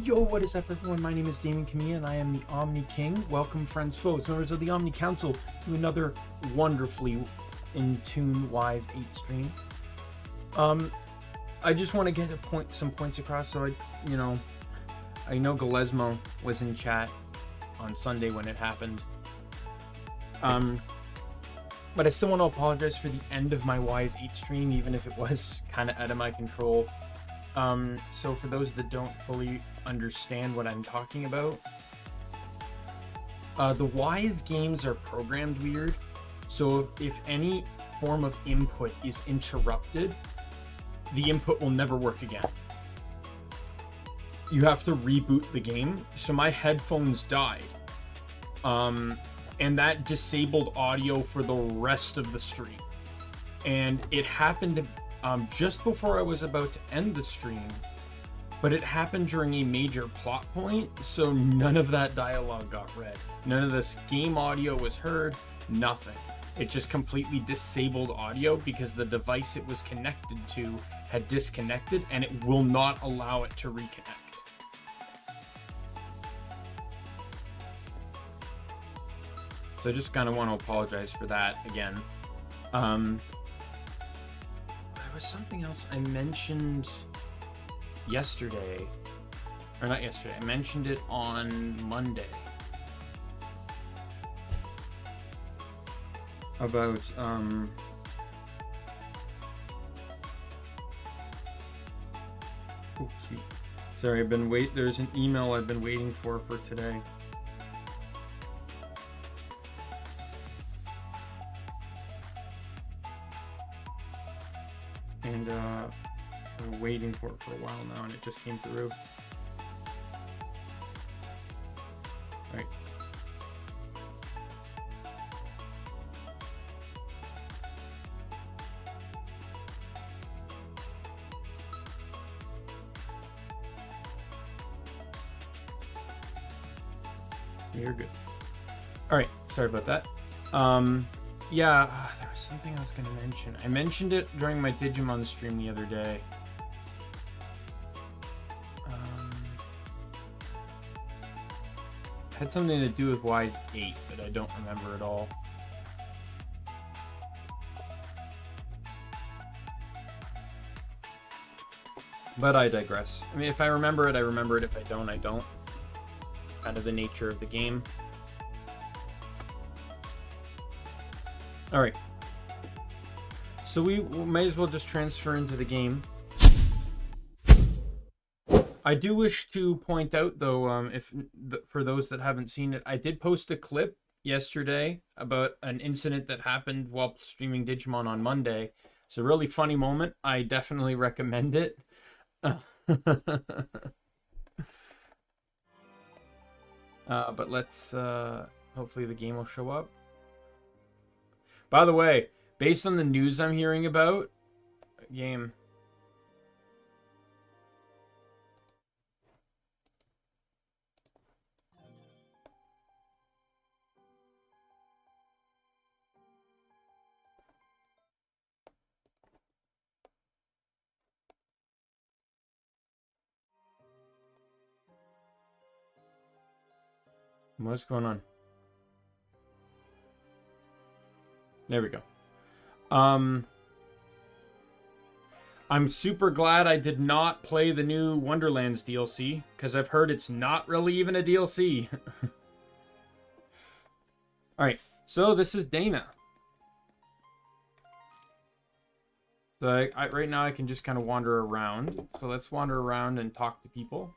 Yo, what is up everyone? My name is Daimien Kamiya and I am the Omni King. Welcome friends, foes, members of the Omni Council to another wonderfully in tune wise 8 stream. I just want to get some points across. So I know Galesmo was in chat on Sunday when it happened. But I still want to apologize for the end of my Wise 8 stream, even if it was kind of out of my control. So for those that don't fully understand what I'm talking about, the Wise games are programmed weird. So if any form of input is interrupted, the input will never work again. You have to reboot the game. So my headphones died. And that disabled audio for the rest of the stream. And it happened just before I was about to end the stream, but it happened during a major plot point, so none of that dialogue got read. None of this game audio was heard, nothing. It just completely disabled audio because the device it was connected to had disconnected and it will not allow it to reconnect. So I just kind of want to apologize for that again. There was something else I mentioned yesterday, or not yesterday, I mentioned it on Monday about oh, sweet. Sorry, there's an email I've been waiting for today. And I've been waiting for it for a while now, and it just came through. All right. You're good. All right. Sorry about that. Yeah, there was something I was going to mention. I mentioned it during my Digimon stream the other day. Had something to do with Wise 8, but I don't remember at all. But I digress. I mean, if I remember it, I remember it. If I don't, I don't. Kind of the nature of the game. All right, so we might as well just transfer into the game. I do wish to point out, though, for those that haven't seen it, I did post a clip yesterday about an incident that happened while streaming Digimon on Monday. It's a really funny moment. I definitely recommend it. But let's, hopefully the game will show up. By the way, based on the news I'm hearing about, game. What's going on? There we go. I'm super glad I did not play the new Wonderlands DLC, because I've heard it's not really even a DLC. Alright, so this is Dana. So right now I can just kind of wander around. So let's wander around and talk to people.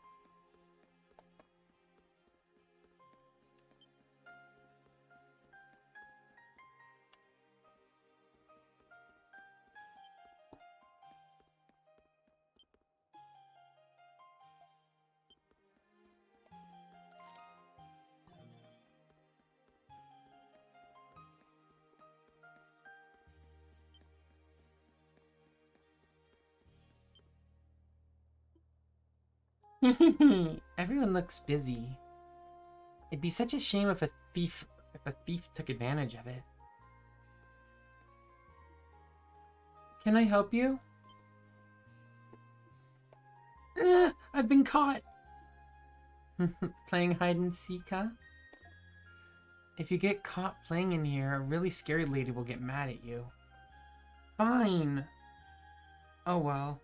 Everyone looks busy. It'd be such a shame if a thief took advantage of it. Can I help you? I've been caught. Playing hide and seek, huh? If you get caught playing in here, a really scary lady will get mad at you. Fine. Oh well.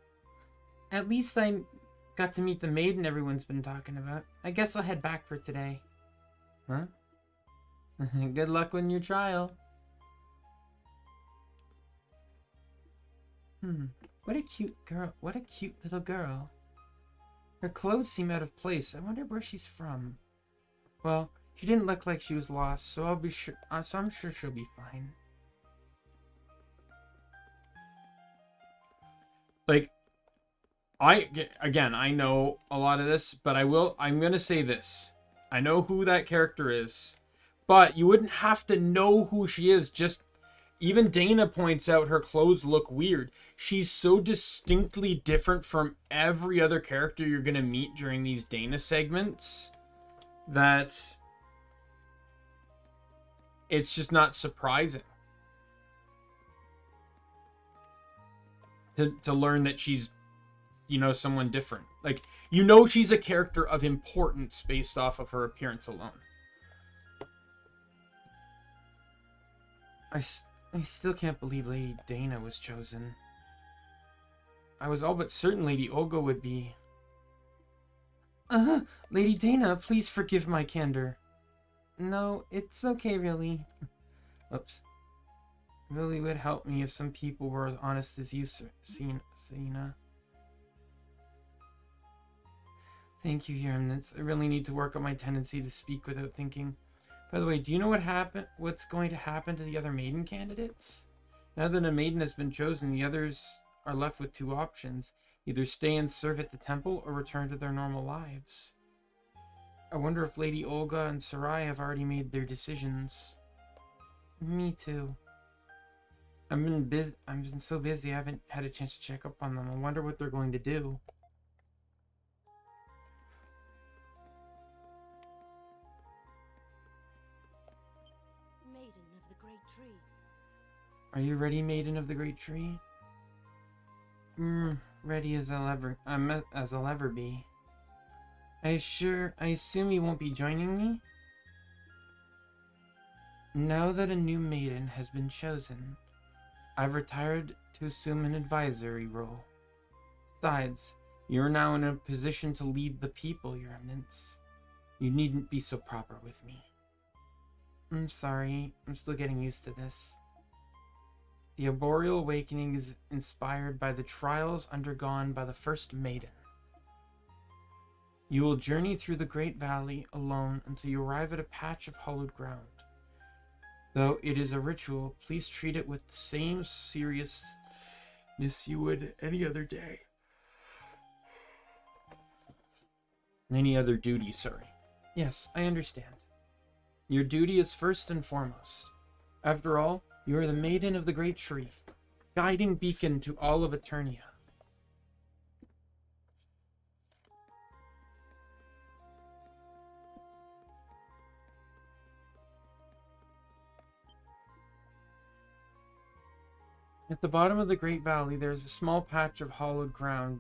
At least I got to meet the maiden everyone's been talking about. I guess I'll head back for today. Huh? Good luck with your trial. What a cute girl. What a cute little girl. Her clothes seem out of place. I wonder where she's from. Well, she didn't look like she was lost, so I'm sure she'll be fine. Like, I know a lot of this, but I'm going to say this. I know who that character is, but you wouldn't have to know who she is. Just, even Dana points out her clothes look weird. She's so distinctly different from every other character you're going to meet during these Dana segments that it's just not surprising to learn that she's, you know, someone different. Like, you know, she's a character of importance based off of her appearance alone. I still can't believe Lady Dana was chosen. I was all but certain Lady Olga would be. Lady Dana, please forgive my candor. No, it's okay, really. Oops. It really would help me if some people were as honest as you, Sina. Thank you, Your Eminence. I really need to work on my tendency to speak without thinking. By the way, do you know what's going to happen to the other maiden candidates? Now that a maiden has been chosen, the others are left with two options. Either stay and serve at the temple or return to their normal lives. I wonder if Lady Olga and Sarai have already made their decisions. Me too. I've been so busy I haven't had a chance to check up on them. I wonder what they're going to do. Maiden of the Great Tree. Are you ready, Maiden of the Great Tree? Ready as I'll ever be. I assume you won't be joining me? Now that a new maiden has been chosen, I've retired to assume an advisory role. Besides, you're now in a position to lead the people, Your Eminence. You needn't be so proper with me. I'm sorry, I'm still getting used to this. The Arboreal Awakening is inspired by the trials undergone by the first maiden. You will journey through the Great Valley alone until you arrive at a patch of hallowed ground. Though it is a ritual, please treat it with the same seriousness you would any other day. Any other duty, sorry. Yes, I understand. Your duty is first and foremost. After all, you are the Maiden of the Great Tree, guiding beacon to all of Eternia. At the bottom of the Great Valley, there is a small patch of hallowed ground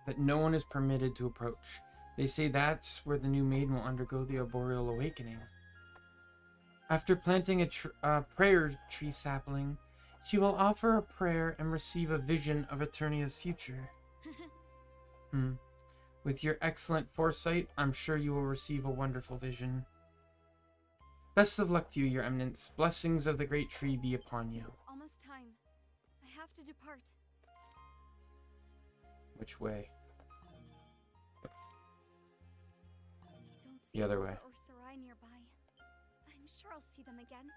that no one is permitted to approach. They say that's where the new maiden will undergo the Arboreal Awakening. After planting a prayer tree sapling, she will offer a prayer and receive a vision of Eternia's future. With your excellent foresight, I'm sure you will receive a wonderful vision. Best of luck to you, Your Eminence. Blessings of the Great Tree be upon you. It's almost time. I have to depart. Which way? Don't see The other Olga way. or Sarai nearby. I'm sure I'll see them again.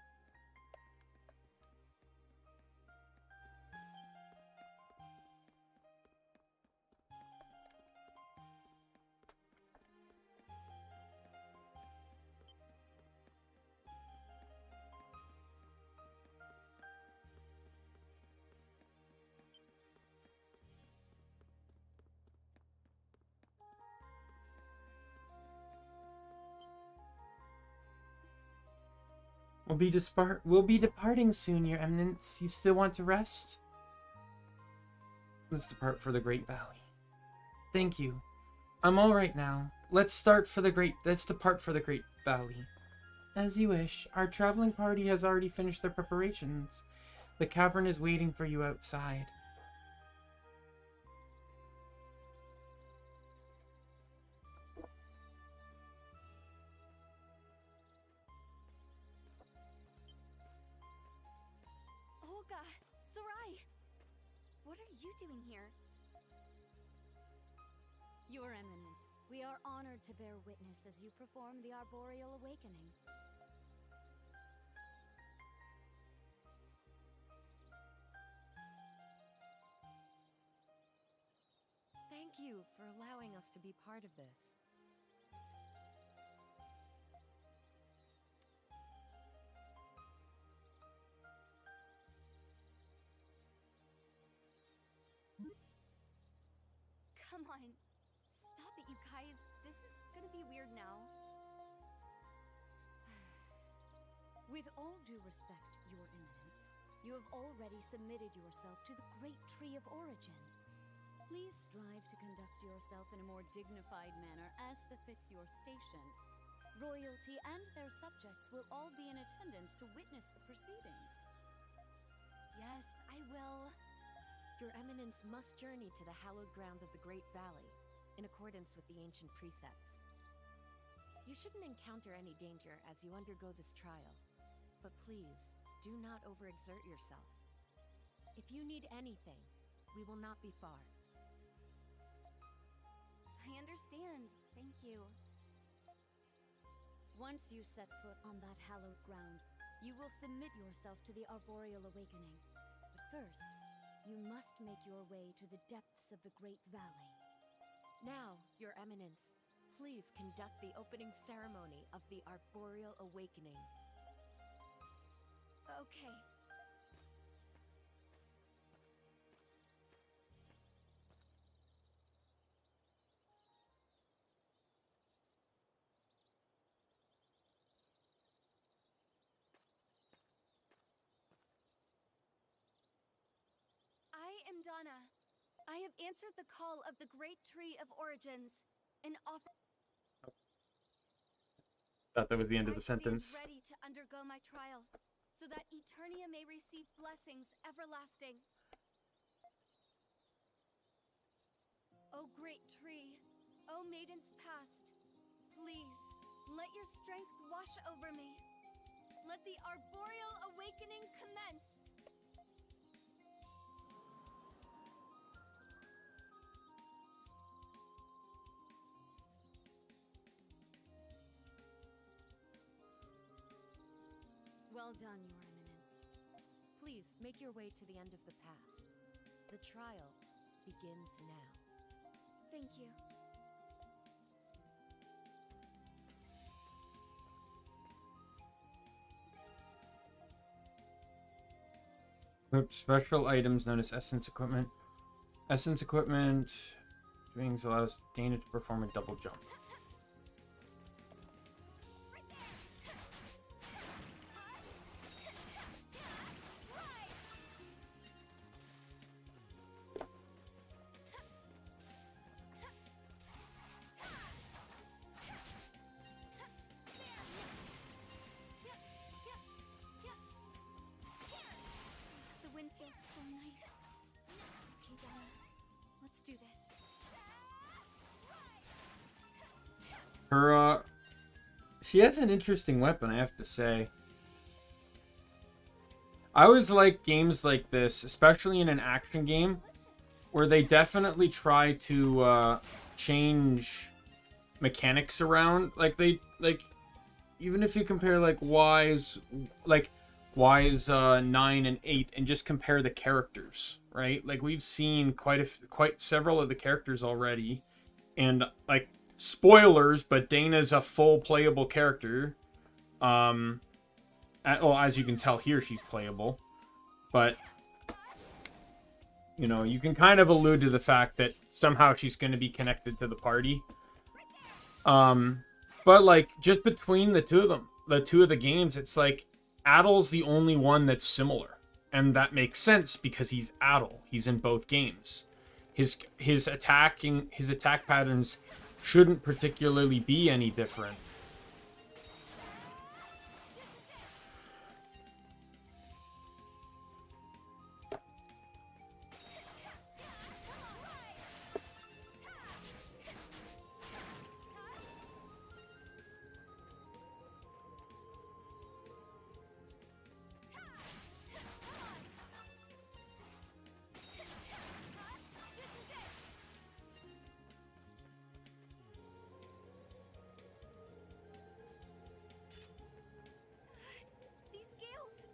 We'll be departing soon, Your Eminence. You still want to rest? Let's depart for the Great Valley. Thank you. I'm all right now. let's depart for the Great Valley. As you wish. Our traveling party has already finished their preparations. The cavern is waiting for you outside. Olga, Sarai, what are you doing here? Your Eminence, we are honored to bear witness as you perform the Arboreal Awakening. Thank you for allowing us to be part of this. Come on. Stop it, you guys. This is gonna be weird now. With all due respect, Your Eminence, you have already submitted yourself to the Great Tree of Origins. Please strive to conduct yourself in a more dignified manner as befits your station. Royalty and their subjects will all be in attendance to witness the proceedings. Yes, I will. Your Eminence must journey to the hallowed ground of the Great Valley, in accordance with the ancient precepts. You shouldn't encounter any danger as you undergo this trial, but please, do not overexert yourself. If you need anything, we will not be far. I understand. Thank you. Once you set foot on that hallowed ground, you will submit yourself to the Arboreal Awakening. But first, you must make your way to the depths of the Great Valley. Now, Your Eminence, please conduct the opening ceremony of the Arboreal Awakening. Okay. I am Donna. I have answered the call of the Great Tree of Origins and offer. Thought that was the end of the I stand sentence. ready to undergo my trial, so that Eternia may receive blessings everlasting. O great tree, O maidens past, please, let your strength wash over me. Let the Arboreal Awakening commence. Well done, Your Eminence. Please make your way to the end of the path. The trial begins now. Thank you. Oops, special items known as Essence Equipment. Essence Equipment wings allows Dana to perform a double jump. The wind feels so nice. Okay, Donna, let's do this. Her, she has an interesting weapon, I have to say. I always like games like this, especially in an action game, where they definitely try to change mechanics around. Even if you compare Wise 9 and 8 and just compare the characters, right? We've seen quite several of the characters already, and spoilers, but Dana's a full playable character. As you can tell here, she's playable, but you can kind of allude to the fact that somehow she's going to be connected to the party. But just between the two of the games, it's Adel's the only one that's similar, and that makes sense because he's Adel. He's in both games. His attack patterns shouldn't particularly be any different. These scales.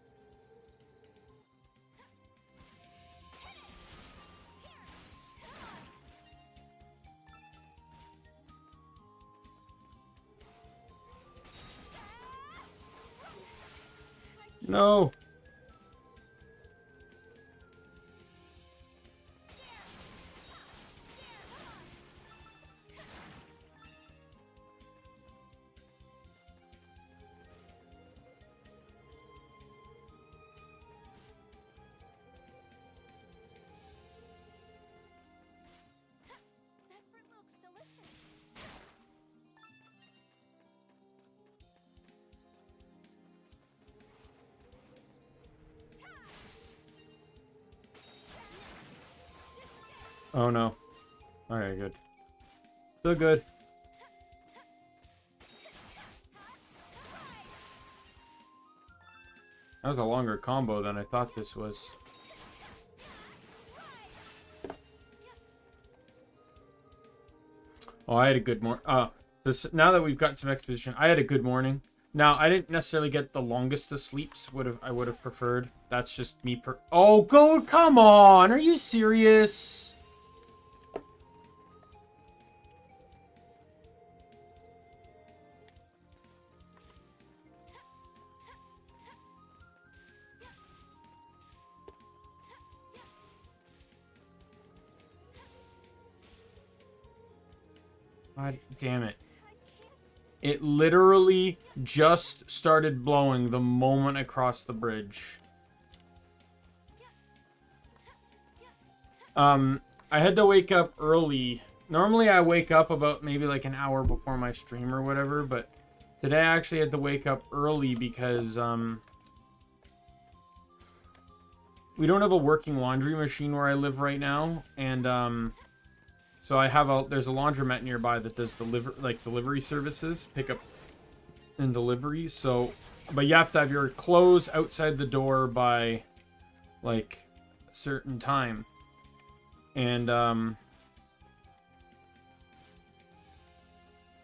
No. That fruit looks delicious. Oh no. Alright, good. Still good. That was a longer combo than I thought this was. Oh, I had a good morning. Now that we've got some exposition, I had a good morning. Now, I didn't necessarily get the longest of sleeps. I would have preferred. That's just me Oh, come on! Are you serious? God damn it. It literally just started blowing the moment I crossed the bridge. I had to wake up early. Normally I wake up about maybe like an hour before my stream or whatever, but today I actually had to wake up early because we don't have a working laundry machine where I live right now, and so there's a laundromat nearby that does delivery services, pickup and delivery. So, but you have to have your clothes outside the door by like a certain time. And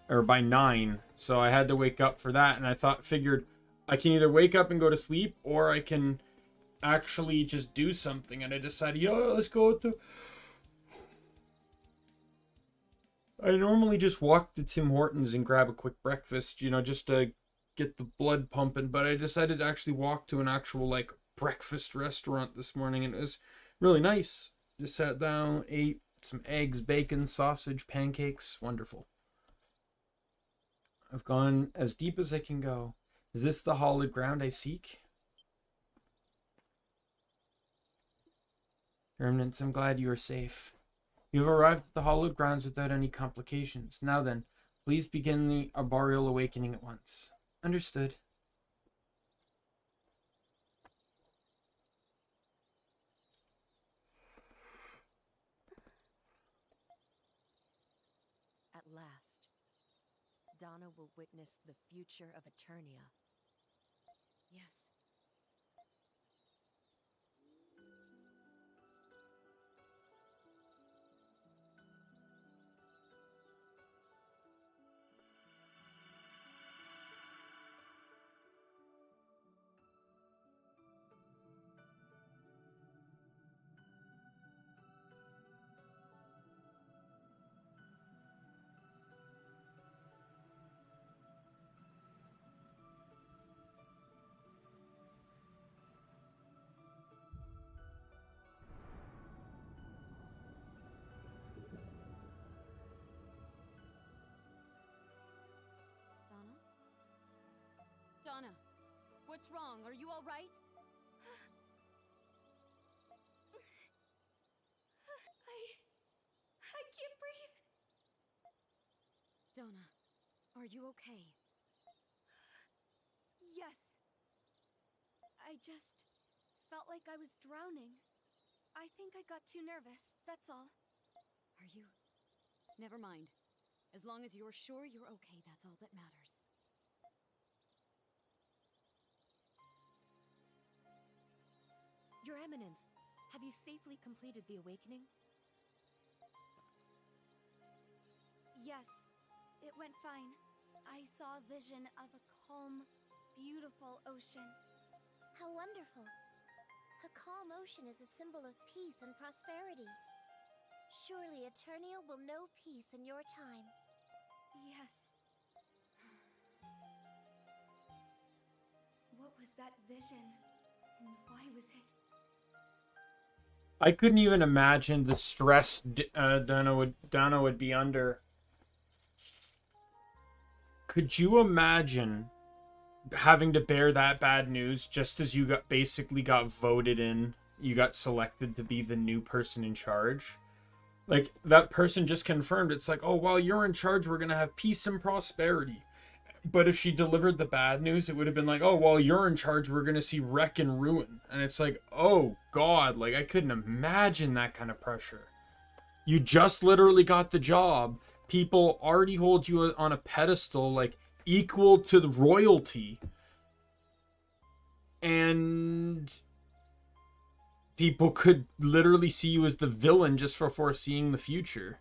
or by 9. So I had to wake up for that, and I figured I can either wake up and go to sleep, or I can actually just do something. And I decided, let's go to... I normally just walk to Tim Hortons and grab a quick breakfast, just to get the blood pumping, but I decided to actually walk to an actual like breakfast restaurant this morning, and it was really nice. Just sat down, ate some eggs, bacon, sausage, pancakes. Wonderful. I've gone as deep as I can go. Is this the hallowed ground I seek? Remnants, I'm glad you are safe. You have arrived at the hallowed grounds without any complications. Now then, please begin the arboreal awakening at once. Understood. At last, Donna will witness the future of Eternia. Yes. Donna? What's wrong? Are you all right? I can't breathe. Donna, are you okay? Yes. I just felt like I was drowning. I think I got too nervous, that's all. Are you? Never mind. As long as you're sure you're okay, that's all that matters. Your Eminence, have you safely completed the awakening? Yes, it went fine. I saw a vision of a calm, beautiful ocean. How wonderful. A calm ocean is a symbol of peace and prosperity. Surely Eternia will know peace in your time. Yes. What was that vision? And why was it? I couldn't even imagine the stress Donna would be under. Could you imagine having to bear that bad news just as you basically got voted in? You got selected to be the new person in charge. Like, that person just confirmed. It's like, oh, while you're in charge, we're going to have peace and prosperity. But if she delivered the bad news, it would have been like, oh, while you're in charge, we're going to see wreck and ruin. And it's like, oh, God. Like, I couldn't imagine that kind of pressure. You just literally got the job. People already hold you on a pedestal, like, equal to the royalty. And people could literally see you as the villain just for foreseeing the future.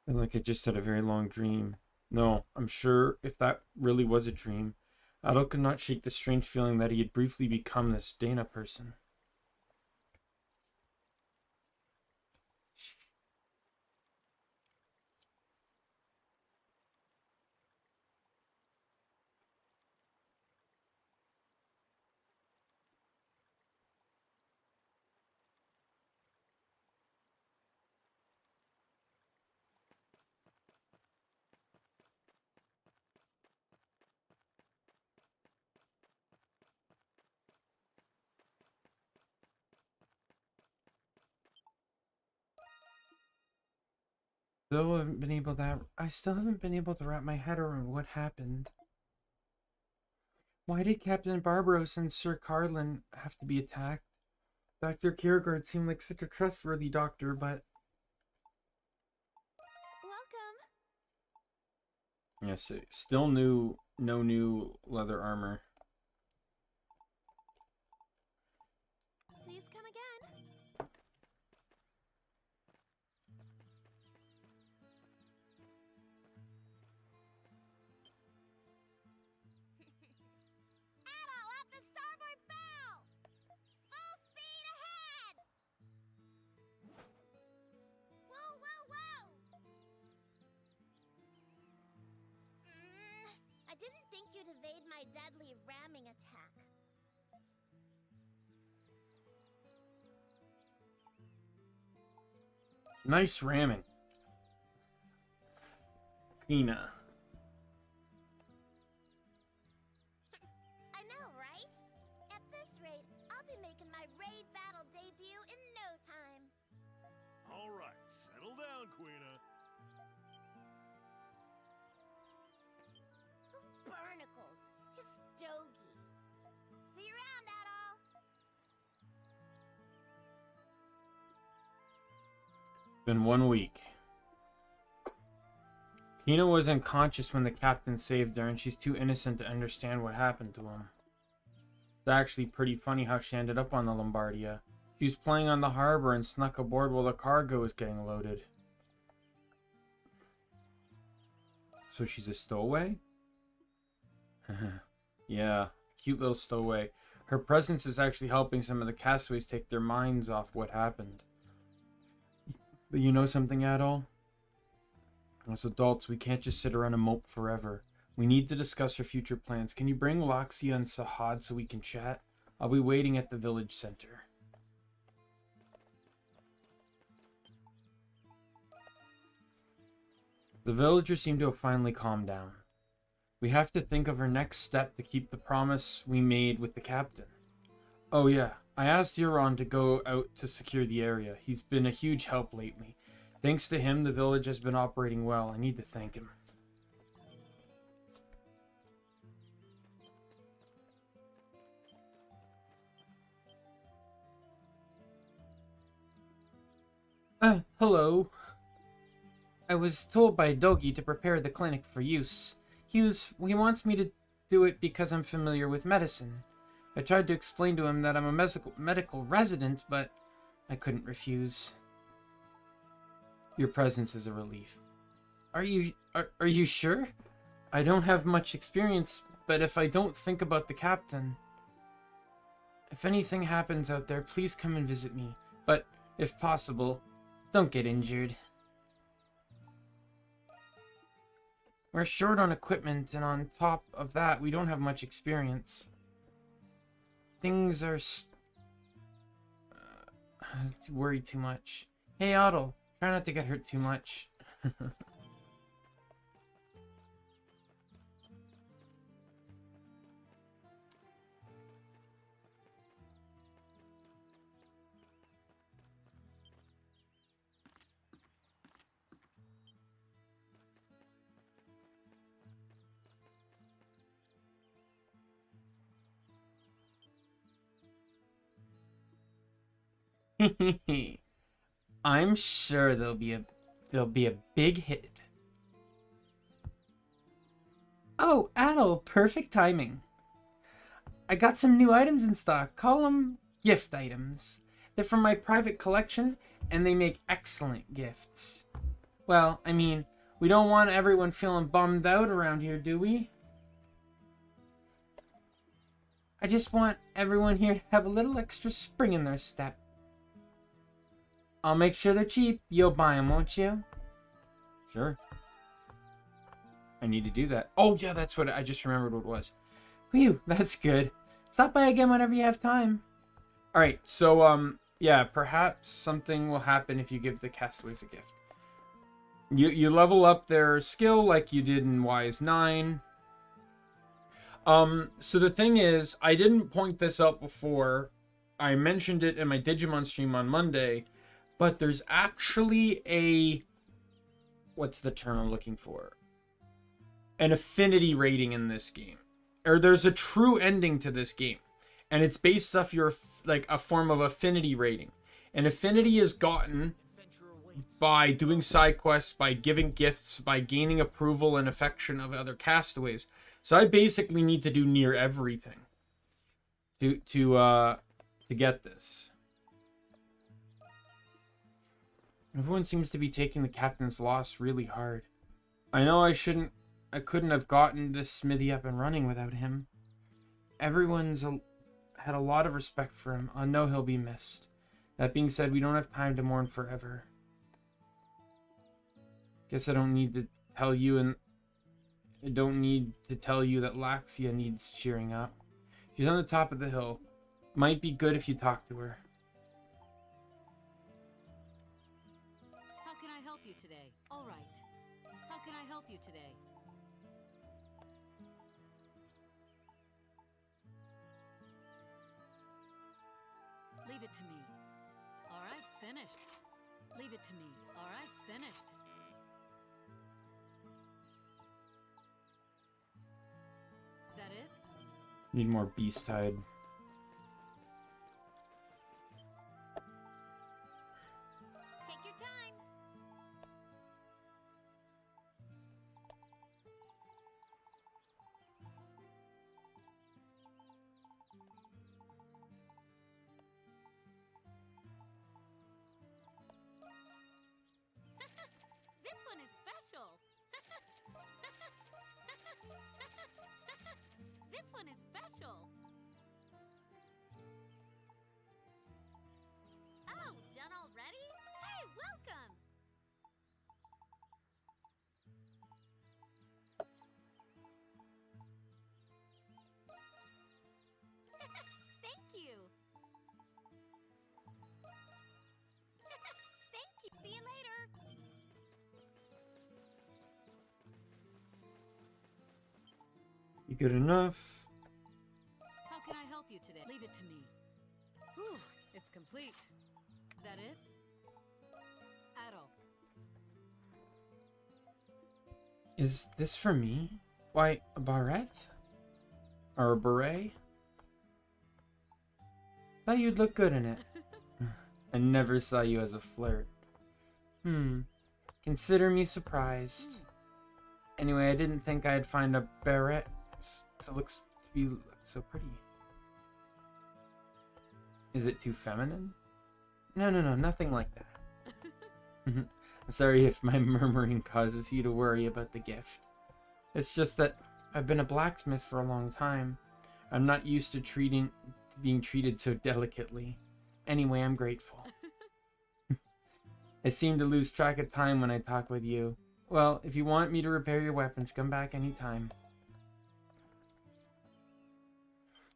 I feel like I just had a very long dream. No, I'm sure if that really was a dream, Adol could not shake the strange feeling that he had briefly become this Dana person. I still haven't been able to wrap my head around what happened. Why did Captain Barbaros and Sir Carlin have to be attacked? Dr. Kierkegaard seemed like such a trustworthy doctor, but... Welcome. Yes, still no new leather armor. Please come again. Adol, off the starboard bow! Full speed ahead! Whoa, whoa, whoa! I didn't think you'd evade my deadly ramming attack. Nice ramming. Kina. I know, right? At this rate, I'll be making my raid battle debut in no time. All right, settle down, Queena. Barnacles, his stogie. See you around, Adol. Been 1 week. Tina was unconscious when the captain saved her, and she's too innocent to understand what happened to him. It's actually pretty funny how she ended up on the Lombardia. She was playing on the harbor and snuck aboard while the cargo was getting loaded. So she's a stowaway? Yeah, cute little stowaway. Her presence is actually helping some of the castaways take their minds off what happened. But you know something, Adol? As adults, we can't just sit around and mope forever. We need to discuss our future plans. Can you bring Laxia and Sahad so we can chat? I'll be waiting at the village center. The villagers seem to have finally calmed down. We have to think of our next step to keep the promise we made with the captain. Oh yeah, I asked Euron to go out to secure the area. He's been a huge help lately. Thanks to him, the village has been operating well. I need to thank him. Hello. I was told by Dogi to prepare the clinic for use. He wants me to do it because I'm familiar with medicine. I tried to explain to him that I'm a medical resident, but I couldn't refuse. Your presence is a relief. Are you sure? I don't have much experience, but if I don't think about the captain... If anything happens out there, please come and visit me. But, if possible, don't get injured. We're short on equipment, and on top of that, we don't have much experience. Things are... worry too much. Hey, Otto, try not to get hurt too much. I'm sure there'll be a big hit. Oh, Adel, perfect timing. I got some new items in stock. Call them gift items. They're from my private collection, and they make excellent gifts. Well, I mean, we don't want everyone feeling bummed out around here, do we? I just want everyone here to have a little extra spring in their step. I'll make sure they're cheap. You'll buy them, won't you? Sure. I need to do that. Oh, yeah, that's what I just remembered what it was. Whew, that's good. Stop by again whenever you have time. Alright, so, yeah, perhaps something will happen if you give the castaways a gift. You level up their skill like you did in Wise 9. So the thing is, I didn't point this out before. I mentioned it in my Digimon stream on Monday. But there's actually a... What's the term I'm looking for? An affinity rating in this game. Or there's a true ending to this game. And it's based off your, like, a form of affinity rating. And affinity is gotten by doing side quests, by giving gifts, by gaining approval and affection of other castaways. So I basically need to do near everything to get this. Everyone seems to be taking the captain's loss really hard. I know I couldn't have gotten this smithy up and running without him. Everyone's had a lot of respect for him. I know he'll be missed. That being said, we don't have time to mourn forever. Guess I don't need to tell you that Laxia needs cheering up. She's on the top of the hill. Might be good if you talk to her. How can I help you today? All right. How can I help you today? Leave it to me. All right, finished. Leave it to me. All right, finished. Is that it? Need more beast hide. Take your time. This one is special. This one is special. You good enough? How can I help you today? Leave it to me. Whew, it's complete. Is that it? Adol. Is this for me? Why, a barrette? Or a beret? Thought you'd look good in it. I never saw you as a flirt. Consider me surprised. Anyway, I didn't think I'd find a barrette that looks so pretty. Is it too feminine? No, nothing like that. I'm sorry if my murmuring causes you to worry about the gift. It's just that I've been a blacksmith for a long time. I'm not used to being treated so delicately. Anyway, I'm grateful. I seem to lose track of time when I talk with you. Well, if you want me to repair your weapons, come back anytime.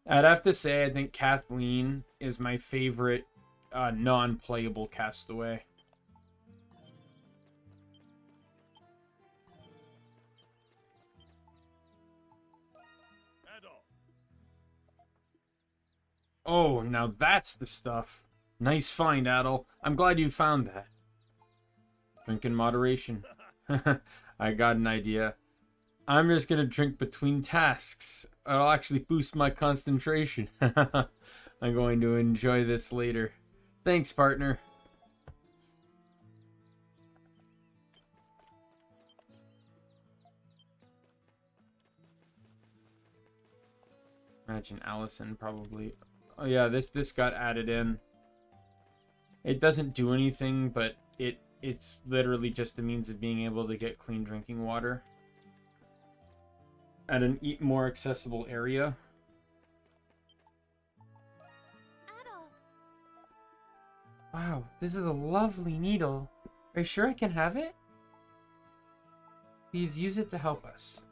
I'd have to say I think Kathleen is my favorite non-playable castaway. Adol. Oh, now that's the stuff. Nice find, Adol. I'm glad you found that. Drink in moderation. I got an idea. I'm just gonna drink between tasks. It'll actually boost my concentration. I'm going to enjoy this later. Thanks, partner. Imagine Allison probably... Oh yeah, this got added in. It doesn't do anything, but it's literally just a means of being able to get clean drinking water at an more accessible area. Adol. Wow, this is a lovely needle. Are you sure I can have it? Please use it to help us.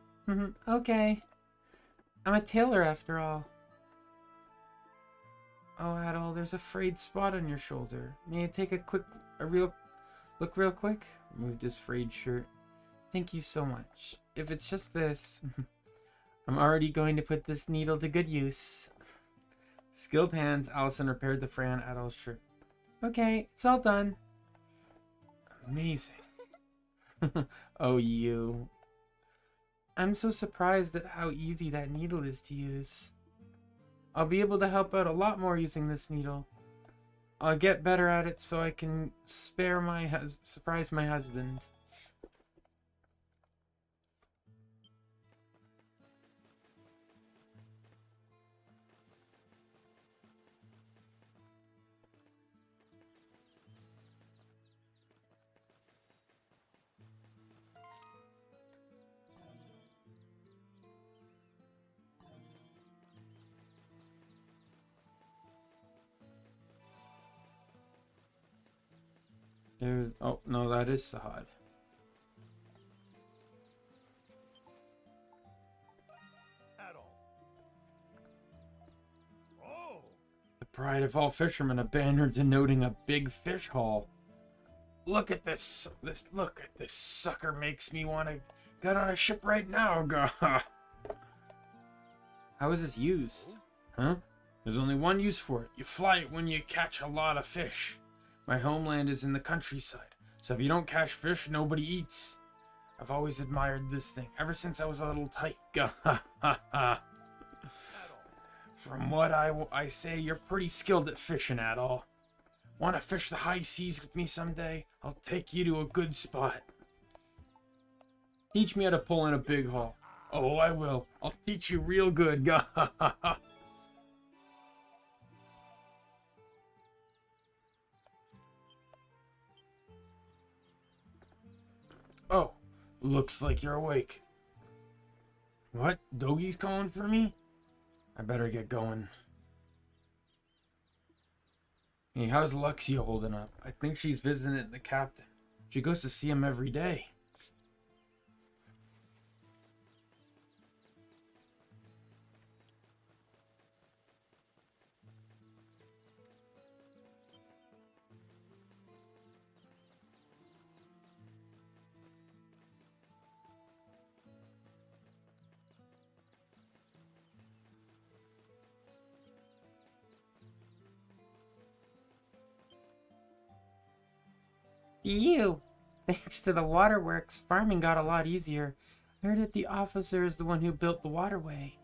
Okay. I'm a tailor after all. Oh, Adol, there's a frayed spot on your shoulder. May I take a look real quick? Removed his frayed shirt. Thank you so much. If it's just this, I'm already going to put this needle to good use. Skilled hands, Allison repaired the fray on Adol's shirt. Okay, it's all done. Amazing. Oh, you. I'm so surprised at how easy that needle is to use. I'll be able to help out a lot more using this needle. I'll get better at it so I can surprise my husband. Oh, no, that is Sahad. Adol. Oh. The pride of all fishermen, a banner denoting a big fish haul. Look at this. Look at this sucker. Makes me want to get on a ship right now. How is this used? Huh? There's only one use for it. You fly it when you catch a lot of fish. My homeland is in the countryside, so if you don't catch fish, nobody eats. I've always admired this thing, ever since I was a little tyke. From what I say, you're pretty skilled at fishing, Adol. Want to fish the high seas with me someday? I'll take you to a good spot. Teach me how to pull in a big haul. Oh, I will. I'll teach you real good. Oh, looks like you're awake. What? Doggy's calling for me? I better get going. Hey, how's Luxia holding up? I think she's visiting the captain. She goes to see him every day. Phew! Thanks to the waterworks, farming got a lot easier. I heard that the officer is the one who built the waterway.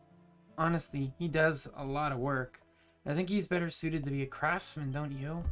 Honestly, he does a lot of work. I think he's better suited to be a craftsman, don't you?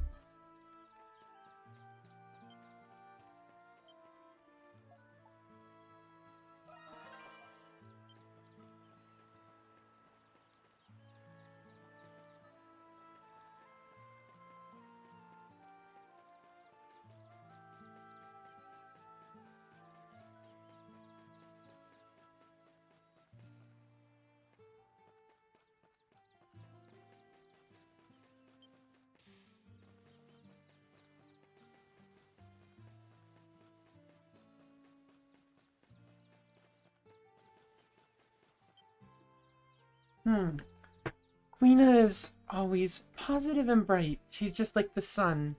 Queena is always positive and bright. She's just like the sun.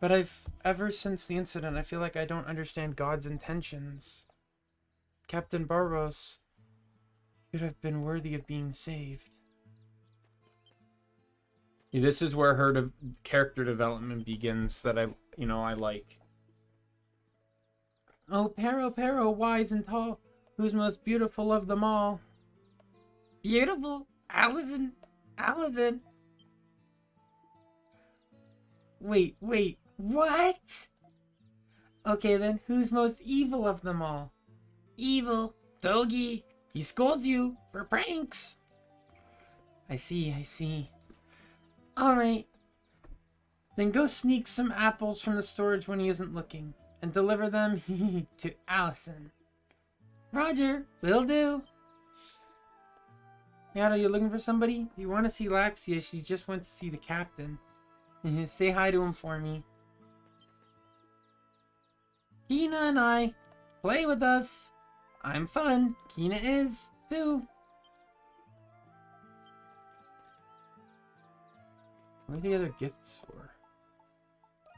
But ever since the incident, I feel like I don't understand God's intentions. Captain Barros should have been worthy of being saved. This is where her character development begins that I like. Oh, Pero, wise and tall, who's most beautiful of them all? Beautiful? Allison? Wait, what? Okay then, who's most evil of them all? Evil? Togi. He scolds you for pranks. I see. Alright. Then go sneak some apples from the storage when he isn't looking, and deliver them to Allison. Roger, will do. Yada, you looking for somebody? If you want to see Laxia, she just went to see the captain. Say hi to him for me. Kina and I. Play with us. I'm fun. Kina is, too. What are the other gifts for?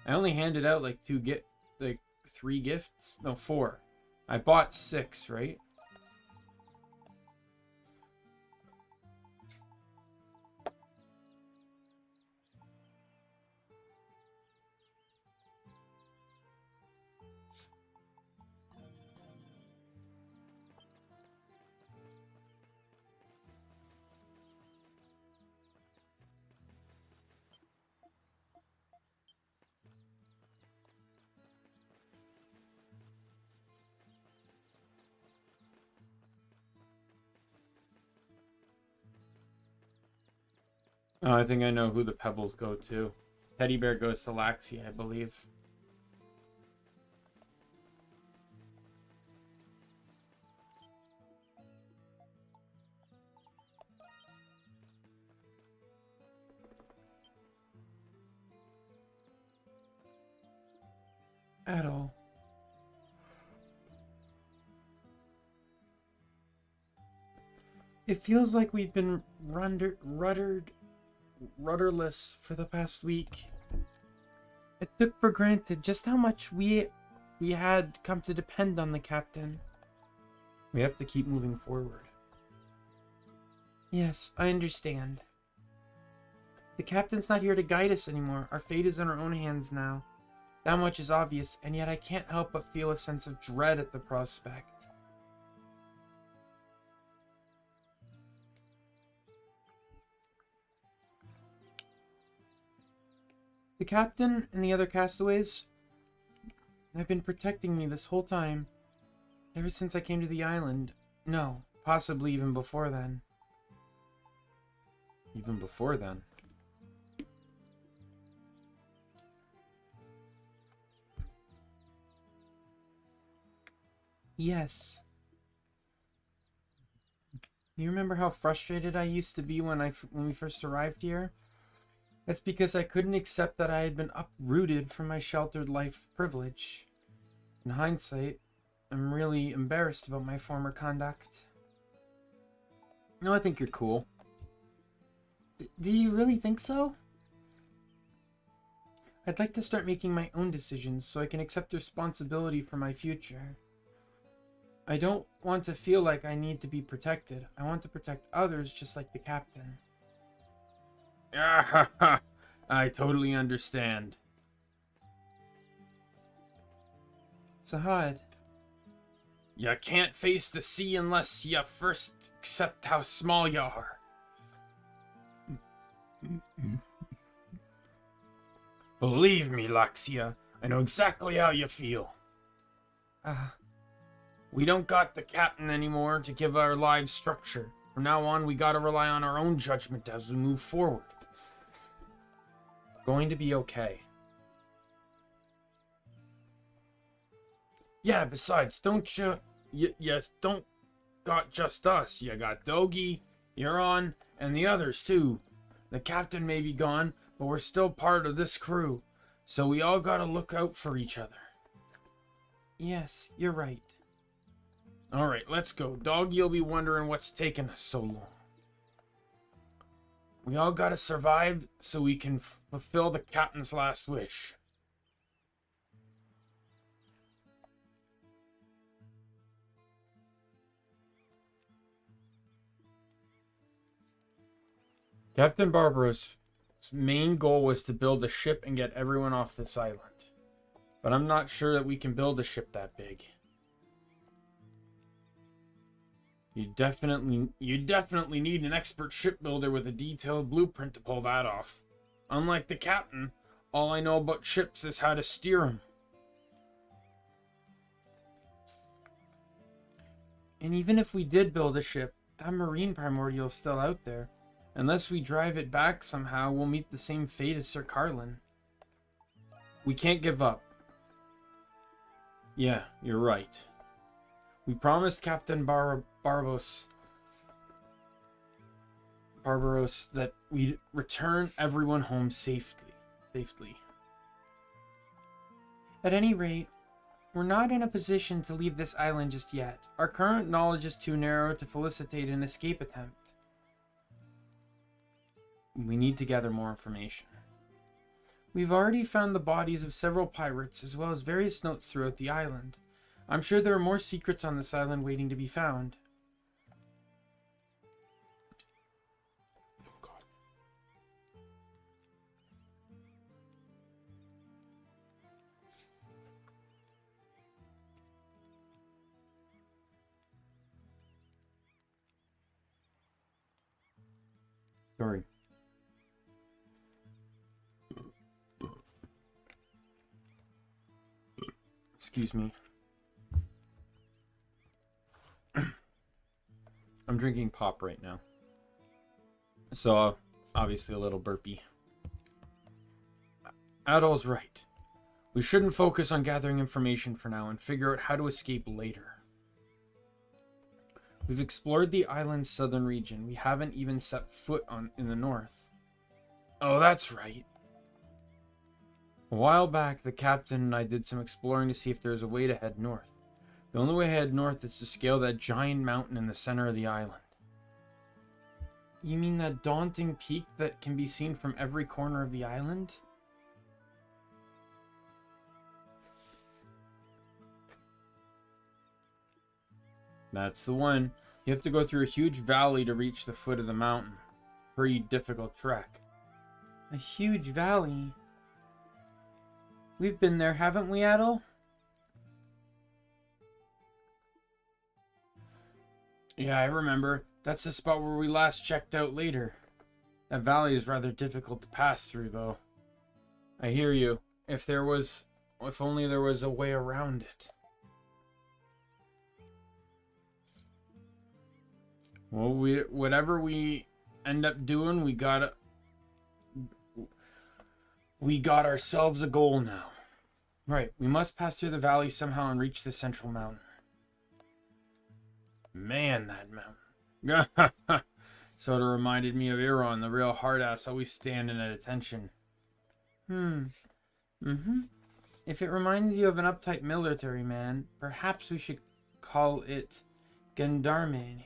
I only handed out like 3 gifts? No, 4. I bought 6, right? Oh, I think I know who the pebbles go to. Teddy bear goes to Laxia, I believe. At all. It feels like we've been rudderless for the past week. I took for granted just how much we had come to depend on the captain. We have to keep moving forward. Yes, I understand. The captain's not here to guide us anymore. Our fate is in our own hands now. That much is obvious, and yet I can't help but feel a sense of dread at the prospect. The captain and the other castaways have been protecting me this whole time. Ever since I came to the island. No, possibly even before then. Even before then? Yes. You remember how frustrated I used to be when we first arrived here? That's because I couldn't accept that I had been uprooted from my sheltered life of privilege. In hindsight, I'm really embarrassed about my former conduct. No, I think you're cool. Do you really think so? I'd like to start making my own decisions so I can accept responsibility for my future. I don't want to feel like I need to be protected. I want to protect others just like the captain. I totally understand. Sahad. You can't face the sea unless you first accept how small you are. Believe me, Laxia, I know exactly how you feel. We don't got the captain anymore to give our lives structure. From now on, we gotta rely on our own judgment as we move forward. Going to be okay. Yeah, besides, don't you don't got just us. You got Dogi, Euron, and the others too. The captain may be gone, but we're still part of this crew. So we all gotta look out for each other. Yes, you're right. Alright, let's go. Doggie'll be wondering what's taking us so long. We all gotta survive so we can fulfill the captain's last wish. Captain Barbaros's main goal was to build a ship and get everyone off this island. But I'm not sure that we can build a ship that big. You definitely need an expert shipbuilder with a detailed blueprint to pull that off. Unlike the captain, all I know about ships is how to steer them. And even if we did build a ship, that marine primordial is still out there. Unless we drive it back somehow, we'll meet the same fate as Sir Carlin. We can't give up. Yeah, you're right. We promised Captain Barbaros that we'd return everyone home safely. At any rate, we're not in a position to leave this island just yet. Our current knowledge is too narrow to facilitate an escape attempt. We need to gather more information. We've already found the bodies of several pirates, as well as various notes throughout the island. I'm sure there are more secrets on this island waiting to be found. Oh, God. Sorry. Excuse me. I'm drinking pop right now. So, obviously a little burpy. Adol's right. We shouldn't focus on gathering information for now and figure out how to escape later. We've explored the island's southern region. We haven't even set foot in the north. Oh, that's right. A while back, the captain and I did some exploring to see if there was a way to head north. The only way to head north is to scale that giant mountain in the center of the island. You mean that daunting peak that can be seen from every corner of the island? That's the one. You have to go through a huge valley to reach the foot of the mountain. Pretty difficult trek. A huge valley? We've been there, haven't we, Adol? Yeah, I remember. That's the spot where we last checked out later. That valley is rather difficult to pass through, though. I hear you. If only there was a way around it. Well, whatever we end up doing, we got ourselves a goal now. Right, we must pass through the valley somehow and reach the central mountain. Man, that mountain. Sort of reminded me of Euron, the real hard-ass, always standing at attention. If it reminds you of an uptight military man, perhaps we should call it Gendarme.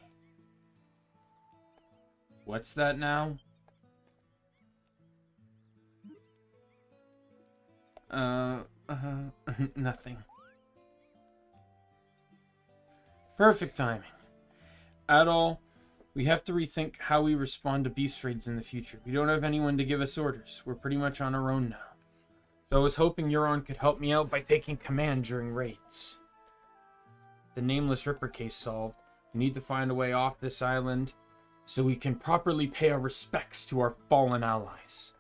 What's that now? Nothing. Perfect timing. Adol, we have to rethink how we respond to beast raids in the future. We don't have anyone to give us orders. We're pretty much on our own now. So I was hoping Euron could help me out by taking command during raids. The Nameless Ripper case solved. We need to find a way off this island so we can properly pay our respects to our fallen allies.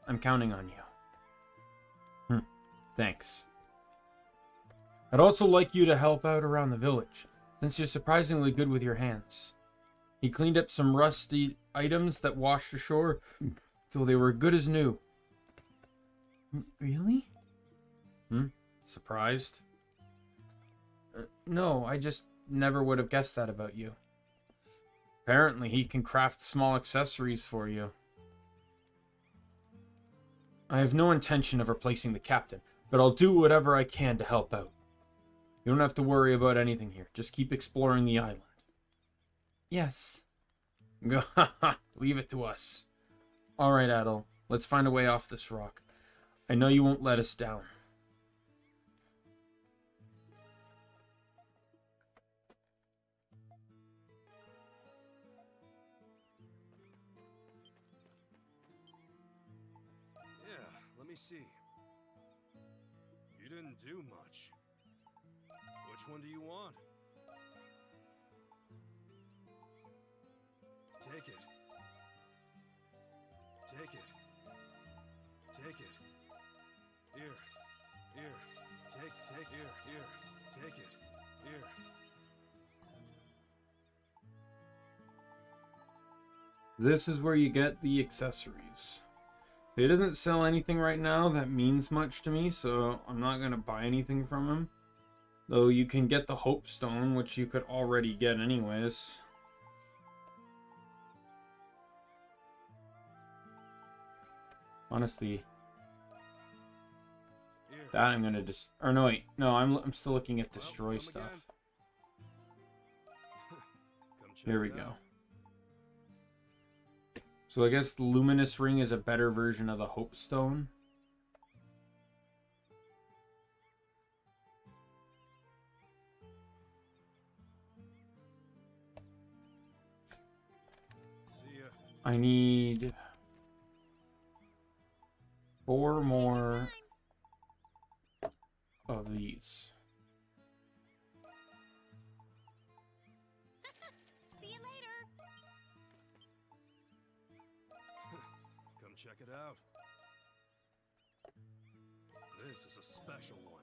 I'm counting on you. Thanks. I'd also like you to help out around the village, since you're surprisingly good with your hands. He cleaned up some rusty items that washed ashore till they were good as new. Really? Surprised? No, I just never would have guessed that about you. Apparently, he can craft small accessories for you. I have no intention of replacing the captain, but I'll do whatever I can to help out. You don't have to worry about anything here. Just keep exploring the island. Yes. Leave it to us. Alright, Adol. Let's find a way off this rock. I know you won't let us down. Yeah, let me see. You didn't do much. Which one do you want? Take it. Take it. Take it. Here. Here. Take here. Here. Take it. Here. This is where you get the accessories. He doesn't sell anything right now that means much to me, so I'm not going to buy anything from him. Though you can get the Hope Stone, which you could already get anyways. Honestly, that I'm going to just... Or no, wait. No, I'm still looking at destroy stuff. Here we go. So I guess the Luminous Ring is a better version of the Hope Stone. I need 4 more of these. See you later. Come check it out. This is a special one.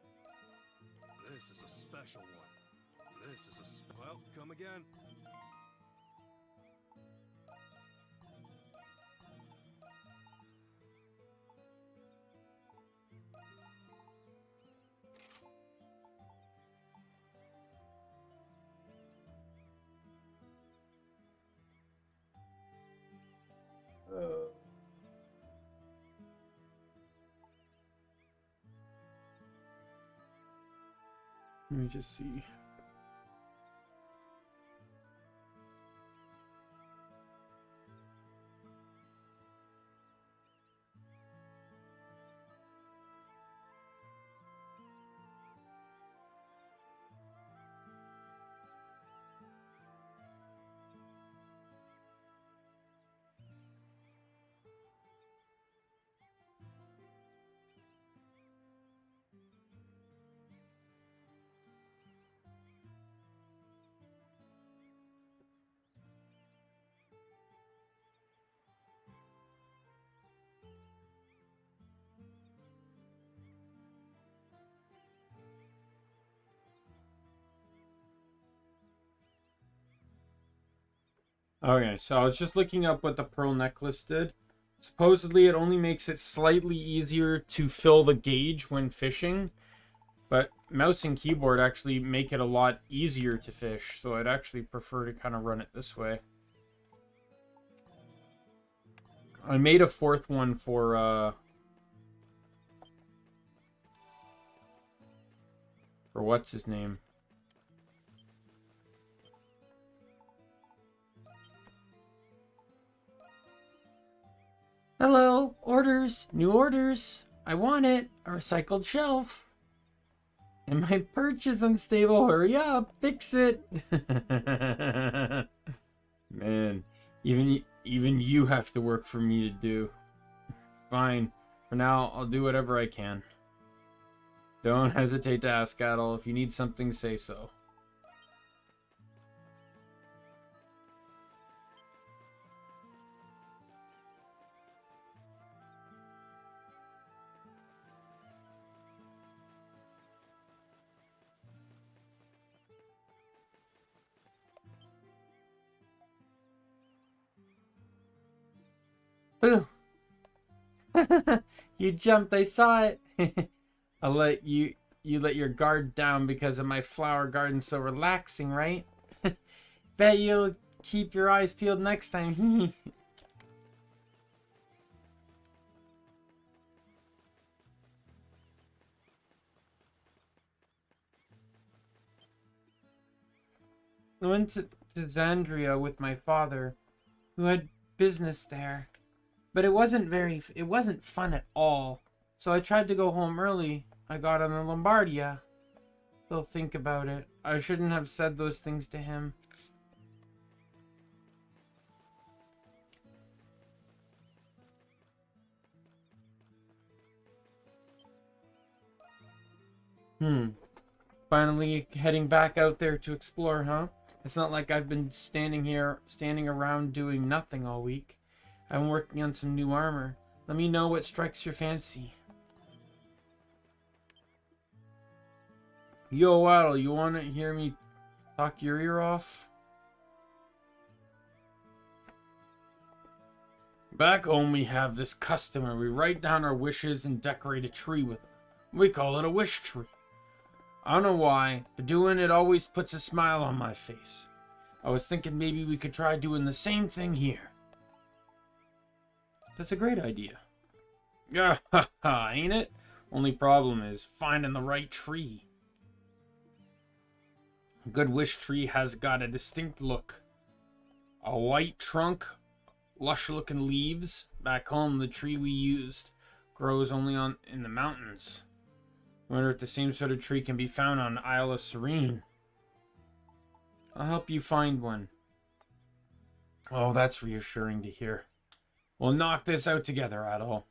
This is a special one. This is a well, come again. Let me just see. Okay, so I was just looking up what the pearl necklace did. Supposedly it only makes it slightly easier to fill the gauge when fishing, but mouse and keyboard actually make it a lot easier to fish, so I'd actually prefer to kind of run it this way. I made a 4th one for what's his name? Hello, orders, new orders. I want it. A recycled shelf. And my perch is unstable. Hurry up, fix it. Man, even you have to work for me to do. Fine. For now, I'll do whatever I can. Don't hesitate to ask at all. If you need something, say so. Boo! You jumped, I saw it. I'll let you let your guard down because of my flower garden so relaxing, right? Bet you'll keep your eyes peeled next time. I went to Xandria with my father, who had business there. But it wasn't fun at all. So I tried to go home early. I got on the Lombardia. He'll think about it. I shouldn't have said those things to him. Finally heading back out there to explore, huh? It's not like I've been standing around doing nothing all week. I'm working on some new armor. Let me know what strikes your fancy. Yo, Waddle, you want to hear me talk your ear off? Back home we have this custom where we write down our wishes and decorate a tree with them. We call it a wish tree. I don't know why, but doing it always puts a smile on my face. I was thinking maybe we could try doing the same thing here. That's a great idea. Yeah, ain't it? Only problem is finding the right tree. A good wish tree has got a distinct look. A white trunk, lush-looking leaves. Back home, the tree we used grows only in the mountains. I wonder if the same sort of tree can be found on Isle of Serene. I'll help you find one. Oh, that's reassuring to hear. We'll knock this out together, Adol.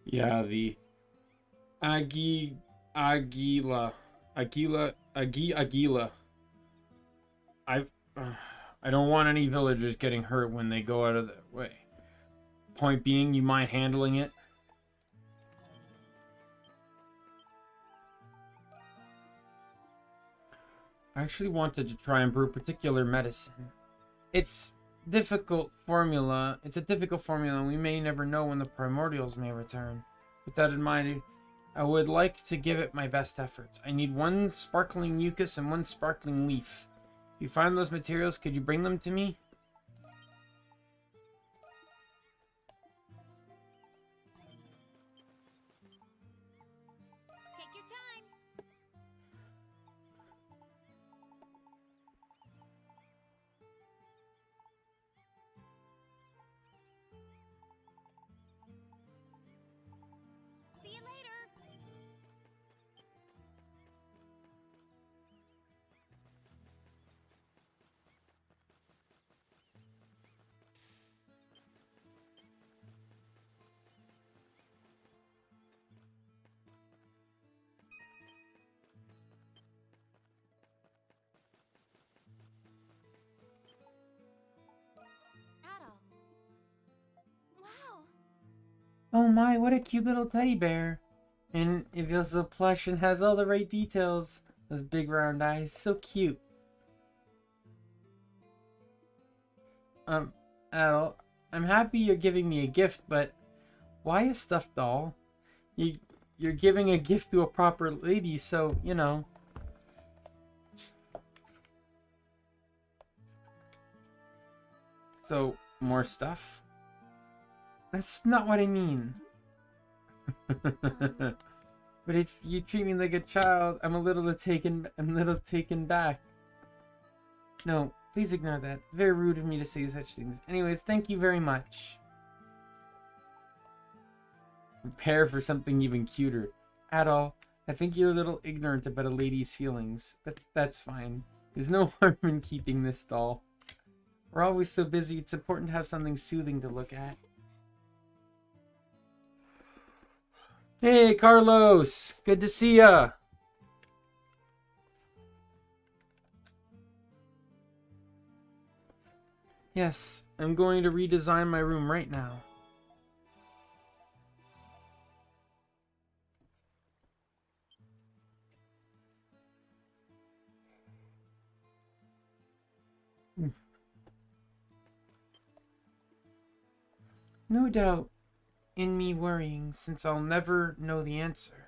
Yeah, the Agila. I don't want any villagers getting hurt when they go out of the way. Point being, you mind handling it? I actually wanted to try and brew particular medicine. It's a difficult formula, and we may never know when the primordials may return. With that in mind, I would like to give it my best efforts. I need one sparkling mucus and one sparkling leaf. If you find those materials, could you bring them to me? Take your time. See you later. Adol. Wow. Oh my, what a cute little teddy bear. And it feels so plush and has all the right details. Those big round eyes, so cute. Al, I'm happy you're giving me a gift, but why a stuffed doll? You're giving a gift to a proper lady, so, you know. So, more stuff? That's not what I mean. But if you treat me like a child, I'm a little taken back. No, please ignore that. It's very rude of me to say such things. Anyways, thank you very much. Prepare for something even cuter. At all. I think you're a little ignorant about a lady's feelings, but that's fine. There's no harm in keeping this doll. We're always so busy, it's important to have something soothing to look at. Hey, Carlos! Good to see ya! Yes, I'm going to redesign my room right now. No doubt in me worrying, since I'll never know the answer.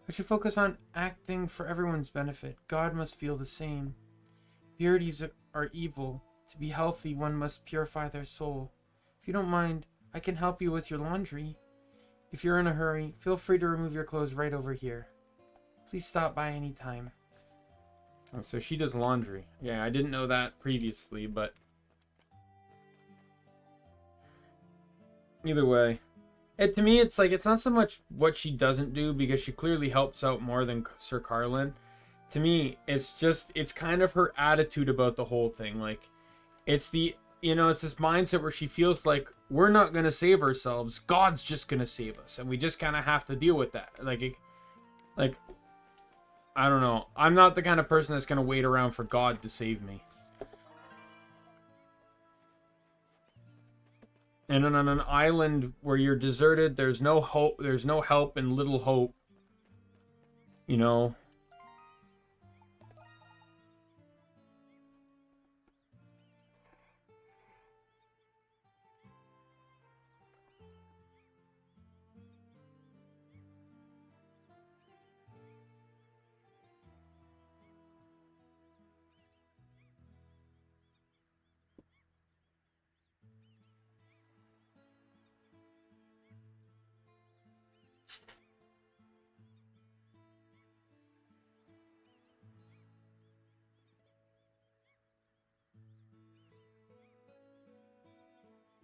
I should focus on acting for everyone's benefit. God must feel the same. Purities are evil. To be healthy, one must purify their soul. If you don't mind, I can help you with your laundry. If you're in a hurry, feel free to remove your clothes right over here. Please stop by any time. Oh, so she does laundry. Yeah, I didn't know that previously, but either way. To me, it's like, it's not so much what she doesn't do, because she clearly helps out more than Sir Carlin. To me, it's just, it's kind of her attitude about the whole thing. Like, it's the, it's this mindset where she feels like we're not going to save ourselves. God's just going to save us. And we just kind of have to deal with that. Like, I don't know. I'm not the kind of person that's going to wait around for God to save me. And on an island where you're deserted, there's no hope, there's no help and little hope. You know?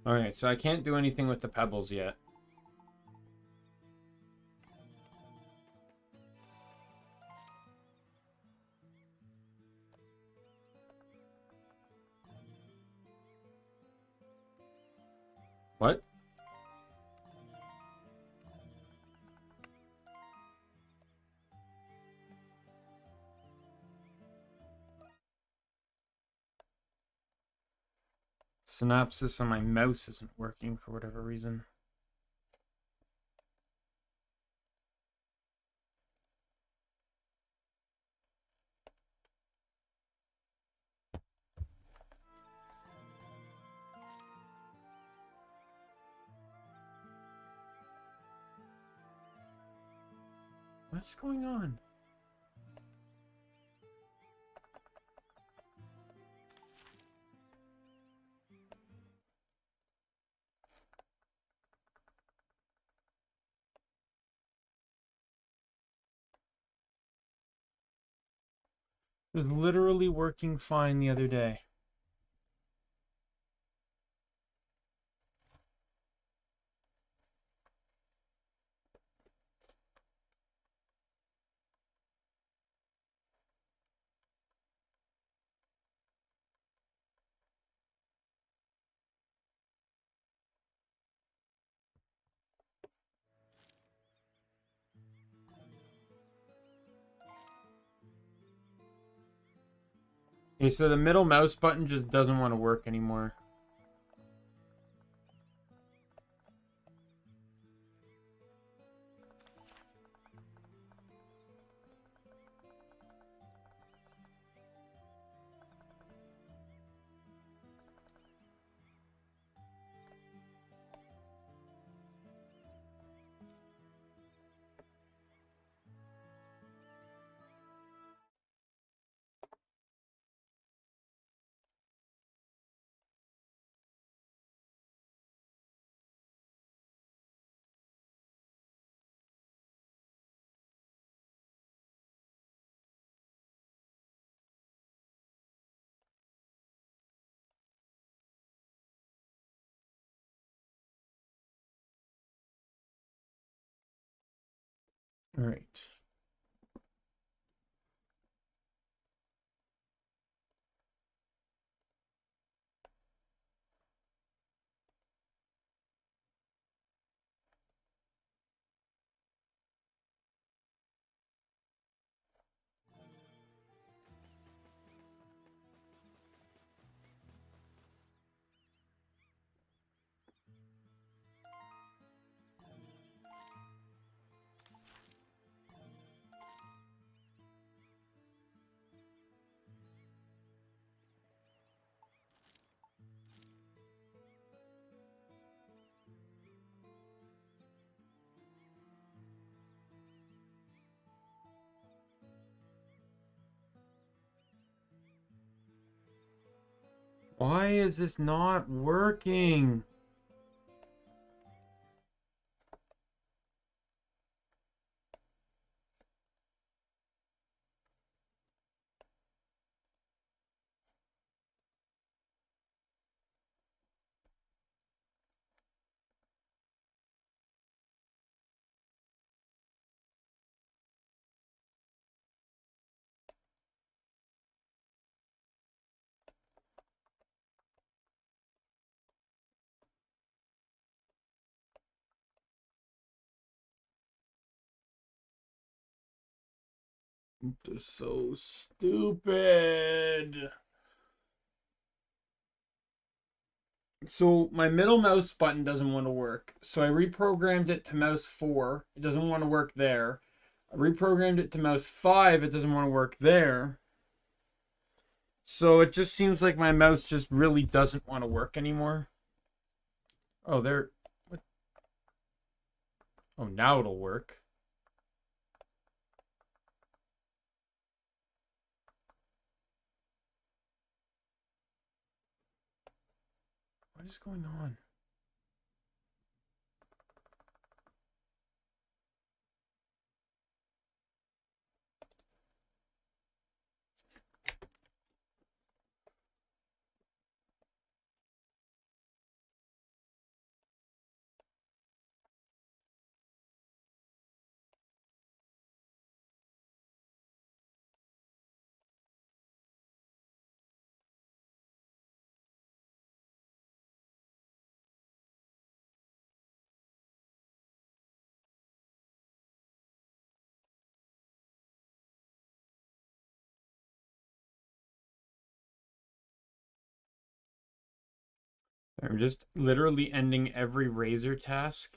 Alright, so I can't do anything with the pebbles yet. What? Synopsis on my mouse isn't working for whatever reason. What's going on? It was literally working fine the other day. Okay, so the middle mouse button just doesn't want to work anymore. All right. Why is this not working? They're so stupid. So my middle mouse button doesn't want to work. So I reprogrammed it to mouse 4. It doesn't want to work there. I reprogrammed it to mouse 5. It doesn't want to work there. So it just seems like my mouse just really doesn't want to work anymore. Oh, there. What? Oh, now it'll work. What is going on? I'm just literally ending every razor task.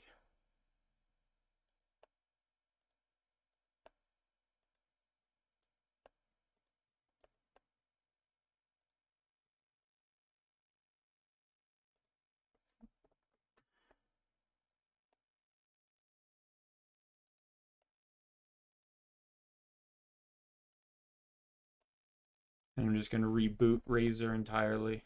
And I'm just going to reboot Razor entirely.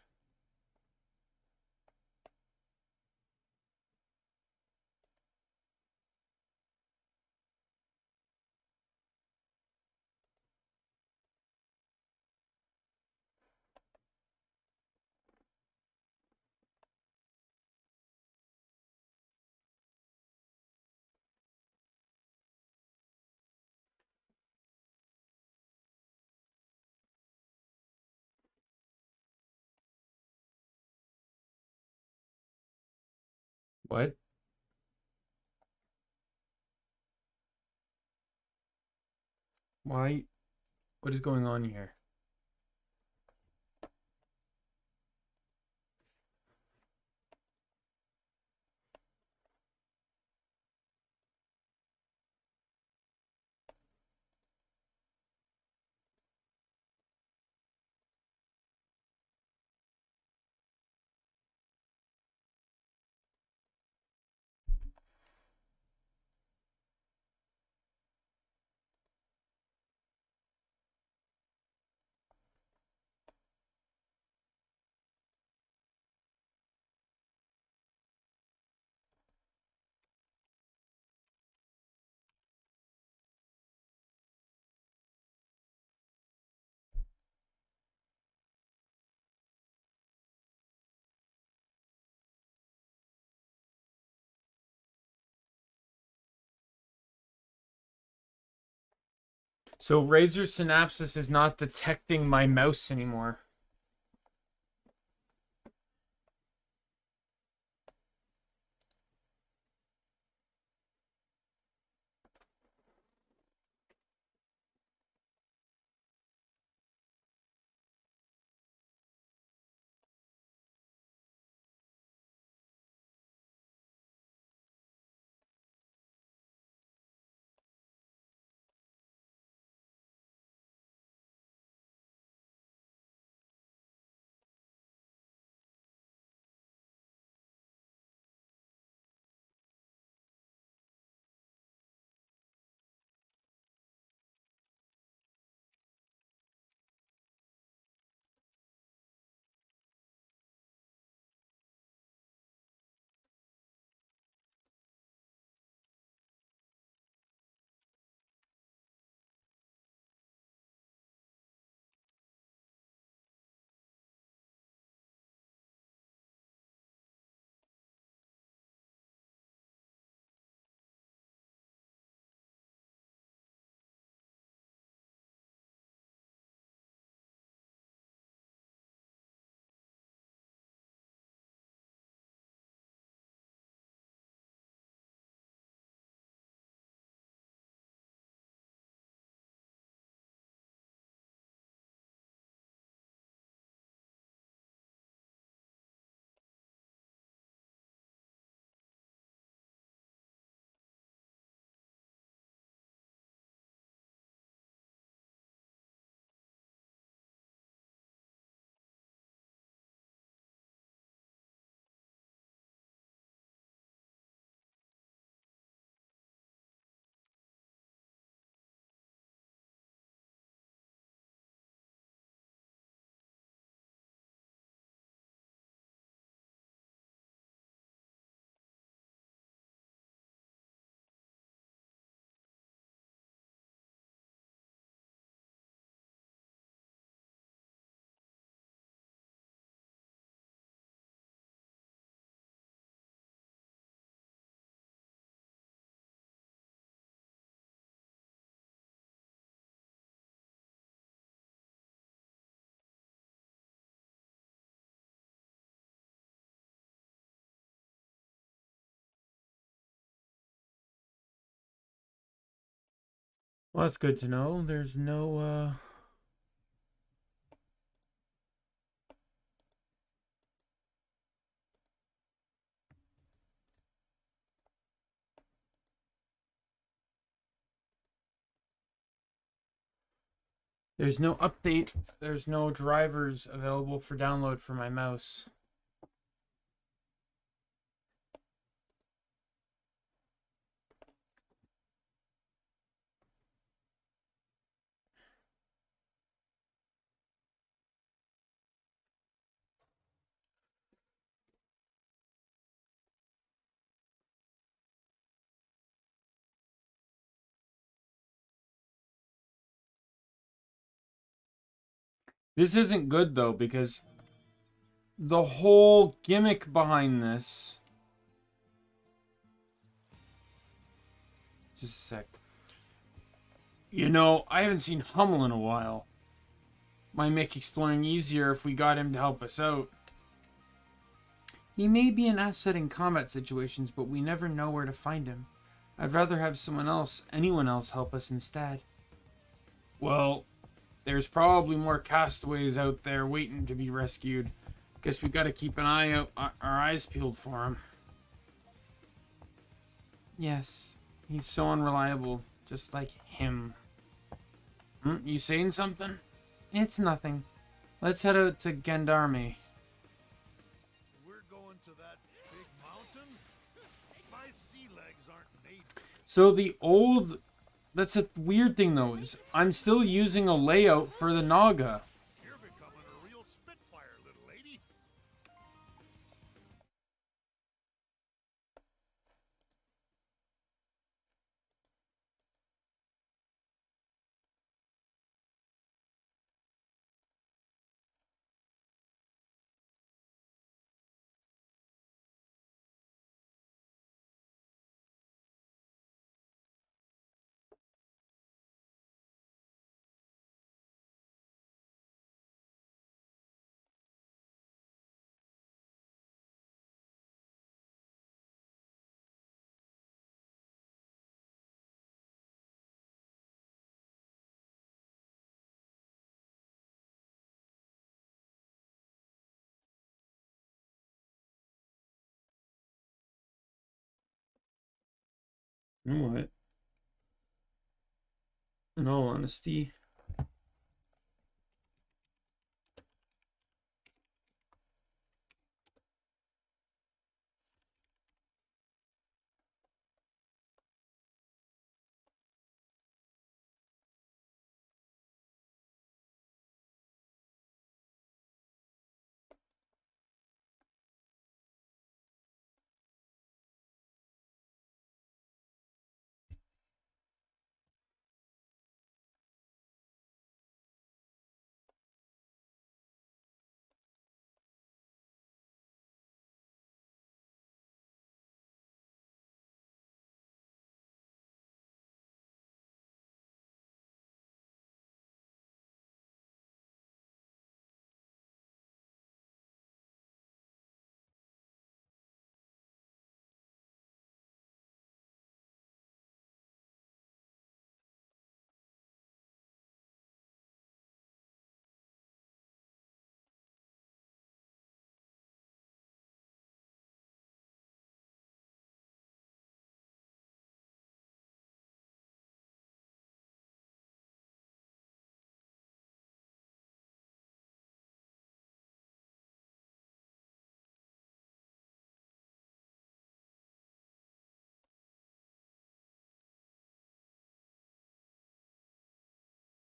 What? Why? What is going on here? So Razer Synapses is not detecting my mouse anymore. Well, that's good to know. There's no, there's no update. There's no drivers available for download for my mouse. This isn't good, though, because the whole gimmick behind this... Just a sec. You know, I haven't seen Hummel in a while. Might make exploring easier if we got him to help us out. He may be an asset in combat situations, but we never know where to find him. I'd rather have anyone else help us instead. Well, there's probably more castaways out there waiting to be rescued. Guess we gotta keep an eye out, our eyes peeled for him. Yes, he's so unreliable, just like him. You saying something? It's nothing. Let's head out to Gendarme. We're going to that big mountain? My sea legs aren't made. So the old... That's a weird thing, though, is I'm still using a layout for the Naga. You're becoming a real spitfire, little lady. You know what? In all honesty,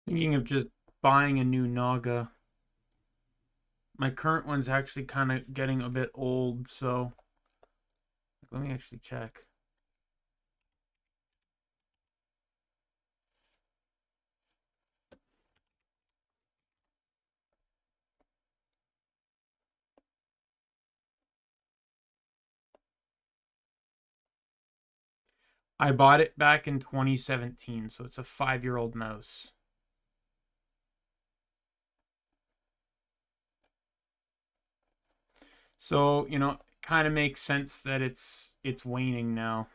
thinking of just buying a new Naga. My current one's actually kind of getting a bit old, so let me actually check. I bought it back in 2017, so it's a 5-year-old mouse. So, you know, kind of makes sense that it's waning now.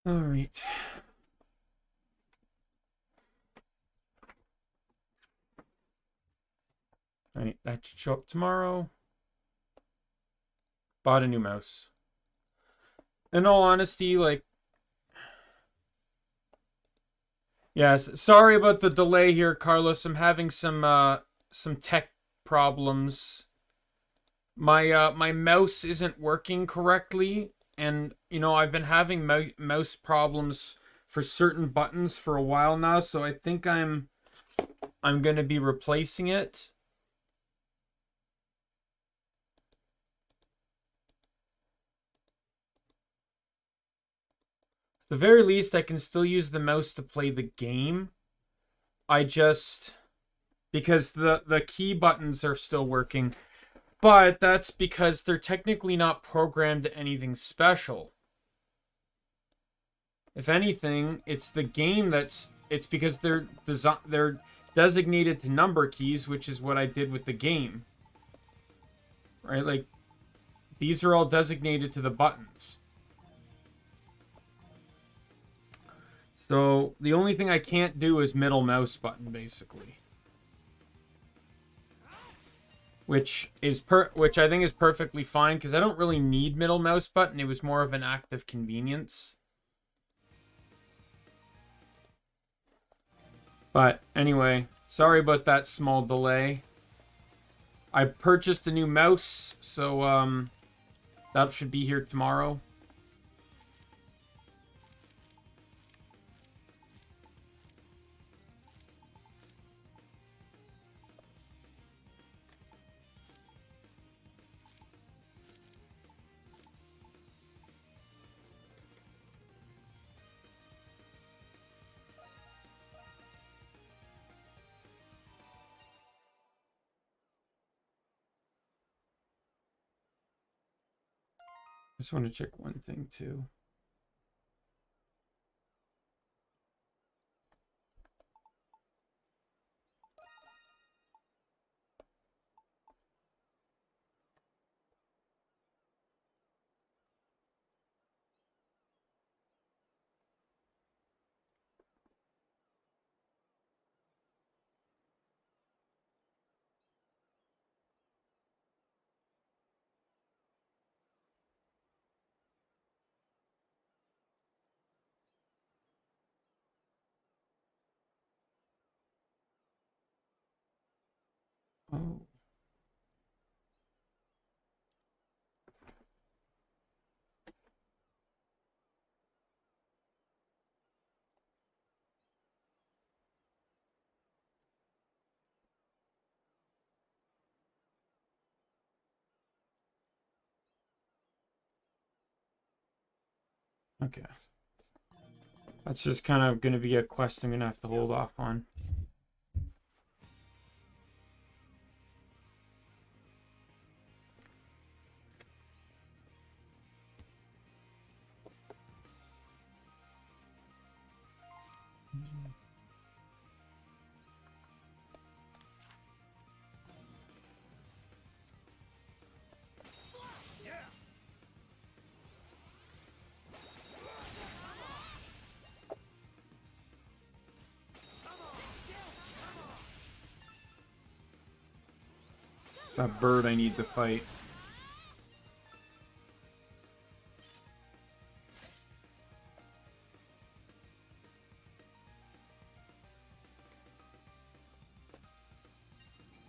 All right. All right, that should show up tomorrow. Bought a new mouse. In all honesty, like, yes, sorry about the delay here, Carlos. I'm having some tech problems. My mouse isn't working correctly, and you know, I've been having mouse problems for certain buttons for a while now, so I think I'm going to be replacing it. At the very least, I can still use the mouse to play the game. I just, because the key buttons are still working, but that's because they're technically not programmed to anything special. If anything, it's the game it's because they're designated to number keys, which is what I did with the game. Right? Like, these are all designated to the buttons. So the only thing I can't do is middle mouse button, basically. Which I think is perfectly fine, because I don't really need middle mouse button. It was more of an act of convenience. But anyway, sorry about that small delay. I purchased a new mouse, so that should be here tomorrow. Just want to check one thing too. Oh. Okay. That's just kind of going to be a quest I'm going to have to hold off on. That bird I need to fight.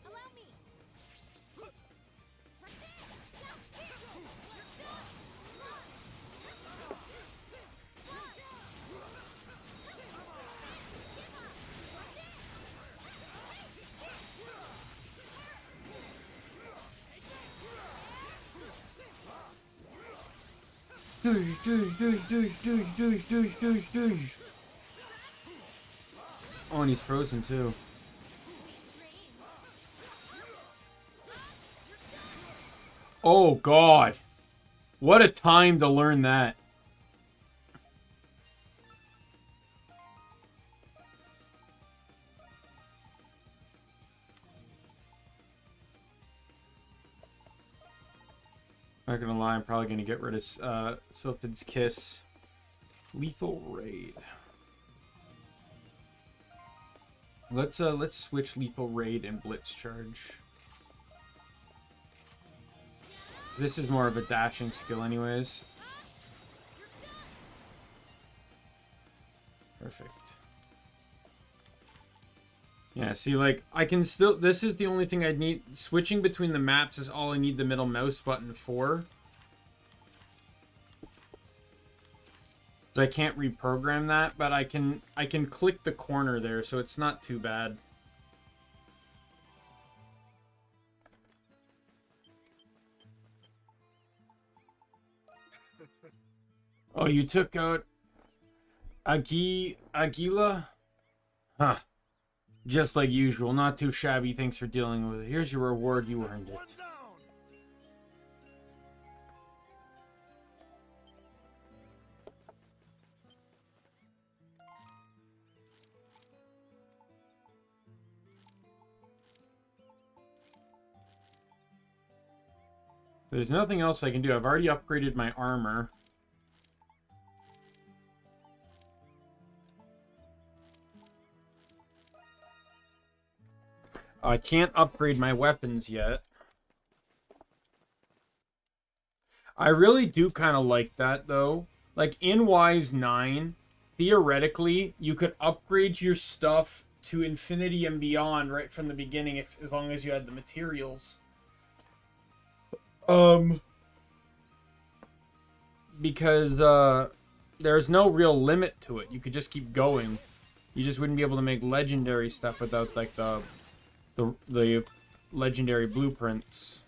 Allow me. Oh, and he's frozen too. Oh God. What a time to learn that. Not gonna lie, I'm probably gonna get rid of Sylphid's Kiss. Lethal Raid. Let's switch Lethal Raid and Blitz Charge. This is more of a dashing skill anyways. Perfect. Yeah, see, like, I can still... This is the only thing I'd need. Switching between the maps is all I need the middle mouse button for. I can't reprogram that, but I can click the corner there, so it's not too bad. Oh, you took out Aguila? Huh. Just like usual. Not too shabby. Thanks for dealing with it. Here's your reward. You earned it. There's nothing else I can do. I've already upgraded my armor. I can't upgrade my weapons yet. I really do kind of like that, though. Like, in Wise 9, theoretically, you could upgrade your stuff to infinity and beyond right from the beginning, as long as you had the materials. Because, there's no real limit to it. You could just keep going. You just wouldn't be able to make legendary stuff without, like, the legendary blueprints.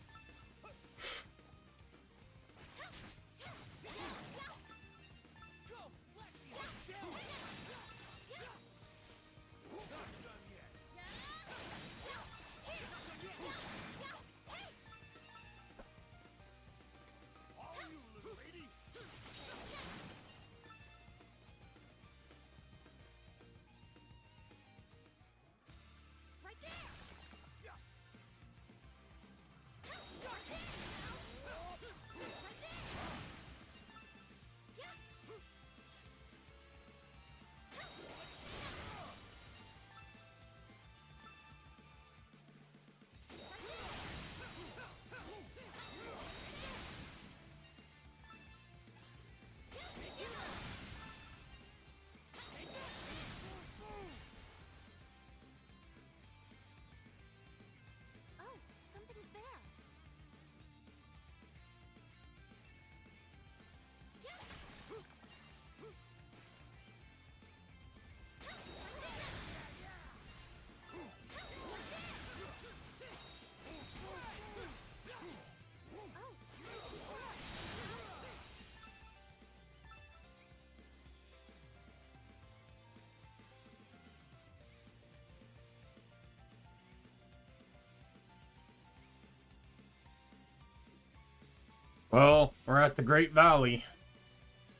Well, we're at the Great Valley.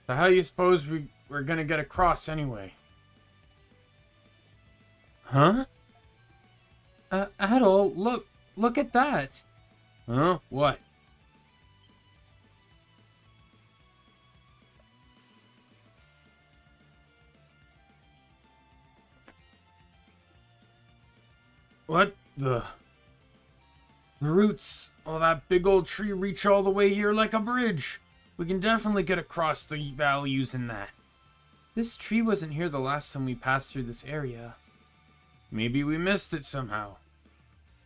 So how do you suppose we're gonna get across anyway? Huh? Adol, look at that. Huh? What? What the... The roots of that big old tree reach all the way here like a bridge. We can definitely get across the valley using that. This tree wasn't here the last time we passed through this area. Maybe we missed it somehow.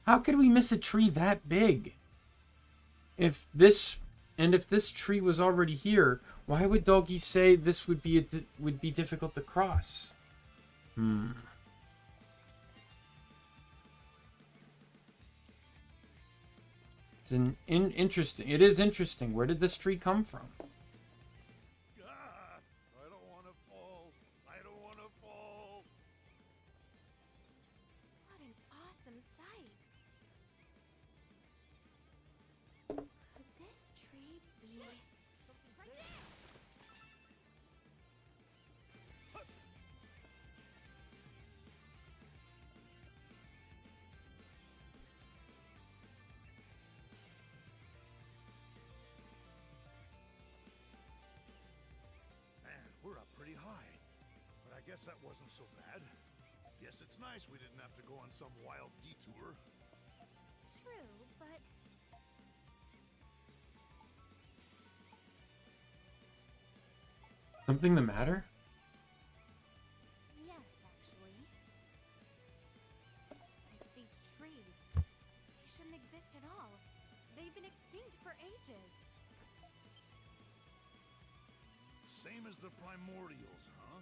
How could we miss a tree that big? If this tree was already here, why would Doggy say this would be difficult to cross? It's interesting. It is interesting. Where did this tree come from? I don't want to fall. I don't want to fall. What an awesome sight. Could this tree be... Right there! Man, we're up pretty high. But I guess that wasn't so bad. Guess it's nice we didn't have to go on some wild detour. True, but... Something the matter? Yes, actually. It's these trees. They shouldn't exist at all. They've been extinct for ages. Same as the primordials, huh?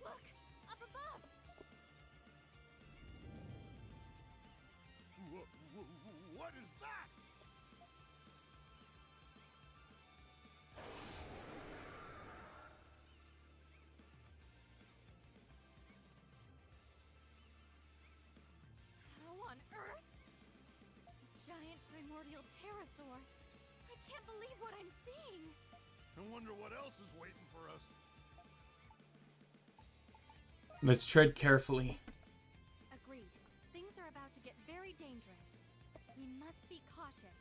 Look! Up above! What is that? How on earth? A giant primordial pterosaur. I can't believe what I'm seeing. I wonder what else is waiting for us. Let's tread carefully. Agreed. Things are about to get very dangerous. We must be cautious.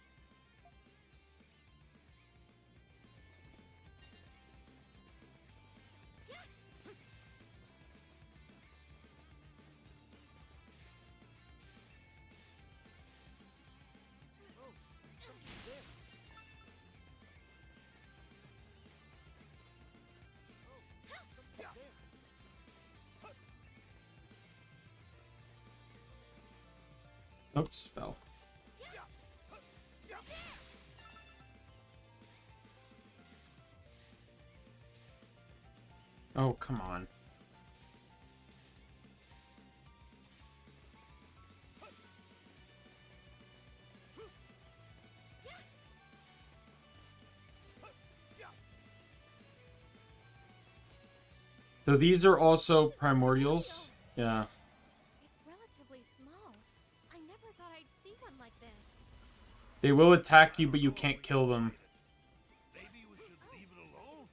Oops, fell. Oh, come on. So these are also primordials? Yeah. It's relatively small. I never thought I'd see one like this. They will attack you, but you can't kill them. Maybe we should leave it alone.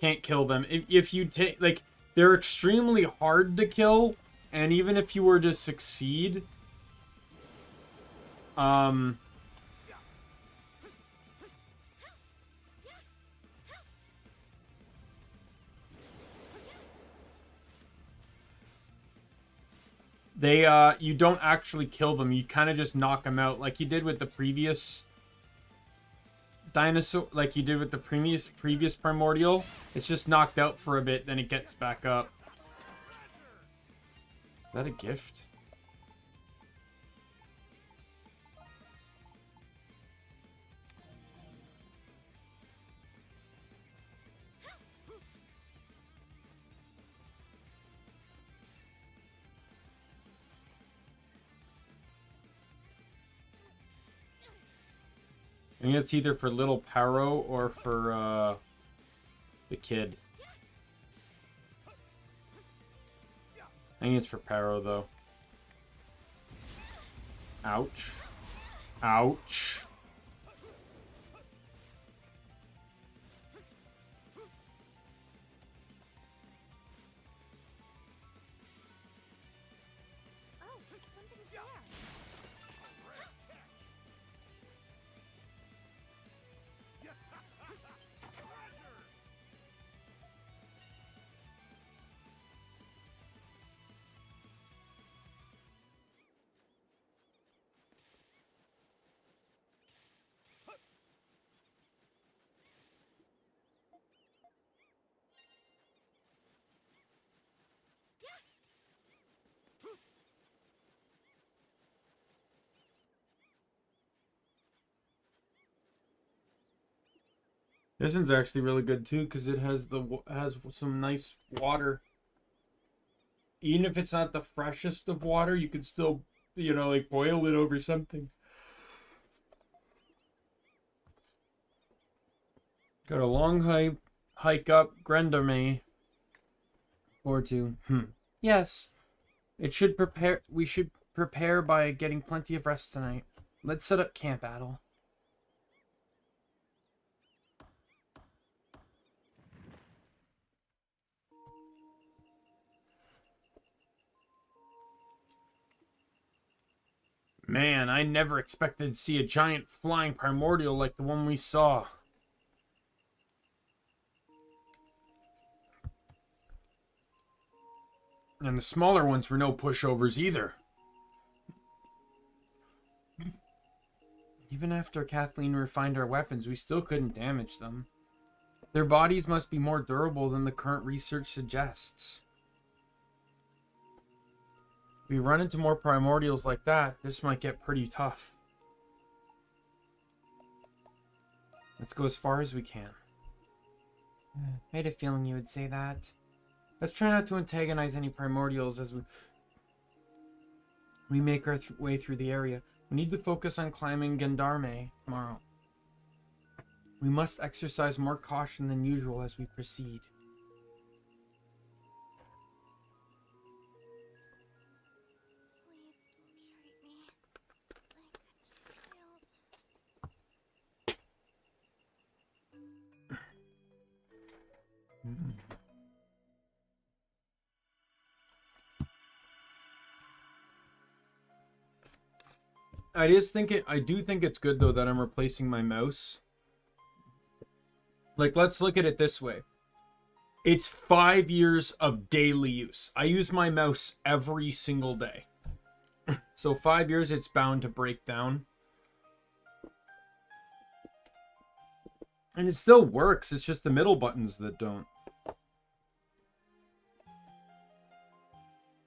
Can't kill them. If you take, like, they're extremely hard to kill, and even if you were to succeed, you don't actually kill them. You kind of just knock them out, like you did with the previous dinosaur, like you did with the previous primordial. It's just knocked out for a bit, then it gets back up. Is that a gift? I think it's either for Little Paro or for the kid. I think it's for Paro, though. Ouch. Ouch. Oh, something's there. This one's actually really good too because it has some nice water. Even if it's not the freshest of water, you can still, you know, like boil it over something. Got a long hike up Grendame. Or two. Yes. We should prepare by getting plenty of rest tonight. Let's set up camp, Adel. Man, I never expected to see a giant flying primordial like the one we saw. And the smaller ones were no pushovers either. Even after Kathleen refined our weapons, we still couldn't damage them. Their bodies must be more durable than the current research suggests. If we run into more primordials like that, this might get pretty tough. Let's go as far as we can. I had a feeling you would say that. Let's try not to antagonize any primordials as we make our way through the area. We need to focus on climbing Gendarme tomorrow. We must exercise more caution than usual as we proceed. I do think it's good though that I'm replacing my mouse. Like, let's look at it this way. It's 5 years of daily use. I use my mouse every single day. So 5 years, it's bound to break down. And it still works. It's just the middle buttons that don't.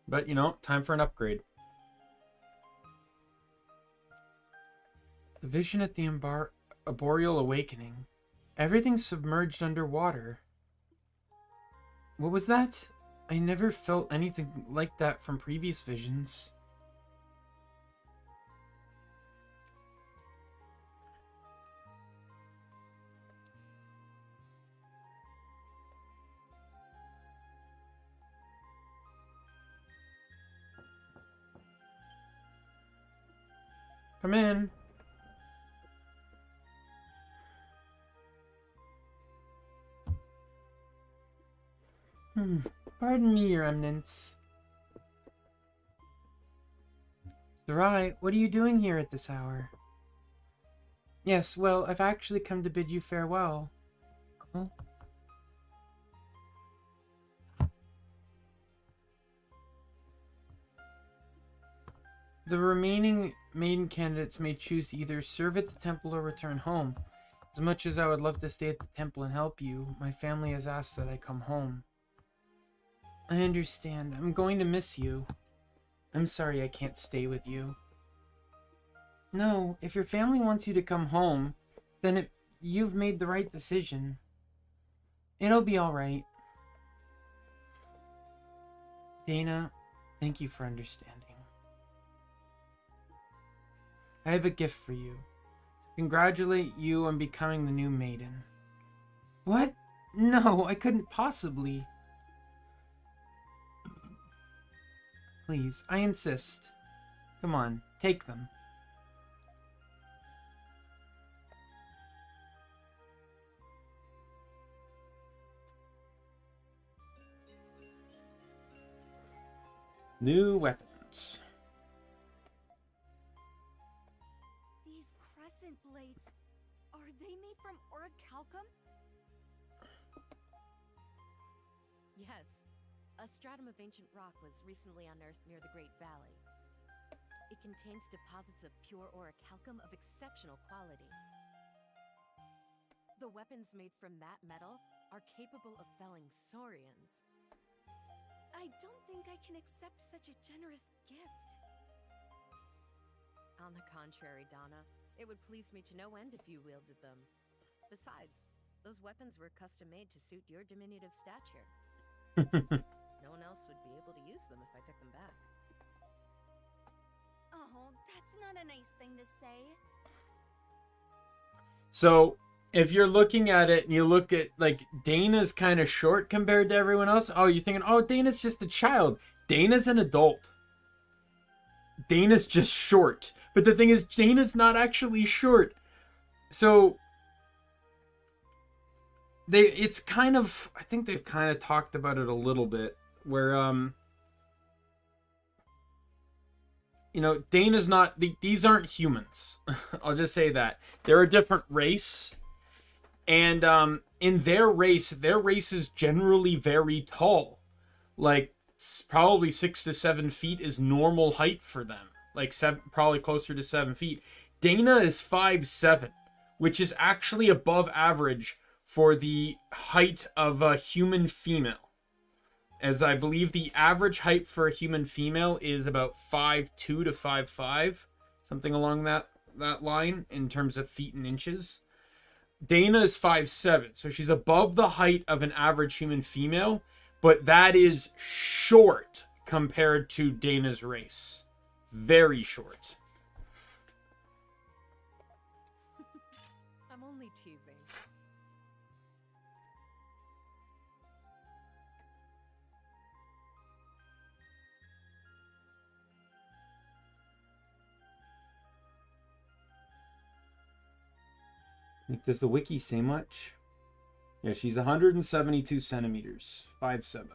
But, you know, time for an upgrade. The vision at the Arboreal Awakening. Everything's submerged underwater. What was that? I never felt anything like that from previous visions. Come in. Pardon me, Your Eminence. Sarai, what are you doing here at this hour? Yes, well, I've actually come to bid you farewell. Oh. The remaining maiden candidates may choose to either serve at the temple or return home. As much as I would love to stay at the temple and help you, my family has asked that I come home. I understand. I'm going to miss you. I'm sorry I can't stay with you. No, if your family wants you to come home, then you've made the right decision. It'll be alright. Dana, thank you for understanding. I have a gift for you. To congratulate you on becoming the new maiden. What? No, I couldn't possibly. Please, I insist. Come on, take them. New weapons. These crescent blades, are they made from orichalcum? Yes. A stratum of ancient rock was recently unearthed near the Great Valley. It contains deposits of pure orichalcum of exceptional quality. The weapons made from that metal are capable of felling saurians. I don't think I can accept such a generous gift. On the contrary, Donna, it would please me to no end if you wielded them. Besides, those weapons were custom made to suit your diminutive stature. No one else would be able to use them if I took them back. Oh, that's not a nice thing to say. So, if you're looking at it and you look at, like, Dana's kind of short compared to everyone else, oh, you're thinking, oh, Dana's just a child. Dana's an adult. Dana's just short. But the thing is, Dana's not actually short. So, it's kind of, I think they've kind of talked about it a little bit, where, you know, Dana's not, these aren't humans. I'll just say that. They're a different race. And in their race is generally very tall. Like, probably 6 to 7 feet is normal height for them. Like, probably closer to 7 feet. Dana is 5'7", which is actually above average for the height of a human female. As I believe the average height for a human female is about 5'2" to 5'5", something along that line in terms of feet and inches. Dana is 5'7", so she's above the height of an average human female, but that is short compared to Dana's race. Very short. I'm only teasing. Does the wiki say much? Yeah, she's 172 centimeters, 5'7".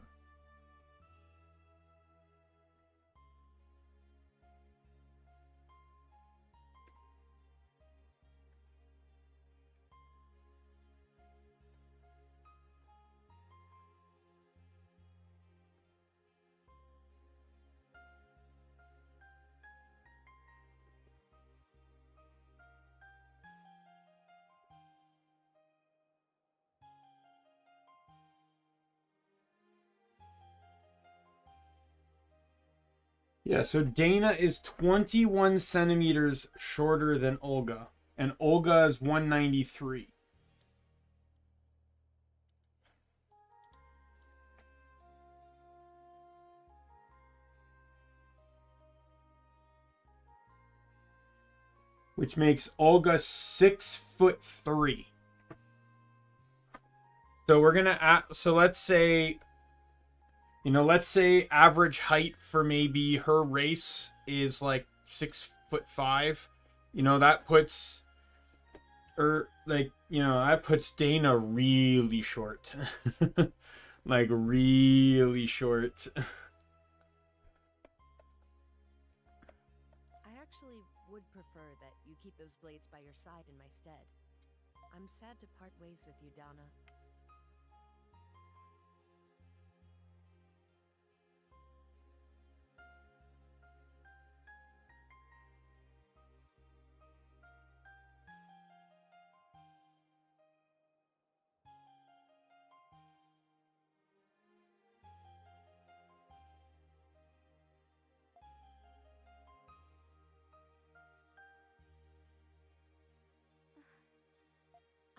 Yeah, so Dana is 21 centimeters shorter than Olga, and Olga is 193. Which makes Olga 6'3". So we're gonna so let's say, you know, let's say average height for maybe her race is like 6'5". You know, that puts her, like, you know, that puts Dana really short. Like, really short. I actually would prefer that you keep those blades by your side in my stead. I'm sad to part ways with you, Donna.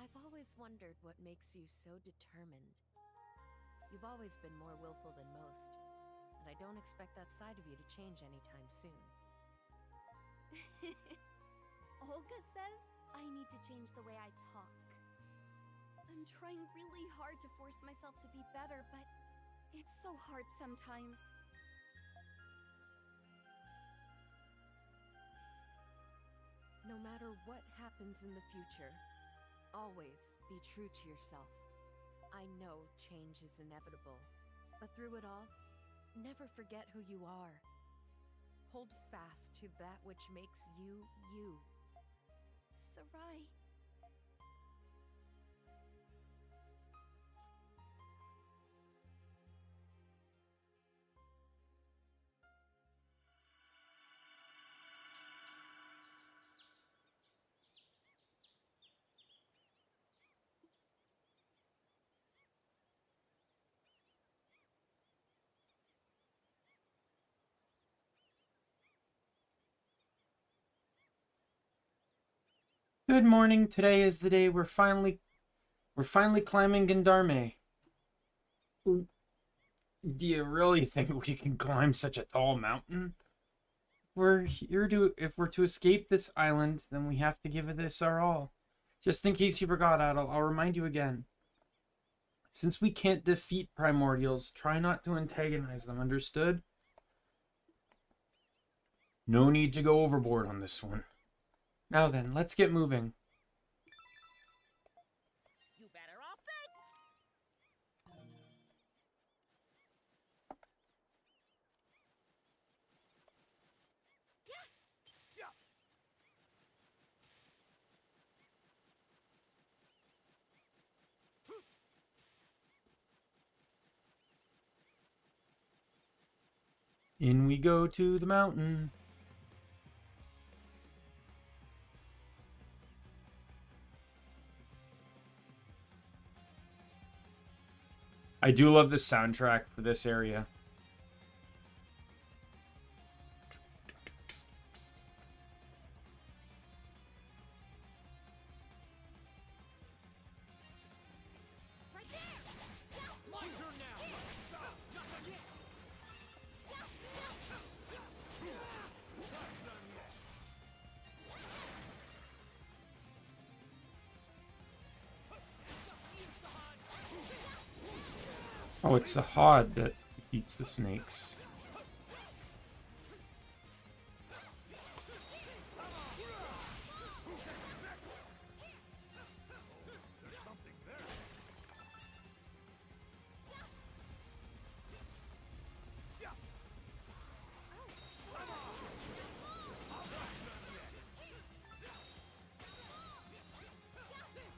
I've always wondered what makes you so determined. You've always been more willful than most, and I don't expect that side of you to change anytime soon. Olga says I need to change the way I talk. I'm trying really hard to force myself to be better, but it's so hard sometimes. No matter what happens in the future, always be true to yourself. I know change is inevitable, but through it all, never forget who you are. Hold fast to that which makes you, you. Sarai. Good morning. Today is the day we're finally climbing Gendarme. Do you really think we can climb such a tall mountain? If we're to escape this island, then we have to give this our all. Just in case you forgot, I'll remind you again. Since we can't defeat primordials, try not to antagonize them, understood? No need to go overboard on this one. Now then, let's get moving. You better off then. In we go to the mountain. I do love the soundtrack for this area. Right there. My turn now. Not done yet. Oh, it's the Hod that eats the snakes.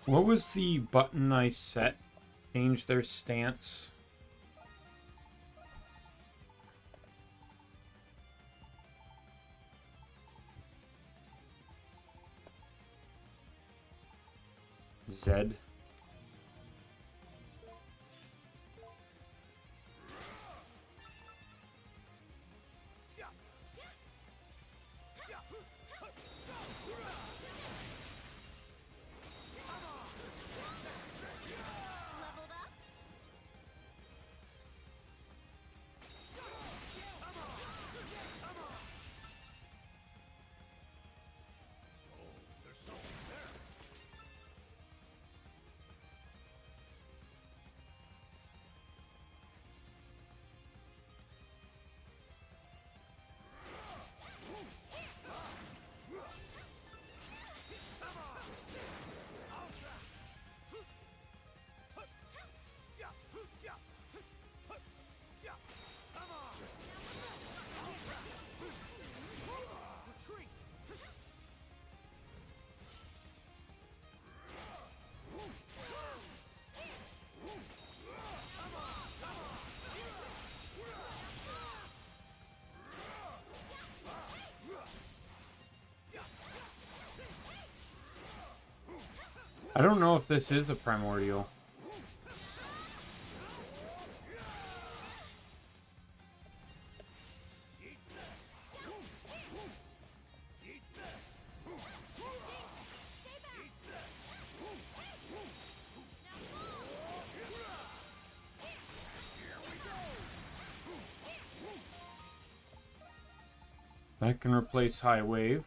What was the button I set? Change their stance. Z. Leveled up? Retreat. I don't know if this is a primordial. That can replace High Wave.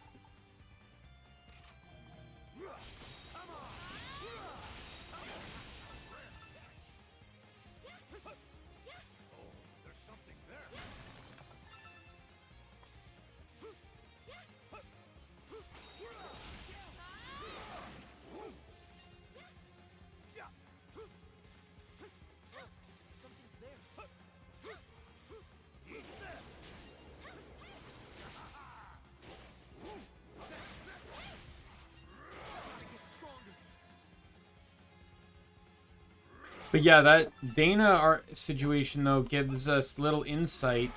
But yeah, that Dana art situation though gives us little insight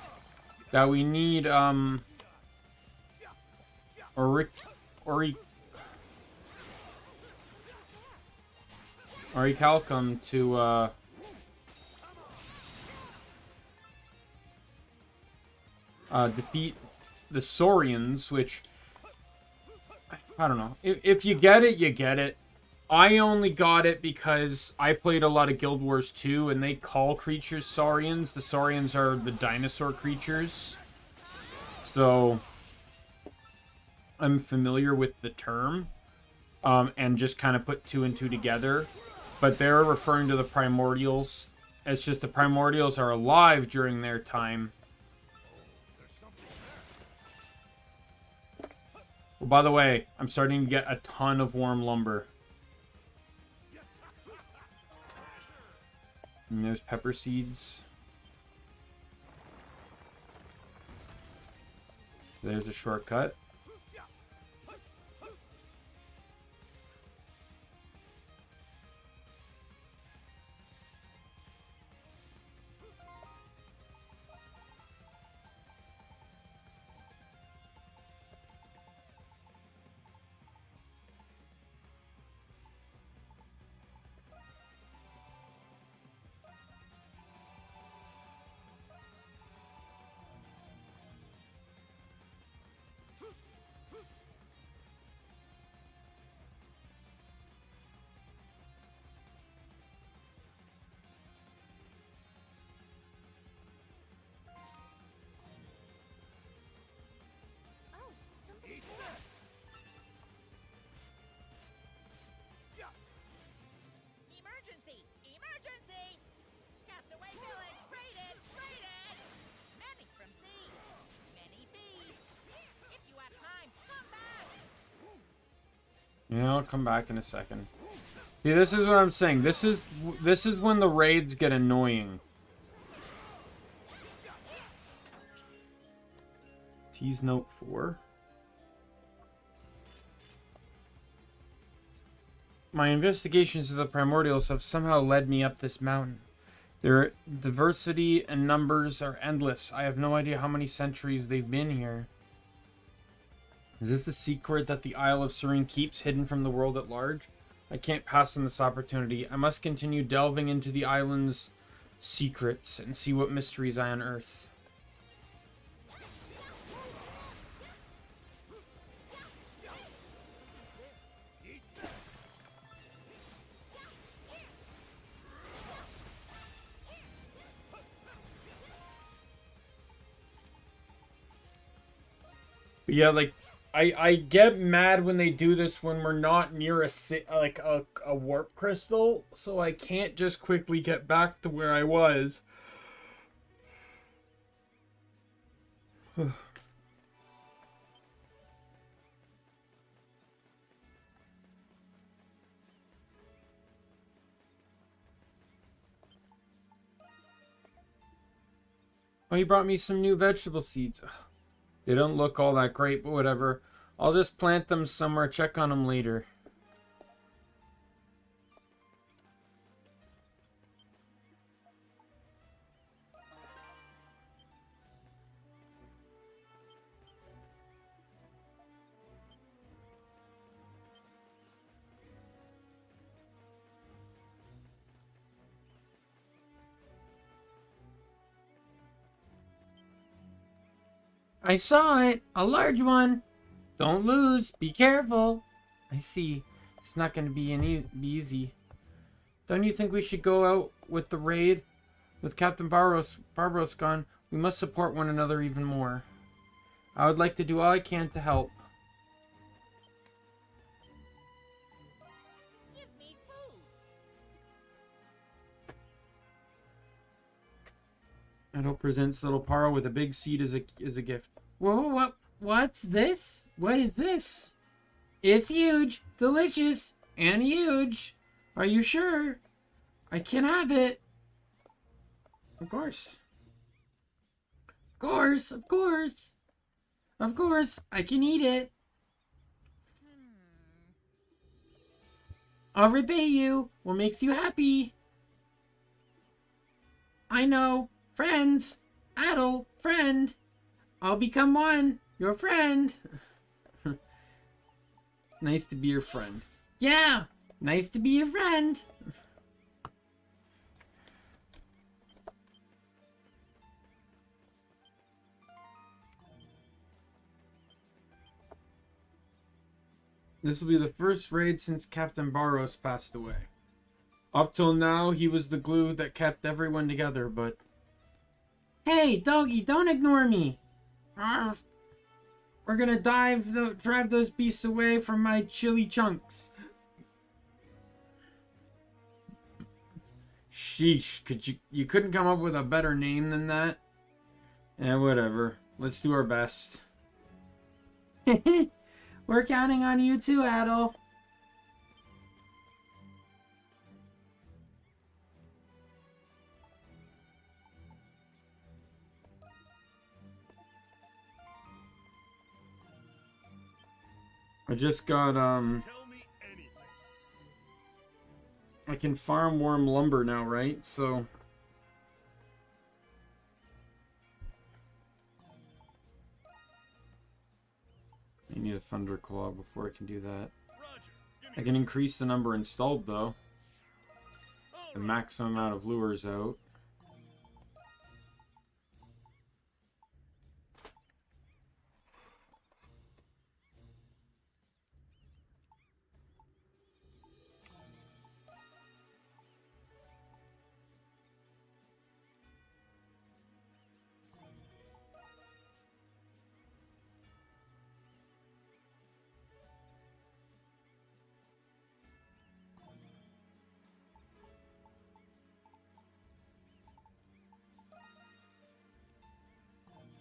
that we need Orichalcum to defeat the Saurians, which I don't know. If you get it, you get it. I only got it because I played a lot of Guild Wars 2, and they call creatures Saurians. The Saurians are the dinosaur creatures. So, I'm familiar with the term, and just kind of put 2 and 2 together. But they're referring to the Primordials. It's just the Primordials are alive during their time. Well, by the way, I'm starting to get a ton of warm lumber. And there's pepper seeds. There's a shortcut. Oh, something's there. Emergency! Emergency! Castaway village raided! Raided! Many from sea! Many beasts! If you have time, come back! Yeah, I'll come back in a second. See, this is what I'm saying. This is when the raids get annoying. Tease note 4. My investigations of the Primordials have somehow led me up this mountain. Their diversity and numbers are endless. I have no idea how many centuries they've been here. Is this the secret that the Isle of Serene keeps hidden from the world at large? I can't pass on this opportunity. I must continue delving into the island's secrets and see what mysteries I unearth. But yeah, like, I get mad when they do this when we're not near a warp crystal, so I can't just quickly get back to where I was. Oh, he brought me some new vegetable seeds. They don't look all that great, but whatever. I'll just plant them somewhere, check on them later. I saw it! A large one! Don't lose! Be careful! I see. It's not going to be easy. Don't you think we should go out with the raid? With Captain Barbaros gone, we must support one another even more. I would like to do all I can to help. Give me food! Edo presents little Paro with a big seed as a gift. Whoa, what's this? What is this? It's huge, delicious, and huge. Are you sure? I can have it. Of course. Of course, I can eat it. I'll repay you. What makes you happy? I know. Friends. Adel, friend. I'll become one. Your friend. Nice to be your friend. Yeah. Nice to be your friend. This will be the first raid since Captain Barros passed away. Up till now, he was the glue that kept everyone together, but... Hey, doggy, don't ignore me! Arf. We're gonna drive those beasts away from my chili chunks. Sheesh, you couldn't come up with a better name than that? Eh, whatever. Let's do our best. We're counting on you too, Adel. I just got, Tell me anything. I can farm worm lumber now, right? So... I need a thunderclaw before I can do that. Roger. Give I me can increase the number installed, though. all The right. maximum amount of lures out.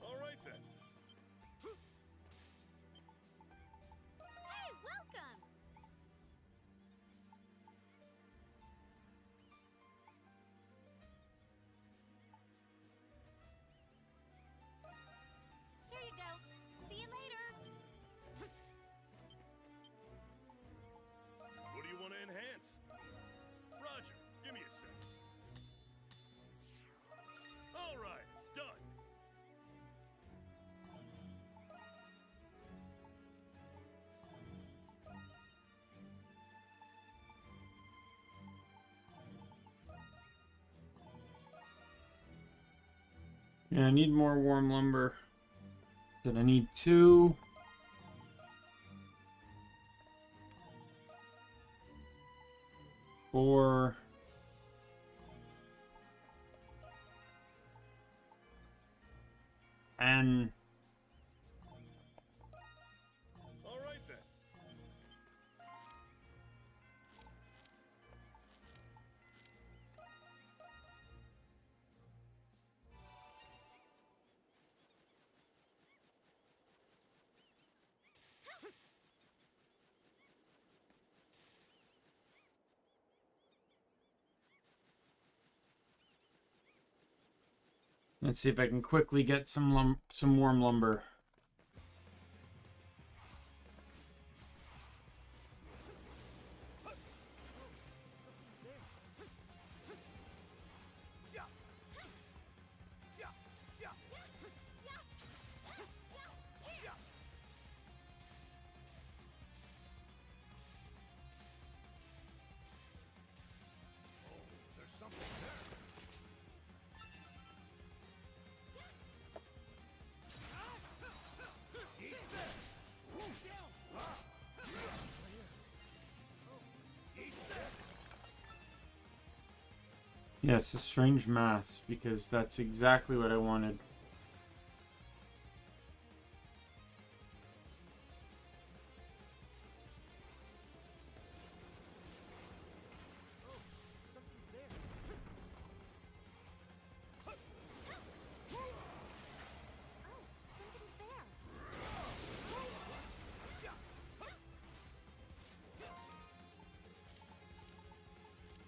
All right then. Hey, welcome! Here you go. See you later. What do you want to enhance? Roger. Give me a sec. All right, it's done. Yeah, I need more warm lumber. Then I need 2. 4. And... All right then. Let's see if I can quickly get some warm lumber. There's something there. Yes, a strange mass, because that's exactly what I wanted. Something's there.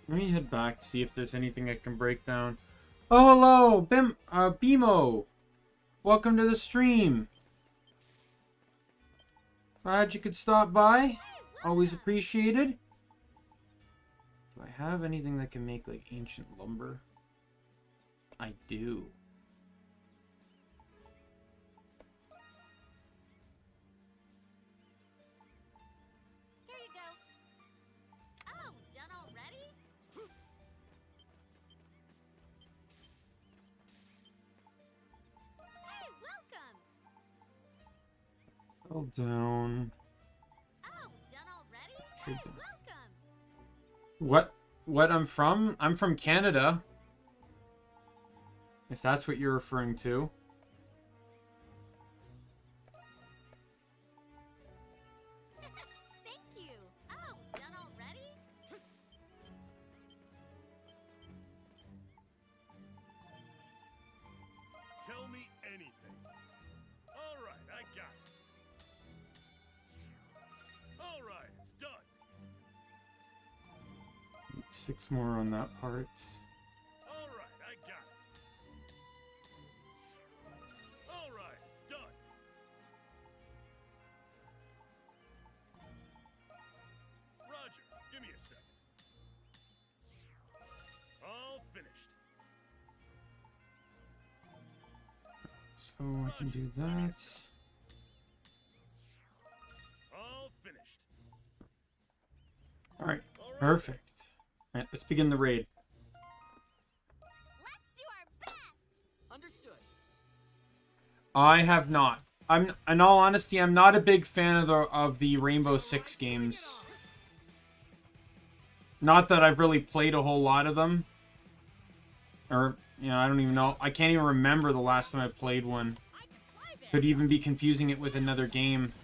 Let me head back, see if there's anything I can break down. Oh, hello! Bimo! Welcome to the stream! Glad you could stop by. Always appreciated. Do I have anything that can make, like, ancient lumber? I do. Here you go. Oh, done already? Hey, welcome! Hold down. Oh, done already? Should Hey, be. welcome! What I'm from? I'm from Canada. If that's what you're referring to. Thank you! Oh, done already? Tell me anything. All right, I got it. All right, it's done. 6 more on that part. All right, I got it. All right, it's done. Roger, give me a second. All finished. So I can do that. All finished. Alright, perfect. Alright, let's begin the raid. Let's do our best! Understood. I have not. In all honesty, I'm not a big fan of the Rainbow Six games. Not that I've really played a whole lot of them. Or, you know, I don't even know. I can't even remember the last time I played one. Could even be confusing it with another game.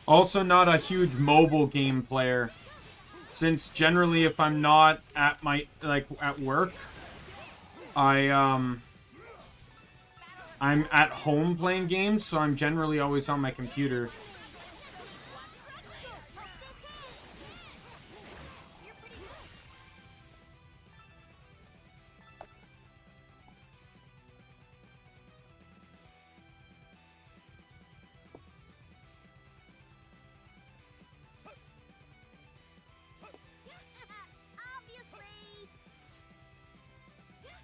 Also not a huge mobile game player. Since generally if I'm not at my at work, I'm at home playing games, so I'm generally always on my computer. Obviously!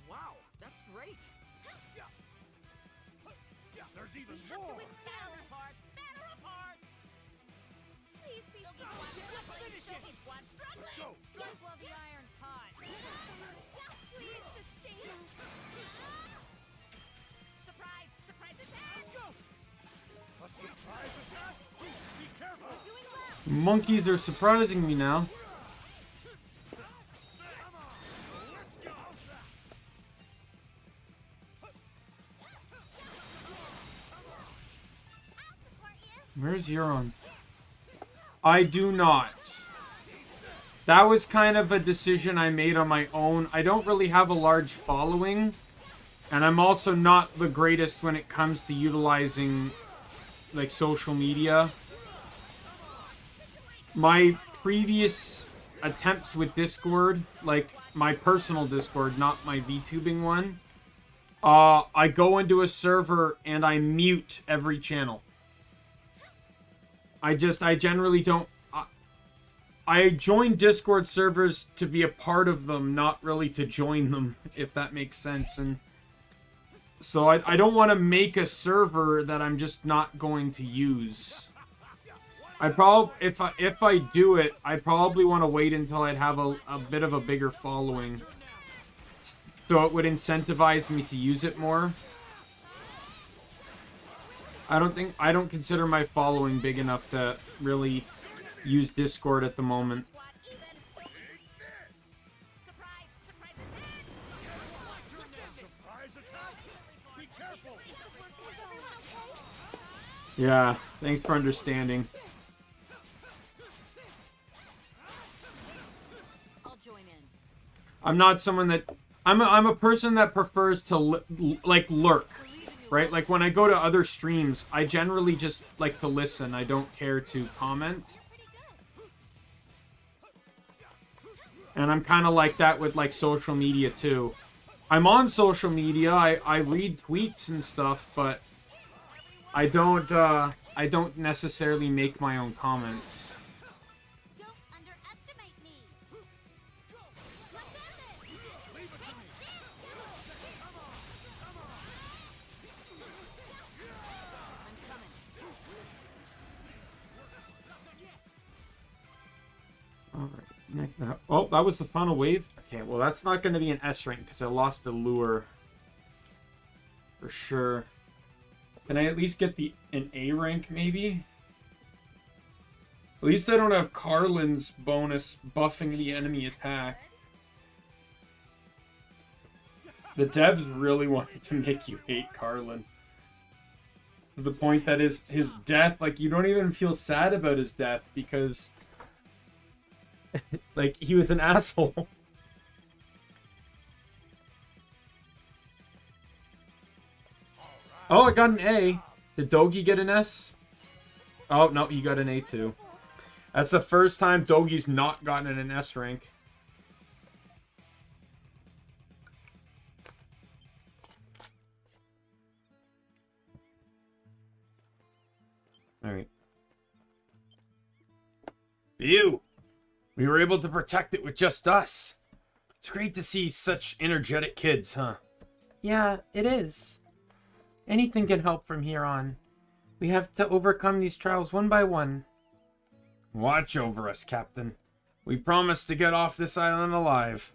Wow, that's great. There's even Have to more. withstand this. Batter apart. Please be Doggy strong. squad struggling. Doggy squad struggling. Go. Guess while the iron's hot. Please sustain us. Surprise! Surprise attack! Let's go. A surprise attack. Be careful. Doing well. Monkeys are surprising me now. Let's go. I'll support you. Where's Euron? I do not. That was kind of a decision I made on my own. I don't really have a large following. And I'm also not the greatest when it comes to utilizing, like, social media. My previous attempts with Discord, like, my personal Discord, not my VTubing one, I go into a server and I mute every channel. I generally don't... I join Discord servers to be a part of them, not really to join them, if that makes sense. And so I don't want to make a server that I'm just not going to use. I probably, if I do it, I probably want to wait until I'd have a bit of a bigger following, so it would incentivize me to use it more. I don't consider my following big enough to really use Discord at the moment. Surprise attack. Be careful. Yeah, thanks for understanding. I'll join in. I'm not someone that... I'm a person that prefers to, lurk. Right? Like, when I go to other streams, I generally just like to listen. I don't care to comment. And I'm kind of like that with, like, social media, too. I'm on social media. I read tweets and stuff, but I don't necessarily make my own comments. Don't underestimate me. Let's end it. All right. Oh, that was the final wave. Okay, well that's not going to be an S rank because I lost the lure. For sure. Can I at least get an A rank maybe? At least I don't have Carlin's bonus buffing the enemy attack. The devs really wanted to make you hate Carlin. To the point that his death, like, you don't even feel sad about his death because like, he was an asshole. Oh, I got an A. Did Dogi get an S? Oh, no, he got an A too. That's the first time Dogi's not gotten an S rank. Alright. Phew! We were able to protect it with just us. It's great to see such energetic kids, huh? Yeah, it is. Anything can help from here on. We have to overcome these trials one by one. Watch over us, Captain. We promise to get off this island alive.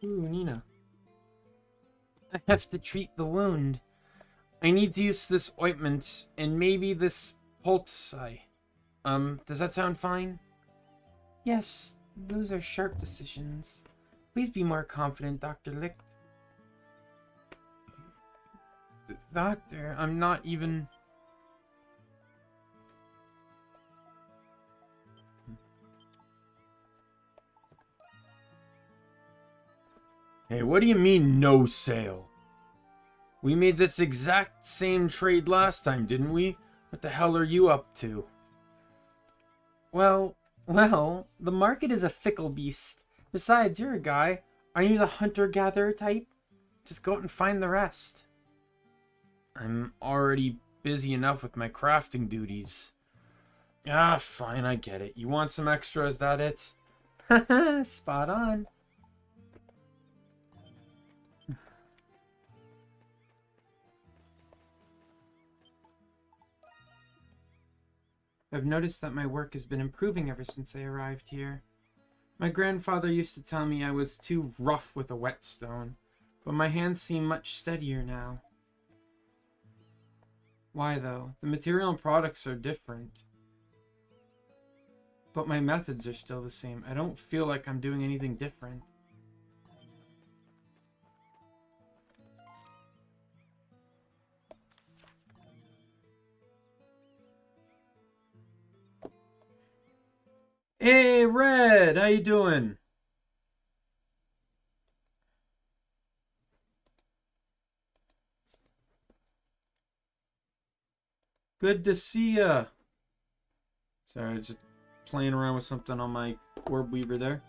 Ooh, Nina. I have to treat the wound. I need to use this ointment and maybe this poultice. Does that sound fine? Yes, those are sharp decisions. Please be more confident, Dr. Licht. Doctor, I'm not even... Hey, what do you mean, no sale? We made this exact same trade last time, didn't we? What the hell are you up to? Well, the market is a fickle beast. Besides, you're a guy. Aren't you the hunter-gatherer type? Just go out and find the rest. I'm already busy enough with my crafting duties. Ah, fine, I get it. You want some extra, is that it? Haha, spot on. I've noticed that my work has been improving ever since I arrived here. My grandfather used to tell me I was too rough with a whetstone, but my hands seem much steadier now. Why though? The material and products are different. But my methods are still the same. I don't feel like I'm doing anything different. Hey, Red! How you doing? Good to see ya. Sorry, I was just playing around with something on my orb weaver there.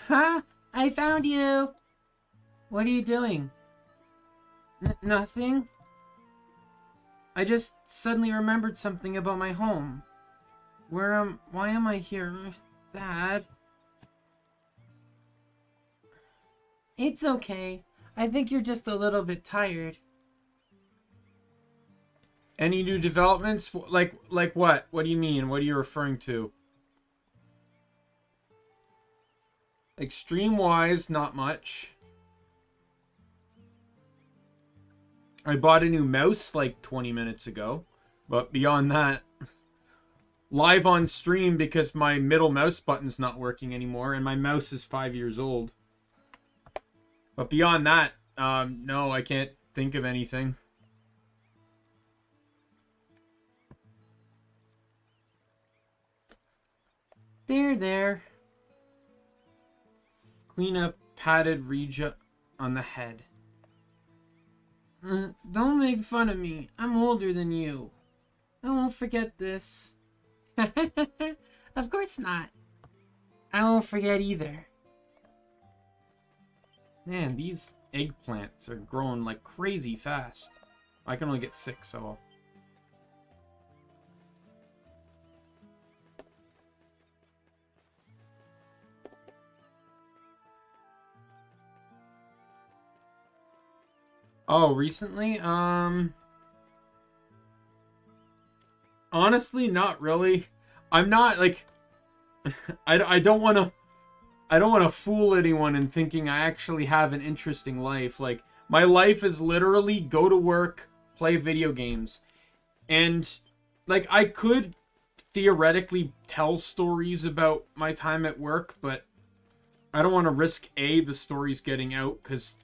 Ha! I found you! What are you doing? Nothing? I just suddenly remembered something about my home. Why am I here? Dad? It's okay. I think you're just a little bit tired. Any new developments? Like what? What do you mean? What are you referring to? Extreme-wise, not much. I bought a new mouse like 20 minutes ago. But beyond that, live on stream because my middle mouse button's not working anymore and my mouse is 5 years old. But beyond that, no, I can't think of anything. There. Clean up padded region on the head. Don't make fun of me. I'm older than you. I won't forget this. Of course course not. I won't forget either. Man, these eggplants are growing like crazy fast. I can only get 6, so... Oh, recently? Honestly, not really. I'm not, like... I don't want to fool anyone in thinking I actually have an interesting life. Like, my life is literally go to work, play video games. And, like, I could theoretically tell stories about my time at work, but I don't want to risk, A, the stories getting out, because,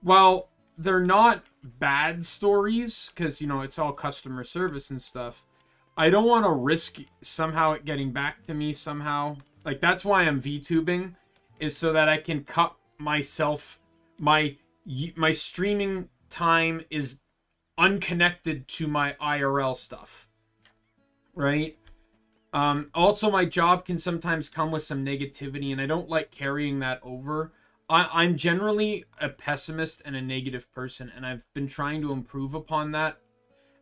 well, they're not bad stories, because, you know, it's all customer service and stuff. I don't want to risk somehow it getting back to me somehow. Like, that's why I'm VTubing, is so that I can cut myself, my streaming time is unconnected to my IRL stuff, right? Also, my job can sometimes come with some negativity, and I don't like carrying that over. I'm generally a pessimist and a negative person, and I've been trying to improve upon that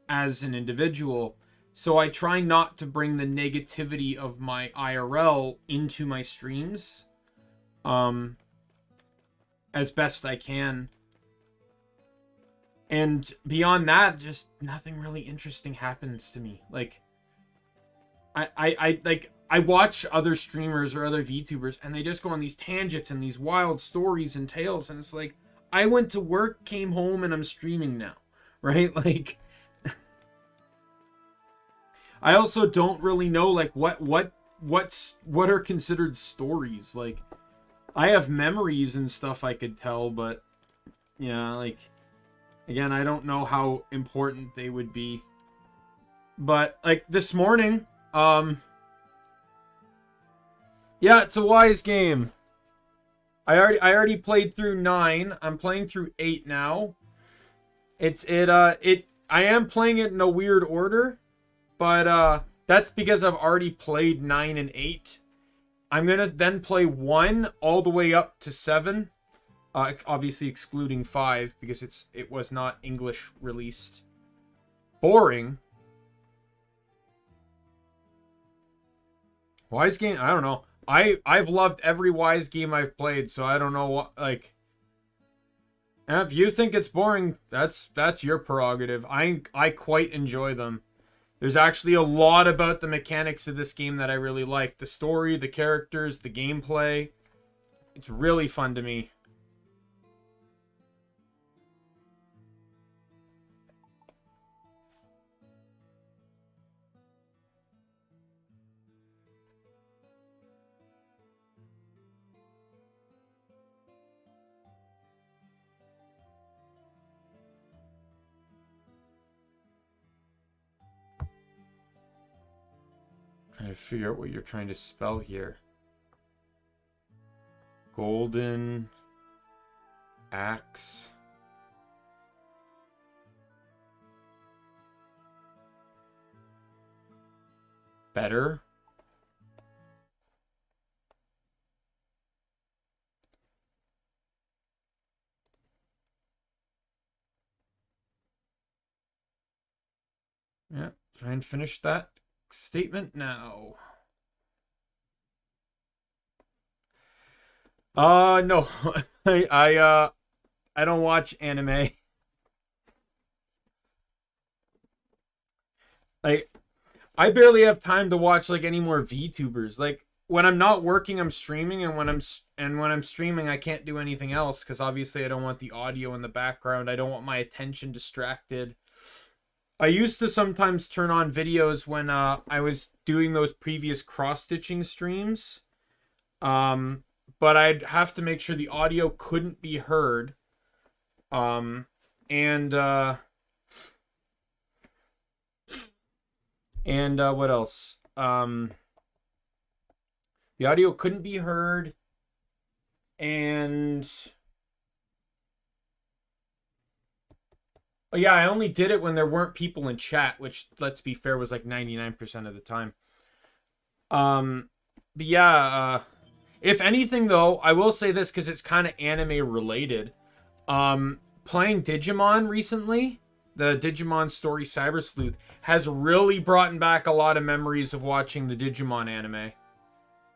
as an individual. So I try not to bring the negativity of my IRL into my streams, as best I can. And beyond that, just nothing really interesting happens to me. Like, I watch other streamers or other VTubers, and they just go on these tangents and these wild stories and tales, and it's like, I went to work, came home, and I'm streaming now, right? Like, I also don't really know, like, what are considered stories. Like, I have memories and stuff I could tell, but yeah, like, again, I don't know how important they would be. But, like, this morning, yeah, it's a wise game. I already played through 9. I'm playing through 8 now. I am playing it in a weird order, but that's because I've already played 9 and 8. I'm gonna then play 1 all the way up to 7. Obviously excluding 5 because it was not English released. Boring. Wise game? I don't know. I've loved every Wise game I've played, so I don't know what, like... And if you think it's boring, that's your prerogative. I quite enjoy them. There's actually a lot about the mechanics of this game that I really like. The story, the characters, the gameplay. It's really fun to me. Trying to figure out what you're trying to spell here. Golden axe. Better. Yeah, try and finish that statement now. No. I don't watch anime. Like, I barely have time to watch like any more VTubers. Like, when I'm not working, I'm streaming, and when I'm streaming, I can't do anything else because obviously I don't want the audio in the background. I don't want my attention distracted. I used to sometimes turn on videos when I was doing those previous cross-stitching streams. But I'd have to make sure the audio couldn't be heard. And what else? The audio couldn't be heard. And yeah, I only did it when there weren't people in chat, which, let's be fair, was like 99% of the time. but yeah, if anything though, I will say this because it's kind of anime related. Playing Digimon recently, the Digimon Story Cyber Sleuth, has really brought back a lot of memories of watching the Digimon anime.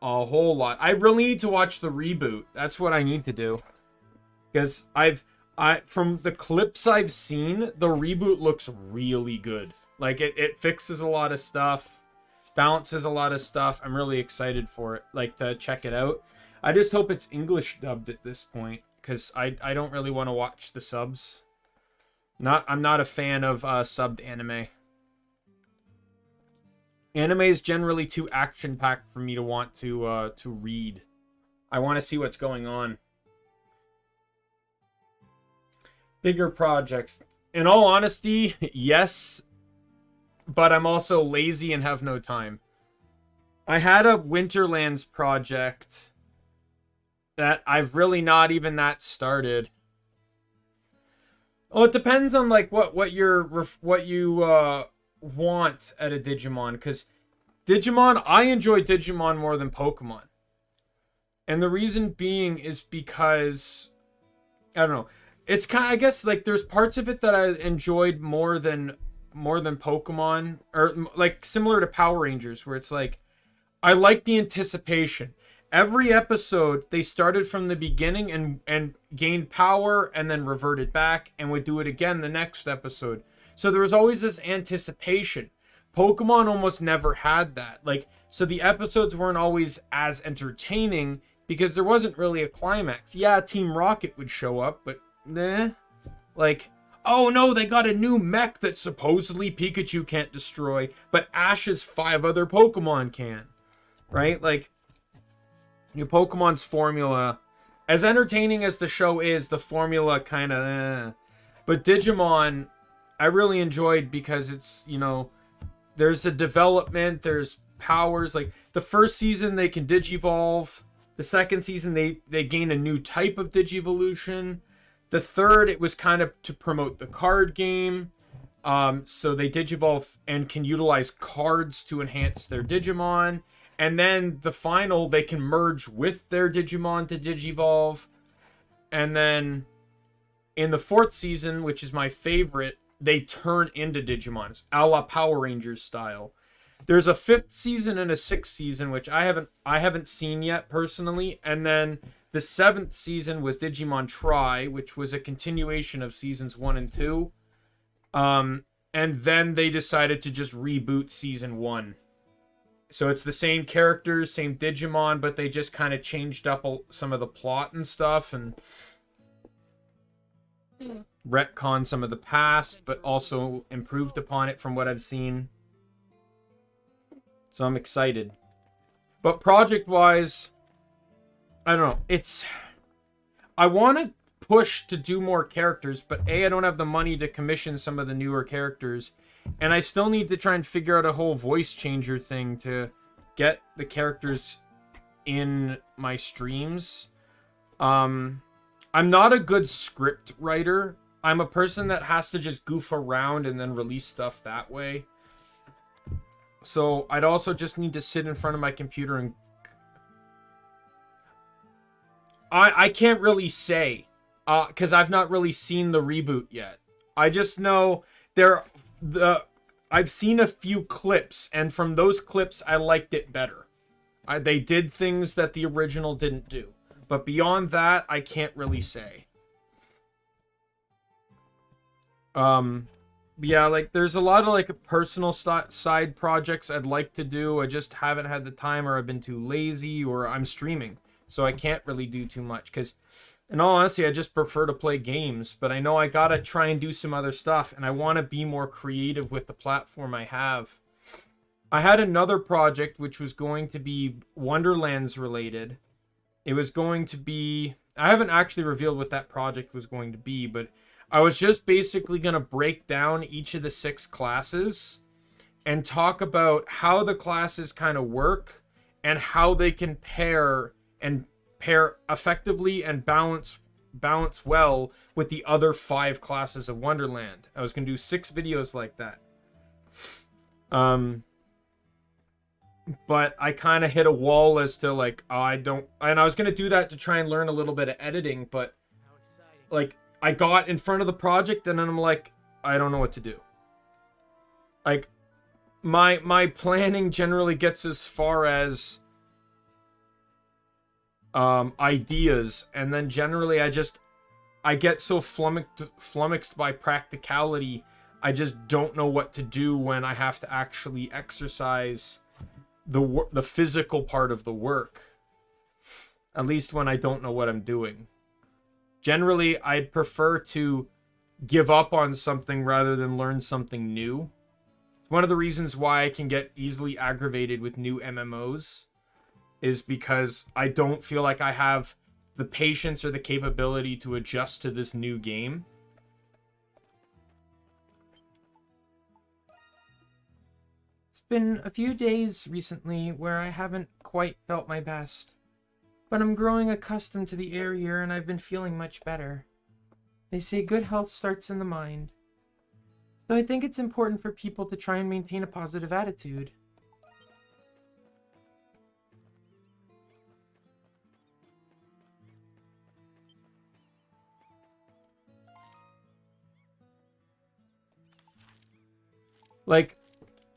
A whole lot. I really need to watch the reboot. That's what I need to do. Because from the clips I've seen, the reboot looks really good. Like, it fixes a lot of stuff, balances a lot of stuff. I'm really excited for it, like, to check it out. I just hope it's English dubbed at this point, because I don't really want to watch the subs. I'm not a fan of subbed anime. Anime is generally too action-packed for me to want to read. I want to see what's going on. Bigger projects. In all honesty, yes, but I'm also lazy and have no time. I had a Winterlands project that I've really not even that started. Well, it depends on like what you want at a Digimon, because Digimon, I enjoy Digimon more than Pokemon. And the reason being is because I don't know. It's kind of, I guess, like there's parts of it that I enjoyed more than Pokemon, or like similar to Power Rangers, where it's like I like the anticipation. Every episode they started from the beginning and gained power and then reverted back and would do it again the next episode. So there was always this anticipation. Pokemon almost never had that. Like, so the episodes weren't always as entertaining because there wasn't really a climax. Yeah, Team Rocket would show up, but nah. Like, oh no, they got a new mech that supposedly Pikachu can't destroy, but Ash's 5 other Pokemon can. Right? Like, your Pokemon's formula, as entertaining as the show is, the formula kind of But Digimon, I really enjoyed because it's, you know, there's a development, there's powers. Like, the first season, they can Digivolve. The second season, they gain a new type of Digivolution. The third, it was kind of to promote the card game. So they Digivolve and can utilize cards to enhance their Digimon. And then the final, they can merge with their Digimon to Digivolve. And then in the 4th season, which is my favorite, they turn into Digimons, a la Power Rangers style. There's a 5th season and a 6th season, which I haven't seen yet personally. And then the 7th season was Digimon Tri, which was a continuation of seasons 1 and 2. And then they decided to just reboot season 1. So it's the same characters, same Digimon, but they just kind of changed up some of the plot and stuff and retcon some of the past, but also improved upon it from what I've seen. So I'm excited. But project-wise, I don't know. I want to push to do more characters, but I don't have the money to commission some of the newer characters. And I still need to try and figure out a whole voice changer thing to get the characters in my streams. I'm not a good script writer. I'm a person that has to just goof around and then release stuff that way. So I'd also just need to sit in front of my computer and... I can't really say, because I've not really seen the reboot yet. I just know I've seen a few clips, and from those clips, I liked it better. They did things that the original didn't do. But beyond that, I can't really say. Yeah, like, there's a lot of, like, personal side projects I'd like to do. I just haven't had the time, or I've been too lazy, or I'm streaming. So I can't really do too much, because... in all honesty, I just prefer to play games, but I know I gotta try and do some other stuff, and I want to be more creative with the platform I have. I had another project which was going to be Wonderlands related. It was going to be... I haven't actually revealed what that project was going to be, but I was just basically going to break down each of the 6 classes and talk about how the classes kind of work and how they can pair effectively and balance well with the other 5 classes of Wonderland. I was going to do 6 videos like that. but I kind of hit a wall as to like, oh, I was going to do that to try and learn a little bit of editing, but like I got in front of the project and then I'm like, I don't know what to do. Like my planning generally gets as far as ideas, and then generally I get so flummoxed by practicality, I just don't know what to do when I have to actually exercise the physical part of the work. At least when I don't know what I'm doing. Generally, I'd prefer to give up on something rather than learn something new. One of the reasons why I can get easily aggravated with new MMOs is because I don't feel like I have the patience or the capability to adjust to this new game. It's been a few days recently where I haven't quite felt my best, but I'm growing accustomed to the air here and I've been feeling much better. They say good health starts in the mind, so I think it's important for people to try and maintain a positive attitude. Like,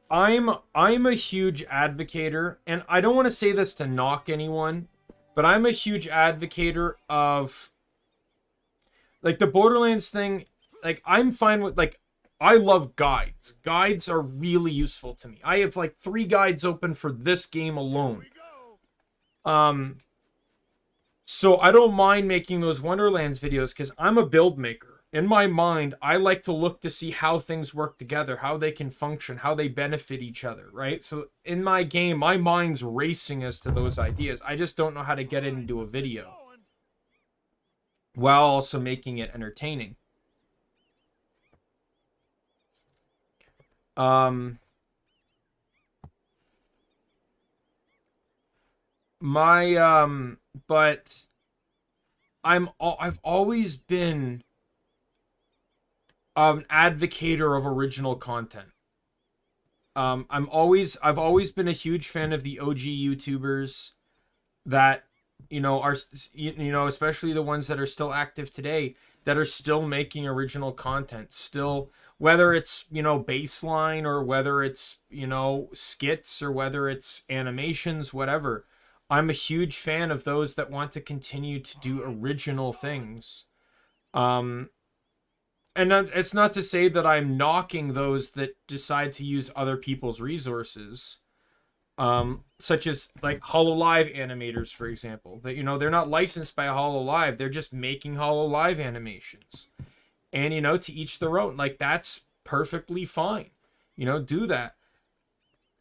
I'm a huge advocator, and I don't want to say this to knock anyone, but I'm a huge advocator of, like, the Borderlands thing. Like, I'm fine with, like, I love guides. Guides are really useful to me. I have, like, 3 guides open for this game alone. So I don't mind making those Wonderlands videos because I'm a build maker. In my mind, I like to look to see how things work together, how they can function, how they benefit each other, right? So in my game, my mind's racing as to those ideas. I just don't know how to get it into a video while also making it entertaining. But I've always been an advocator of original content. I've always been a huge fan of the OG YouTubers that, are, especially the ones that are still active today, that are still making original content, still, whether it's, baseline or whether it's, skits or whether it's animations, whatever. I'm a huge fan of those that want to continue to do original things. And it's not to say that I'm knocking those that decide to use other people's resources, such as like HoloLive animators, for example. That they're not licensed by HoloLive; they're just making HoloLive animations, and to each their own. Like that's perfectly fine. Do that.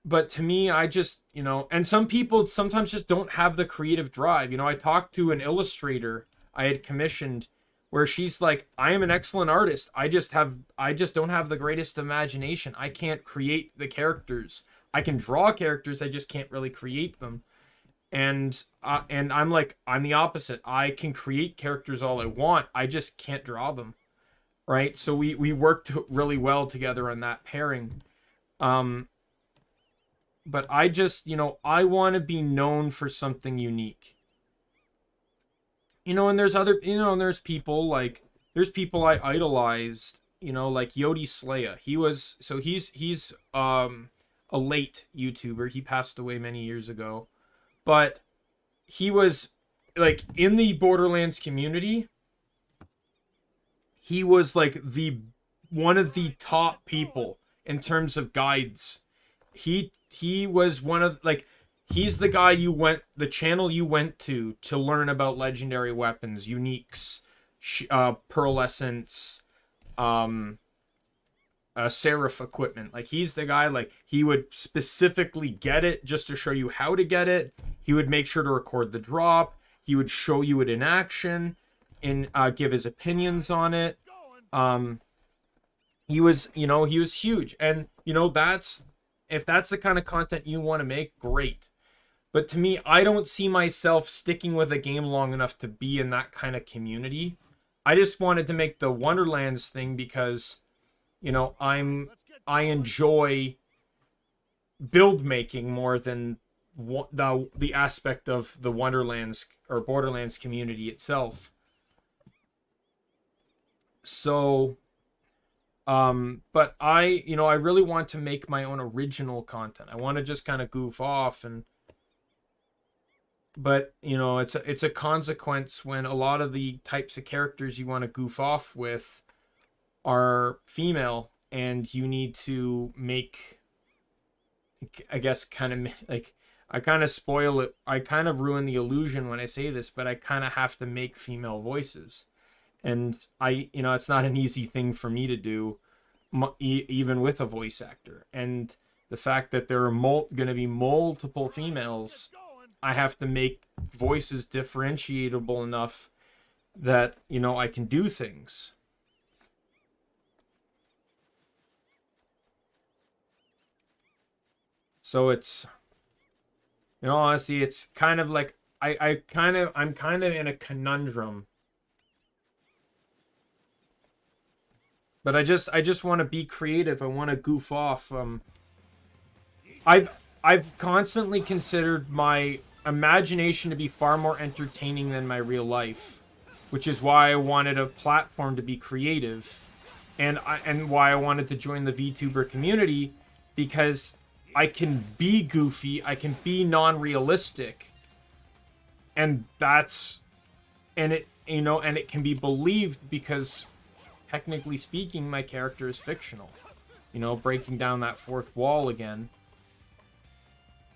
But to me, I just and some people sometimes just don't have the creative drive. I talked to an illustrator I had commissioned, where she's like, I am an excellent artist. I just don't have the greatest imagination. I can't create the characters. I can draw characters. I just can't really create them. And I'm like, I'm the opposite. I can create characters all I want. I just can't draw them. Right. So we worked really well together on that pairing. But I just, I want to be known for something unique. And there's other, and there's people I idolized, like Yodi Slaya. He's a late YouTuber. He passed away many years ago, but he was like in the Borderlands community. He was like one of the top people in terms of guides. He was one of he's the guy the channel you went to learn about legendary weapons, uniques, pearlescence, seraph equipment. Like he's the guy, he would specifically get it just to show you how to get it. He would make sure to record the drop. He would show you it in action and give his opinions on it. He was huge. And if that's the kind of content you want to make, great. But to me, I don't see myself sticking with a game long enough to be in that kind of community. I just wanted to make the Wonderlands thing because, I enjoy build making more than the aspect of the Wonderlands or Borderlands community itself. So, but I really want to make my own original content. I want to just kind of goof off but it's a consequence when a lot of the types of characters you want to goof off with are female, and you need to make, I guess, kind of like, I kind of spoil it. I kind of ruin the illusion when I say this, but I kind of have to make female voices. And it's not an easy thing for me to do, even with a voice actor. And the fact that there are going to be multiple females, I have to make voices differentiable enough that, I can do things. So it's, honestly, it's kind of like, I'm kind of in a conundrum. But I just want to be creative. I want to goof off. I've constantly considered my imagination to be far more entertaining than my real life, which is why I wanted a platform to be creative, and why I wanted to join the VTuber community, because I can be goofy, I can be non-realistic, and it can be believed because, technically speaking, my character is fictional. Breaking down that fourth wall again.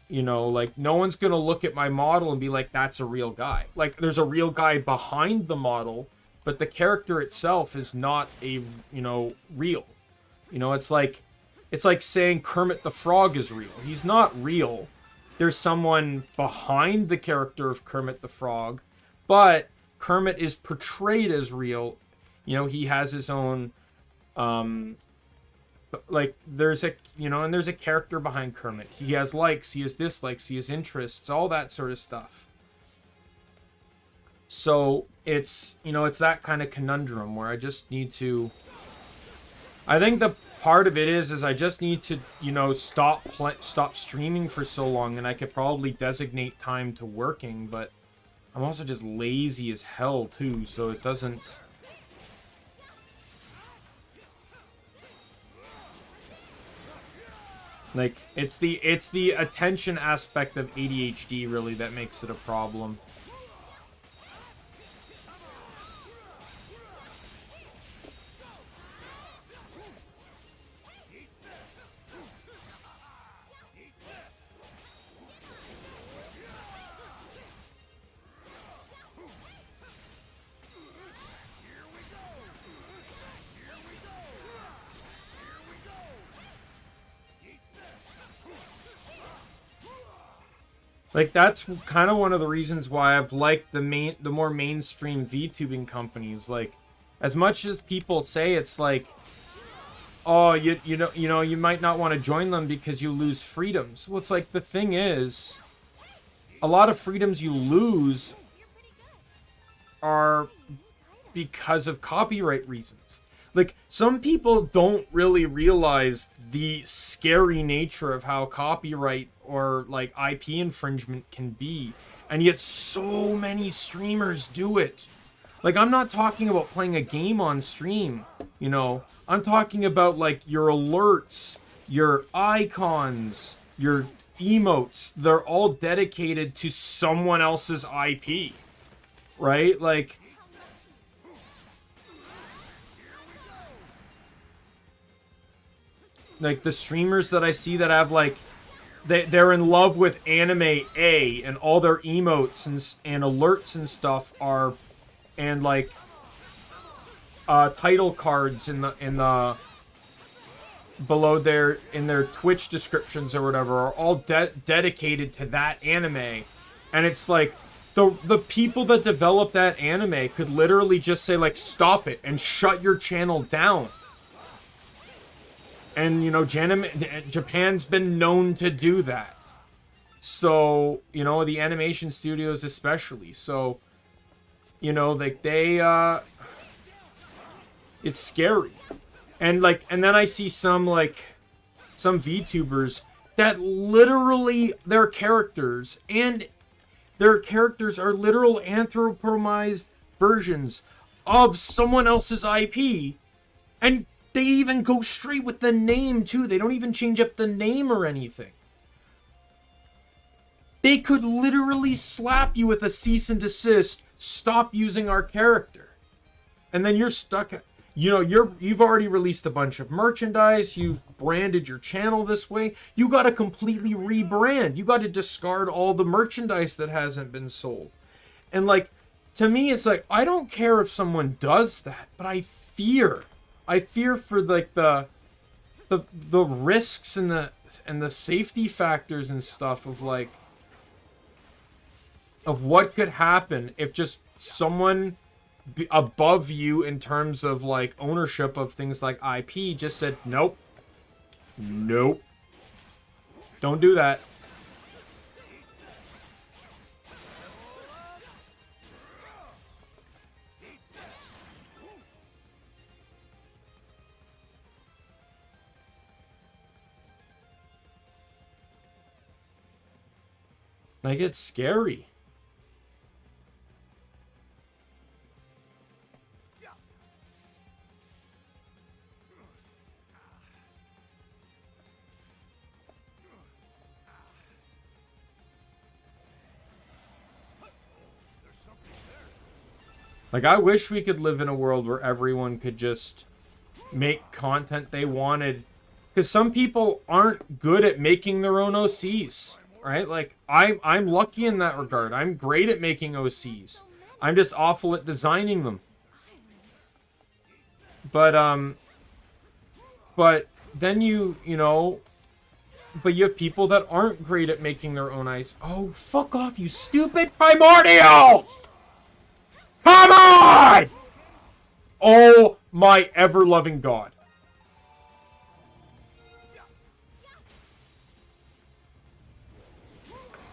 Like, no one's gonna look at my model and be like, that's a real guy. Like, there's a real guy behind the model, but the character itself is not real. It's like saying Kermit the Frog is real. He's not real. There's someone behind the character of Kermit the Frog, but Kermit is portrayed as real. He has his own, there's a character behind Kermit. He has likes, he has dislikes, he has interests, all that sort of stuff. So it's that kind of conundrum where I just need to, I think the part of it is I just need to, stop streaming for so long, and I could probably designate time to working, but I'm also just lazy as hell too, so it doesn't. Like, it's the attention aspect of ADHD really that makes it a problem. Like, that's kind of one of the reasons why I've liked the more mainstream VTubing companies. Like, as much as people say it's like, oh, you might not want to join them because you lose freedoms. Well, it's like, the thing is, a lot of freedoms you lose are because of copyright reasons. Like, some people don't really realize the scary nature of how copyright or, like, IP infringement can be. And yet so many streamers do it. Like, I'm not talking about playing a game on stream, I'm talking about, like, your alerts, your icons, your emotes. They're all dedicated to someone else's IP. Right? Like, the streamers that I see that have, like, they're in love with anime A, and all their emotes and alerts and stuff are, and, like, title cards in the below in their Twitch descriptions or whatever are all dedicated to that anime. And it's like, the people that develop that anime could literally just say, like, stop it and shut your channel down. And, Japan's been known to do that. So, the animation studios especially. So, like, it's scary. And, like, and then I see some VTubers that literally their characters are literal anthropomorphized versions of someone else's IP, and they even go straight with the name too. They don't even change up the name or anything. They could literally slap you with a cease and desist, stop using our character. And then you're stuck. You know, you've already released a bunch of merchandise, you've branded your channel this way. You got to completely rebrand. You got to discard all the merchandise that hasn't been sold. And like, to me, it's like, I don't care if someone does that, but I fear for like the risks and the safety factors and stuff of like, of what could happen if just someone above you in terms of like ownership of things like IP just said, nope, don't do that. Like, it's scary. Like, I wish we could live in a world where everyone could just make content they wanted. Because some people aren't good at making their own OCs, right? Like, I'm lucky in that regard. I'm great at making OCs. I'm just awful at designing them. But then you know, but you have people that aren't great at making their own ice. Oh, fuck off, you stupid primordials! Come on! Oh my ever-loving God.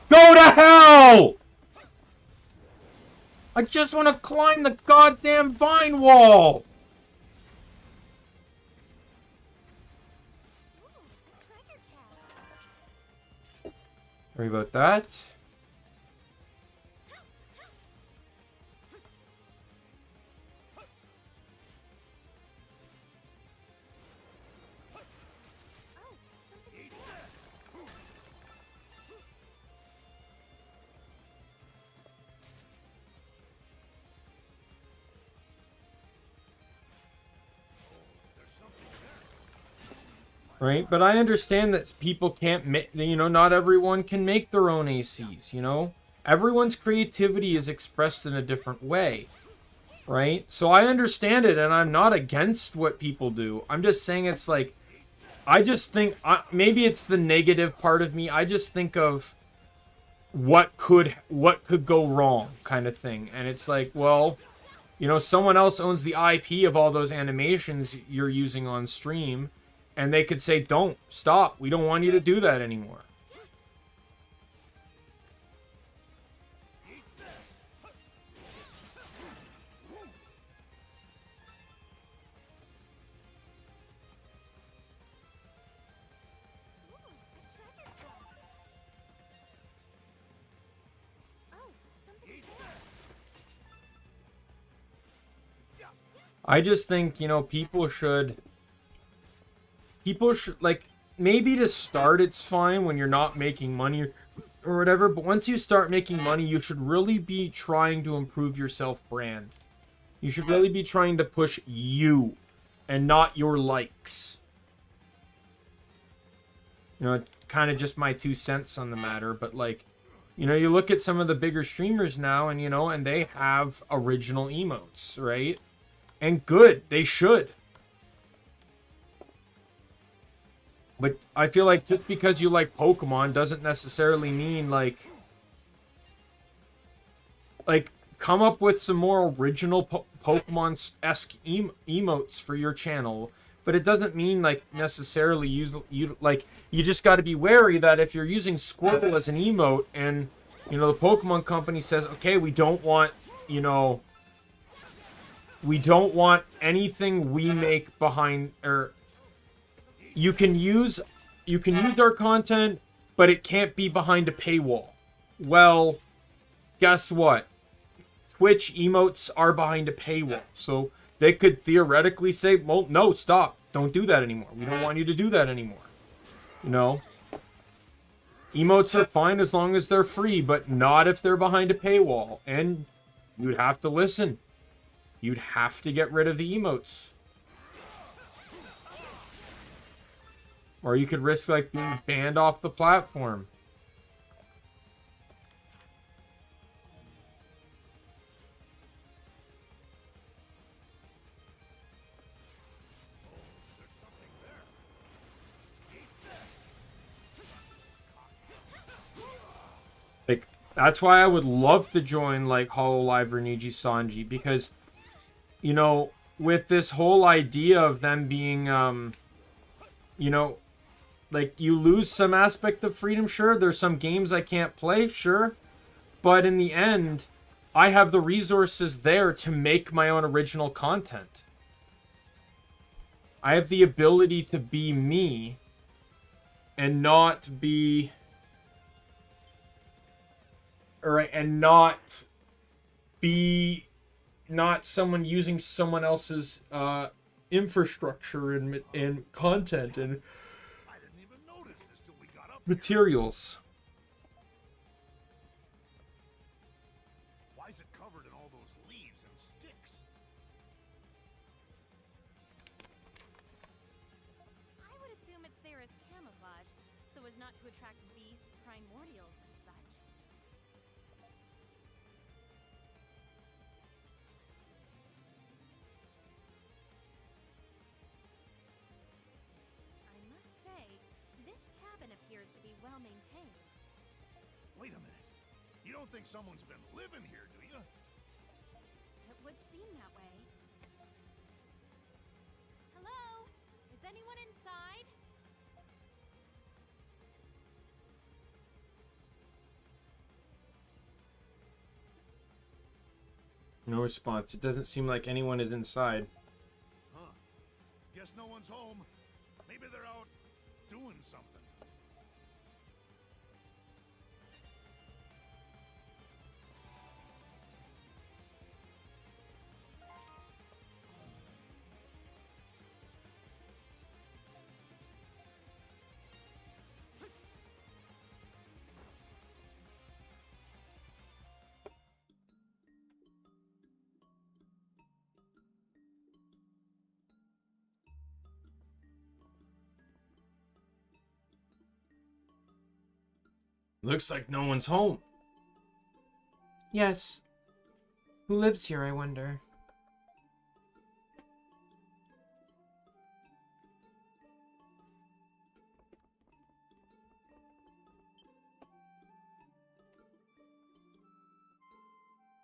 Go to hell! I just want to climb the goddamn vine wall! Sorry about that. Right, but I understand that people can't make, you know, not everyone can make their own ACs, you know? Everyone's creativity is expressed in a different way, right? So I understand it, and I'm not against what people do. I'm just saying it's like, I just think, maybe it's the negative part of me. I just think of what could go wrong kind of thing. And it's like, well, you know, someone else owns the IP of all those animations you're using on stream. And they could say, don't, stop. We don't want you to do that anymore. I just think, you know, people should, like, maybe to start it's fine when you're not making money or whatever, but once you start making money, you should really be trying to improve your self-brand. You should really be trying to push you and not your likes. You know, kind of just my 2 cents on the matter, but like, you know, you look at some of the bigger streamers now and, you know, and they have original emotes, right? And good, they should. But I feel like just because you like Pokemon doesn't necessarily mean like come up with some more original Pokemon-esque emotes for your channel. But it doesn't mean like necessarily you just got to be wary that if you're using Squirtle as an emote and, you know, the Pokemon company says, okay, we don't want, you know, we don't want anything we make behind, or you can use you can use our content, but it can't be behind a paywall. Well, guess what? Twitch emotes are behind a paywall. So they could theoretically say, well, no, stop. Don't do that anymore. We don't want you to do that anymore. You know? Emotes are fine as long as they're free, but not if they're behind a paywall. And you'd have to listen. You'd have to get rid of the emotes. Or you could risk, like, being banned off the platform. Like, that's why I would love to join, like, Hololive or Niji Sanji, because, you know, with this whole idea of them being, you know, like, you lose some aspect of freedom, sure. There's some games I can't play, sure. But in the end, I have the resources there to make my own original content. I have the ability to be me and not be... Alright, and not be... Not someone using someone else's infrastructure and content and materials. Why is it covered in all those leaves and sticks? I would assume it's there as camouflage, so as not to attract beasts, primordials, and such. I must say, this cabin appears to be well maintained. Wait a minute. You don't think someone's been living here, do you? It would seem that way. Hello? Is anyone inside? No response. It doesn't seem like anyone is inside. Huh. Guess no one's home. Maybe they're out doing something. Looks like no one's home. Yes. Who lives here, I wonder?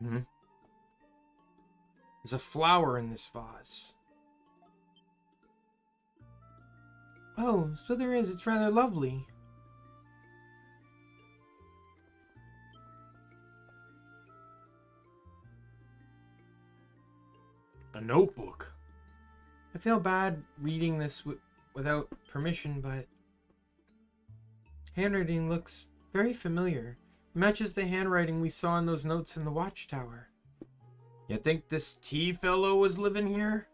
Hmm? There's a flower in this vase. Oh, so there is. It's rather lovely. A notebook. I feel bad reading this without permission, but handwriting looks very familiar. It matches the handwriting we saw in those notes in the watchtower. You think this T fellow was living here?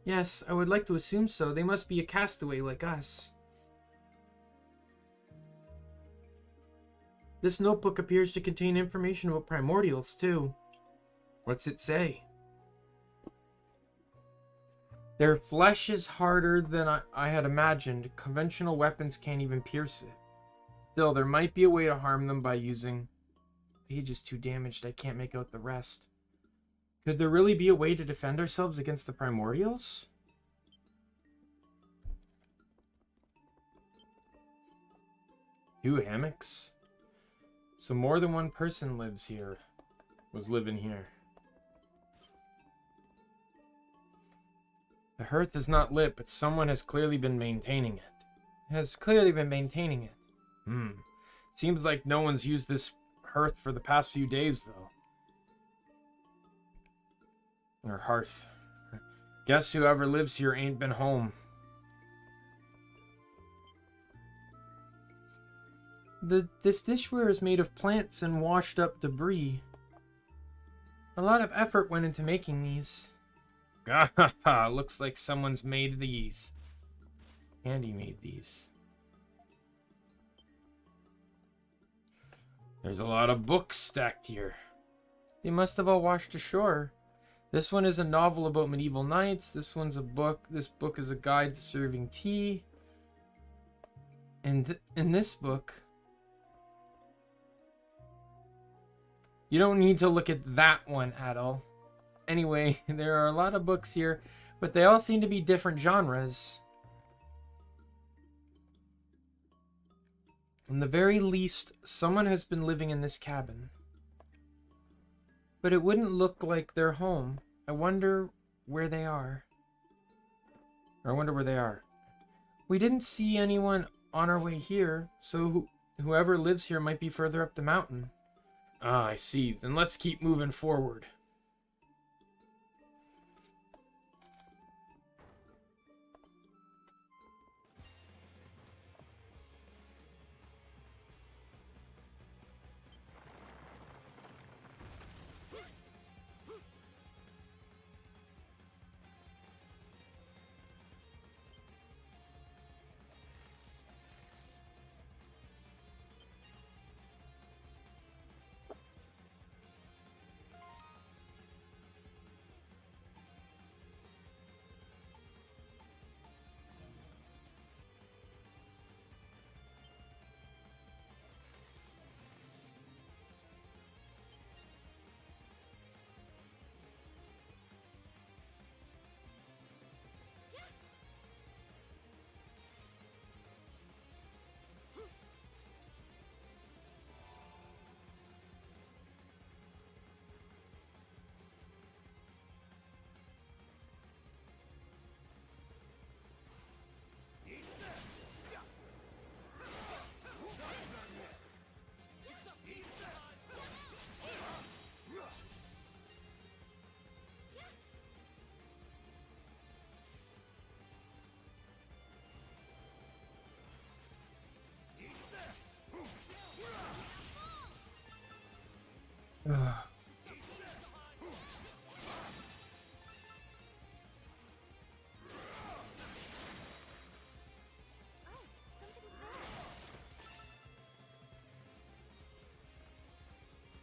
Yes, I would like to assume so. They must be a castaway like us. This notebook appears to contain information about primordials, too. What's it say? Their flesh is harder than I had imagined. Conventional weapons can't even pierce it. Still, there might be a way to harm them by using... The page is too damaged, I can't make out the rest. Could there really be a way to defend ourselves against the primordials? Two hammocks? So more than one person lives here. Was living here. The hearth is not lit, but someone has clearly been maintaining it. Seems like no one's used this hearth for the past few days, though. Or hearth. Guess whoever lives here ain't been home. This dishware is made of plants and washed up debris. A lot of effort went into making these. Looks like someone's made these. Andy made these. There's a lot of books stacked here. They must have all washed ashore. This one is a novel about medieval knights. This one's a book. This book is a guide to serving tea. And in this book... You don't need to look at that one at all. Anyway, there are a lot of books here, but they all seem to be different genres. In the very least, someone has been living in this cabin. But it wouldn't look like their home. I wonder where they are. Or I wonder where they are. We didn't see anyone on our way here, so whoever lives here might be further up the mountain. Ah, I see. Then let's keep moving forward.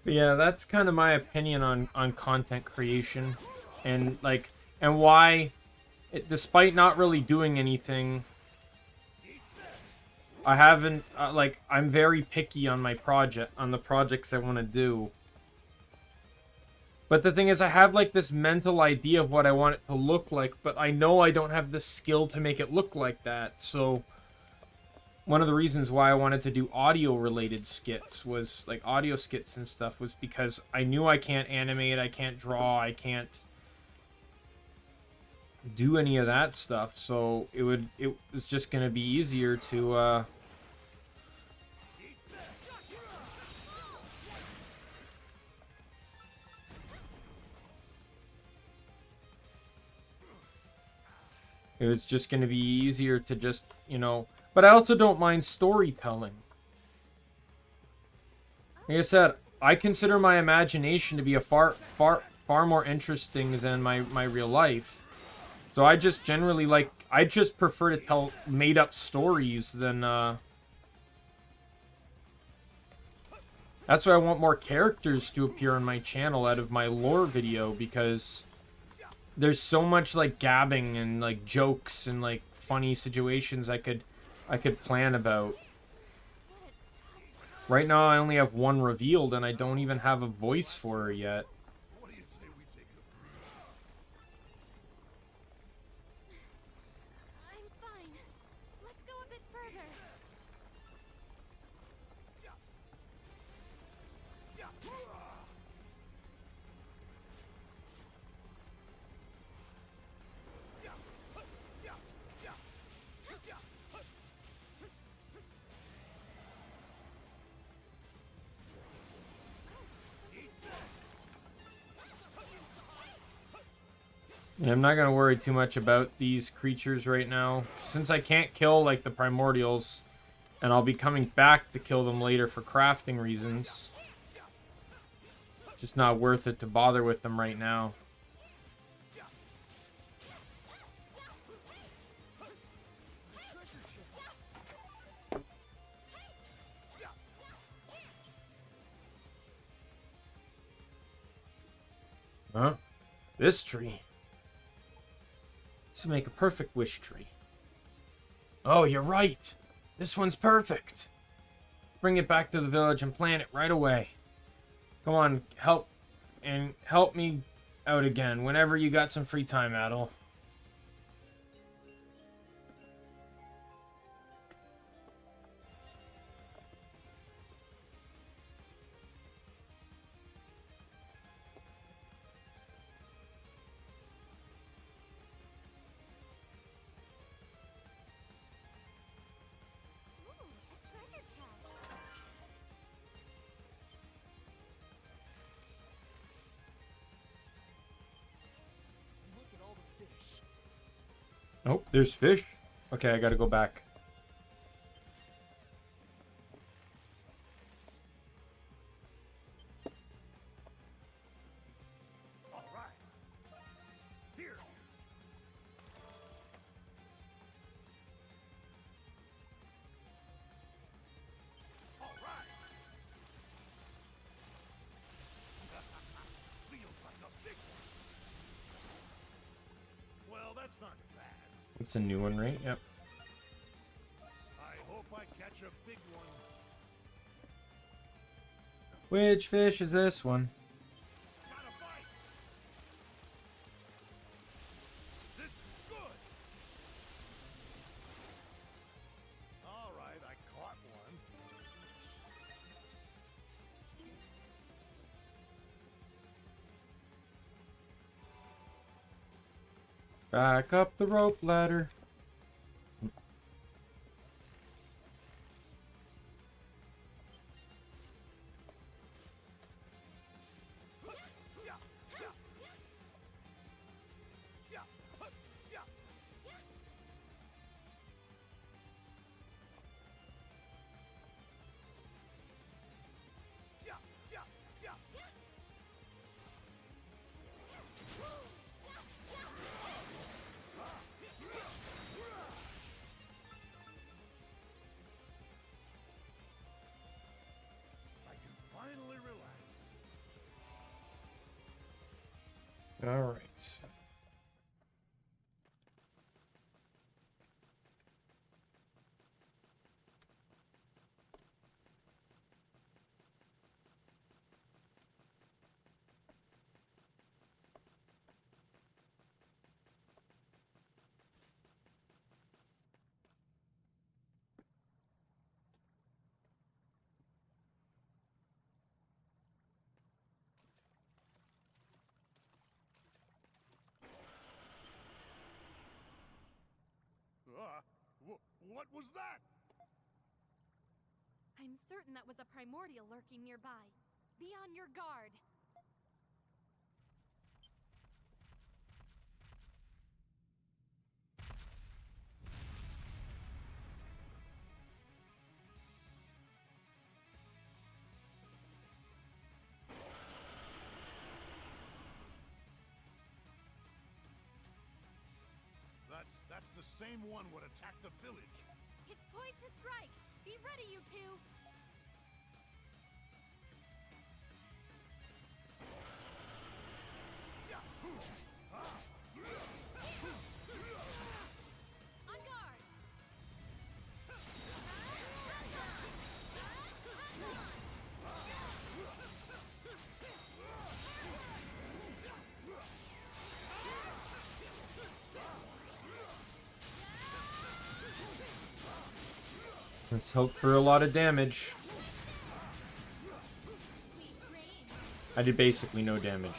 But yeah, that's kind of my opinion on content creation, and why, despite not really doing anything, I haven't I'm very picky on the projects I want to do. But the thing is, I have this mental idea of what I want it to look like, but I know I don't have the skill to make it look like that. So one of the reasons why I wanted to do audio-related skits was, audio skits and stuff, was because I knew I can't animate, I can't draw, I can't do any of that stuff. So it was just going to be easier to, it was just going to be easier to just, But I also don't mind storytelling. Like I said, I consider my imagination to be a far more interesting than my real life. So I just generally I just prefer to tell made-up stories than, That's why I want more characters to appear on my channel out of my lore video, because there's so much, gabbing and, jokes and, funny situations I could plan about. Right now I only have one revealed, and I don't even have a voice for her yet. I'm fine. Let's go a bit further. Yeah, I'm not going to worry too much about these creatures right now. Since I can't kill, the primordials, And I'll be coming back to kill them later for crafting reasons. Just not worth it to bother with them right now. Huh? This tree? This would make a perfect wish tree. Oh, you're right. This one's perfect. Bring it back to the village and plant it right away. Come on, help me out again whenever you got some free time, Adel. Oh, there's fish? Okay, I gotta go back. All right. Here. All right. Feels like a big one. Well, that's not bad. It's a new one, right? Yep. I hope I catch a big one. Which fish is this one? Got a bite. This is good. All right, I caught one. Back up the rope ladder. Finally relax. All right. What was that? I'm certain that was a primordial lurking nearby. Be on your guard. That's the same one would attack the village. It's poised to strike. Be ready, you two. On guard. Let's hope for a lot of damage. I did basically no damage.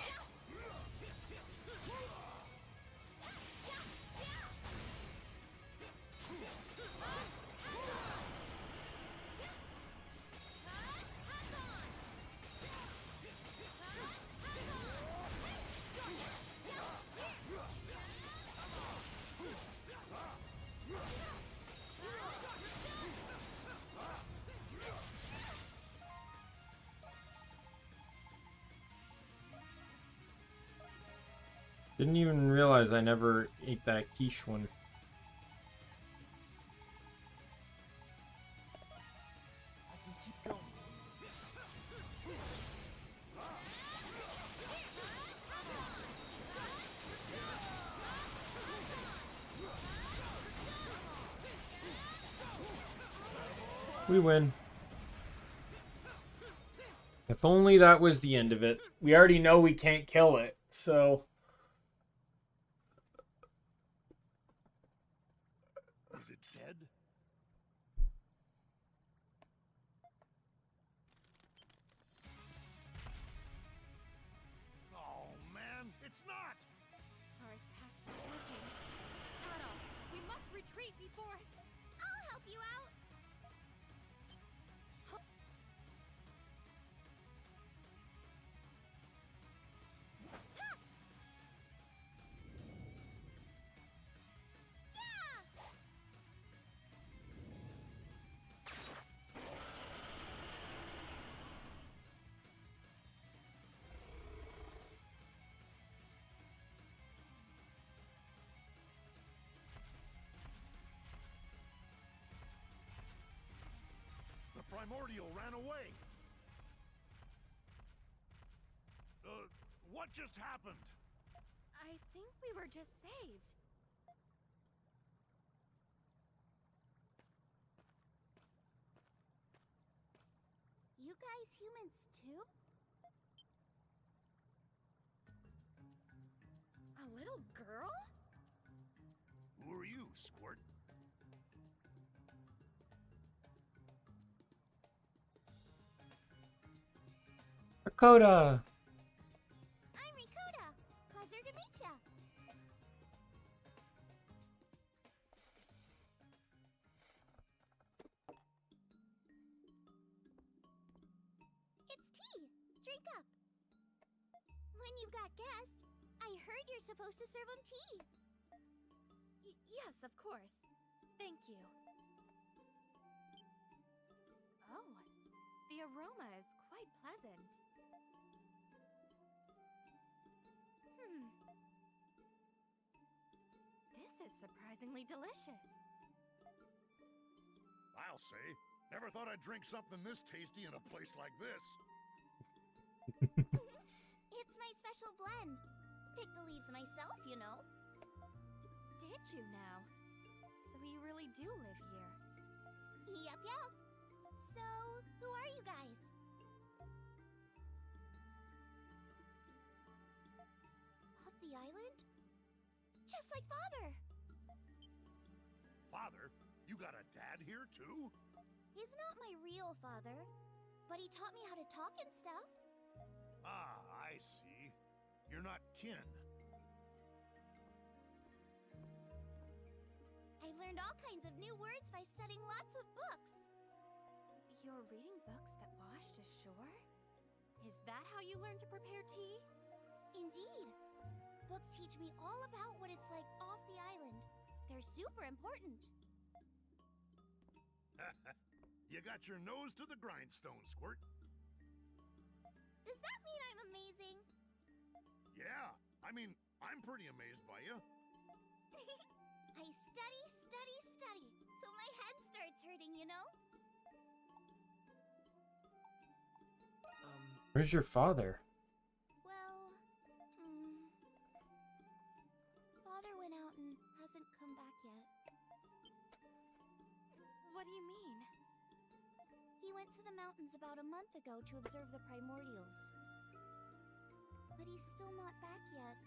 Didn't even realize I never ate that quiche one. I can keep going. We win. If only that was the end of it. We already know we can't kill it, so... Is it dead? Oh man, it's not! Our attacks are working. Ada, we must retreat before... I'll help you out. The primordial ran away. What just happened? I think we were just saved. You guys humans too? A little girl? Who are you, Squirt? Dakota! I'm Rikuta. Pleasure to meet ya. It's tea. Drink up. When you've got guests, I heard you're supposed to serve them tea. Yes, of course. Thank you. Oh, the aroma is quite pleasant. This is surprisingly delicious. I'll say. Never thought I'd drink something this tasty in a place like this. It's my special blend. Pick the leaves myself, you know. Did you now? So you really do live here? Yup, yup. So, who are you guys? Off the island? Just like Father! Father? You got a dad here, too? He's not my real father, but he taught me how to talk and stuff. Ah, I see. You're not kin. I've learned all kinds of new words by studying lots of books. You're reading books that washed ashore? Is that how you learn to prepare tea? Indeed. Books teach me all about what it's like off the island. They're super important. You got your nose to the grindstone, Squirt. Does that mean I'm amazing? Yeah, I mean, I'm pretty amazed by you. I study, study, study, till my head starts hurting, you know? Where's your father? Well, Father went out and hasn't come back yet. What do you mean? He went to the mountains about a month ago to observe the primordials. But he's still not back yet.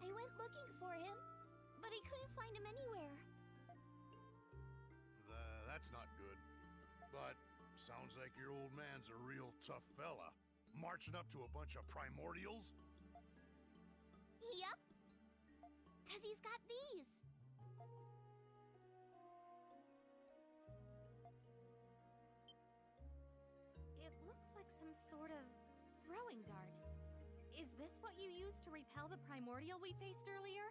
I went looking for him, but I couldn't find him anywhere. That's not good. But sounds like your old man's a real tough fella. Marching up to a bunch of primordials? Yep. 'Cause he's got these. It looks like some sort of throwing dart. Is this what you used to repel the primordial we faced earlier?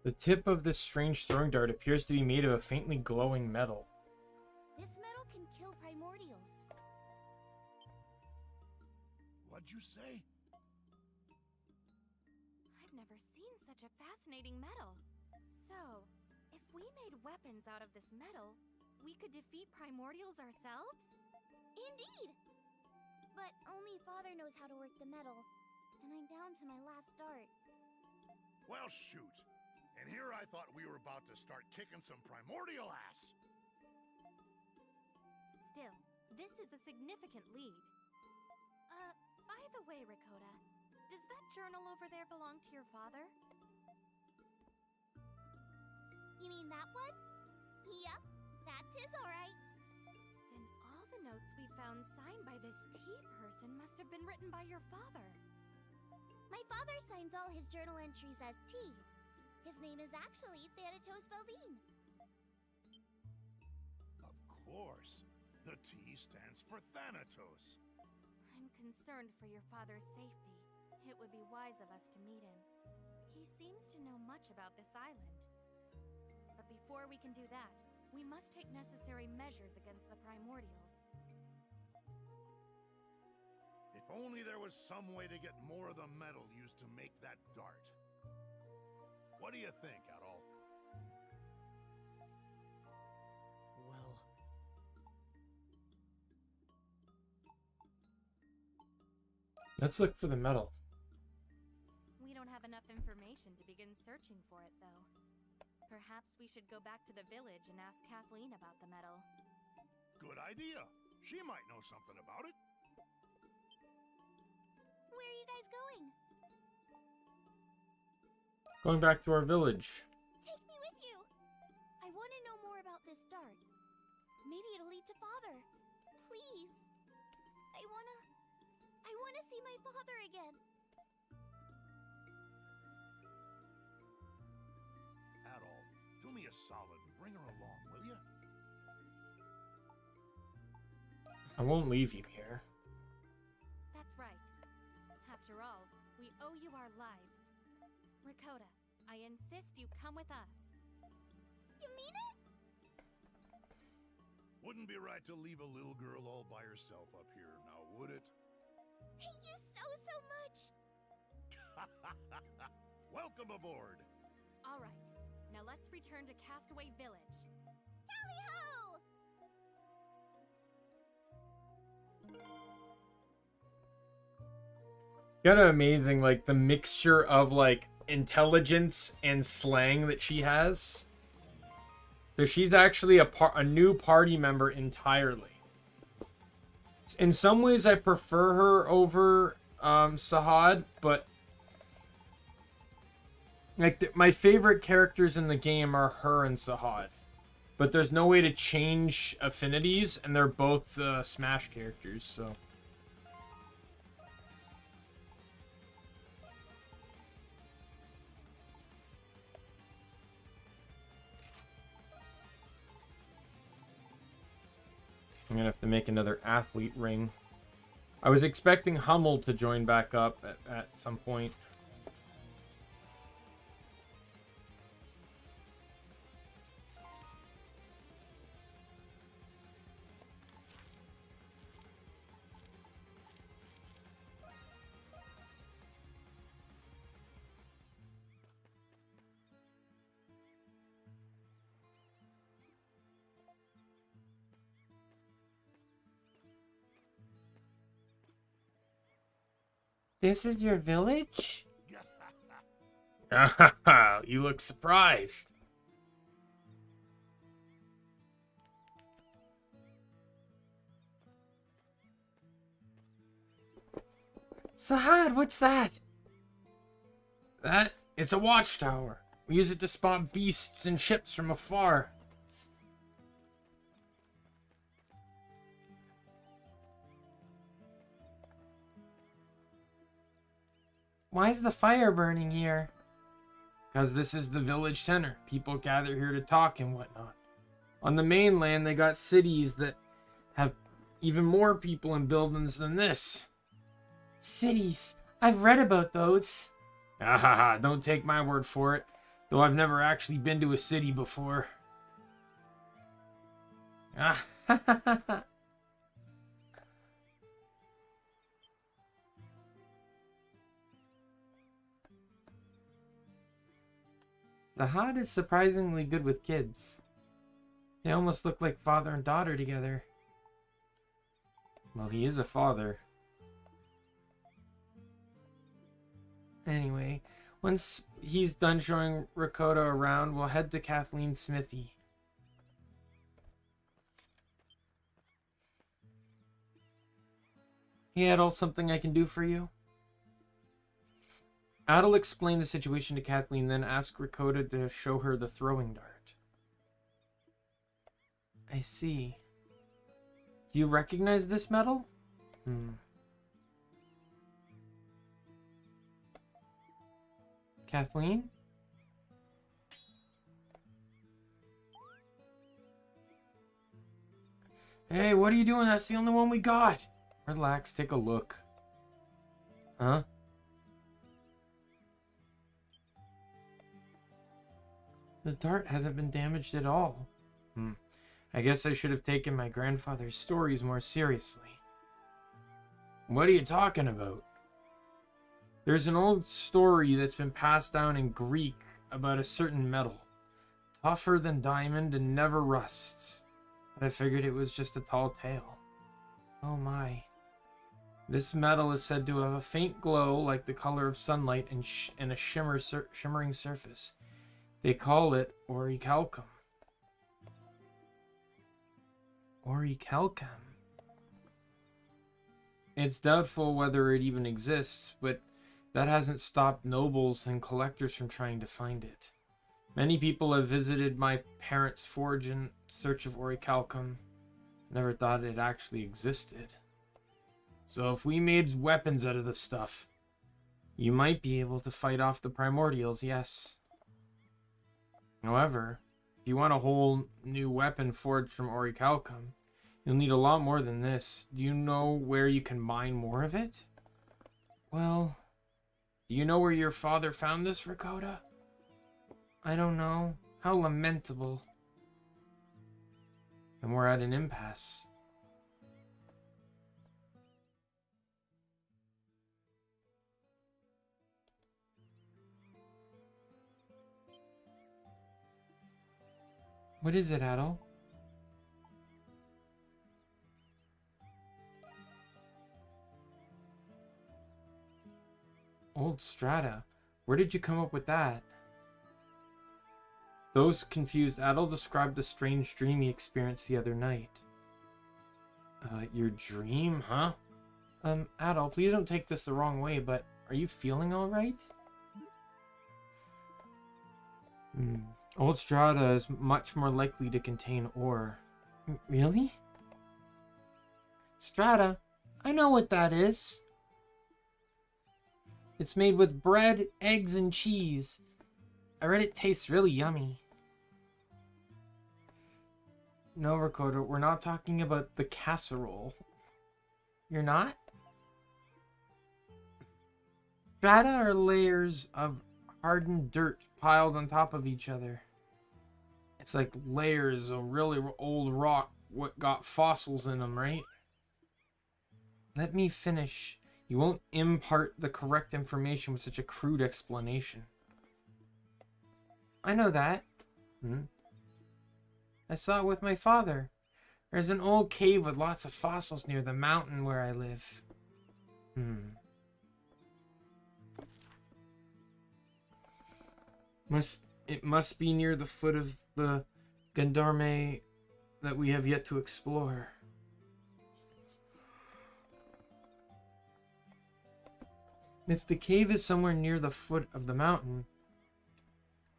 The tip of this strange throwing dart appears to be made of a faintly glowing metal. This metal can kill primordials. What'd you say? I've never seen such a fascinating metal. So, if we made weapons out of this metal, we could defeat primordials ourselves? Indeed! But only Father knows how to work the metal, and I'm down to my last dart. Well, shoot. And here I thought we were about to start kicking some primordial ass. Still, this is a significant lead. By the way, Rakota, does that journal over there belong to your father? You mean that one? Yep, that's his alright. Then all the notes we found signed by this tea person must have been written by your father. My father signs all his journal entries as T. His name is actually Thanatos Beldine. Of course. The T stands for Thanatos. I'm concerned for your father's safety. It would be wise of us to meet him. He seems to know much about this island. But before we can do that, we must take necessary measures against the primordials. If only there was some way to get more of the metal used to make that dart. What do you think, Adol? Well, Let's look for the metal. We don't have enough information to begin searching for it, though. Perhaps we should go back to the village and ask Kathleen about the metal. Good idea. She might know something about it. Where are you guys going? Going back to our village. Take me with you. I want to know more about this dart. Maybe it'll lead to Father. Please. I wanna see my father again. Adol, do me a solid and bring her along, will you? I won't leave you here. That's right. After all, we owe you our lives. Rakota, I insist you come with us. You mean it? Wouldn't be right to leave a little girl all by herself up here, now would it? Thank you so much. Welcome aboard. All right, now let's return to Castaway Village. Tally-ho! Kind of amazing, like the mixture of like intelligence and slang that she has. So she's actually a new party member entirely. In some ways, I prefer her over Sahad, but like my favorite characters in the game are her and Sahad. But there's no way to change affinities, and they're both Smash characters, so. I'm gonna have to make another athlete ring. I was expecting Hummel to join back up at some point. This is your village? You look surprised. Sahad, what's that? It's a watchtower. We use it to spot beasts and ships from afar. Why is the fire burning here? Because this is the village center. People gather here to talk and whatnot. On the mainland, they got cities that have even more people and buildings than this. Cities? I've read about those. Don't take my word for it. Though I've never actually been to a city before. Zahad is surprisingly good with kids. They almost look like father and daughter together. Well, he is a father. Anyway, once he's done showing Rakota around, we'll head to Kathleen's smithy. Hey, Adol, something I can do for you? Adol explained the situation to Kathleen, then asked Rakota to show her the throwing dart. I see. Do you recognize this metal? Kathleen? Hey, what are you doing? That's the only one we got. Relax, take a look. Huh? The dart hasn't been damaged at all. I guess I should have taken my grandfather's stories more seriously. What are you talking about? There's an old story that's been passed down in Greek about a certain metal. Tougher than diamond and never rusts. But I figured it was just a tall tale. Oh my. This metal is said to have a faint glow like the color of sunlight and a shimmering surface. They call it orichalcum. Orichalcum. It's doubtful whether it even exists, but that hasn't stopped nobles and collectors from trying to find it. Many people have visited my parents' forge in search of orichalcum. Never thought it actually existed. So if we made weapons out of the stuff, you might be able to fight off the primordials, yes. However, if you want a whole new weapon forged from orichalcum, you'll need a lot more than this. Do you know where you can mine more of it? Well, do you know where your father found this, Rakota? I don't know. How lamentable. And we're at an impasse. What is it, Adol? Old strata. Where did you come up with that? Those confused, Adol described the strange dream he experienced the other night. Your dream, huh? Adol, please don't take this the wrong way, but are you feeling alright? Old strata is much more likely to contain ore. Really? Strata? I know what that is. It's made with bread, eggs, and cheese. I read it tastes really yummy. No, Rakota, we're not talking about the casserole. You're not? Strata are layers of hardened dirt piled on top of each other. It's like layers of really old rock what got fossils in them, right? Let me finish. You won't impart the correct information with such a crude explanation. I know that. I saw it with my father. There's an old cave with lots of fossils near the mountain where I live. It must be near the foot of the Gendarme that we have yet to explore. If the cave is somewhere near the foot of the mountain,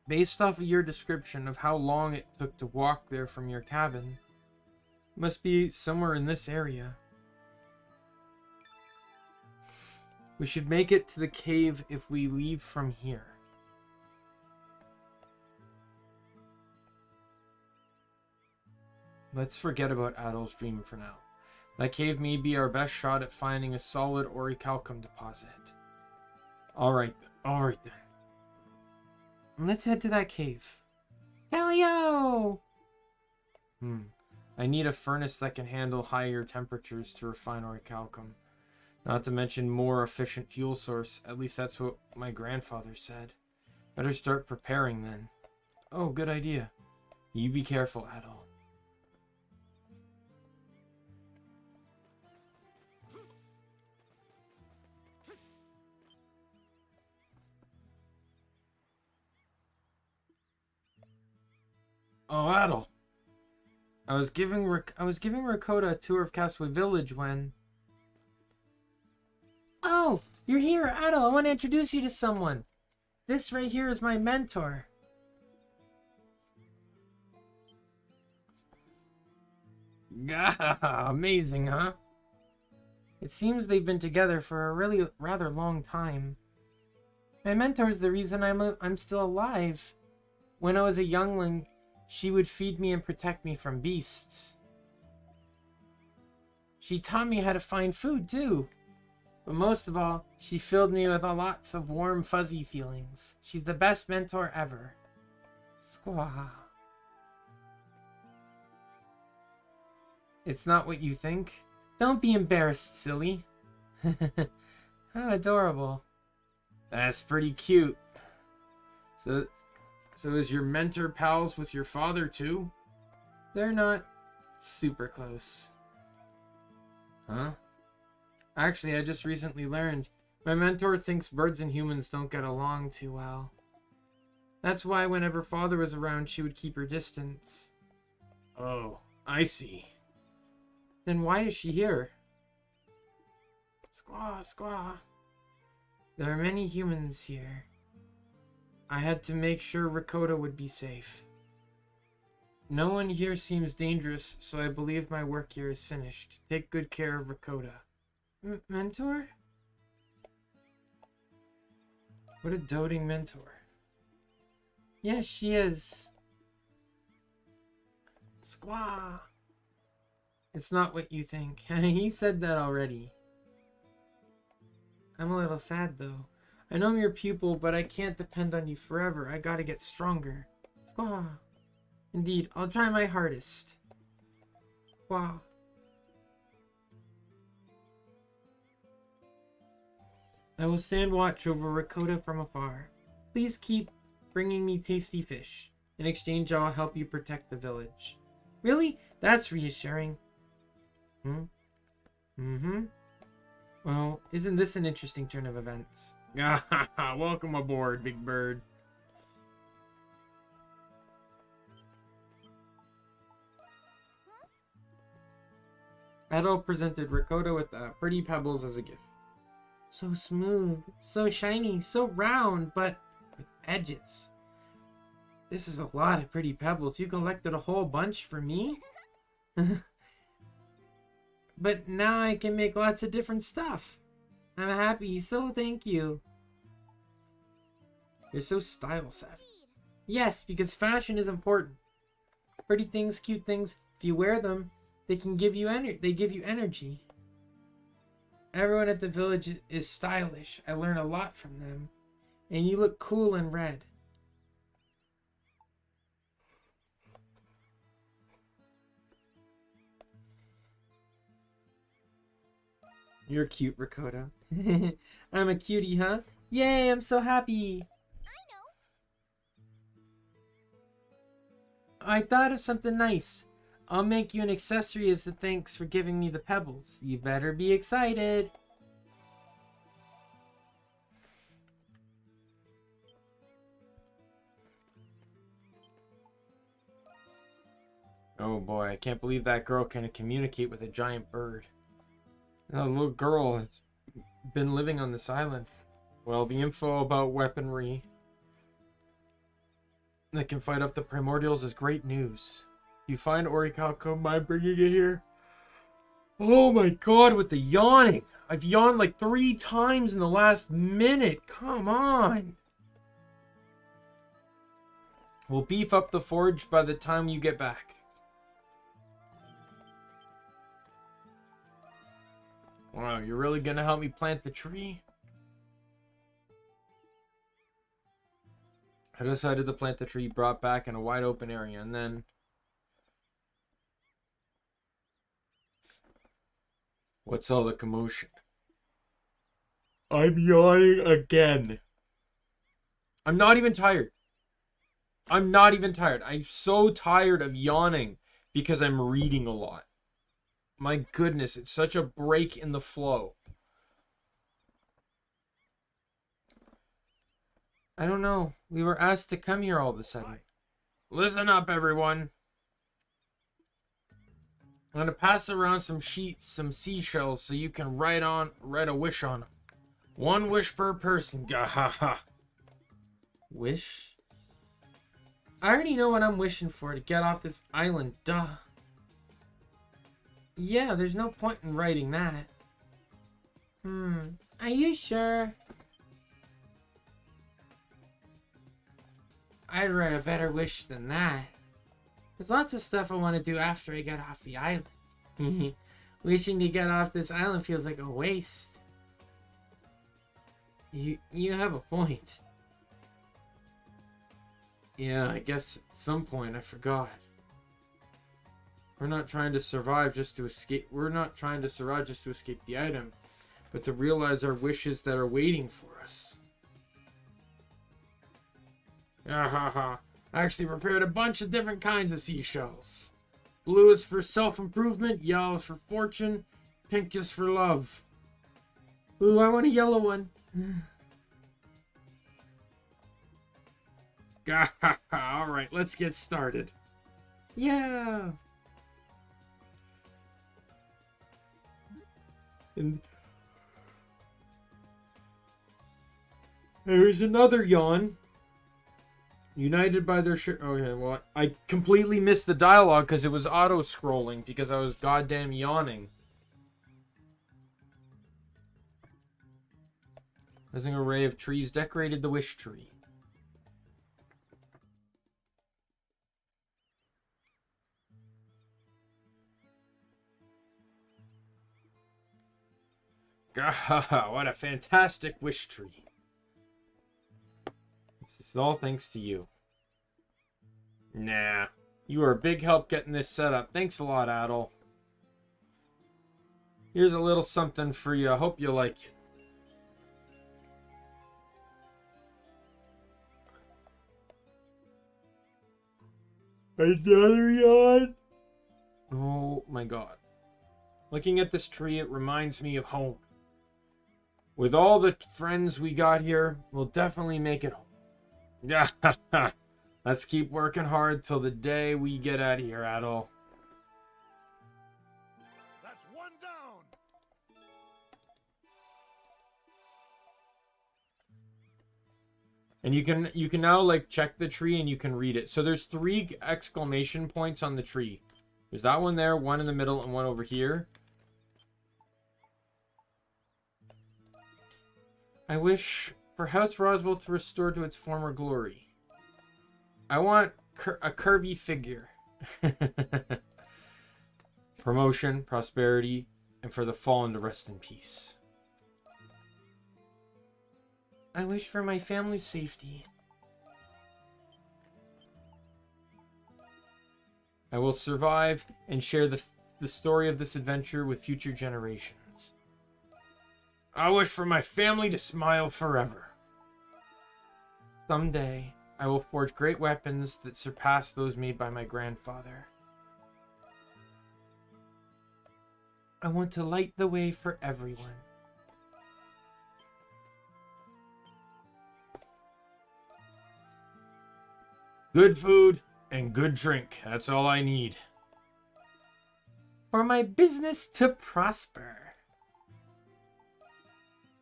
based off of your description of how long it took to walk there from your cabin, it must be somewhere in this area. We should make it to the cave if we leave from here. Let's forget about Adol's dream for now. That cave may be our best shot at finding a solid orichalcum deposit. Alright then. Let's head to that cave. Helio! I need a furnace that can handle higher temperatures to refine orichalcum. Not to mention more efficient fuel source. At least that's what my grandfather said. Better start preparing then. Oh, good idea. You be careful, Adol. Oh, Adol. I was giving Rakota a tour of Castaway Village when... Oh, you're here, Adol. I want to introduce you to someone. This right here is my mentor. Gah, amazing, huh? It seems they've been together for a really rather long time. My mentor is the reason I'm still alive. When I was a youngling, she would feed me and protect me from beasts. She taught me how to find food, too. But most of all, she filled me with lots of warm, fuzzy feelings. She's the best mentor ever. Squaw. It's not what you think. Don't be embarrassed, silly. How adorable. That's pretty cute. So is your mentor pals with your father, too? They're not super close. Huh? Actually, I just recently learned. My mentor thinks birds and humans don't get along too well. That's why whenever father was around, she would keep her distance. Oh, I see. Then why is she here? Squaw, squaw. There are many humans here. I had to make sure Rakota would be safe. No one here seems dangerous, so I believe my work here is finished. Take good care of Rakota. Mentor? What a doting mentor. Yes, she is. Squaw. It's not what you think. He said that already. I'm a little sad, though. I know I'm your pupil, but I can't depend on you forever. I gotta get stronger. Squaw. Indeed, I'll try my hardest. Wow. I will stand watch over Rakota from afar. Please keep bringing me tasty fish. In exchange, I'll help you protect the village. Really? That's reassuring. Well, isn't this an interesting turn of events? Welcome aboard, Big Bird. Adol presented Rakota with pretty pebbles as a gift. So smooth, so shiny, so round, but with edges. This is a lot of pretty pebbles. You collected a whole bunch for me? But now I can make lots of different stuff. I'm happy, so thank you. You're so style savvy. Yes, because fashion is important. Pretty things, cute things, if you wear them, they give you energy. Everyone at the village is stylish. I learn a lot from them. And you look cool in red. You're cute, Rakota. I'm a cutie, huh? Yay, I'm so happy. I thought of something nice. I'll make you an accessory as a thanks for giving me the pebbles. You better be excited. Oh boy, I can't believe that girl can communicate with a giant bird. A little girl has been living on this island. Well, the info about weaponry that can fight off the primordials is great news. If you find Orichalco, come by bringing it here. Oh my god, with the yawning. I've yawned like 3 times in the last minute. Come on. We'll beef up the forge by the time you get back. Wow, you're really gonna help me plant the tree? I decided to plant the tree brought back in a wide open area, and then... What's all the commotion? I'm yawning again. I'm not even tired. I'm not even tired. I'm so tired of yawning because I'm reading a lot. My goodness, it's such a break in the flow. I don't know. We were asked to come here all of a sudden. Listen up, everyone. I'm going to pass around some sheets, some seashells, so you can write a wish on them. 1 wish per person. Gahaha. Wish? I already know what I'm wishing for, to get off this island, duh. Yeah, there's no point in writing that. Are you sure? I'd write a better wish than that. There's lots of stuff I want to do after I get off the island. Wishing to get off this island feels like a waste. You have a point. Yeah, I guess at some point I forgot. We're not trying to survive just to escape. We're not trying to survive just to escape the item, but to realize our wishes that are waiting for us. I actually prepared a bunch of different kinds of seashells. Blue is for self-improvement, yellow is for fortune, pink is for love. Ooh, I want a yellow one. Alright, let's get started. Yeah. And there's another yawn. United by their okay, well, I completely missed the dialogue because it was auto-scrolling because I was goddamn yawning. As an array of trees decorated the wish tree. What a fantastic wish tree. This is all thanks to you. Nah. You were a big help getting this set up. Thanks a lot, Adol. Here's a little something for you. I hope you like it. Another yawn? Oh my god. Looking at this tree, it reminds me of home. With all the friends we got here, we'll definitely make it home. Yeah, let's keep working hard till the day we get out of here, Adol. That's one down. And you can now like check the tree and you can read it. So there's 3 exclamation points on the tree. There's that one there, one in the middle, and one over here. I wish for House Roswell to restore to its former glory. I want a curvy figure. Promotion, prosperity, and for the fallen to rest in peace. I wish for my family's safety. I will survive and share the story of this adventure with future generations. I wish for my family to smile forever. Someday, I will forge great weapons that surpass those made by my grandfather. I want to light the way for everyone. Good food and good drink. That's all I need. For my business to prosper.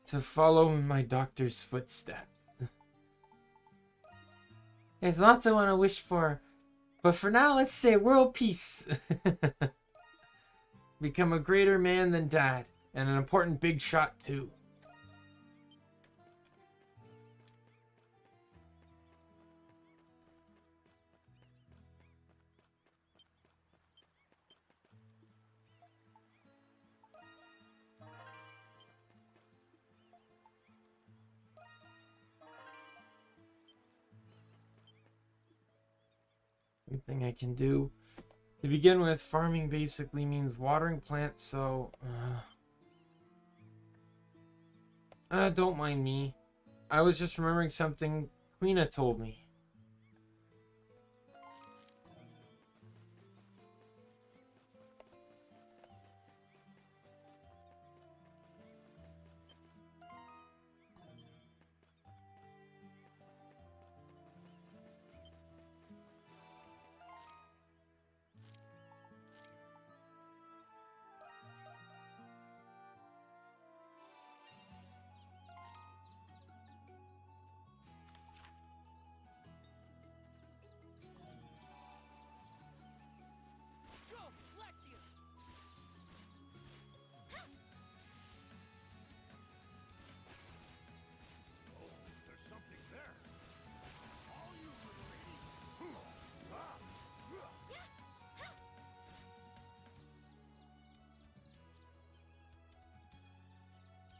To follow in my doctor's footsteps. There's lots I want to wish for, but for now, let's say world peace. Become a greater man than Dad, and an important big shot too. Thing I can do. To begin with, farming basically means watering plants, so don't mind me. I was just remembering something Queena told me.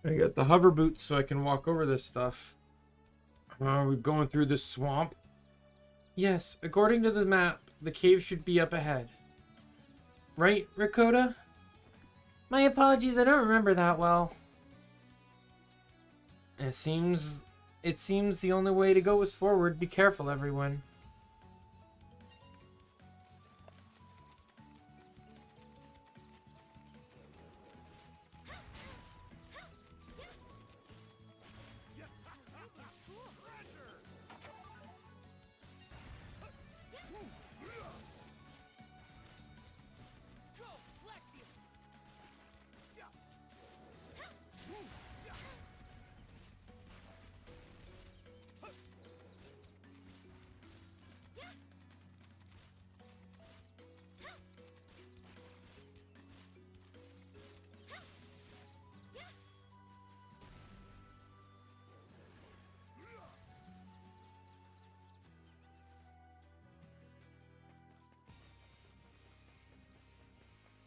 I got the hover boots so I can walk over this stuff. Are we going through this swamp? Yes, according to the map, the cave should be up ahead. Right, Rakota? My apologies, I don't remember that well. It seems the only way to go is forward. Be careful, everyone.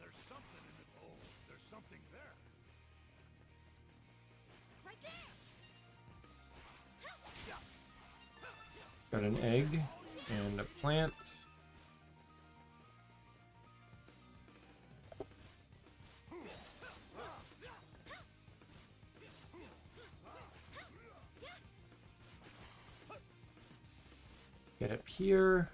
There's something in it. Oh, there's something there. Right there! Got an egg and a plant. Get up here.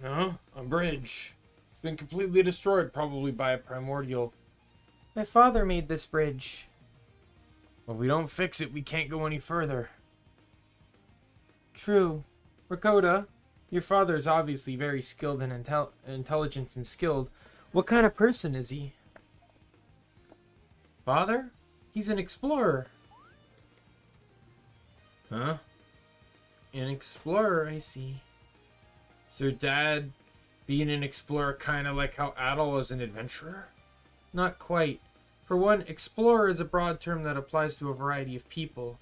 No, a bridge. It's been completely destroyed, probably by a primordial. My father made this bridge. Well, if we don't fix it, we can't go any further. True. Rakota, your father is obviously very skilled and intelligent and skilled. What kind of person is he? Father? He's an explorer. Huh? An explorer, I see. So Dad, being an explorer, kind of like how Adol is an adventurer? Not quite. For one, explorer is a broad term that applies to a variety of people.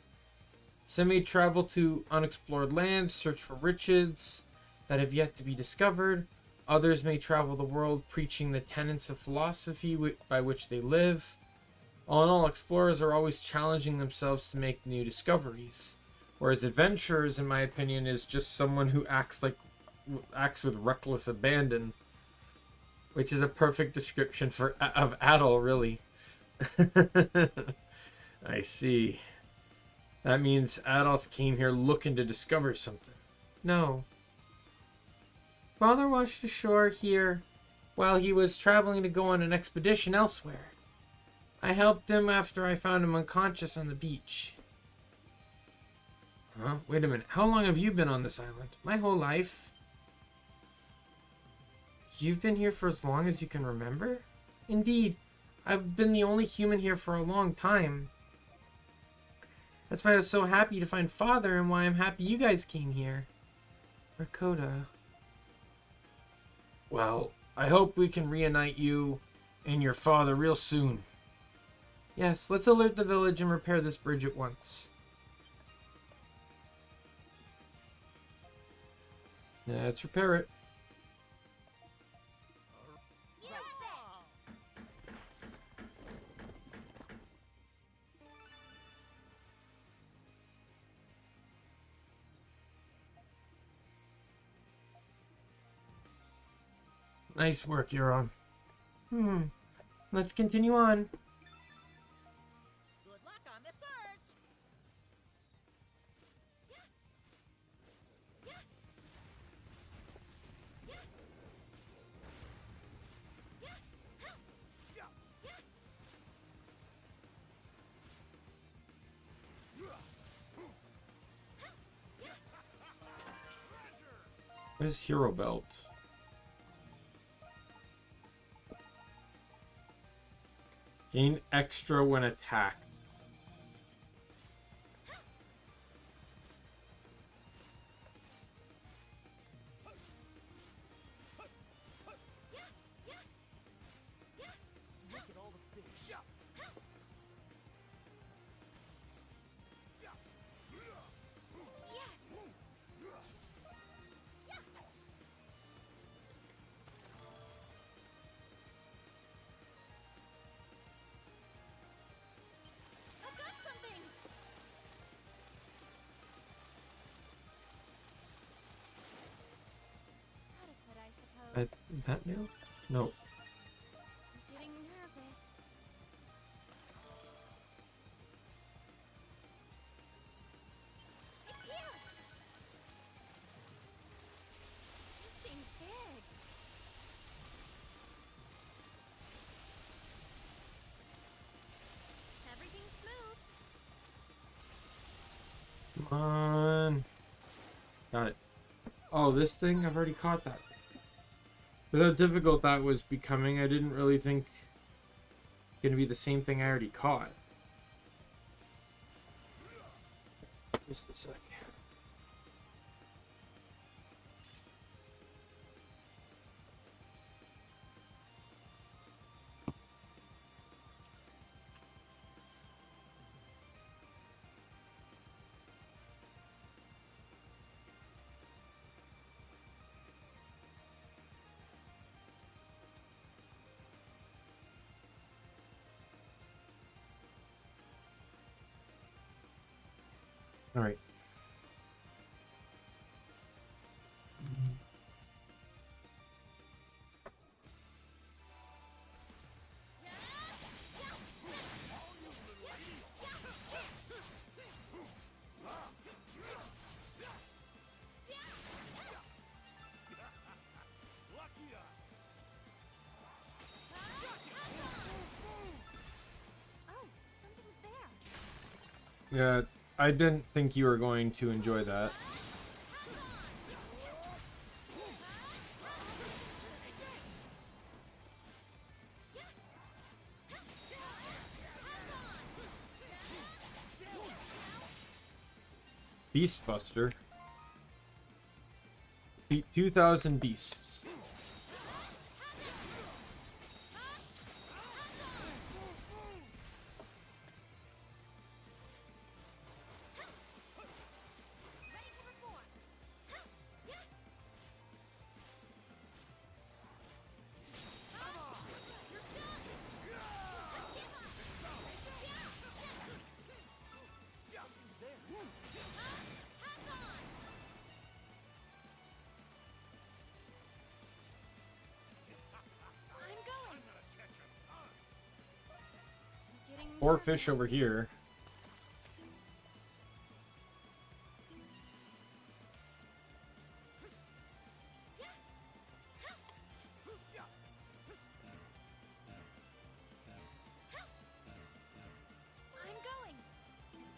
Some may travel to unexplored lands, search for riches that have yet to be discovered. Others may travel the world preaching the tenets of philosophy by which they live. All in all, explorers are always challenging themselves to make new discoveries. Whereas adventurers, in my opinion, is just someone who acts with reckless abandon, which is a perfect description of Adol, really. I see. That means Adolf came here looking to discover something. No. Father washed ashore here while he was traveling to go on an expedition elsewhere. I helped him after I found him unconscious on the beach. Huh? Wait a minute. How long have you been on this island? My whole life. You've been here for as long as you can remember? Indeed. I've been the only human here for a long time. That's why I was so happy to find Father and why I'm happy you guys came here. Rakota. Well, I hope we can reunite you and your father real soon. Yes, let's alert the village and repair this bridge at once. Let's repair it. Nice work, Euron. Let's continue on. Good luck on the search. What is Hero Belt? Gain extra when attacked. Is that new? No. I'm getting nervous. It's here! This seems big. Everything's smooth. Come on. Got it. Oh, this thing? I've already caught that. With how difficult that was becoming, I didn't really think it's gonna be the same thing I already caught. Just a sec. All right. Lucky us. Oh, something's there. Yeah, I didn't think you were going to enjoy that. Beastbuster. Beat 2,000 beasts. Ready to perform. I'm going. I'm getting Or nervous. fish over here. I'm going. Yes.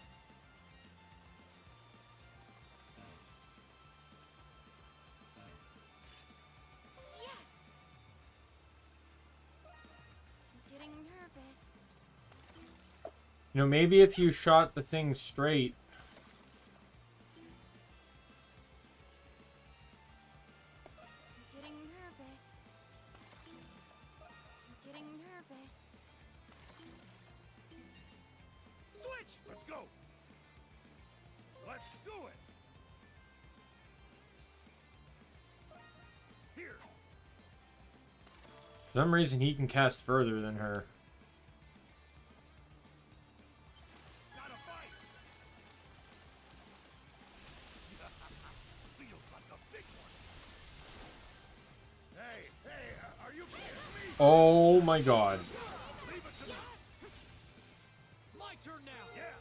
I'm getting nervous. You know, maybe if you shot the thing straight. I'm getting nervous. I'm getting nervous. Switch! Let's go! Let's do it! Here! For some reason, he can cast further than her. Gotta fight! Feels like a big one. Hey, are you kidding me? Oh my god. Leave it to me! My turn now. Yeah!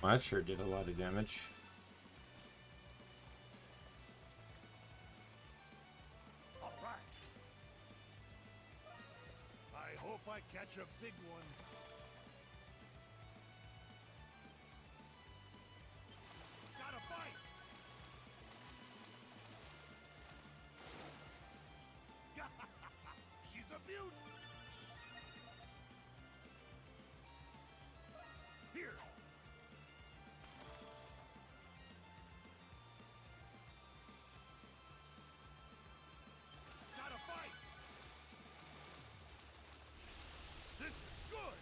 Well, that sure did a lot of damage. All right. I hope I catch a big one. Gotta fight! She's a beaut! Here! Gotta fight! This is good!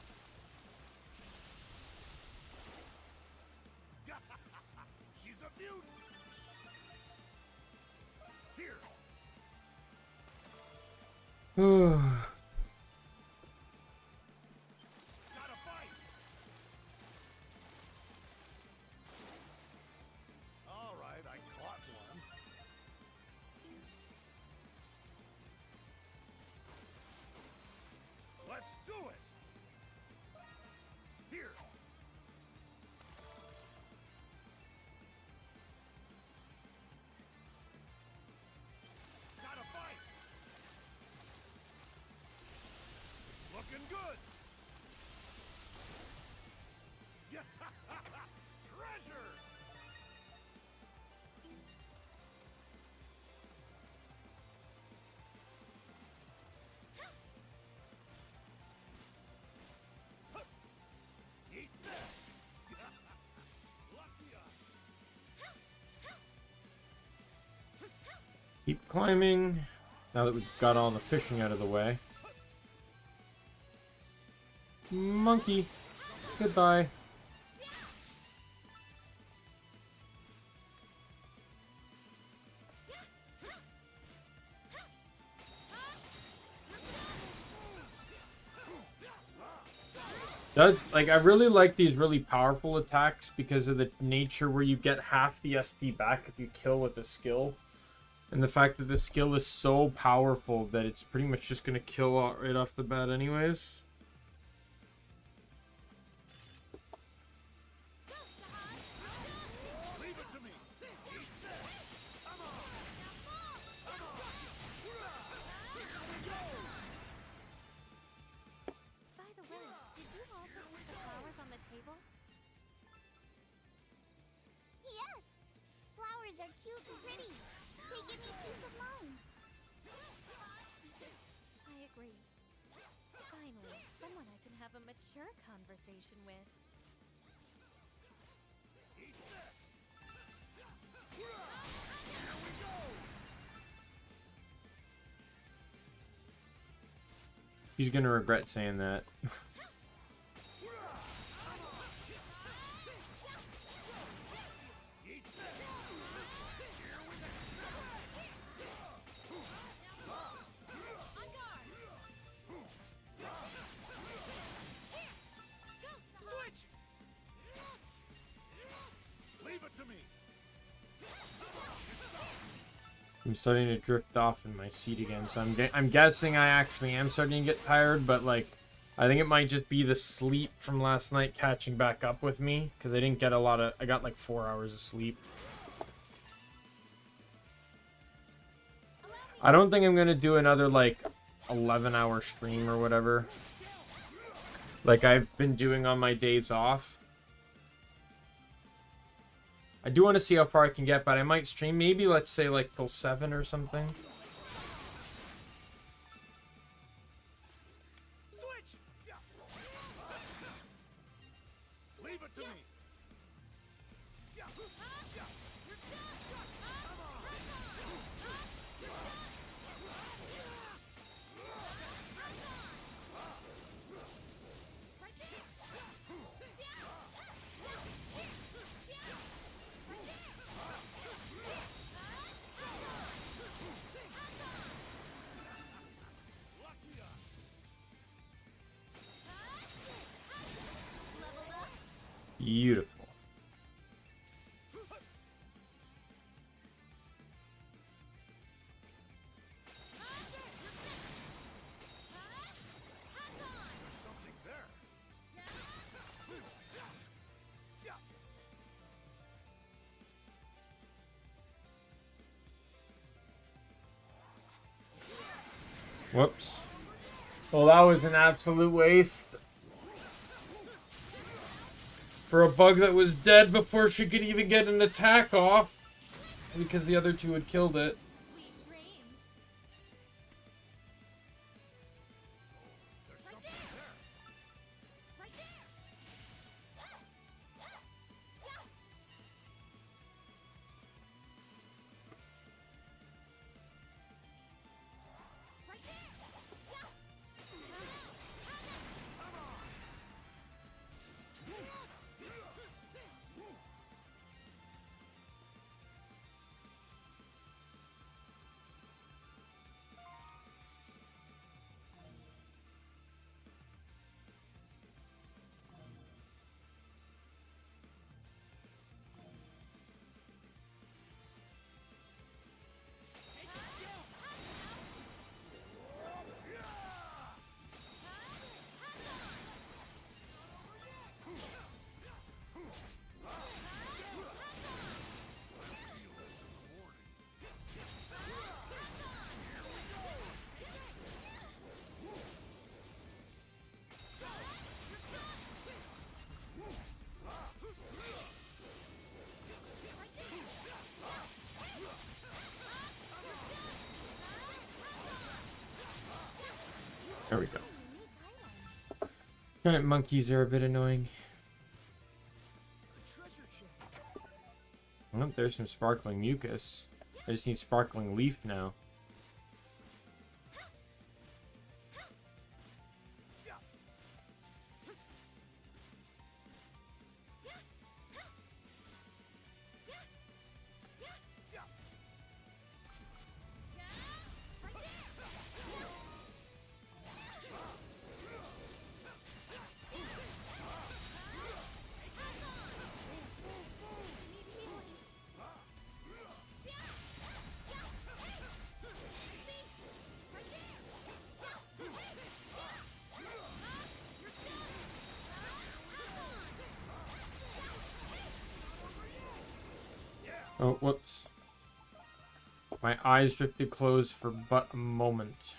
She's a beaut! Here! Do it! Here! Gotta fight! Looking good! Yeah! Treasure! Eat that! Lucky us! Keep climbing. Now that we've got all the fishing out of the way. Monkey. Goodbye. That's like, I really like these really powerful attacks because of the nature where you get half the SP back if you kill with a skill. And the fact that the skill is so powerful that it's pretty much just going to kill right off the bat anyways. Leave it to me! Eat that! Come on! Come on! Here we go! By the way, did you also eat the flowers on the table? Yes! Flowers are cute and pretty. They give me peace of mind. I agree. Finally, someone I can have a mature conversation with. Eat this! Here we go! He's going to regret saying that. Eat this! Here we go! Switch! Leave it to me! I'm starting to drift off in my seat again, so I'm guessing I actually am starting to get tired, but like, I think it might just be the sleep from last night catching back up with me, because I didn't get a lot of, I got like 4 hours of sleep. I don't think I'm going to do another like 11-hour stream or whatever, like I've been doing on my days off. I do want to see how far I can get, but I might stream maybe, let's say, like, till 7 or something. Switch! Leave it to me! Beautiful. Something there. Whoops. Well, that was an absolute waste. For a bug that was dead before she could even get an attack off. Because the other two had killed it. Sweet dreams. There's something there. Right there. Right there. There we go. Giant monkeys are a bit annoying. Oh, there's some sparkling mucus. I just need sparkling leaf now. Oh, whoops. My eyes drifted closed for but a moment.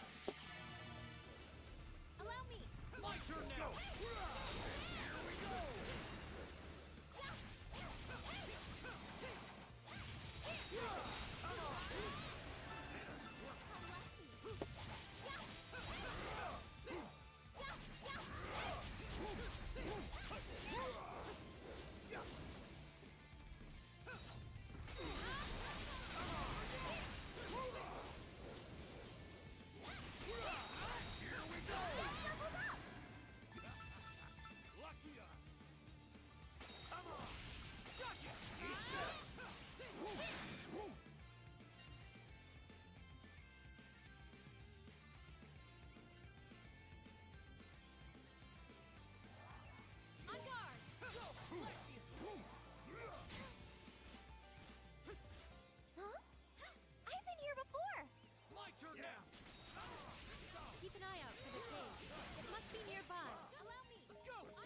Keep an eye out for the cave. It must be nearby. Allow me. Let's go. Let's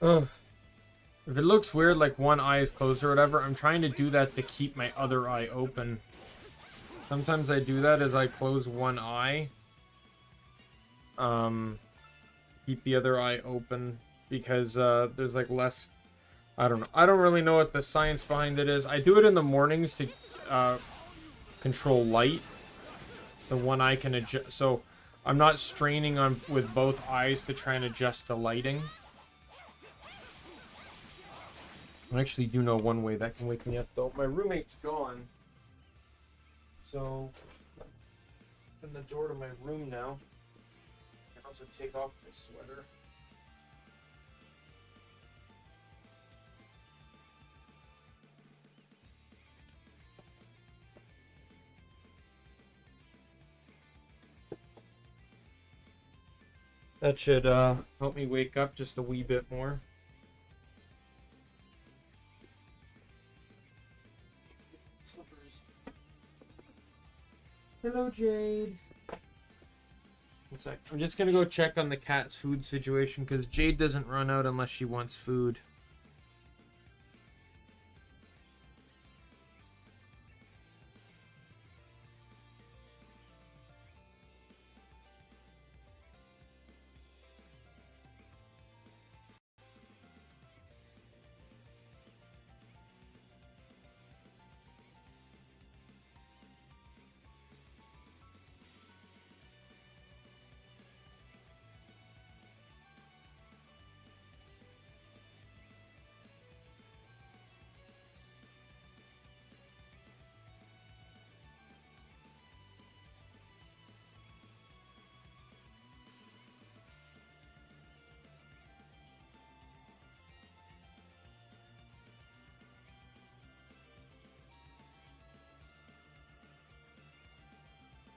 go. Ugh. If it looks weird, like one eye is closed or whatever, I'm trying to do that to keep my other eye open. Sometimes I do that as I close one eye. Keep the other eye open because there's like less. I don't know. I don't really know what the science behind it is. I do it in the mornings to control light, so one eye can adjust. So I'm not straining on with both eyes to try and adjust the lighting. I actually do know one way that can wake me up though. My roommate's gone, so open the door to my room now. I can also take off my sweater. That should help me wake up just a wee bit more. Slippers. Hello, Jade. One sec. I'm just gonna go check on the cat's food situation because Jade doesn't run out unless she wants food.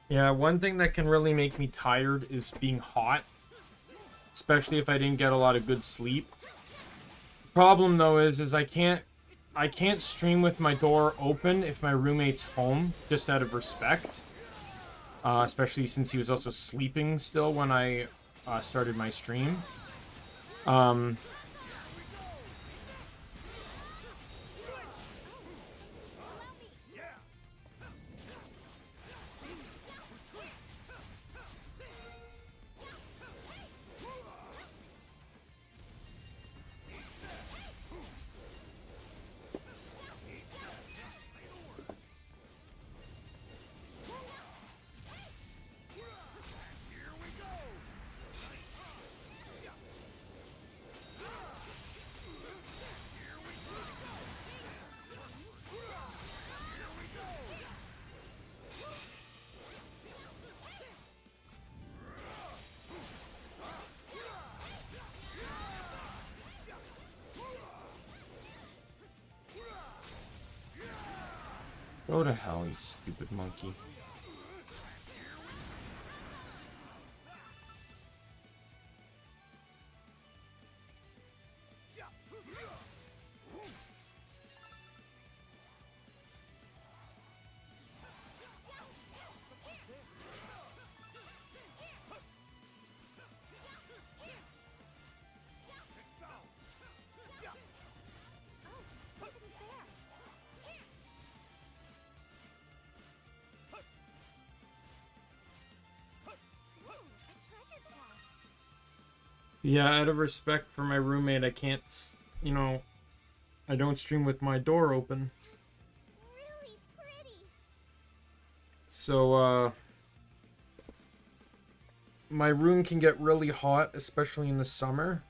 Yeah, one thing that can really make me tired is being hot, especially if I didn't get a lot of good sleep. Problem though is I can't stream with my door open if my roommate's home, just out of respect. Especially since he was also sleeping still when I started my stream. Go to hell, you stupid monkey. Yeah, out of respect for my roommate, I can't, you know, I don't stream with my door open. Really pretty. So, my room can get really hot, especially in the summer,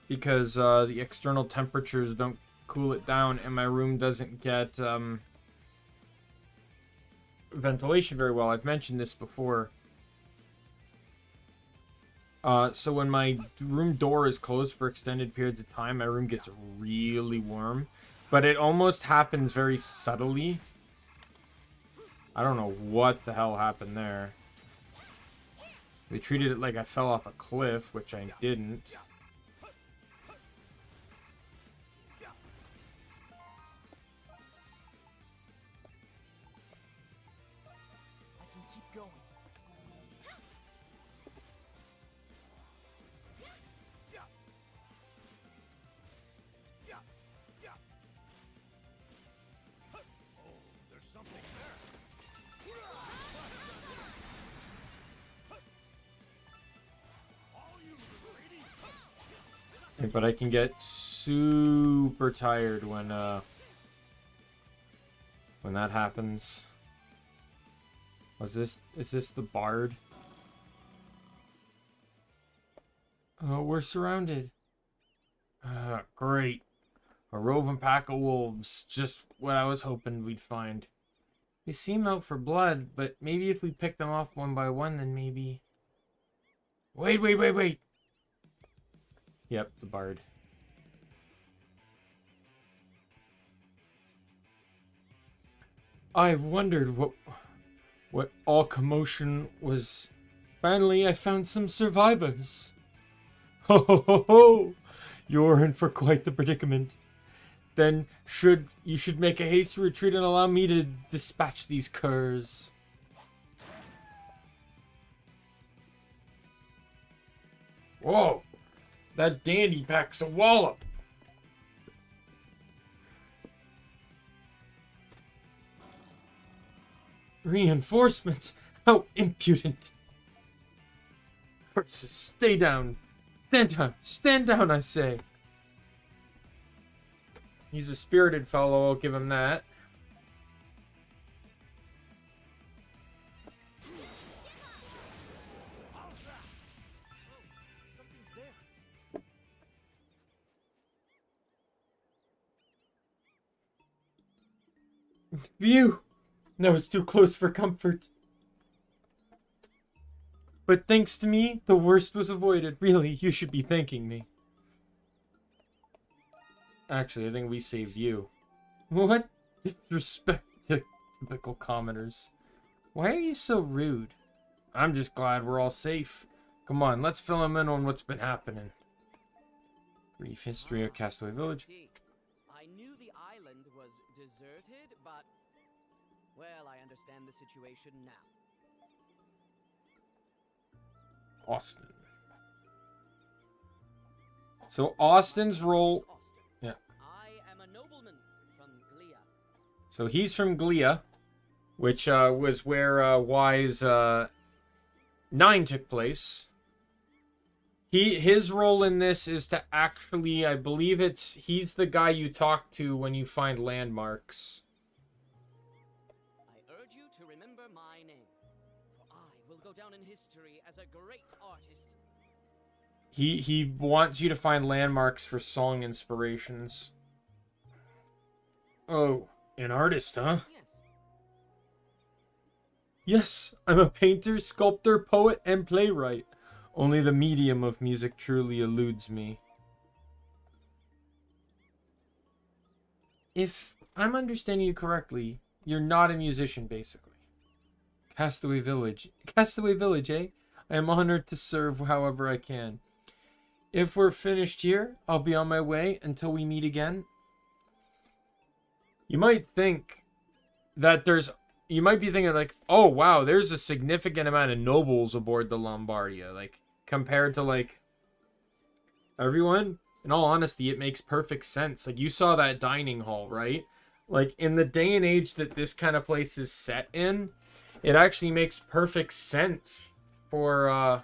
because the external temperatures don't cool it down, and my room doesn't get ventilation very well. I've mentioned this before. So when my room door is closed for extended periods of time, my room gets really warm. But it almost happens very subtly. I don't know what the hell happened there. They treated it like I fell off a cliff, which I didn't. I can keep going. There's something there. All you, lady. But I can get super tired when that happens. Is this the bard? Oh, we're surrounded. Great. A roving pack of wolves. Just what I was hoping we'd find. They seem out for blood, but maybe if we pick them off one by one, then maybe... Wait. Yep, the bard. I wondered what all commotion was. Finally, I found some survivors. Ho ho ho ho! You're in for quite the predicament. Then you should make a hasty retreat and allow me to dispatch these curs. Whoa! That dandy packs a wallop. Reinforcements? How impudent! Curses, stay down. Stand down, I say. He's a spirited fellow, I'll give him that. Something's there. Phew! That was too close for comfort. But thanks to me, the worst was avoided. Really, you should be thanking me. Actually, I think we saved you. What disrespect to typical commoners. Why are you so rude? I'm just glad we're all safe. Come on, let's fill him in on what's been happening. Brief history of Castaway Village. See, I knew the island was deserted, but... well, I understand the situation now. Austin. So Austin's role... Austin. Yeah. I am a nobleman from Glia. So he's from Glia, which was where Wise 9 took place. His role in this is to actually, I believe he's the guy you talk to when you find landmarks. I urge you to remember my name, for I will go down in history as a great artist. He wants you to find landmarks for song inspirations. Oh, an artist, huh? Yes. Yes, I'm a painter, sculptor, poet, and playwright. Only the medium of music truly eludes me. If I'm understanding you correctly, You're not a musician, basically. Castaway Village. Castaway Village, eh? I am honored to serve however I can. If we're finished here, I'll be on my way until we meet again. You might think that you might be thinking like, oh wow, there's a significant amount of nobles aboard the Lombardia, like compared to like everyone. In all honesty, it makes perfect sense. Like you saw that dining hall, right? Like in the day and age that this kind of place is set in, it actually makes perfect sense for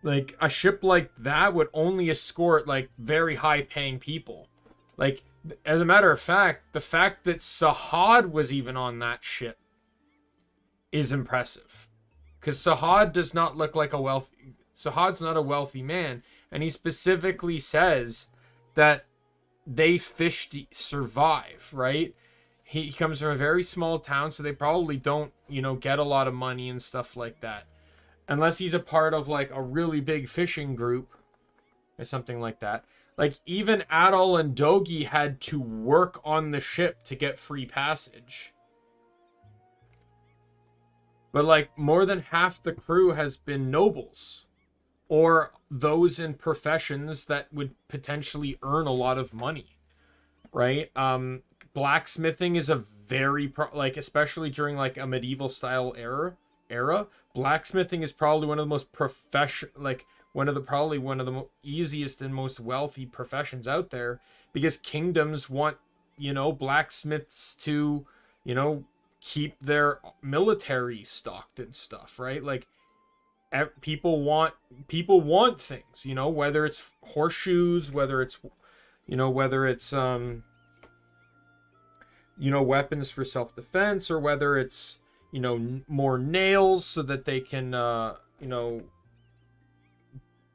like a ship like that would only escort like very high paying people. Like as a matter of fact, the fact that Sahad was even on that ship is impressive. Because Sahad does not look like Sahad's not a wealthy man. And he specifically says that they fish to survive, right? He comes from a very small town, so they probably don't, get a lot of money and stuff like that. Unless he's a part of like a really big fishing group or something like that. Like, even Adol and Dogi had to work on the ship to get free passage. But, like, more than half the crew has been nobles. Or those in professions that would potentially earn a lot of money. Right? Blacksmithing is a very, especially during, like, a medieval-style era. Blacksmithing is probably one of the most one of the easiest and most wealthy professions out there, because kingdoms want, blacksmiths to, keep their military stocked and stuff, right? Like people want things, whether it's horseshoes, whether it's weapons for self-defense, or whether it's, more nails so that they can,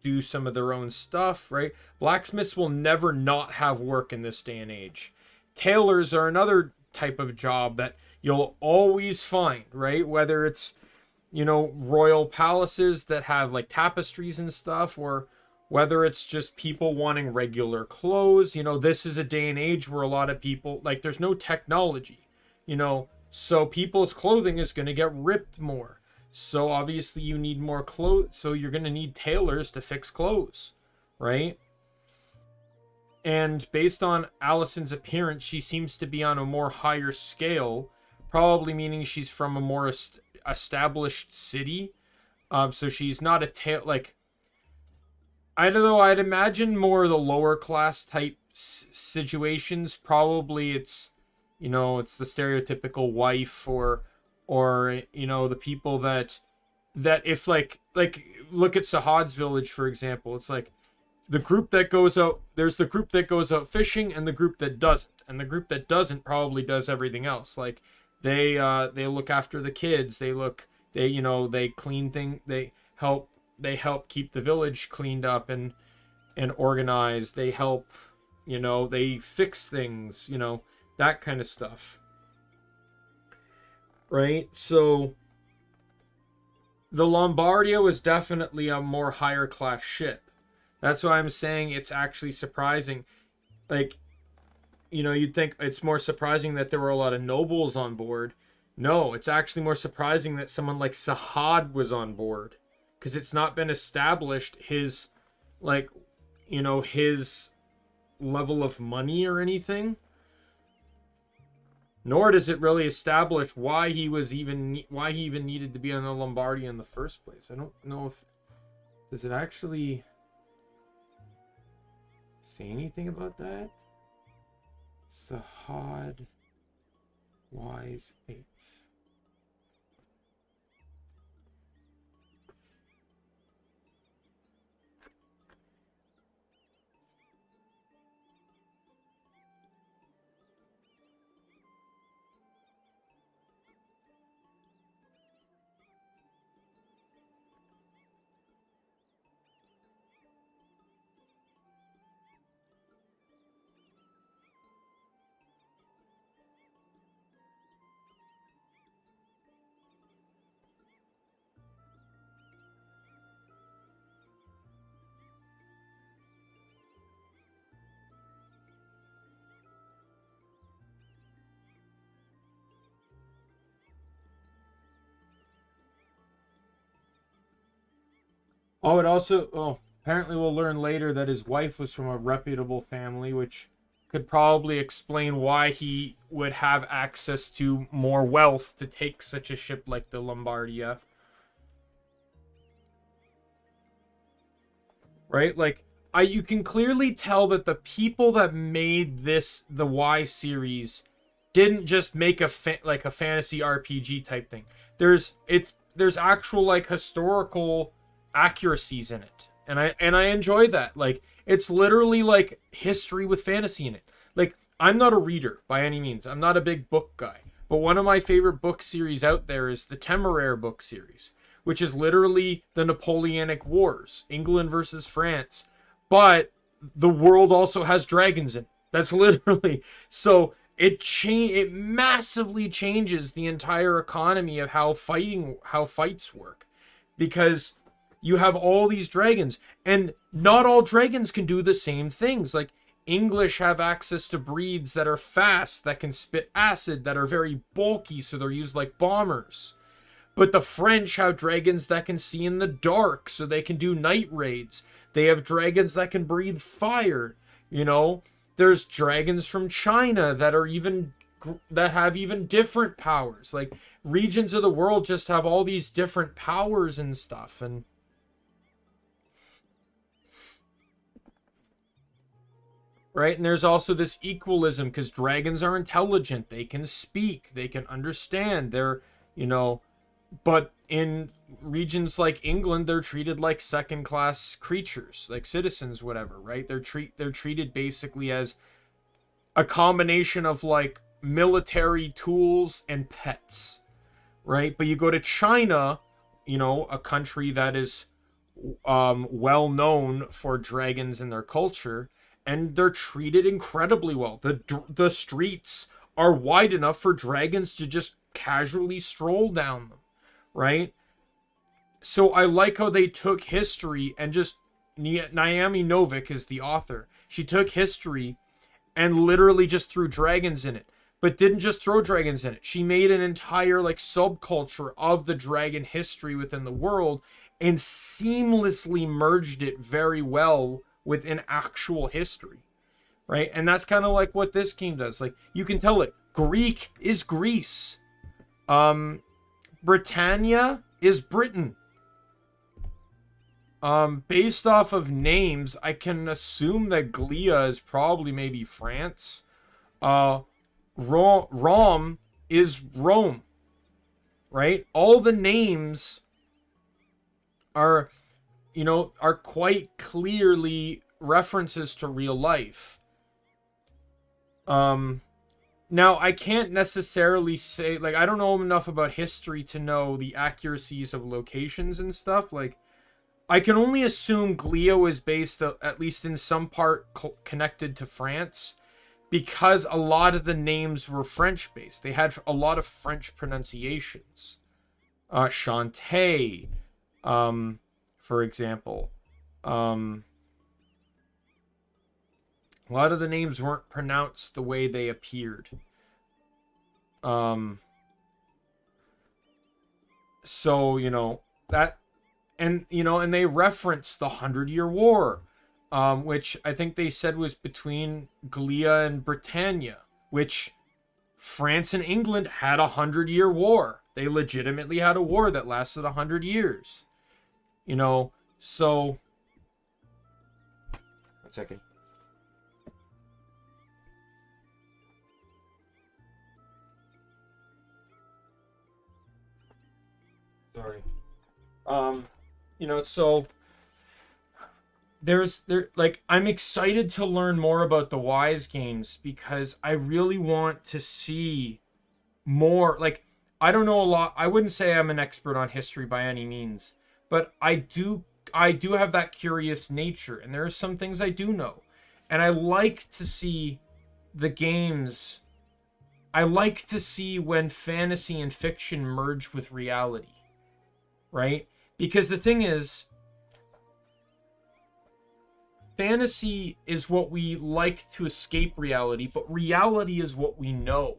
do some of their own stuff, right? Blacksmiths will never not have work in this day and age. Tailors are another type of job that you'll always find, right? Whether it's, royal palaces that have like tapestries and stuff, or whether it's just people wanting regular clothes. This is a day and age where a lot of people, like, there's no technology, so people's clothing is going to get ripped more. So obviously you need more clothes. So you're going to need tailors to fix clothes, right? And based on Allison's appearance, she seems to be on a more higher scale, probably meaning she's from a more established city. So she's not I don't know, I'd imagine more of the lower class type situations. Probably it's, it's the stereotypical wife, or the people that if like look at Sahad's village, for example. It's like the group that goes out, there's the group that goes out fishing and the group that doesn't. And the group that doesn't probably does everything else. Like they look after the kids, they clean things, they help keep the village cleaned up and organized. They help, they fix things, that kind of stuff. Right? So the Lombardia was definitely a more higher class ship. That's why I'm saying it's actually surprising. Like, you'd think it's more surprising that there were a lot of nobles on board. No, it's actually more surprising that someone like Sahad was on board, because it's not been established his his level of money or anything. Nor does it really establish why he even needed to be on the Lombardia in the first place. I don't know does it actually say anything about that? Sahad Wise 8. Oh, it also, oh, apparently we'll learn later that his wife was from a reputable family, which could probably explain why he would have access to more wealth to take such a ship like the Lombardia. Right? Like, you can clearly tell that the people that made this, the Y series, didn't just make a like a fantasy RPG type thing. There's actual like historical accuracies in it, and I enjoy that. Like, it's literally like history with fantasy in it. Like, I'm not a reader by any means. I'm not a big book guy, but one of my favorite book series out there is the Temeraire book series, which is literally the Napoleonic Wars, England versus France, but the world also has dragons in it. That's literally so. It massively changes the entire economy of how fights work, because you have all these dragons, and not all dragons can do the same things. Like, English have access to breeds that are fast, that can spit acid, that are very bulky, so they're used like bombers. But the French have dragons that can see in the dark, so they can do night raids. They have dragons that can breathe fire, you know. There's dragons from China that have even different powers. Like, regions of the world just have all these different powers and stuff. And right, and there's also this equalism, because dragons are intelligent. They can speak. They can understand. They're, you know, but in regions like England, they're treated like second-class creatures, like citizens, whatever, right? They're treated basically as a combination of like military tools and pets, right? But you go to China, you know, a country that is well known for dragons in their culture, and they're treated incredibly well. The streets are wide enough for dragons to just casually stroll down them, right? So I like how they took history and just, Naomi Novik is the author. She took history and literally just threw dragons in it, but didn't just throw dragons in it. She made an entire like subculture of the dragon history within the world and seamlessly merged it very well within actual history, right? And that's kind of like what this game does. Like, you can tell it. Greek is Greece. Britannia is Britain. Based off of names, I can assume that Glia is probably maybe France. Rome is Rome, right? All the names are, you know, are quite clearly references to real life. Now, I can't necessarily say, like, I don't know enough about history to know the accuracies of locations and stuff. Like, I can only assume Glio is based, at least in some part, connected to France, because a lot of the names were French-based. They had a lot of French pronunciations. Shantae, for example. A lot of the names weren't pronounced the way they appeared. So, you know, that, and, you know, and they reference the 100-Year War, which I think they said was between Glia and Britannia, which France and England had a 100-Year War. They legitimately had a war that lasted 100 years. You know, so... 1 second. Sorry. You know, so like, I'm excited to learn more about the Wise games, because I really want to see more. Like, I don't know a lot. I wouldn't say I'm an expert on history by any means, but I do have that curious nature, and there are some things I do know. And I like to see the games. I like to see when fantasy and fiction merge with reality. Right? Because the thing is, fantasy is what we like to escape reality, but reality is what we know.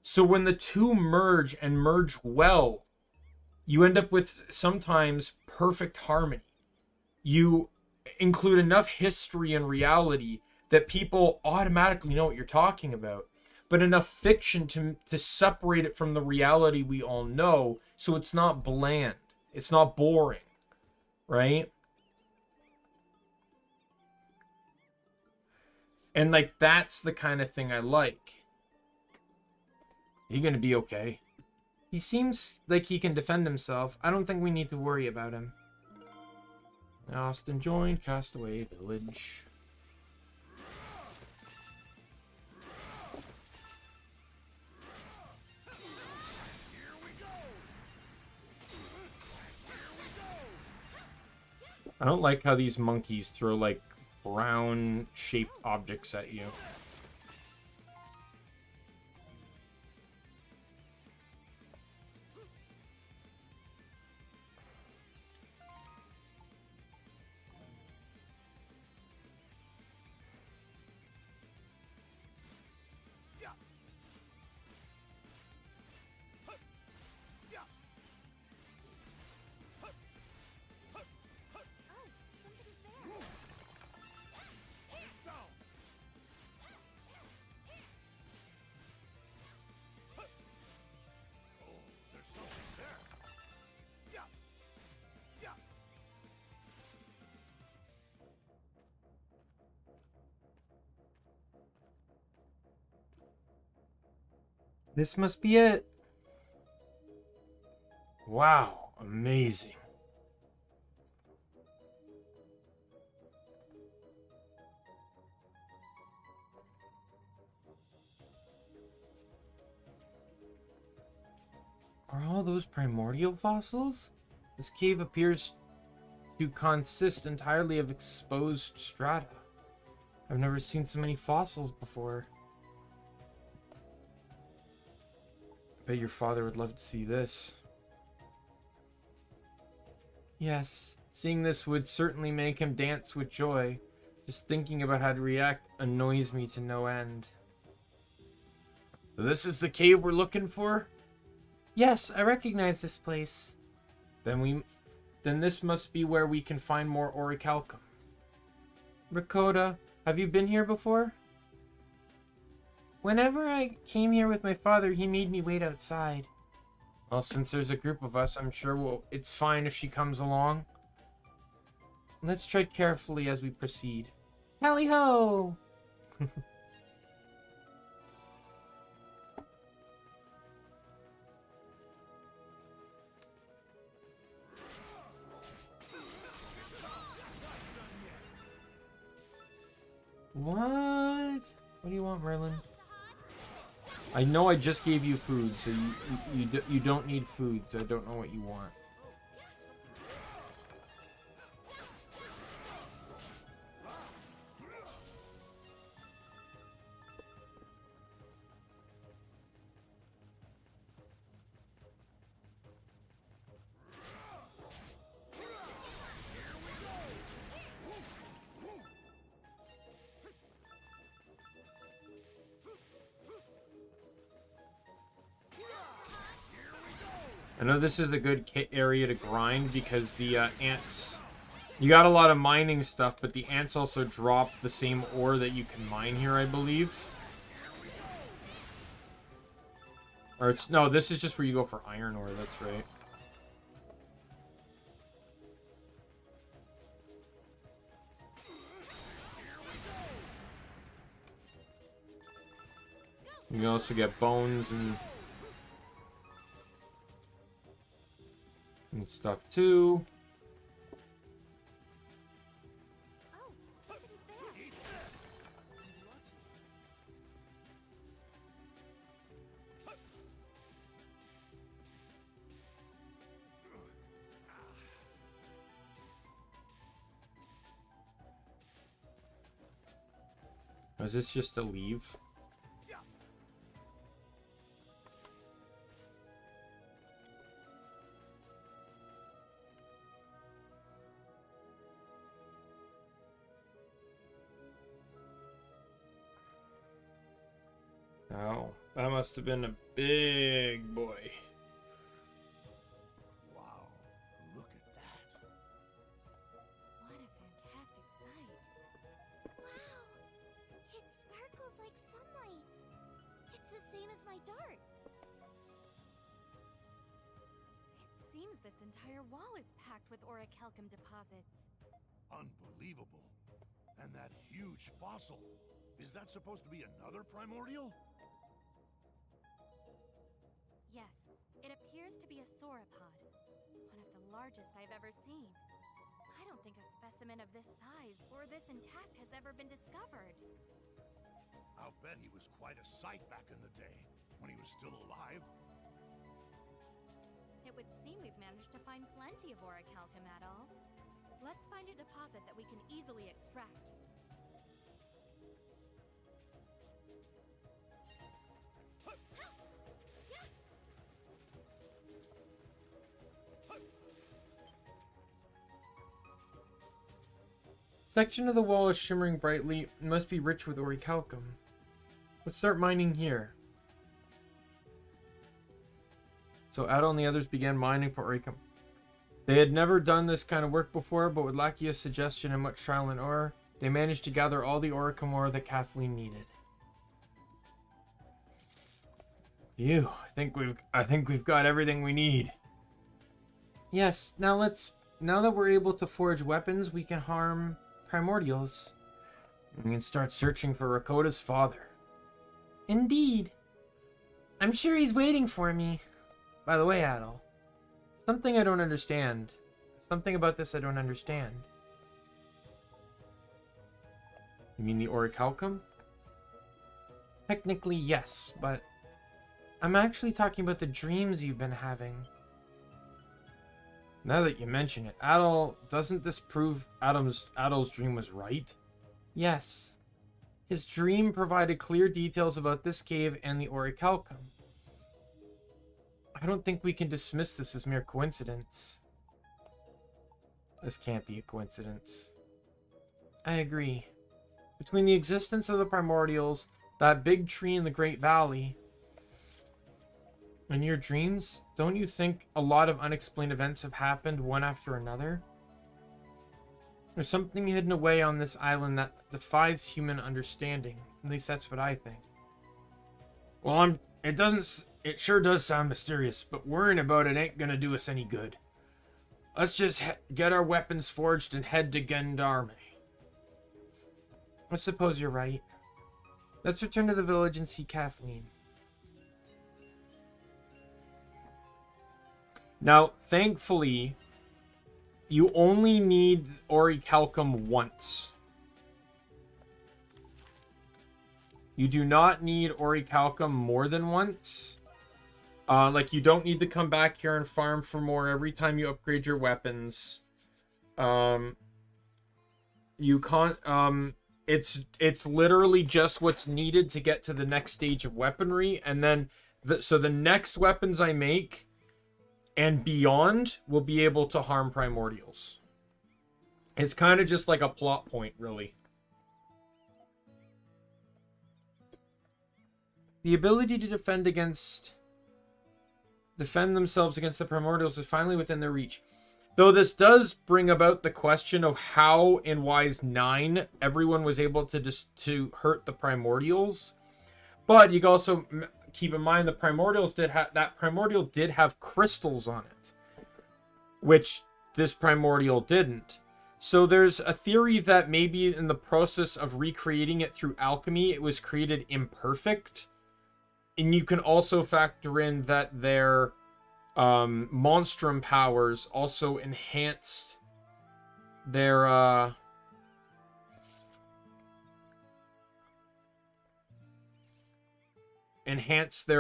So when the two merge and merge well, you end up with sometimes perfect harmony. You include enough history and reality that people automatically know what you're talking about, but enough fiction to separate it from the reality we all know, so it's not bland, it's not boring, right? And like, that's the kind of thing I like. You gonna be okay? He seems like he can defend himself. I don't think we need to worry about him. Austin joined Castaway Village. I don't like how these monkeys throw like brown shaped objects at you. This must be it. Wow, amazing. Are all those primordial fossils? This cave appears to consist entirely of exposed strata. I've never seen so many fossils before. I bet your father would love to see this. Yes, seeing this would certainly make him dance with joy. Just thinking about how to react annoys me to no end. So this is the cave we're looking for? Yes, I recognize this place. Then this must be where we can find more orichalcum. Rakota, have you been here before? Whenever I came here with my father, he made me wait outside. Well, since there's a group of us, I'm sure it's fine if she comes along. Let's tread carefully as we proceed. Tally-ho! What? What do you want, Merlin? I know I just gave you food, so you don't need food, so I don't know what you want. I know this is a good area to grind because the ants... You got a lot of mining stuff, but the ants also drop the same ore that you can mine here, I believe. Or it's... No, this is just where you go for iron ore, that's right. You can also get bones and stuff too. Oh, somebody's there. Is this just a leave? Oh, that must have been a big boy. Wow. seems this entire wall is packed with orichalcum deposits. Unbelievable. And that huge fossil. Is that supposed to be another primordial? Yes, it appears to be a sauropod. One of the largest I've ever seen. I don't think a specimen of this size or this intact has ever been discovered. I'll bet he was quite a sight back in the day, when he was still alive. It would seem we've managed to find plenty of orichalcum at all. Let's find a deposit that we can easily extract. Section of the wall is shimmering brightly and must be rich with orichalcum. Let's start mining here. So Adol and the others began mining for orichalcum. They had never done this kind of work before, but with Lakia's suggestion and much trial and error, they managed to gather all the orichalcum ore that Kathleen needed. Phew, I think we've got everything we need. Yes, now that we're able to forge weapons, we can harm primordials. We can start searching for Rakota's father. Indeed. I'm sure he's waiting for me. By the way, Adol, something I don't understand. Something about this I don't understand. You mean the orichalcum? Technically, yes, but I'm actually talking about the dreams you've been having. Now that you mention it, Adol, doesn't this prove Adol's dream was right? Yes. His dream provided clear details about this cave and the orichalcum. I don't think we can dismiss this as mere coincidence. This can't be a coincidence. I agree. Between the existence of the primordials, that big tree in the Great Valley, and your dreams, don't you think a lot of unexplained events have happened one after another? There's something hidden away on this island that defies human understanding. At least that's what I think. Well, it sure does sound mysterious, but worrying about it ain't gonna do us any good. Let's just get our weapons forged and head to Gendarme. I suppose you're right. Let's return to the village and see Kathleen. Now, thankfully, you only need orichalcum once. You do not need orichalcum more than once. Like, you don't need to come back here and farm for more every time you upgrade your weapons. You can't, it's literally just what's needed to get to the next stage of weaponry. And then, so the next weapons I make and beyond will be able to harm primordials. It's kind of just like a plot point, really. The ability to defend themselves against the primordials is finally within their reach. Though this does bring about the question of how in Wise 9 everyone was able to hurt the primordials. But you can also keep in mind the primordials that primordial did have crystals on it, which this primordial didn't. So there's a theory that maybe in the process of recreating it through alchemy, it was created imperfect. And you can also factor in that their monstrum powers also enhanced their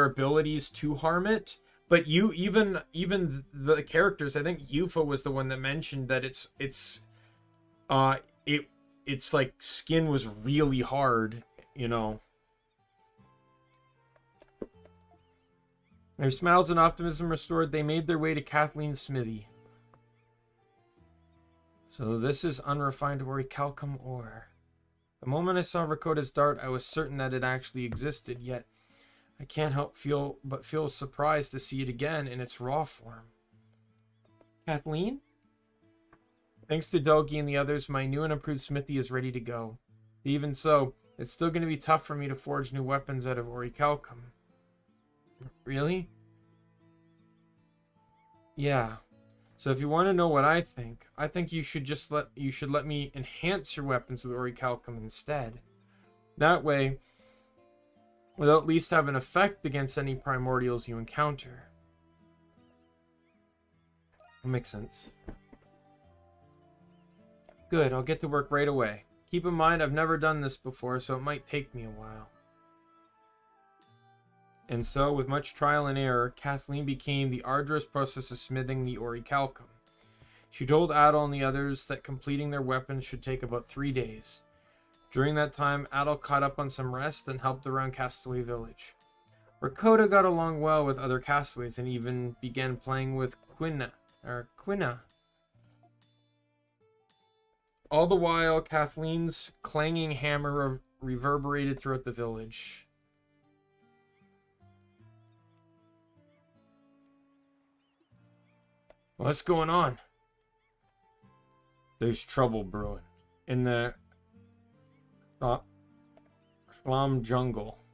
abilities to harm it. But even the characters, I think Yufa was the one that mentioned that it's like skin was really hard, you know. Their smiles and optimism restored, they made their way to Kathleen's smithy. So this is unrefined orichalcum ore. The moment I saw Rakota's dart, I was certain that it actually existed, yet I can't help but feel surprised to see it again in its raw form. Kathleen? Thanks to Dogi and the others, my new and improved smithy is ready to go. Even so, it's still going to be tough for me to forge new weapons out of orichalcum. Really? Yeah. So if you want to know what I think you should let me enhance your weapons with orichalcum instead. That way, they'll at least have an effect against any primordials you encounter. That makes sense. Good, I'll get to work right away. Keep in mind, I've never done this before, so it might take me a while. And so, with much trial and error, Kathleen began the arduous process of smithing the orichalcum. She told Adol and the others that completing their weapons should take about 3 days. During that time, Adol caught up on some rest and helped around Castaway Village. Rakota got along well with other castaways and even began playing with Quina. All the while, Kathleen's clanging hammer reverberated throughout the village. What's going on? There's trouble brewing in the Slum Jungle.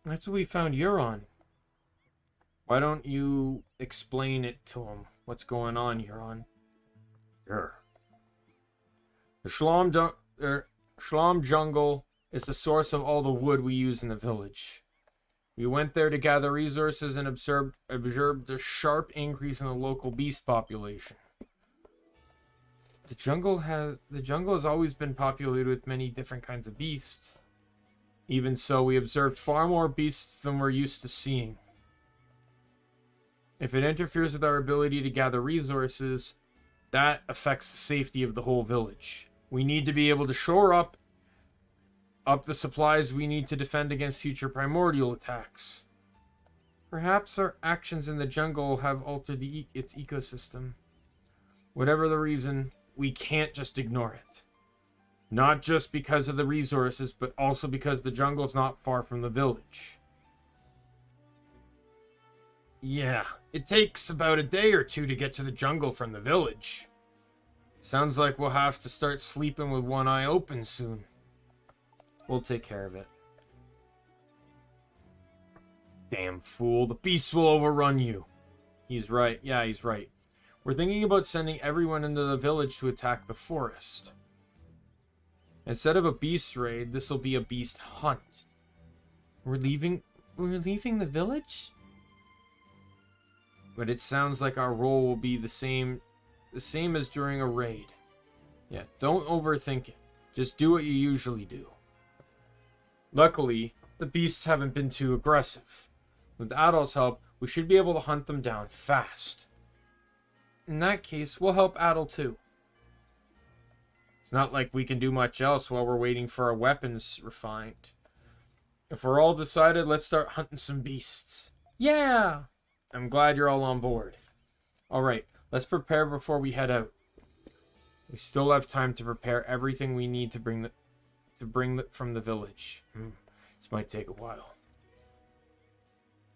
That's what we found Euron. Why don't you explain it to him? What's going on, Euron? Sure. The Slum Jungle is the source of all the wood we use in the village. We went there to gather resources and observed a sharp increase in the local beast population. The jungle has always been populated with many different kinds of beasts. Even so, we observed far more beasts than we're used to seeing. If it interferes with our ability to gather resources, that affects the safety of the whole village. We need to be able to shore up the supplies we need to defend against future primordial attacks. Perhaps our actions in the jungle have altered its ecosystem. Whatever the reason, we can't just ignore it. Not just because of the resources, but also because the jungle's not far from the village. Yeah, it takes about a day or two to get to the jungle from the village. Sounds like we'll have to start sleeping with one eye open soon. We'll take care of it. Damn fool, the beasts will overrun you. He's right. Yeah, he's right. We're thinking about sending everyone into the village to attack the forest. Instead of a beast raid, this will be a beast hunt. We're leaving the village? But it sounds like our role will be the same as during a raid. Yeah, don't overthink it. Just do what you usually do. Luckily, the beasts haven't been too aggressive. With Adol's help, we should be able to hunt them down fast. In that case, we'll help Adol too. It's not like we can do much else while we're waiting for our weapons refined. If we're all decided, let's start hunting some beasts. Yeah! I'm glad you're all on board. Alright, let's prepare before we head out. We still have time to prepare everything we need to bring from the village. This might take a while.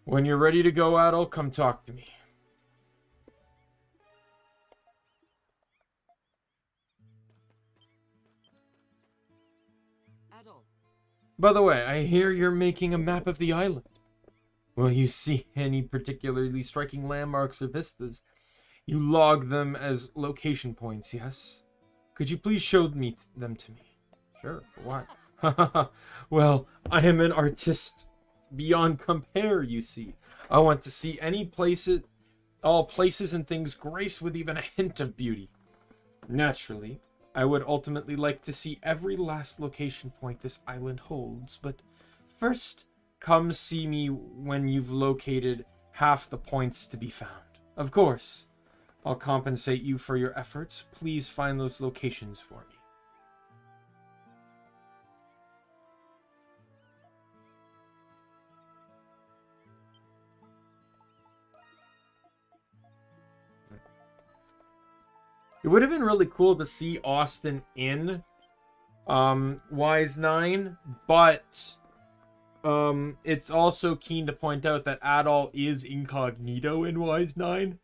When you're ready to go, Adol, come talk to me. Adol. By the way, I hear you're making a map of the island. Will you see any particularly striking landmarks or vistas? You log them as location points, yes? Could you please show them to me? Sure, why? Well, I am an artist beyond compare, you see. I want to see all places and things graced with even a hint of beauty. Naturally, I would ultimately like to see every last location point this island holds, but first, come see me when you've located half the points to be found. Of course, I'll compensate you for your efforts. Please find those locations for me. It would have been really cool to see Austin in Wise 9, but it's also keen to point out that Adol is incognito in Wise 9.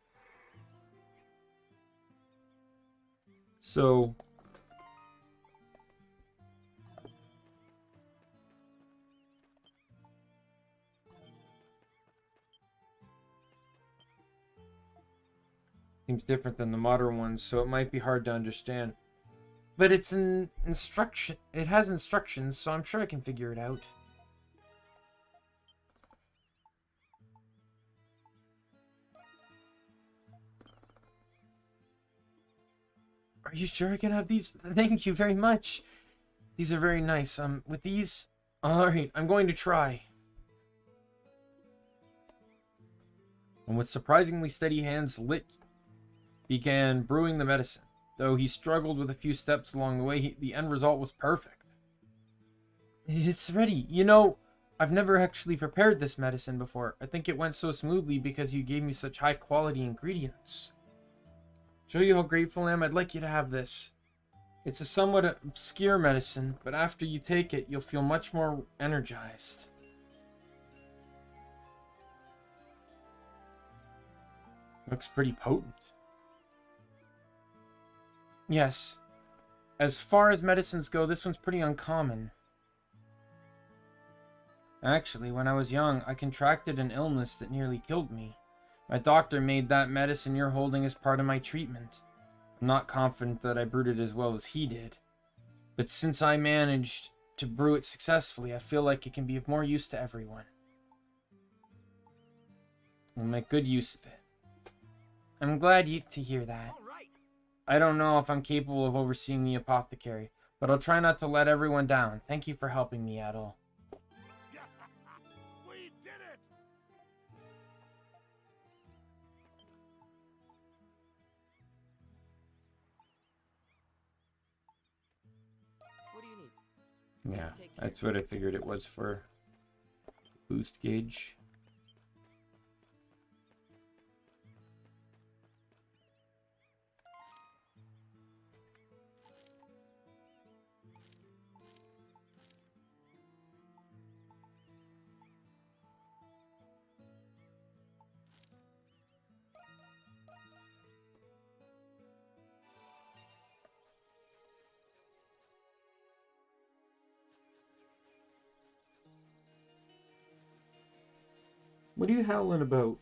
So Seems different than the modern ones, so it might be hard to understand. But it's an instruction. It has instructions, so I'm sure I can figure it out. Are you sure I can have these? Thank you very much. These are very nice. With these... Alright, I'm going to try. And with surprisingly steady hands, Lit began brewing the medicine. Though he struggled with a few steps along the way, the end result was perfect. It's ready. You know, I've never actually prepared this medicine before. I think it went so smoothly because you gave me such high quality ingredients. Show you how grateful I am. I'd like you to have this. It's a somewhat obscure medicine, but after you take it, you'll feel much more energized. Looks pretty potent. Yes. As far as medicines go, this one's pretty uncommon. Actually, when I was young, I contracted an illness that nearly killed me. My doctor made that medicine you're holding as part of my treatment. I'm not confident that I brewed it as well as he did. But since I managed to brew it successfully, I feel like it can be of more use to everyone. We'll make good use of it. I'm glad to hear that. I don't know if I'm capable of overseeing the apothecary, but I'll try not to let everyone down. Thank you for helping me, Adol. We did it! What do you need? Yeah, that's what I figured it was for. Boost gauge. What are you howling about?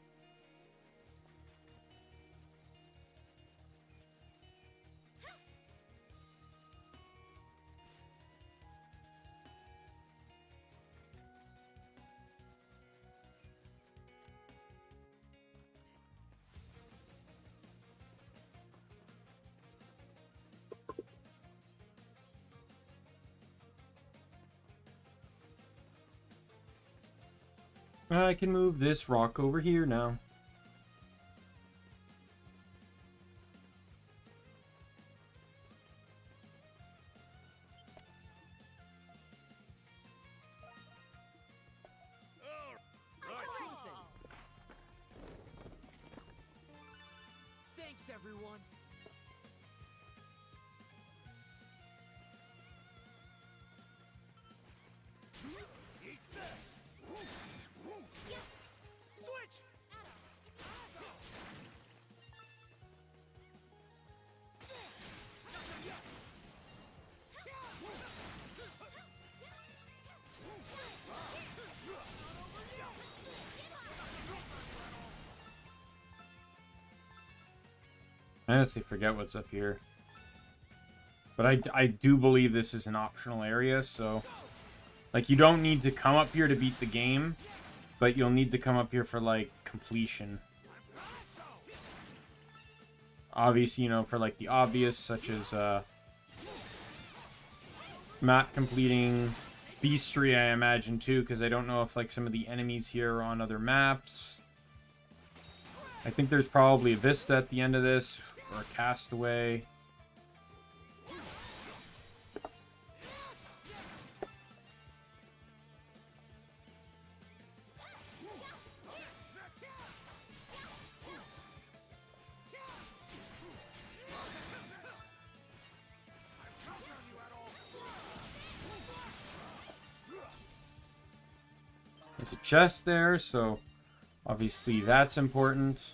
I can move this rock over here now. Thanks, everyone. Switch! I honestly forget what's up here. But I do believe this is an optional area, so... Like, you don't need to come up here to beat the game, but you'll need to come up here for, like, completion. Obviously, you know, for, like, the obvious, such as, map completing, Beastry, I imagine, too, because I don't know if, like, some of the enemies here are on other maps. I think there's probably a Vista at the end of this, or a Castaway. There's a chest there, so obviously that's important.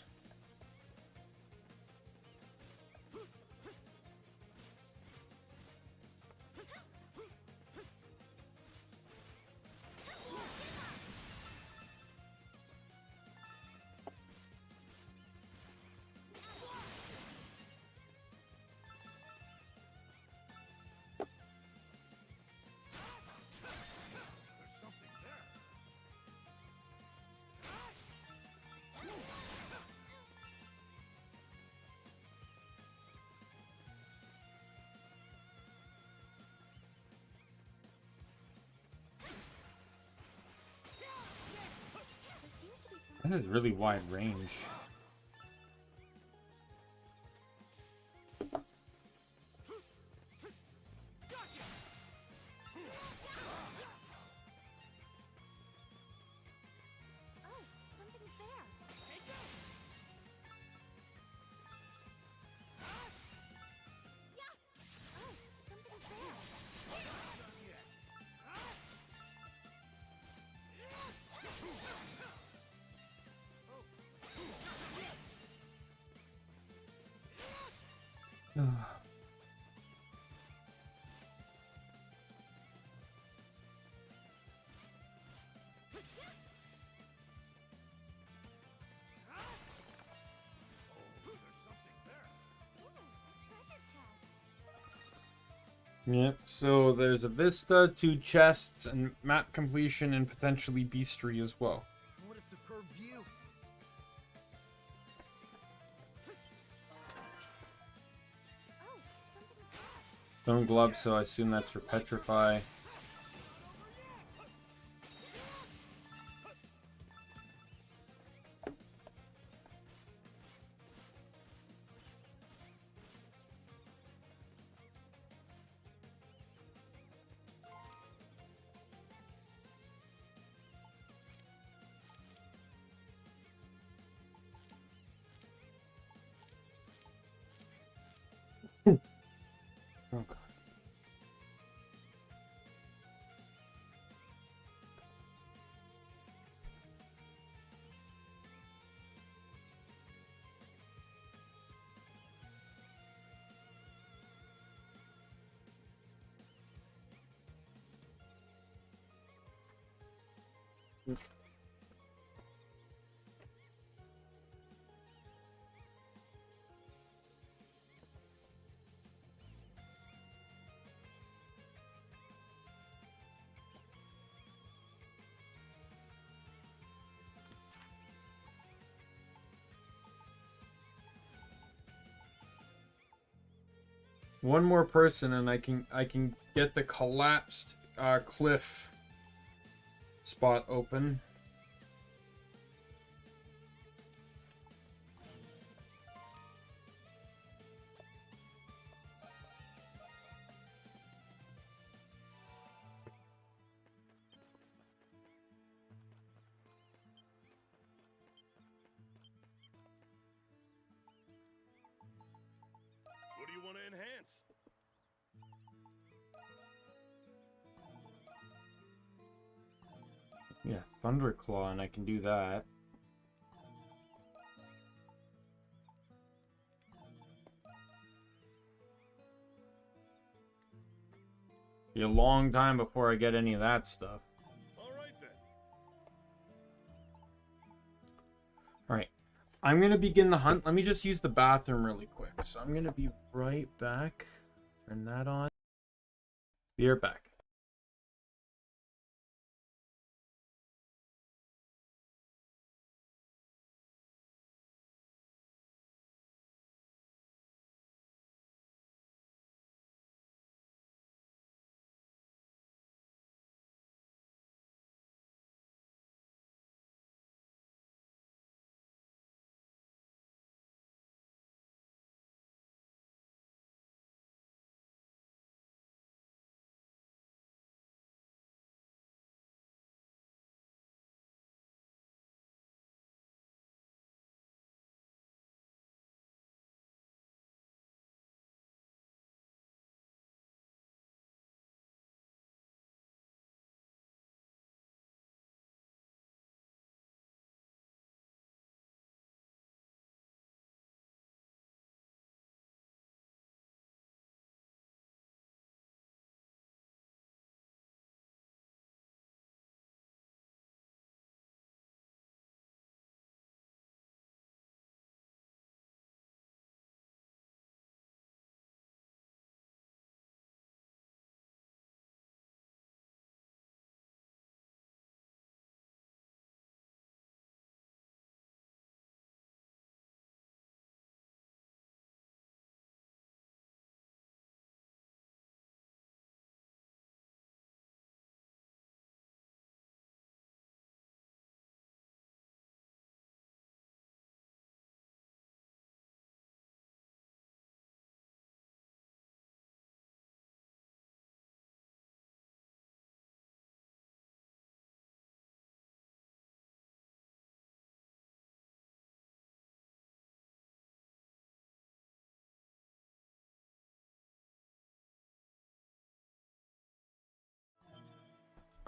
That is really wide range. Oh, something's there. Yeah. Oh, something's there. Treasure chest. Yep, so there's a vista, 2 chests, and map completion, and potentially beastry as well. What a superb view. Oh, something's there. Stone glove, so I assume that's for petrify. Oh god. One more person and I can get the collapsed cliff spot open. What do you want to enhance? Yeah, Thunderclaw, and I can do that. Be a long time before I get any of that stuff. All right then. Alright, I'm gonna begin the hunt. Let me just use the bathroom really quick. So I'm gonna be right back. Turn that on. Be right back.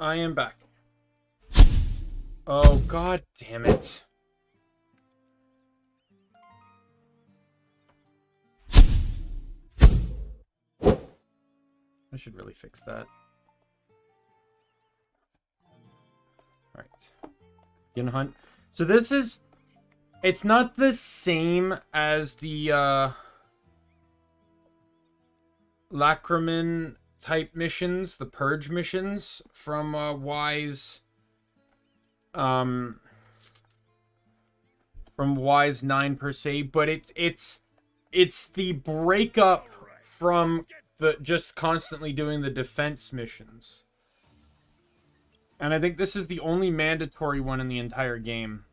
I am back. Oh, god damn it. I should really fix that. Alright. Begin hunt. So this is... It's not the same as the, Lacrimosa type missions, the purge missions from, VIII, from VIII 9 per se, but it's the breakup from the just constantly doing the defense missions. And I think this is the only mandatory one in the entire game.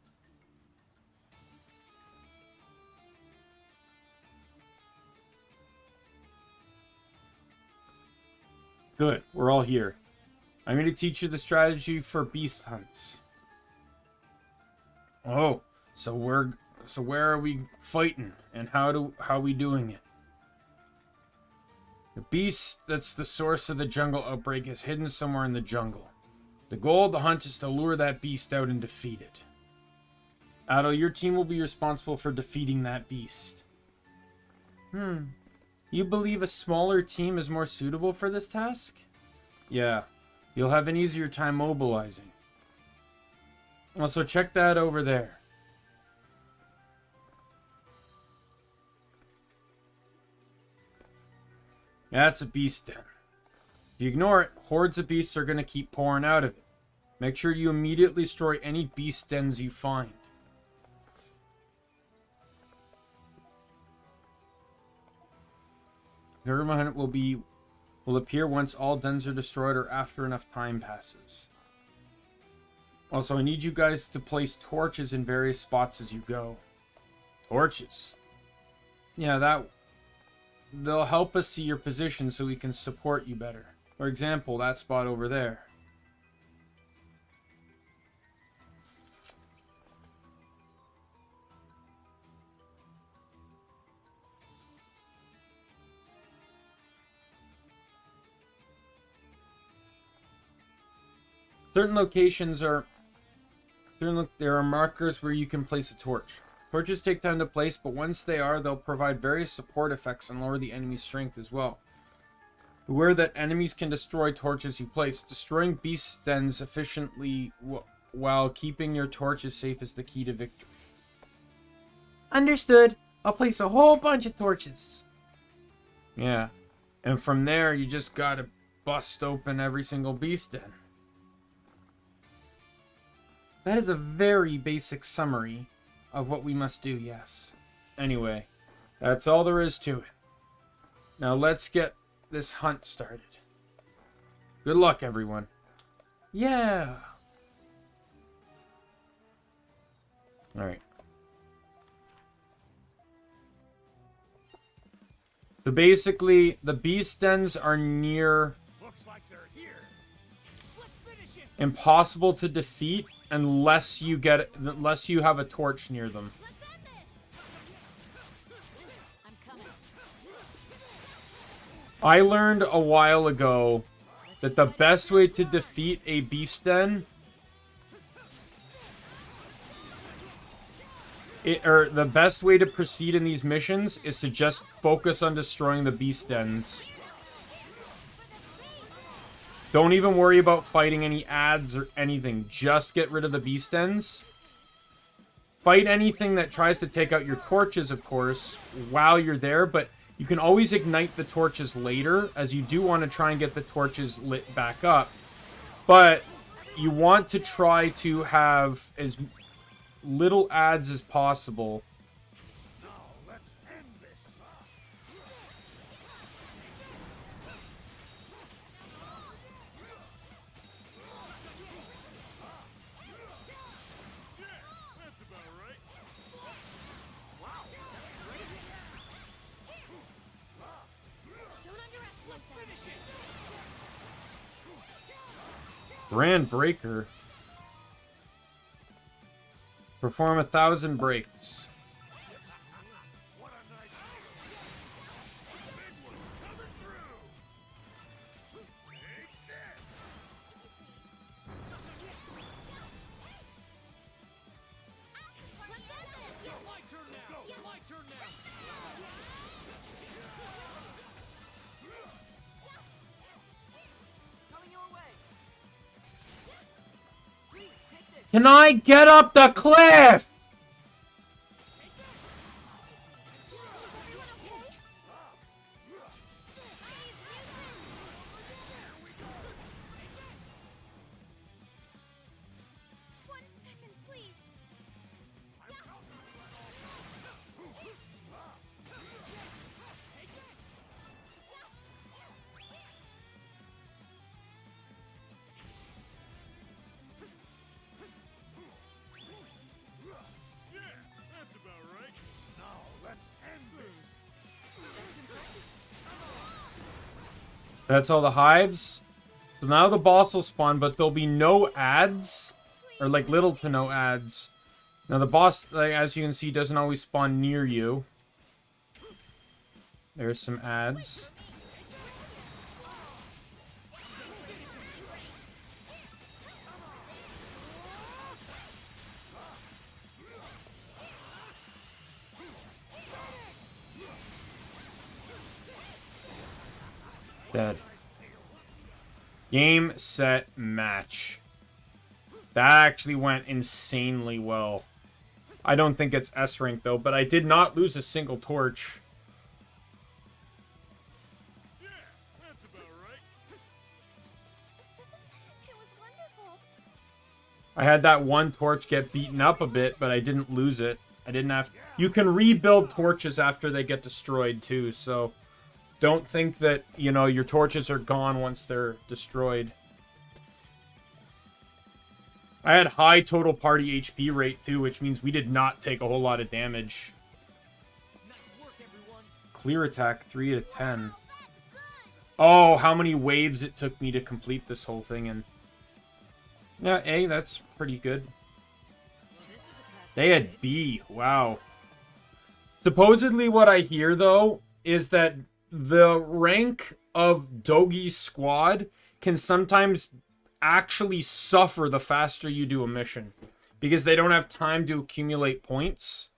Good, we're all here. I'm going to teach you the strategy for beast hunts. Oh, so where are we fighting, and how are we doing it? The beast that's the source of the jungle outbreak is hidden somewhere in the jungle. The goal of the hunt is to lure that beast out and defeat it. Addo, your team will be responsible for defeating that beast. You believe a smaller team is more suitable for this task? Yeah, you'll have an easier time mobilizing. Also, check that over there. That's a beast den. If you ignore it, hordes of beasts are going to keep pouring out of it. Make sure you immediately destroy any beast dens you find. Hunt will appear once all dens are destroyed or after enough time passes. Also, I need you guys to place torches in various spots as you go. Torches? Yeah, they'll help us see your position so we can support you better. For example, that spot over there. Certain locations there are markers where you can place a torch. Torches take time to place, but once they are, they'll provide various support effects and lower the enemy's strength as well. Beware that enemies can destroy torches you place. Destroying beast dens efficiently while keeping your torches safe is the key to victory. Understood. I'll place a whole bunch of torches. Yeah. And from there, you just gotta bust open every single beast den. That is a very basic summary of what we must do, yes. Anyway, that's all there is to it. Now let's get this hunt started. Good luck, everyone. Yeah. Alright. So basically, the beast dens are near impossible to defeat unless you have a torch near them. I learned a while ago that the best way to defeat a beast den the best way to proceed in these missions is to just focus on destroying the beast dens. Don't even worry about fighting any ads or anything. Just get rid of the beast dens. Fight anything that tries to take out your torches, of course, while you're there, but you can always ignite the torches later, as you do want to try and get the torches lit back up. But you want to try to have as little ads as possible. Grand Breaker. Perform 1,000 breaks. Can I get up the cliff? One second, please. Yeah, that's about right. Now, let's end this. That's all the hives. So now the boss will spawn, but there'll be no ads. Or like little to no ads. Now the boss, like, as you can see, doesn't always spawn near you. There's some ads. Dead. Game, set, match. That actually went insanely well. I don't think it's S rank though, but I did not lose a single torch. Yeah, that's about right. It was wonderful. I had that one torch get beaten up a bit, but I didn't lose it. I didn't have... You can rebuild torches after they get destroyed too, so... Don't think that, you know, your torches are gone once they're destroyed. I had high total party HP rate too, which means we did not take a whole lot of damage. Nice work, everyone. Clear attack, 3 out of 10. Oh, how many waves it took me to complete this whole thing in. Yeah, A, that's pretty good. They had B, wow. Supposedly what I hear, though, is that the rank of Dogi's squad can sometimes actually suffer the faster you do a mission. Because they don't have time to accumulate points.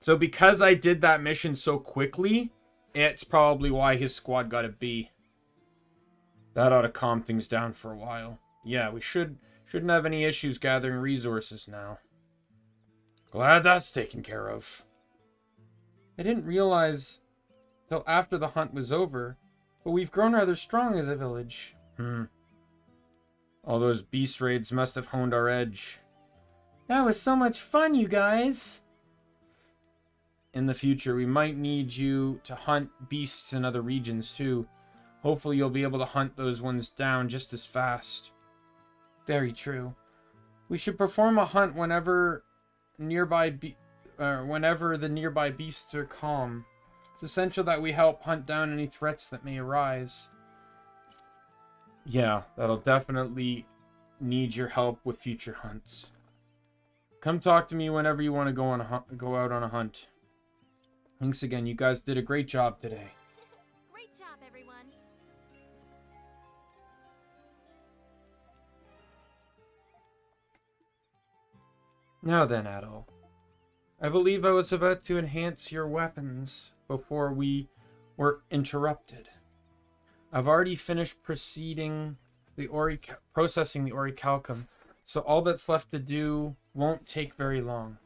So because I did that mission so quickly, it's probably why his squad got a B. That ought to calm things down for a while. Yeah, we shouldn't have any issues gathering resources now. Glad that's taken care of. I didn't realize till after the hunt was over, but we've grown rather strong as a village. All those beast raids must have honed our edge. That was so much fun, you guys! In the future, we might need you to hunt beasts in other regions, too. Hopefully you'll be able to hunt those ones down just as fast. Very true. We should perform a hunt whenever the nearby beasts are calm. It's essential that we help hunt down any threats that may arise. Yeah, that'll definitely need your help with future hunts. Come talk to me whenever you want to go out on a hunt. Thanks again, you guys did a great job today. Great job, everyone. Now then, Adol. I believe I was about to enhance your weapons before we were interrupted. I've already finished processing the orichalcum, so all that's left to do won't take very long.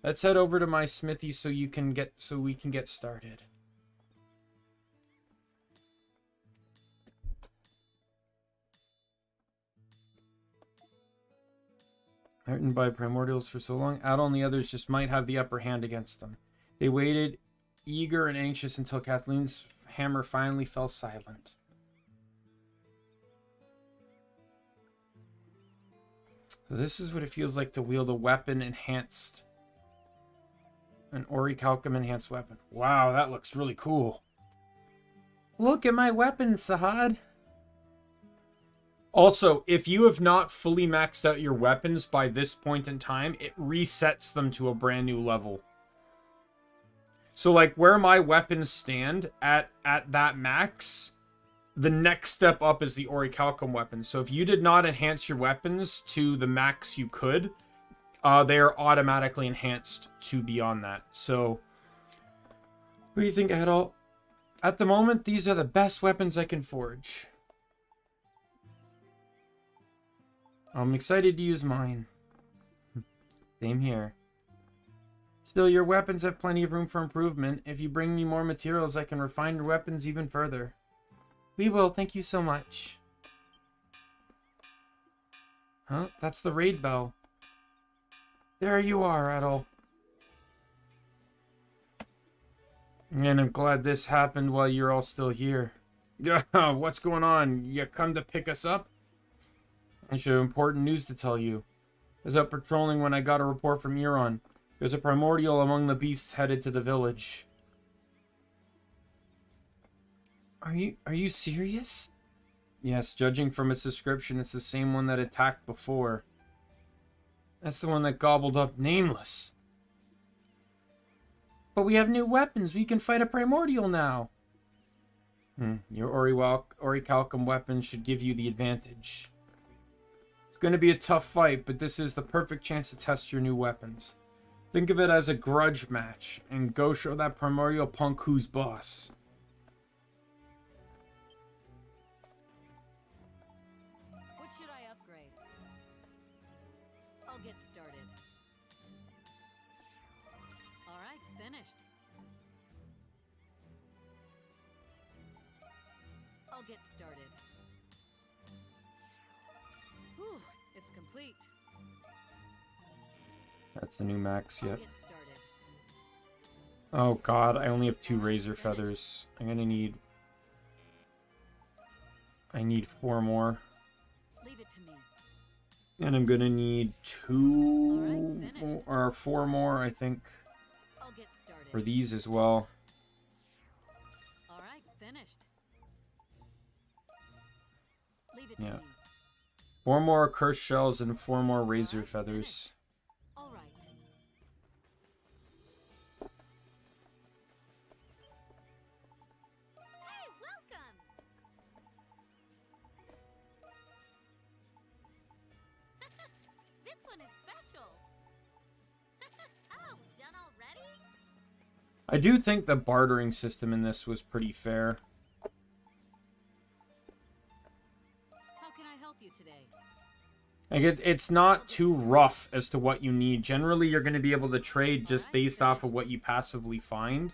Let's head over to my smithy so we can get started. Threatened by primordials for so long, Adol and the others just might have the upper hand against them. They waited, eager and anxious, until Kathleen's hammer finally fell silent. So this is what it feels like to wield a weapon enhanced. An orichalcum enhanced weapon. Wow, that looks really cool. Look at my weapon, Sahad. Also, if you have not fully maxed out your weapons by this point in time, it resets them to a brand new level. So like where my weapons stand at that max, the next step up is the orichalcum weapon. So if you did not enhance your weapons to the max you could, they are automatically enhanced to beyond that. So what do you think, Adol? At the moment, these are the best weapons I can forge. I'm excited to use mine. Same here. Still, your weapons have plenty of room for improvement. If you bring me more materials, I can refine your weapons even further. We will, thank you so much. Huh? That's the raid bell. There you are, Adol. And I'm glad this happened while you're all still here. What's going on? You come to pick us up? I should have important news to tell you. I was out patrolling when I got a report from Euron. There's a primordial among the beasts headed to the village. Are you serious? Yes, judging from its description, it's the same one that attacked before. That's the one that gobbled up Nameless. But we have new weapons. We can fight a primordial now. Your orichalcum weapon should give you the advantage. It's going to be a tough fight, but this is the perfect chance to test your new weapons. Think of it as a grudge match, and go show that primordial punk who's boss. What should I upgrade? I'll get started. Alright, finished. I'll get started. Whew, it's complete. That's the new max, I'll yep. get started. Oh god, I only have 2 razor feathers. I need 4 more. Leave it to me. And I'm gonna need 2 Alright, finished. or 4 more, I think, I'll get started. for these as well. Alright, finished. Leave it Yeah. to me. 4 more cursed shells and 4 more razor feathers. Alright. Hey, welcome! This one is special. Oh, done already? I do think the bartering system in this was pretty fair. How can I help you today? Like it's not too rough as to what you need. Generally, you're going to be able to trade just based off of what you passively find.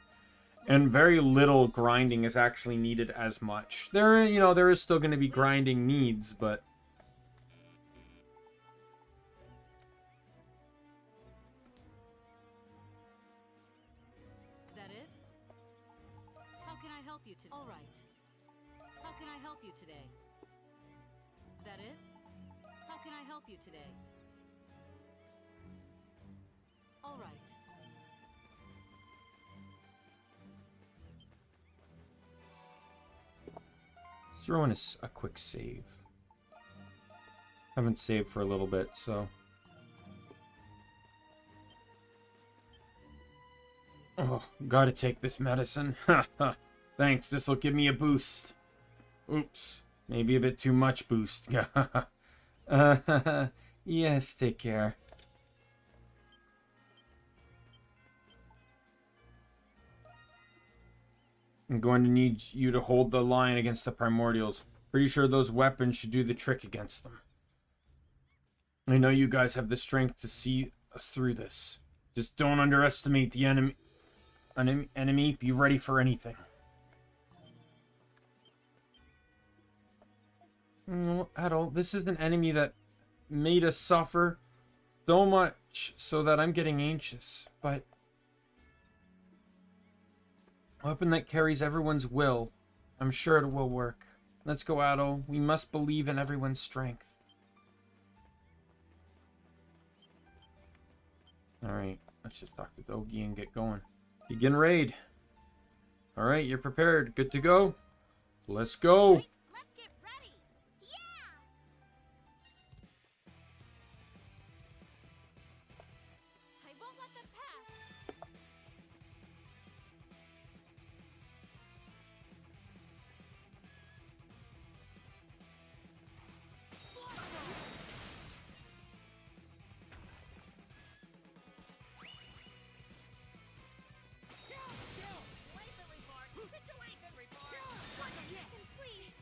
And very little grinding is actually needed as much. There is still going to be grinding needs, but... Is that it? How can I help you today? All right. How can I help you today? Is that it? How can I help you today? All right. Let's throw in a quick save. Haven't saved for a little bit, so... Oh, gotta take this medicine. Thanks, this'll give me a boost. Oops, maybe a bit too much boost. Yes, take care. I'm going to need you to hold the line against the primordials. Pretty sure those weapons should do the trick against them. I know you guys have the strength to see us through this. Just don't underestimate the enemy. Be ready for anything. No, Adol, this is an enemy that made us suffer so much so that I'm getting anxious, but... a weapon that carries everyone's will. I'm sure it will work. Let's go, Adol. We must believe in everyone's strength. Alright, let's just talk to Dogi and get going. Begin raid. Alright, you're prepared. Good to go? Let's go! Let's get ready! Yeah! I won't let them pass. Situation report! Situation report! One second, please!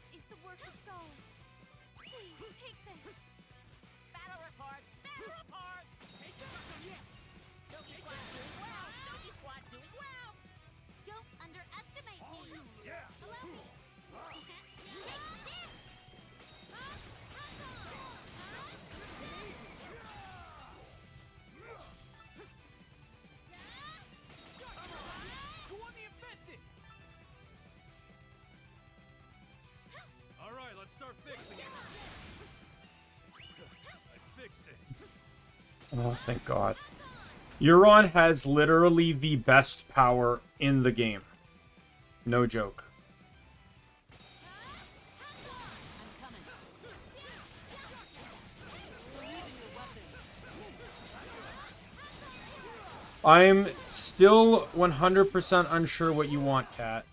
Oh, thank God. Euron has literally the best power in the game. No joke. I'm still 100% unsure what you want, Kat.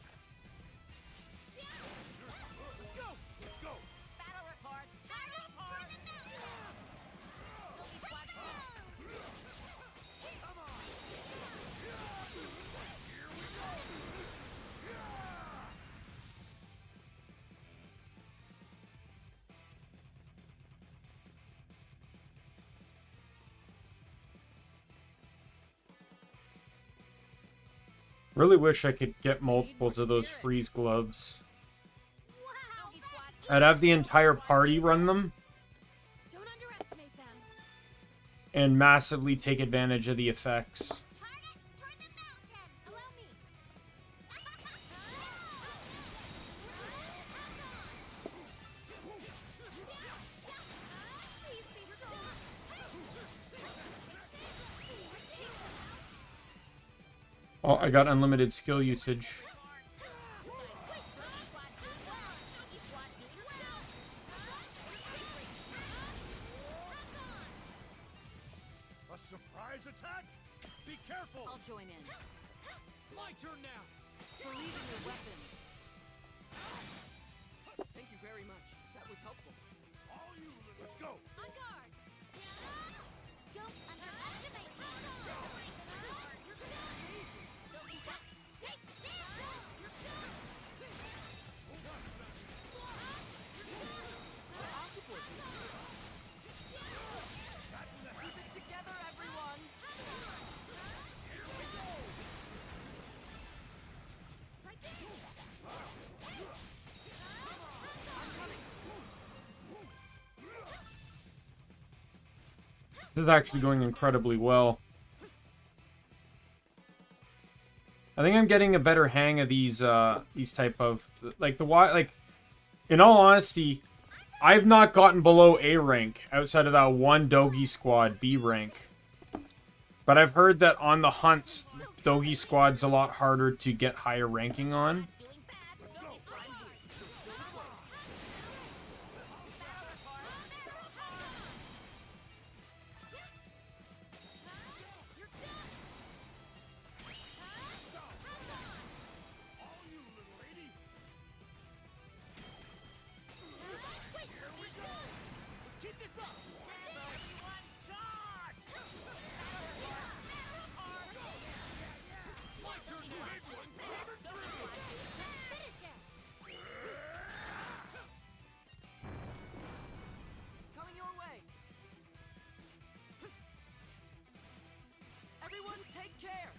Really wish I could get multiples of those freeze gloves. I'd have the entire party run them Don't underestimate them. and massively take advantage of the effects. Target toward the mountain. Allow me. Please be strong. Oh, I got unlimited skill usage. A surprise attack? Be careful! I'll join in. My turn now. Believe in your weapons. Thank you very much. That was helpful. All you, let's go! On guard. Don't underestimate me. Take this. Keep it together, everyone. This is actually going incredibly well. I think I'm getting a better hang of these type of in all honesty, I've not gotten below A rank outside of that one Dogi squad B rank. But I've heard that on the hunts, Dogi squad's a lot harder to get higher ranking on. Coming your way. Everyone, take care.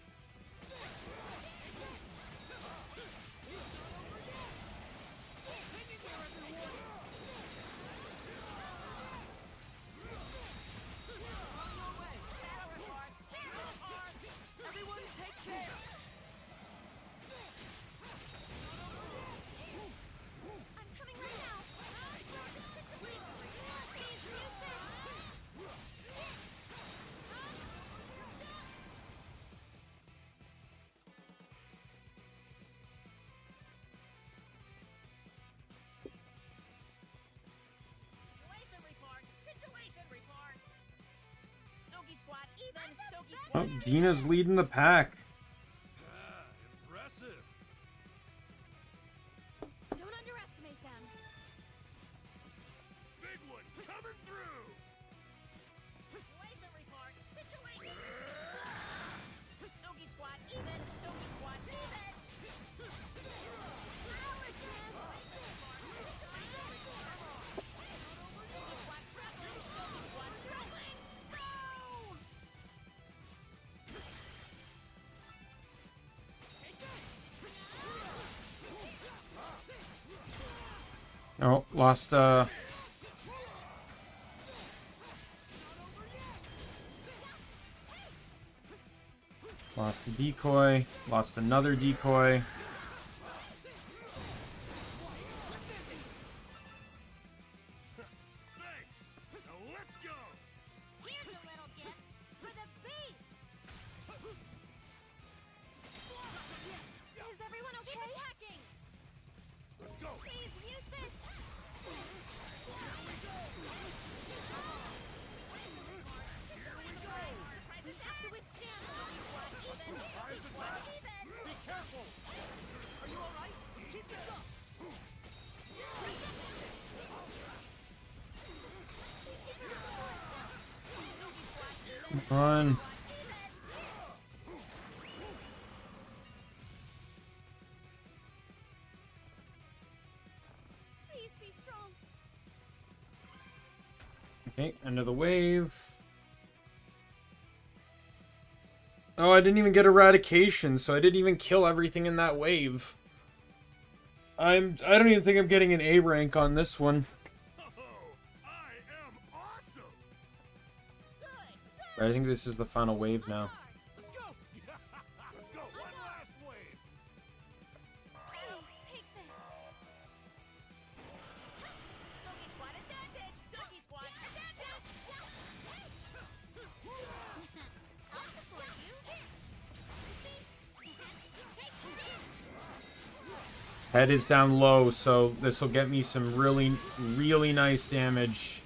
Everyone, take care. I'm coming right now. Please use this. Situation report! Situation report! Dogi squad even! Dogi squad Oh, Dina's leading the pack. Impressive! Don't underestimate them. Big one coming through! Situation report! Situation! Dogi squad even! Dogi squad even! Dogi squad struggling! Dogi squad struggling! Oh, lost lost a decoy, lost another decoy. Thanks! Now let's go! Here's a little gift. on. Please be strong. Okay, another wave. Oh, I didn't even get eradication, so I didn't even kill everything in that wave. I don't even think I'm getting an A rank on this one. Oh, I am awesome. But I think this is the final wave now. Let's go. Let's go. One last wave. Please take this. Doggy squad advantage! Doggy squad advantage! I'll support you. Take this. Head is down low, so this will get me some really, really nice damage.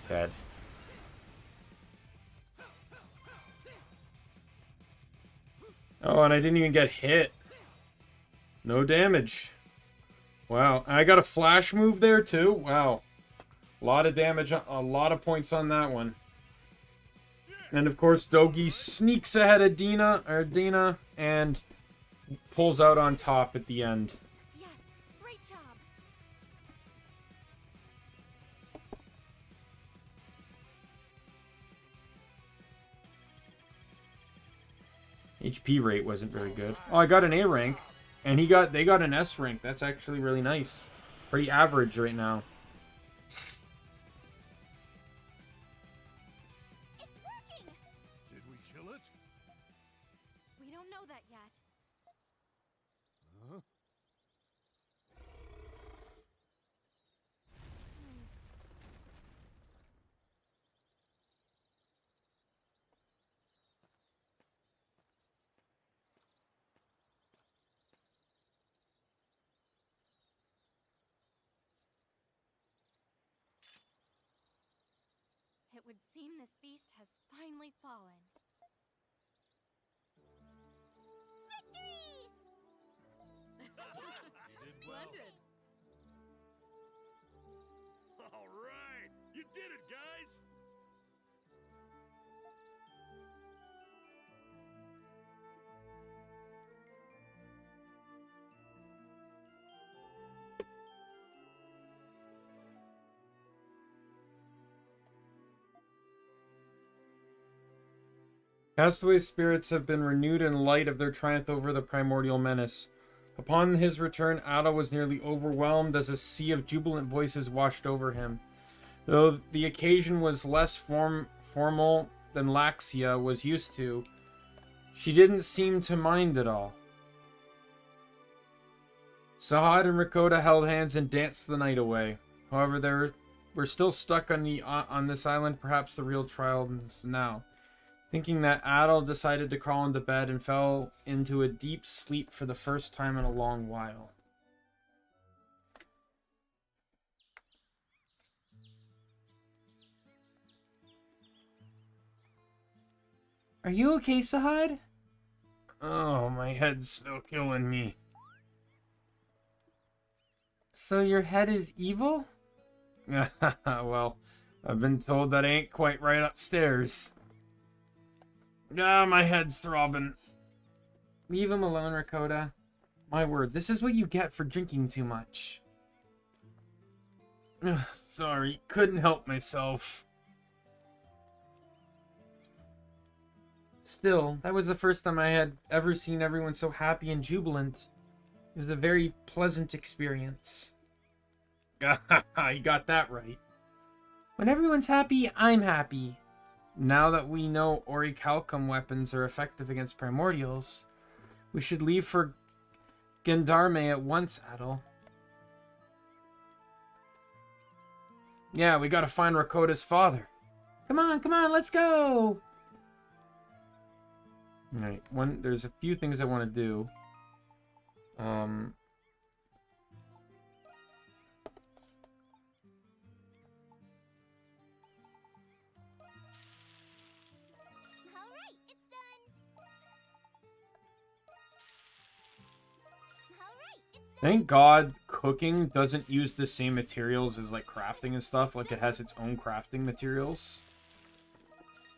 Dead. Oh, and I didn't even get hit. No damage. Wow, I got a flash move there too? Wow. A lot of damage, a lot of points on that one. And of course, Dogi sneaks ahead of Dina, and pulls out on top at the end. Yes, great job. HP rate wasn't very good. Oh, I got an A rank, and they got an S rank. That's actually really nice. Pretty average right now. It's working. Did we kill it? We don't know that yet. Huh? It would seem this beast has finally fallen. Victory! Splendid. All right, you did it, guys. Castaway spirits have been renewed in light of their triumph over the primordial menace. Upon his return, Ada was nearly overwhelmed as a sea of jubilant voices washed over him. Though the occasion was less formal than Laxia was used to, she didn't seem to mind at all. Sahad and Rakota held hands and danced the night away. However, they were still stuck on this island. Perhaps the real trial is now. Thinking that, Adel decided to crawl into bed and fell into a deep sleep for the first time in a long while. Are you okay, Sahad? Oh, my head's still killing me. So your head is evil? Well, I've been told that ain't quite right upstairs. Ah, my head's throbbing. Leave him alone, Rakota. My word, this is what you get for drinking too much. Sorry, couldn't help myself. Still, that was the first time I had ever seen everyone so happy and jubilant. It was a very pleasant experience. You got that right. When everyone's happy, I'm happy. Now that we know orichalcum weapons are effective against primordials, we should leave for Gendarme at once, Adel. Yeah, we gotta find Rakota's father. Come on, let's go! Alright, there's a few things I want to do. All right, Thank God cooking doesn't use the same materials as like crafting and stuff. Like it has its own crafting materials.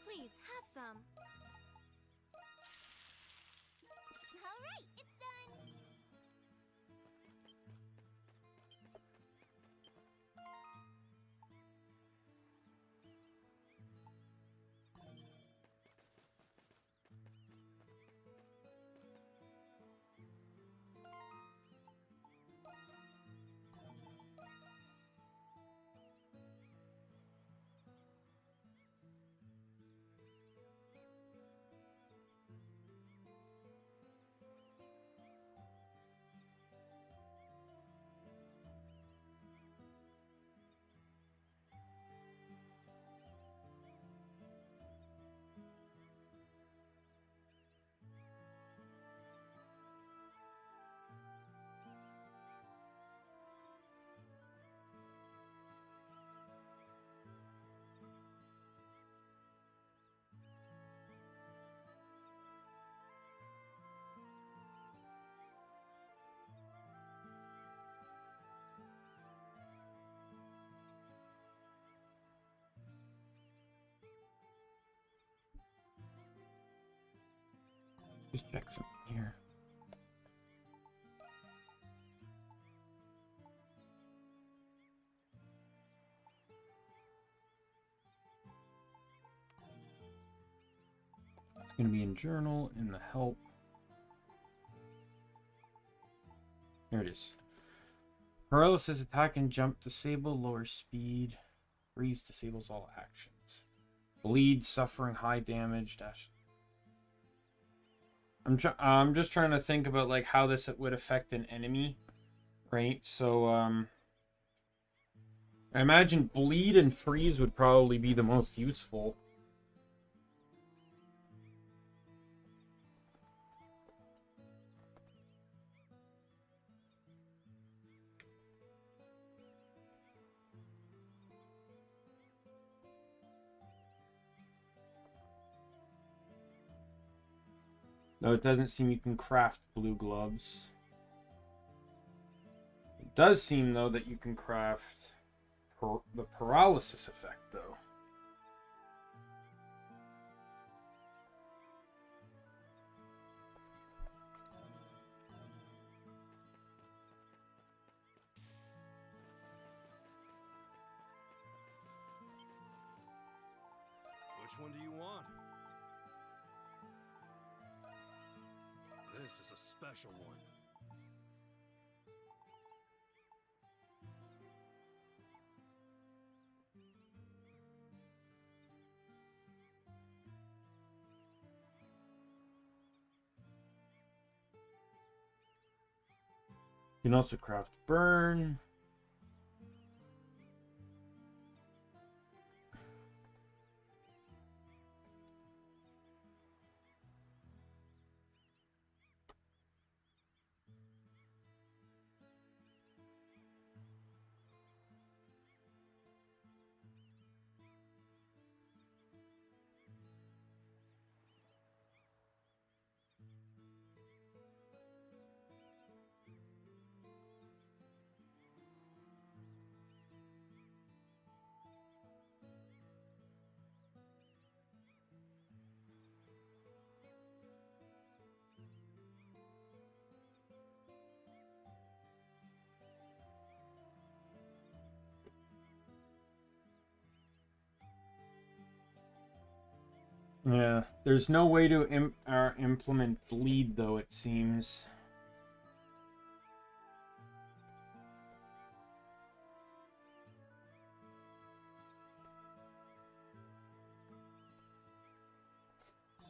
Please, have some. All right, it's done. Just check something here. It's going to be in journal, in the help. There it is. Paralysis, attack and jump, disable, lower speed. Freeze disables all actions. Bleed, suffering, high damage, dash. I'm just trying to think about like how this would affect an enemy, right? So I imagine bleed and freeze would probably be the most useful. No, it doesn't seem you can craft blue gloves. It does seem, though, that you can craft the paralysis effect, though. Which one do you want? This is a special one. You can also craft burn. Yeah, there's no way to implement bleed, though, it seems.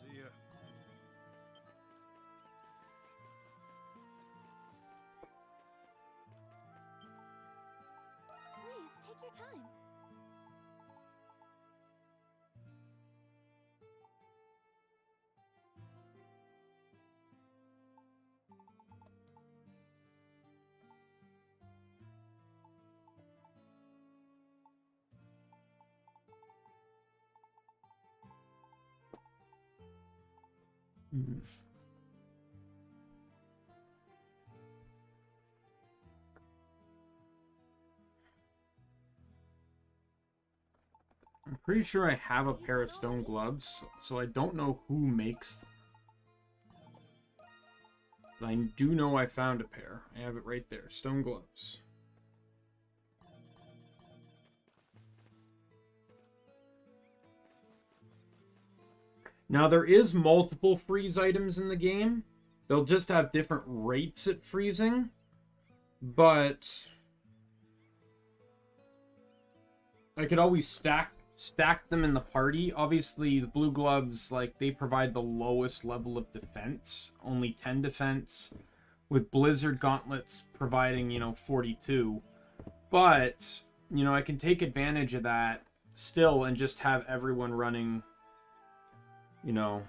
See ya. Please, take your time. Pretty sure I have a pair of stone gloves, so I don't know who makes them. But I do know I found a pair. I have it right there. Stone gloves. Now, there is multiple freeze items in the game. They'll just have different rates at freezing. But I could always stack them in the party. Obviously, the blue gloves, like, they provide the lowest level of defense. Only 10 defense. With Blizzard gauntlets providing, 42. But, I can take advantage of that still and just have everyone running, Adventurer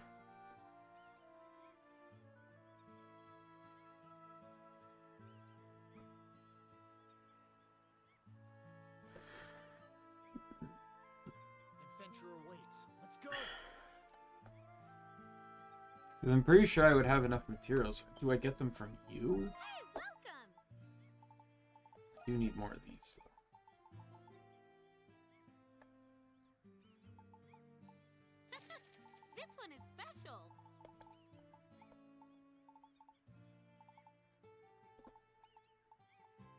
waits. Let's go. Because I'm pretty sure I would have enough materials. Do I get them from you? Hey, welcome! I do need more of these. This one is special!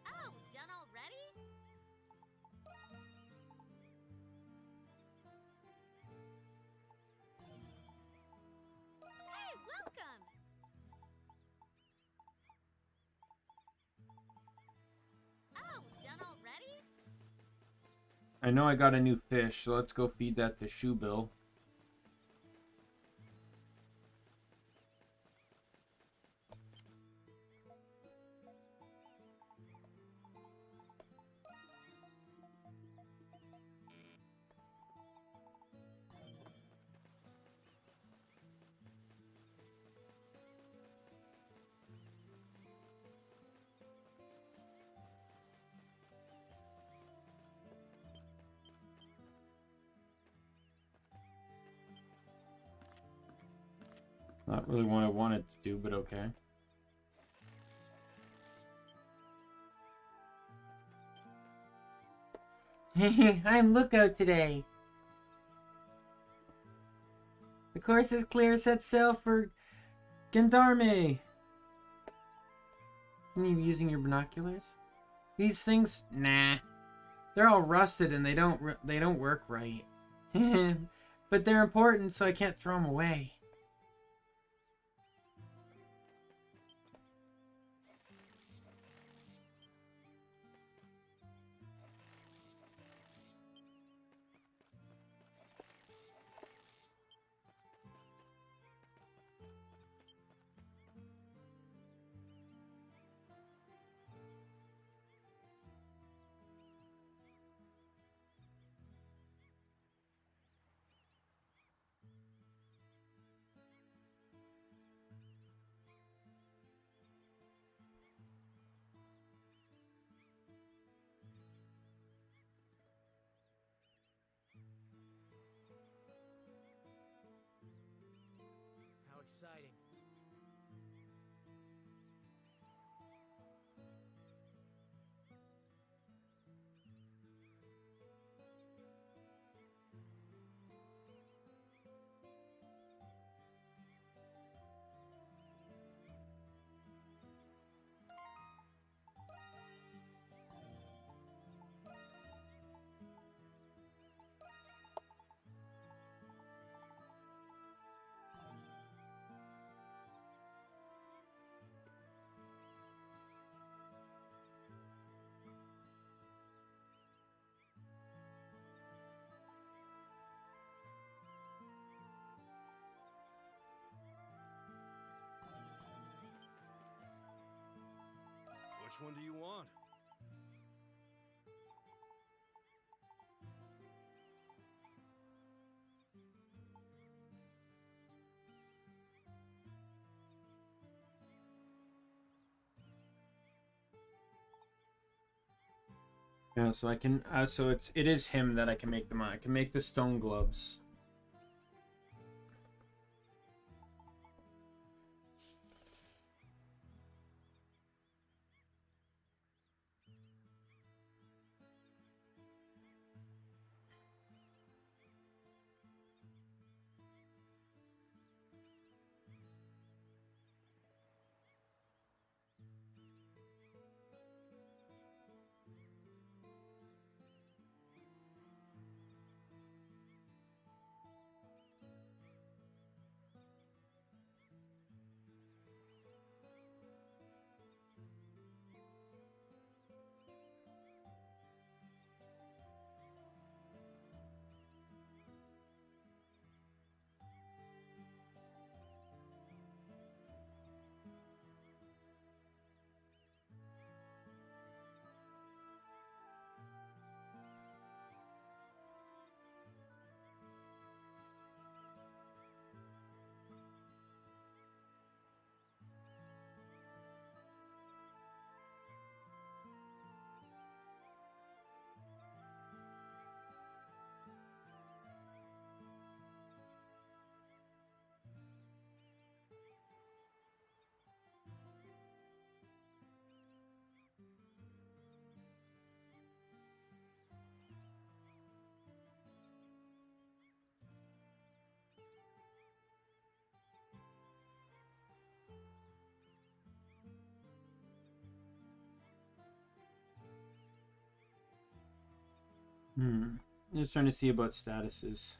Oh, done already? Hey, welcome! Oh, done already? I know I got a new fish, so let's go feed that to Shoebill. Not really what I wanted to do, but okay. I'm lookout today. The course is clear. Set sail for Gendarme. Are you using your binoculars? These things, nah. They're all rusted and they don't work right. But they're important, so I can't throw them away. How exciting. Which one do you want? Yeah, so I can. So it is him that I can make them on. I can make the stone gloves. Just trying to see about statuses.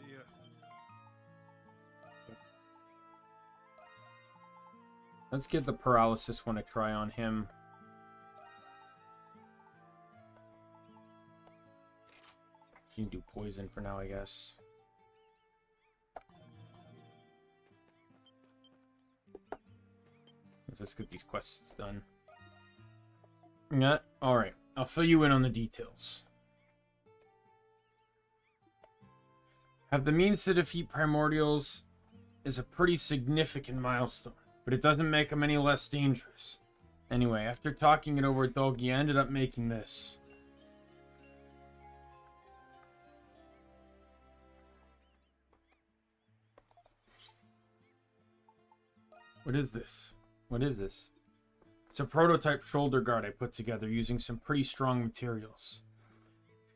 See ya. Let's give the paralysis one a try on him. She can do poison for now, I guess. Let's get these quests done. Yeah, alright. I'll fill you in on the details. Have the means to defeat primordials is a pretty significant milestone, but it doesn't make them any less dangerous. Anyway, after talking it over with Dolgi, I ended up making this. What is this? What is this? It's a prototype shoulder guard I put together using some pretty strong materials.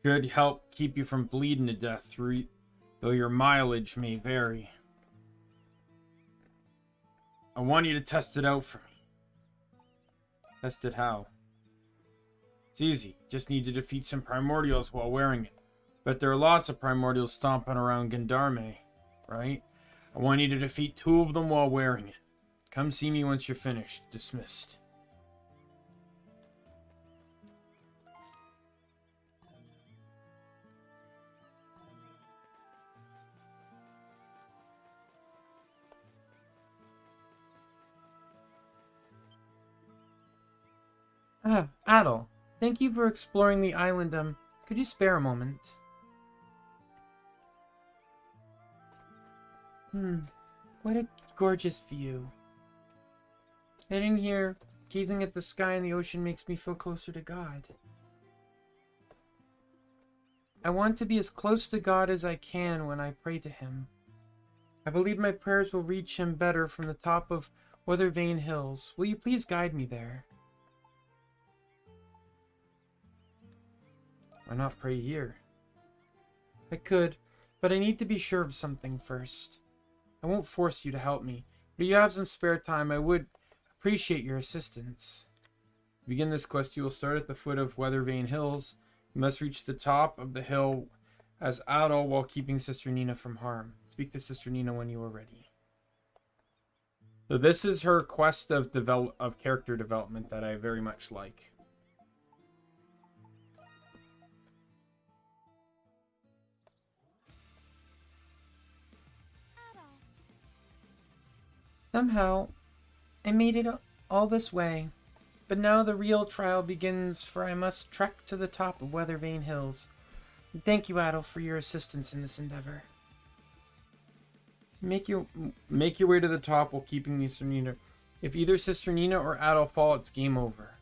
Should help keep you from bleeding to death, though your mileage may vary. I want you to test it out for me. Test it how? It's easy. Just need to defeat some primordials while wearing it. But there are lots of primordials stomping around Gendarme, right? I want you to defeat 2 of them while wearing it. Come see me once you're finished. Dismissed. Adel, thank you for exploring the island. Could you spare a moment? What a gorgeous view. Sitting here, gazing at the sky and the ocean makes me feel closer to God. I want to be as close to God as I can when I pray to Him. I believe my prayers will reach Him better from the top of VIII Hills. Will you please guide me there? Why not pray here? I could, but I need to be sure of something first. I won't force you to help me, but if you have some spare time, I would appreciate your assistance. To begin this quest, you will start at the foot of VIII Hills. You must reach the top of the hill as Adel while keeping Sister Nina from harm. Speak to Sister Nina when you are ready. So this is her quest of character development that I very much like. Somehow, I made it all this way, but now the real trial begins, for I must trek to the top of VIII Hills. Thank you, Adel, for your assistance in this endeavor. Make your way to the top while keeping Sister Nina. If either Sister Nina or Adel fall, it's game over.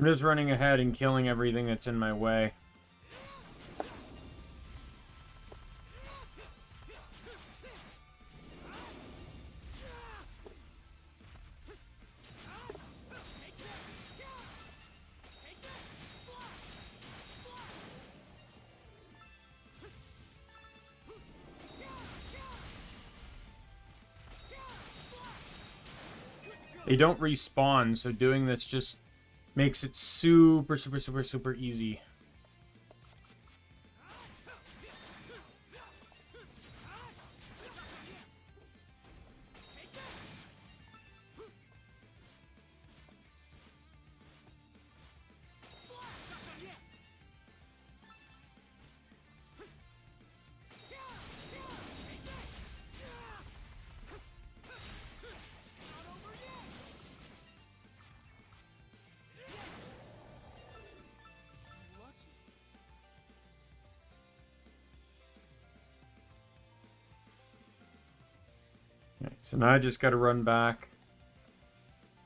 I'm just running ahead and killing everything that's in my way. They don't respawn, so doing this just makes it super, super, super, super easy. So now I just gotta run back.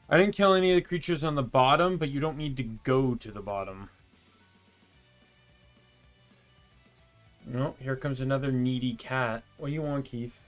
I didn't kill any of the creatures on the bottom, but you don't need to go to the bottom. No, here comes another needy cat. What do you want, Keith?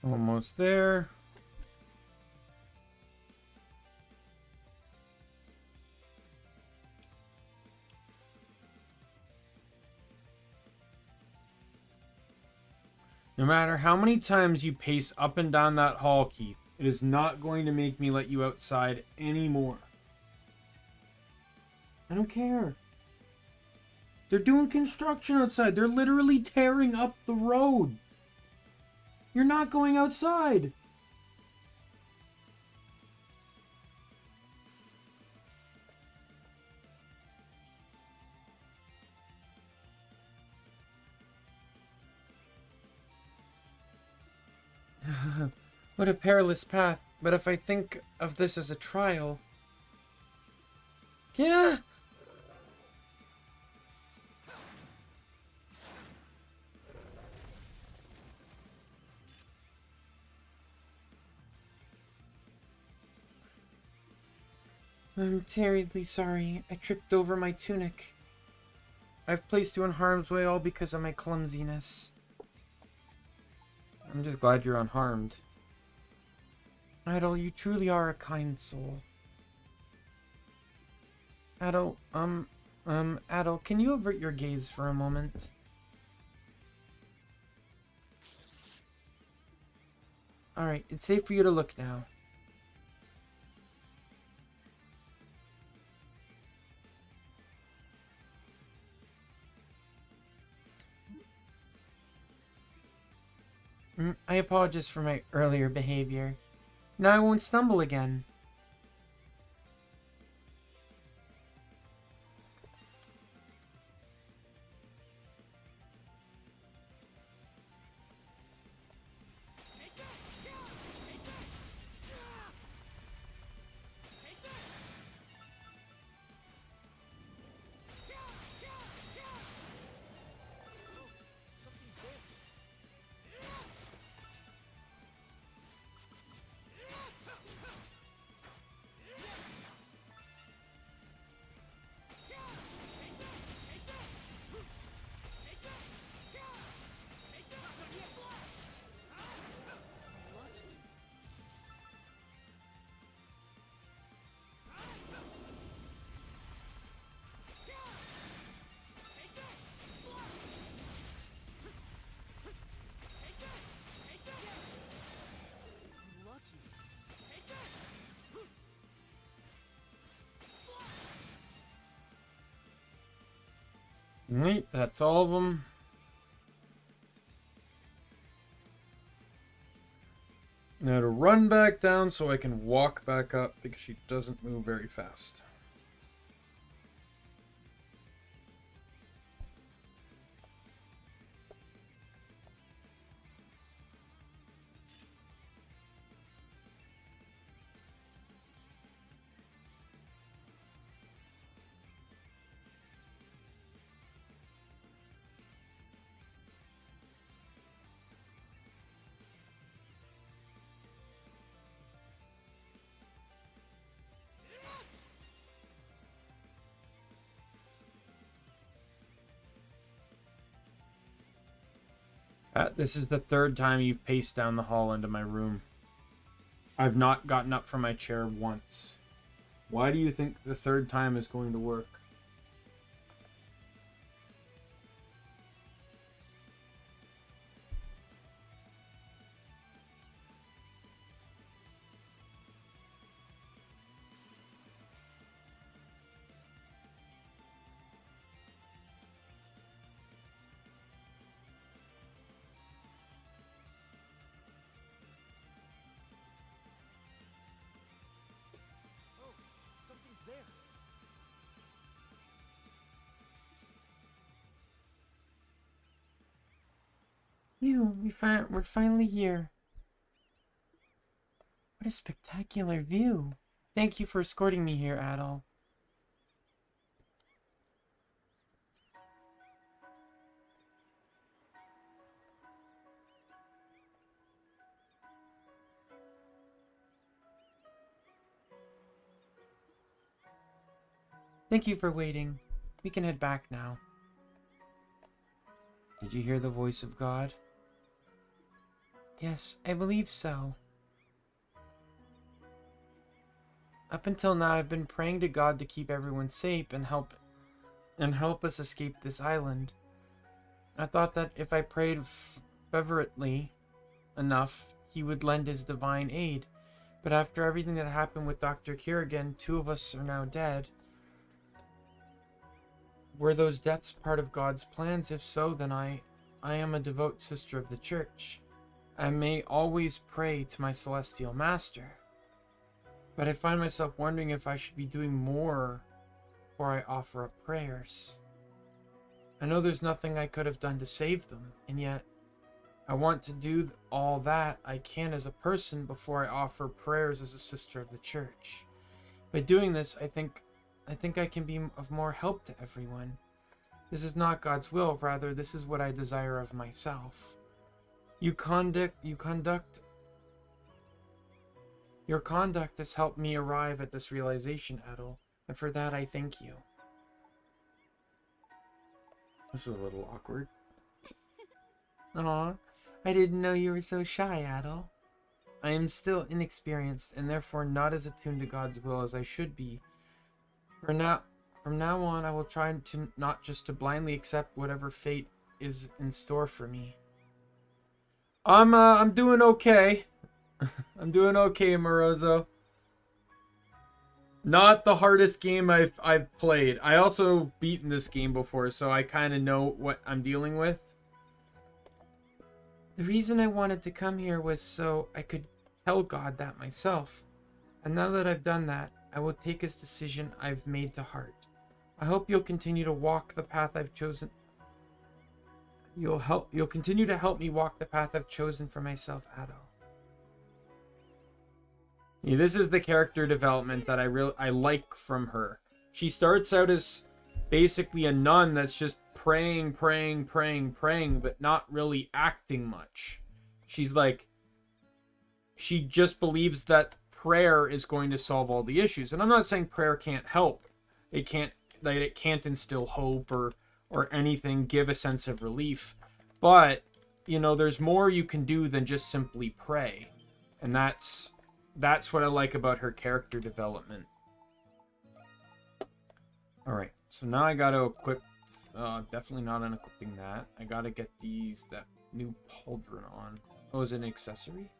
Almost there. No matter how many times you pace up and down that hall, Keith, it is not going to make me let you outside anymore. I don't care. They're doing construction outside. They're literally tearing up the road. You're not going outside. What a perilous path. But if I think of this as a trial... Yeah! I'm terribly sorry. I tripped over my tunic. I've placed you in harm's way all because of my clumsiness. I'm just glad you're unharmed. Idol, you truly are a kind soul. Idol, Idol, can you avert your gaze for a moment? Alright, it's safe for you to look now. I apologize for my earlier behavior. Now I won't stumble again. Right, that's all of them. Now to run back down so I can walk back up because she doesn't move very fast. This is the third time you've paced down the hall into my room. I've not gotten up from my chair once. Why do you think the third time is going to work? Something's there. We're finally here. What a spectacular view. Thank you for escorting me here, Adol. Thank you for waiting. We can head back now. Did you hear the voice of God? Yes, I believe so. Up until now, I've been praying to God to keep everyone safe and help us escape this island. I thought that if I prayed fervently enough, he would lend his divine aid. But after everything that happened with Dr. Kirigan, 2 of us are now dead. Were those deaths part of God's plans? If so, then I am a devout sister of the Church. I may always pray to my celestial master. But I find myself wondering if I should be doing more before I offer up prayers. I know there's nothing I could have done to save them, and yet I want to do all that I can as a person before I offer prayers as a sister of the Church. By doing this, I think I can be of more help to everyone. This is not God's will, rather this is what I desire of myself. Your conduct has helped me arrive at this realization, Adol, and for that I thank you. This is a little awkward. Aw, I didn't know you were so shy, Adol. I am still inexperienced and therefore not as attuned to God's will as I should be. From now on, I will try to not just to blindly accept whatever fate is in store for me. I'm doing okay. I'm doing okay, Morozo. Not the hardest game I've played. I also beaten this game before, so I kind of know what I'm dealing with. The reason I wanted to come here was so I could tell God that myself. And now that I've done that, I will take his decision I've made to heart. I hope you'll continue to walk the path I've chosen. You'll continue to help me walk the path I've chosen for myself, Adol. Yeah, this is the character development that I like from her. She starts out as basically a nun that's just praying, but not really acting much. She's like, she just believes that prayer is going to solve all the issues. And I'm not saying prayer can't help. It can't instill hope or anything, give a sense of relief. But, you know, there's more you can do than just simply pray. And that's what I like about her character development. Alright, so now I gotta equip... definitely not unequipping that. I gotta get that new pauldron on. Oh, is it an accessory?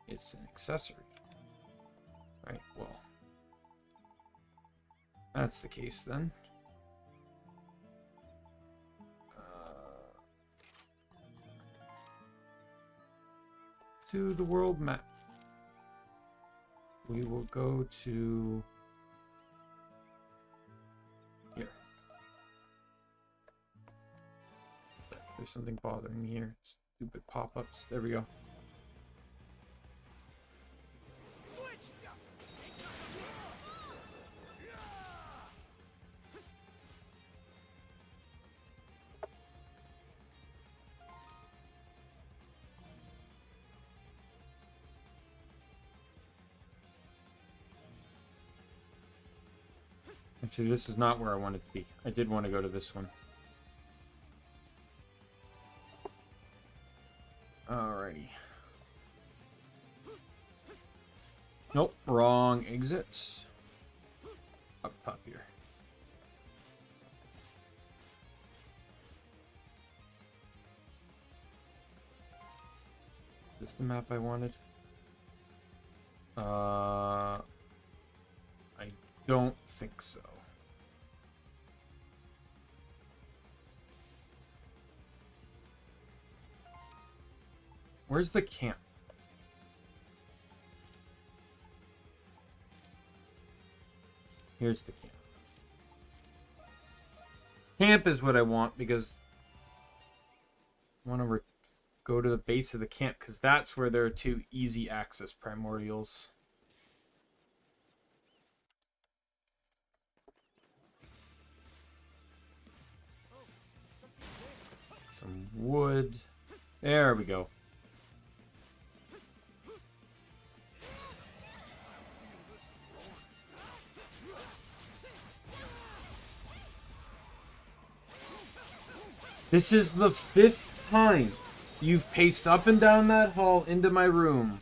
It's an accessory. Right, well. That's the case then. to the world map. We will go to here. There's something bothering me here. Stupid pop-ups. There we go. Actually, this is not where I wanted to be. I did want to go to this one. Alrighty. Nope, wrong exit. Up top here. Is this the map I wanted? I don't think so. Where's the camp? Here's the camp. Camp is what I want because I want to go to the base of the camp because that's where there are 2 easy access primordials. Some wood. There we go. This is the 5th time you've paced up and down that hall into my room,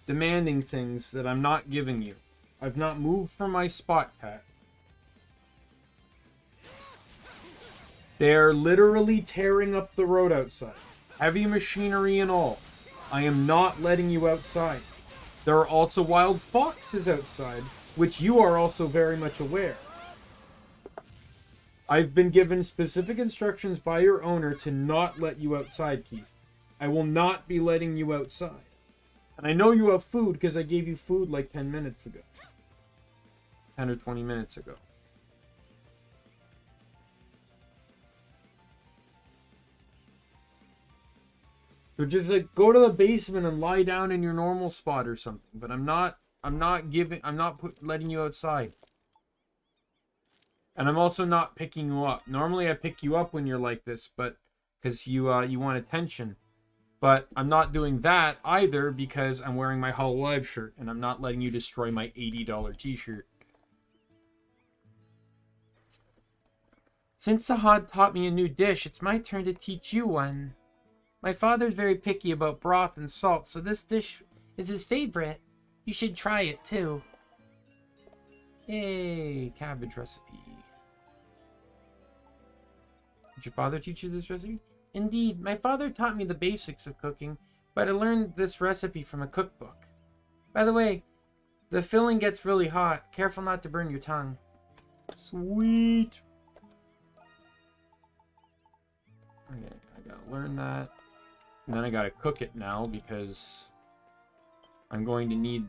demanding things that I'm not giving you. I've not moved from my spot, Cat. They're literally tearing up the road outside. Heavy machinery and all. I am not letting you outside. There are also wild foxes outside, which you are also very much aware. I've been given specific instructions by your owner to not let you outside, Keith. I will not be letting you outside. And I know you have food because I gave you food like 10 minutes ago. 10 or 20 minutes ago. So just like go to the basement and lie down in your normal spot or something. But I'm not letting you outside. And I'm also not picking you up. Normally I pick you up when you're like this, but because you want attention. But I'm not doing that either because I'm wearing my Hollow Live shirt and I'm not letting you destroy my $80 t-shirt. Since Sahad taught me a new dish, it's my turn to teach you one. My father's very picky about broth and salt, so this dish is his favorite. You should try it too. Yay, cabbage recipe. Did your father teach you this recipe? Indeed, my father taught me the basics of cooking, but I learned this recipe from a cookbook. By the way, the filling gets really hot. Careful not to burn your tongue. Sweet. Okay, I gotta learn that. And then I gotta cook it now because I'm going to need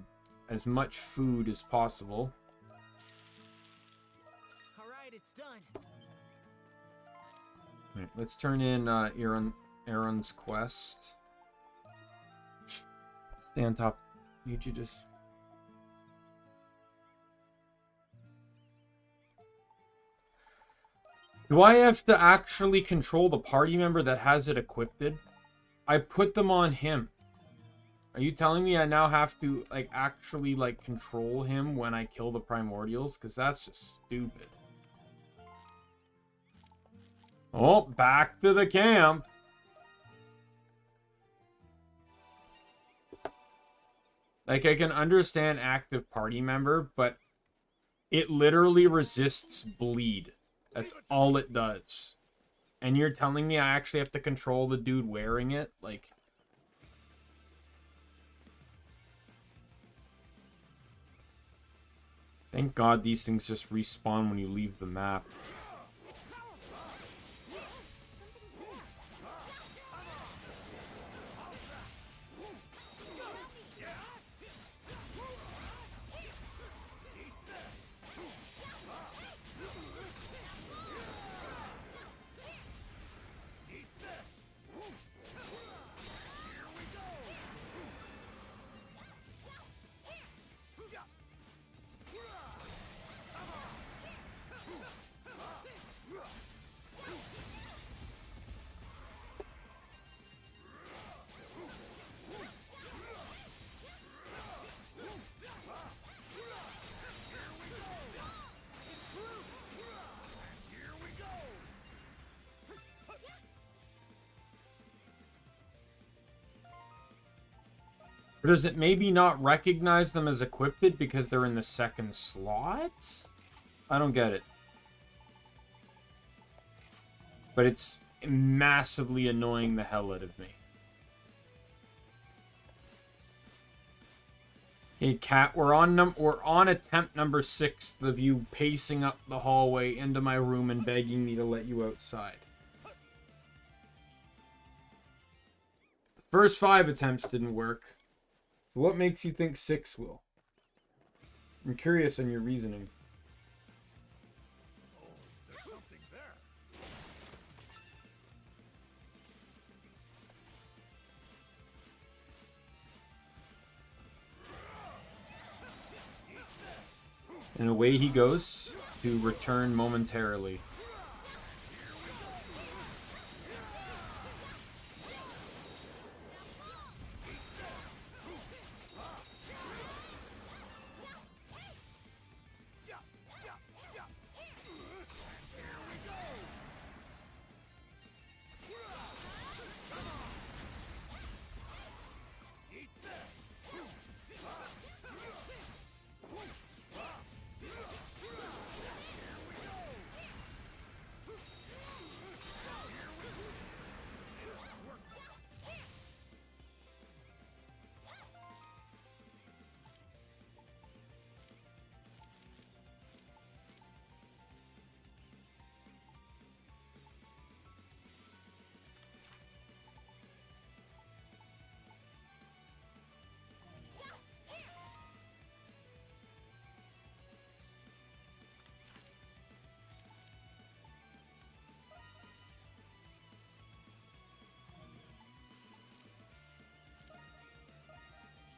as much food as possible. Alright, it's done. Right, let's turn in Aaron's quest. Stay on top. You just... Do I have to actually control the party member that has it equipped? I put them on him. Are you telling me I now have to actually control him when I kill the primordials? Because that's just stupid. Oh, back to the camp. I can understand active party member, but it literally resists bleed. That's all it does. And you're telling me I actually have to control the dude wearing it? Thank God these things just respawn when you leave the map. Or does it maybe not recognize them as equipped because they're in the second slot? I don't get it. But it's massively annoying the hell out of me. Hey, Cat, we're on attempt number 6 of you pacing up the hallway into my room and begging me to let you outside. The first 5 attempts didn't work. So what makes you think 6 will? I'm curious on your reasoning. There's something there. And away he goes to return momentarily.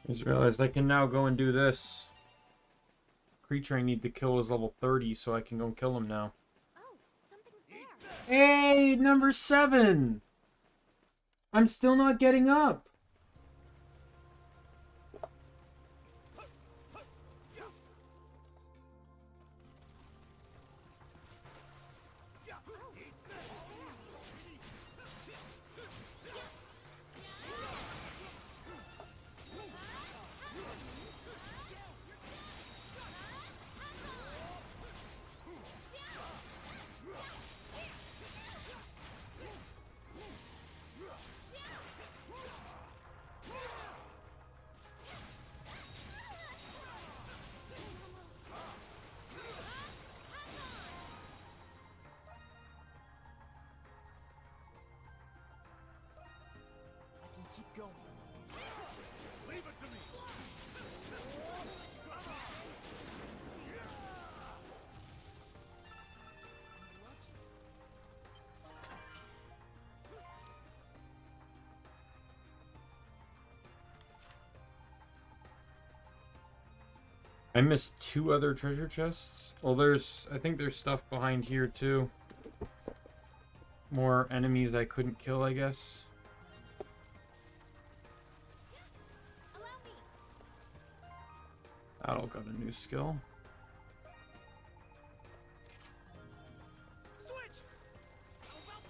I just realized I can now go and do this. Creature I need to kill is level 30, so I can go kill him now. Oh, something's there. Hey, number 7! I'm still not getting up. Keep going. Leave it to me. I missed 2 other treasure chests. Well, I think there's stuff behind here too. More enemies I couldn't kill, I guess. Adel got a new skill. Switch! How about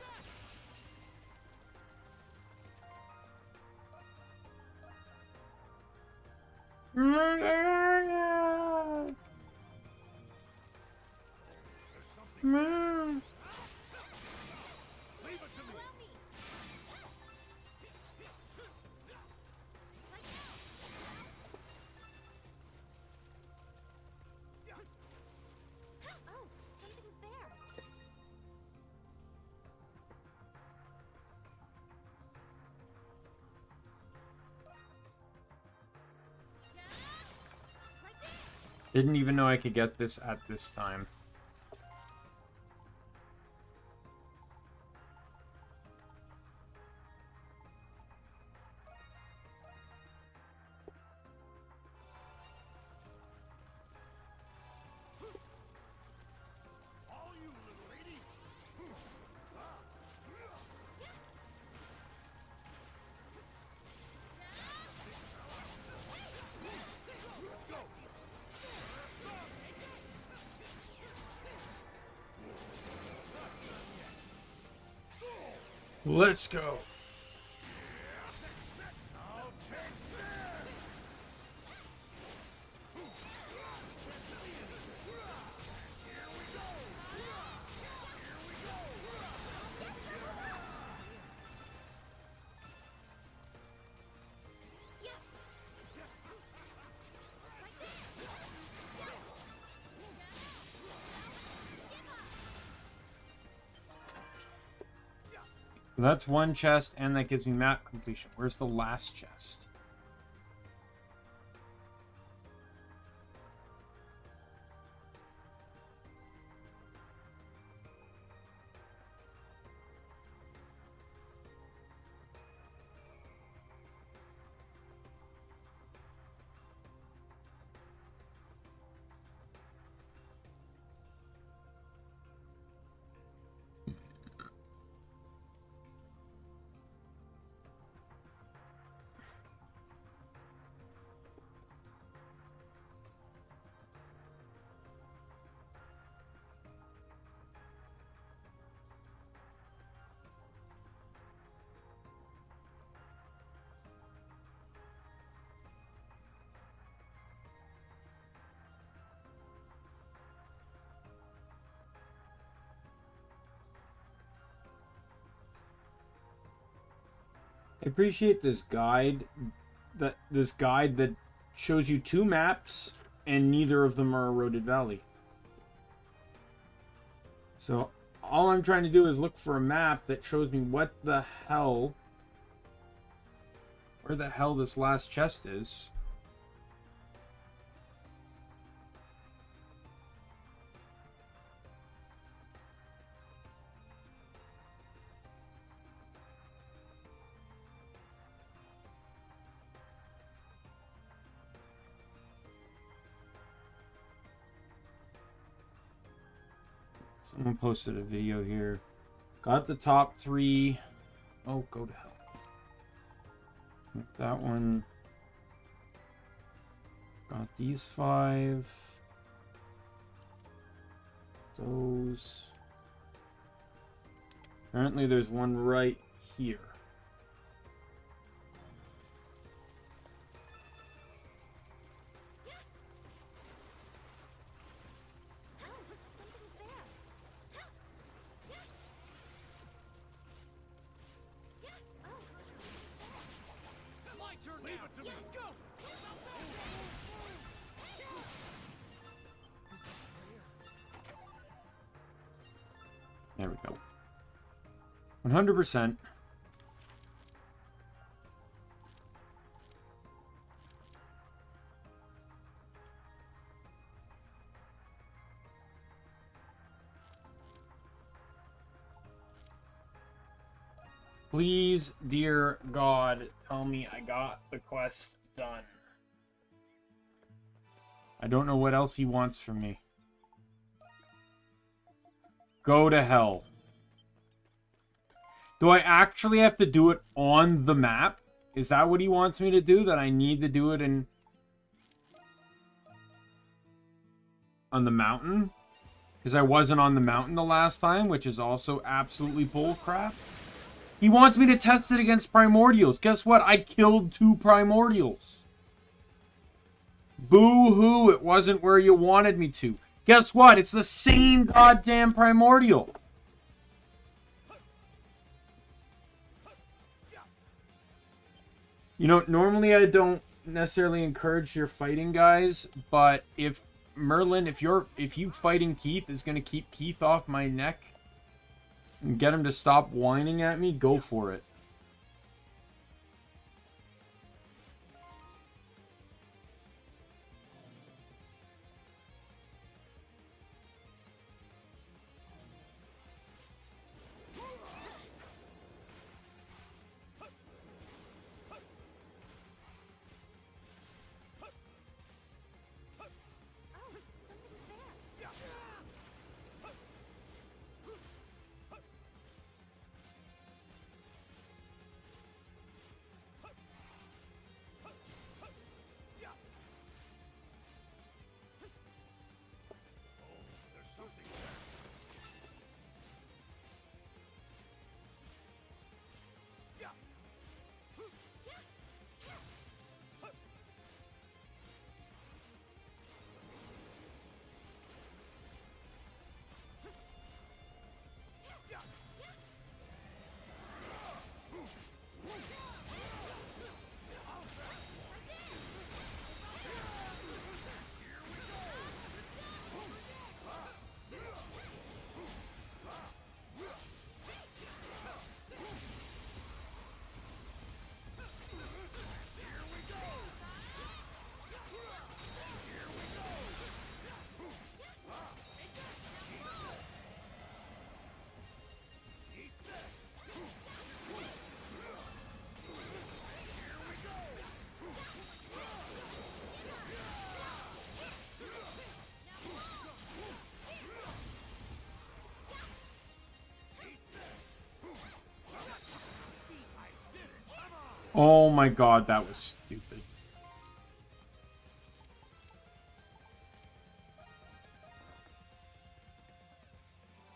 Leave it to me. Oh, something's there. Didn't even know I could get this at this time. All you, little lady. Let's go. Let's go. I'll take this. So that's one chest, and that gives me map completion. Where's the last chest? I appreciate this guide that shows you two maps and neither of them are Eroded Valley. So all I'm trying to do is look for a map that shows me where the hell this last chest is. Someone posted a video here. Got the top 3. Oh, go to hell. That one. Got these 5. Those. Apparently there's one right here. There we go. 100%. Please, dear God, tell me I got the quest done. I don't know what else he wants from me. Go to hell. Do I actually have to do it on the map? Is that what he wants me to do? That I need to do it on the mountain? Because I wasn't on the mountain the last time, which is also absolutely bullcrap. He wants me to test it against primordials. Guess what? I killed 2 primordials. Boo-hoo, it wasn't where you wanted me to. Guess what? It's the same goddamn primordial. You know, normally I don't necessarily encourage your fighting guys, but if Merlin, if you fighting Keith is going to keep Keith off my neck and get him to stop whining at me, go for it. Oh my god, that was stupid.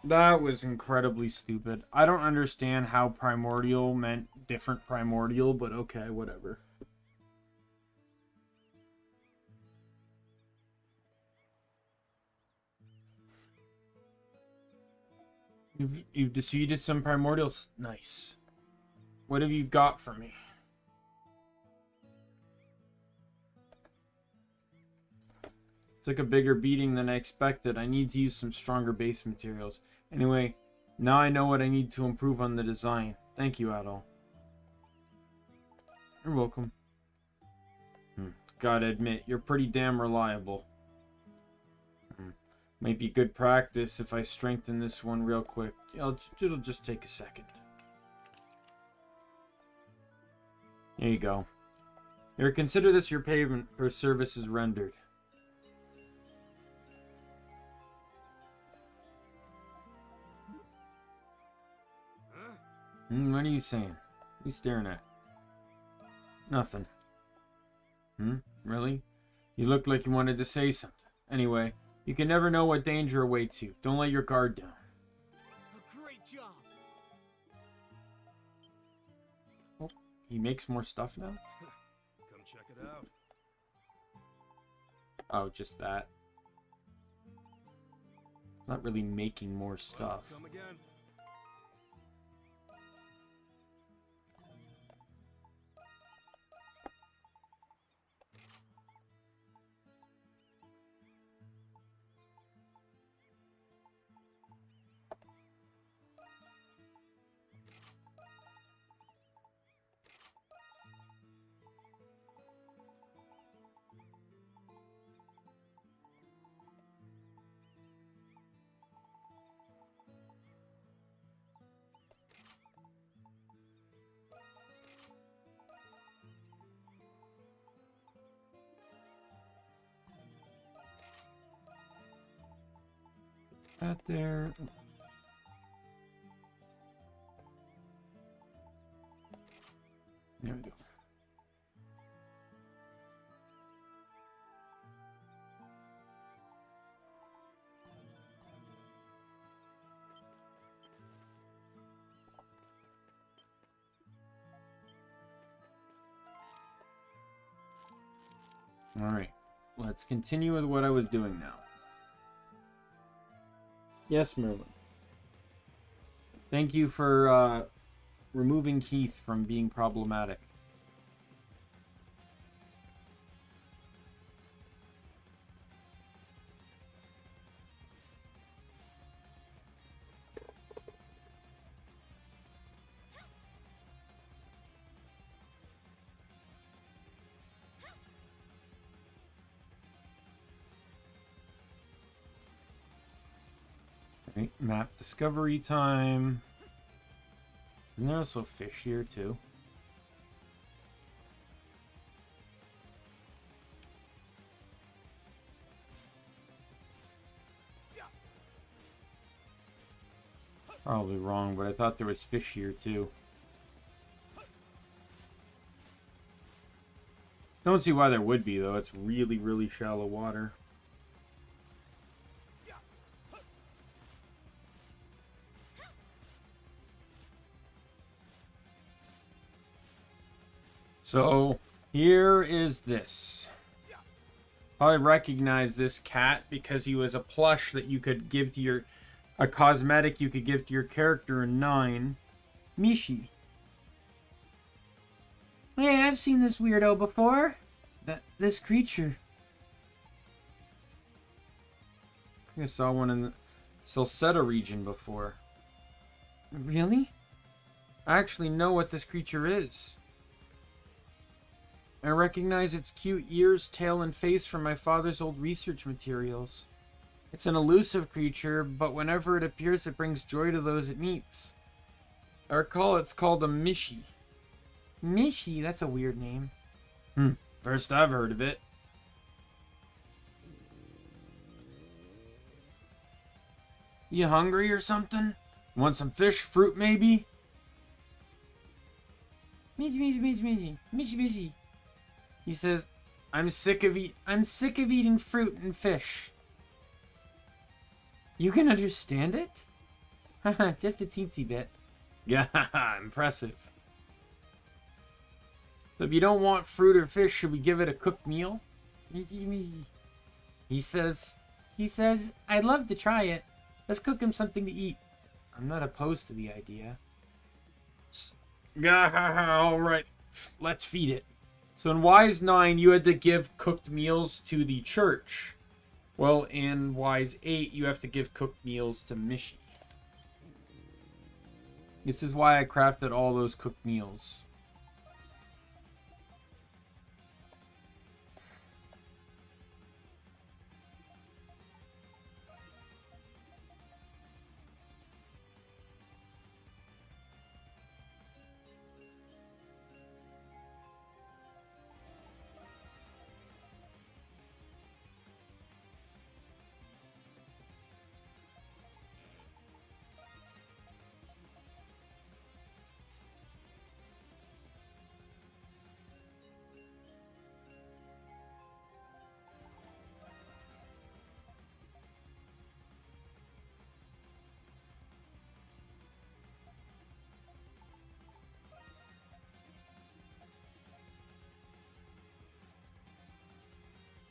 That was incredibly stupid. I don't understand how primordial meant different primordial, but okay, whatever. You've defeated some primordials. Nice. What have you got for me? Took a bigger beating than I expected. I need to use some stronger base materials. Anyway, now I know what I need to improve on the design. Thank you, Adol. You're welcome. Gotta admit, you're pretty damn reliable. Might be good practice if I strengthen this one real quick. It'll just take a second. There you go. Here, consider this your payment for services rendered. What are you saying? What are you staring at? Nothing. Really? You looked like you wanted to say something. Anyway, you can never know what danger awaits you. Don't let your guard down. A great job. Oh, he makes more stuff now? Come check it out. Oh, just that. Not really making more stuff. Come again. That there. There we go. All right, let's continue with what I was doing now. Yes, Merlin. Thank you for removing Keith from being problematic. Right, map discovery time. And there's also fish here too. Probably wrong, but I thought there was fish here too. Don't see why there would be though. It's really, really shallow water. So, here is this. Probably recognize this cat because he was a plush that you could give to your... A cosmetic you could give to your character in 9. Mishi. Hey, I've seen this weirdo before. This creature. I think I saw one in the Salsetta region before. Really? I actually know what this creature is. I recognize its cute ears, tail, and face from my father's old research materials. It's an elusive creature, but whenever it appears, it brings joy to those it meets. I recall it's called a Mishi. Mishi? That's a weird name. First I've heard of it. You hungry or something? Want some fish, fruit maybe? Michi. He says, I'm sick of eating fruit and fish. You can understand it? Haha, just a teensy bit. Yeah, impressive. So if you don't want fruit or fish, should we give it a cooked meal? He says, I'd love to try it. Let's cook him something to eat. I'm not opposed to the idea. All right, Let's feed it. So in Wise 9, you had to give cooked meals to the church. Well, in Wise 8, you have to give cooked meals to Mishi. This is why I crafted all those cooked meals.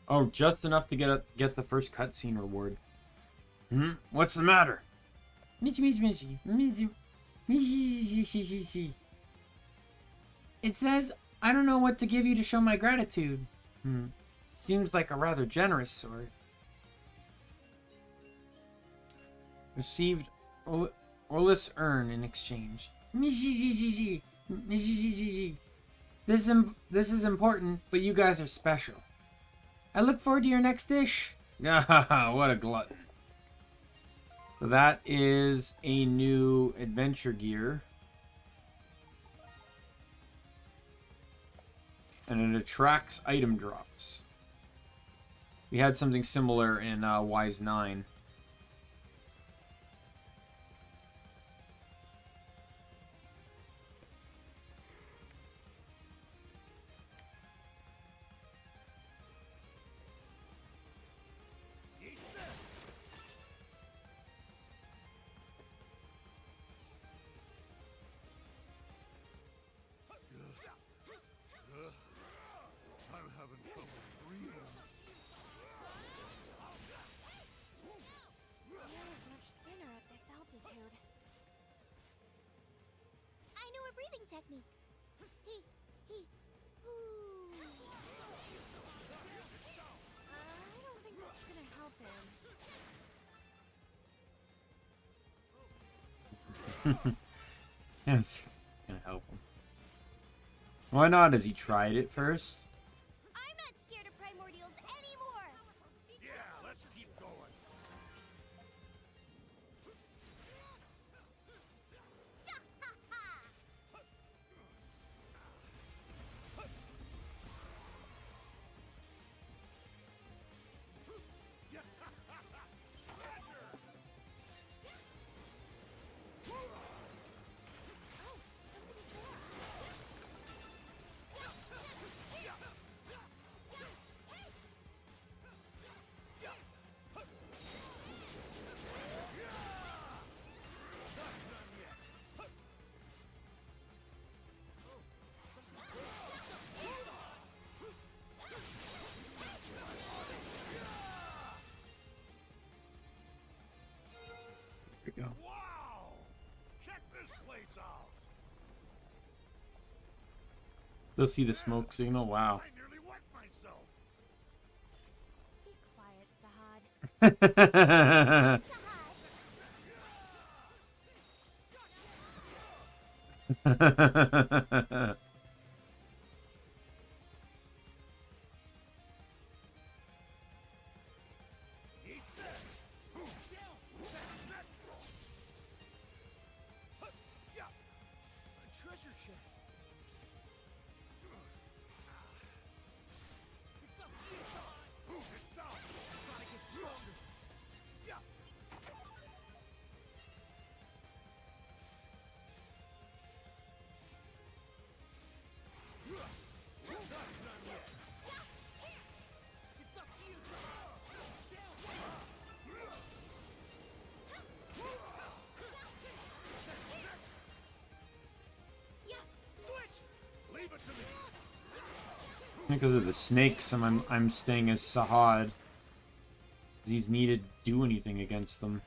Oh, just enough to get the first cutscene reward. What's the matter? Michi. It says, I don't know what to give you to show my gratitude. Seems like a rather generous sort. Received Orlis Urn in exchange. This is important, but you guys are special. I look forward to your next dish. What a glutton. So that is a new adventure gear. And it attracts item drops. We had something similar in Wise 9. I'm having trouble breathing. The air is much thinner at this altitude. I know a breathing technique. I don't think that's gonna help him. Yes, gonna help him. Why not? Has he tried it first? I'm not scared of primordials anymore. Yeah, let's keep going. Here we go. Wow! Check this place out. You'll see the smoke signal. Wow. I nearly wet myself. Be quiet, Sahad. A treasure chest. It's up to you, Sahad. It's down. Gotta get stronger. Because of the snakes, I'm staying as Sahad. He's needed to do anything against them.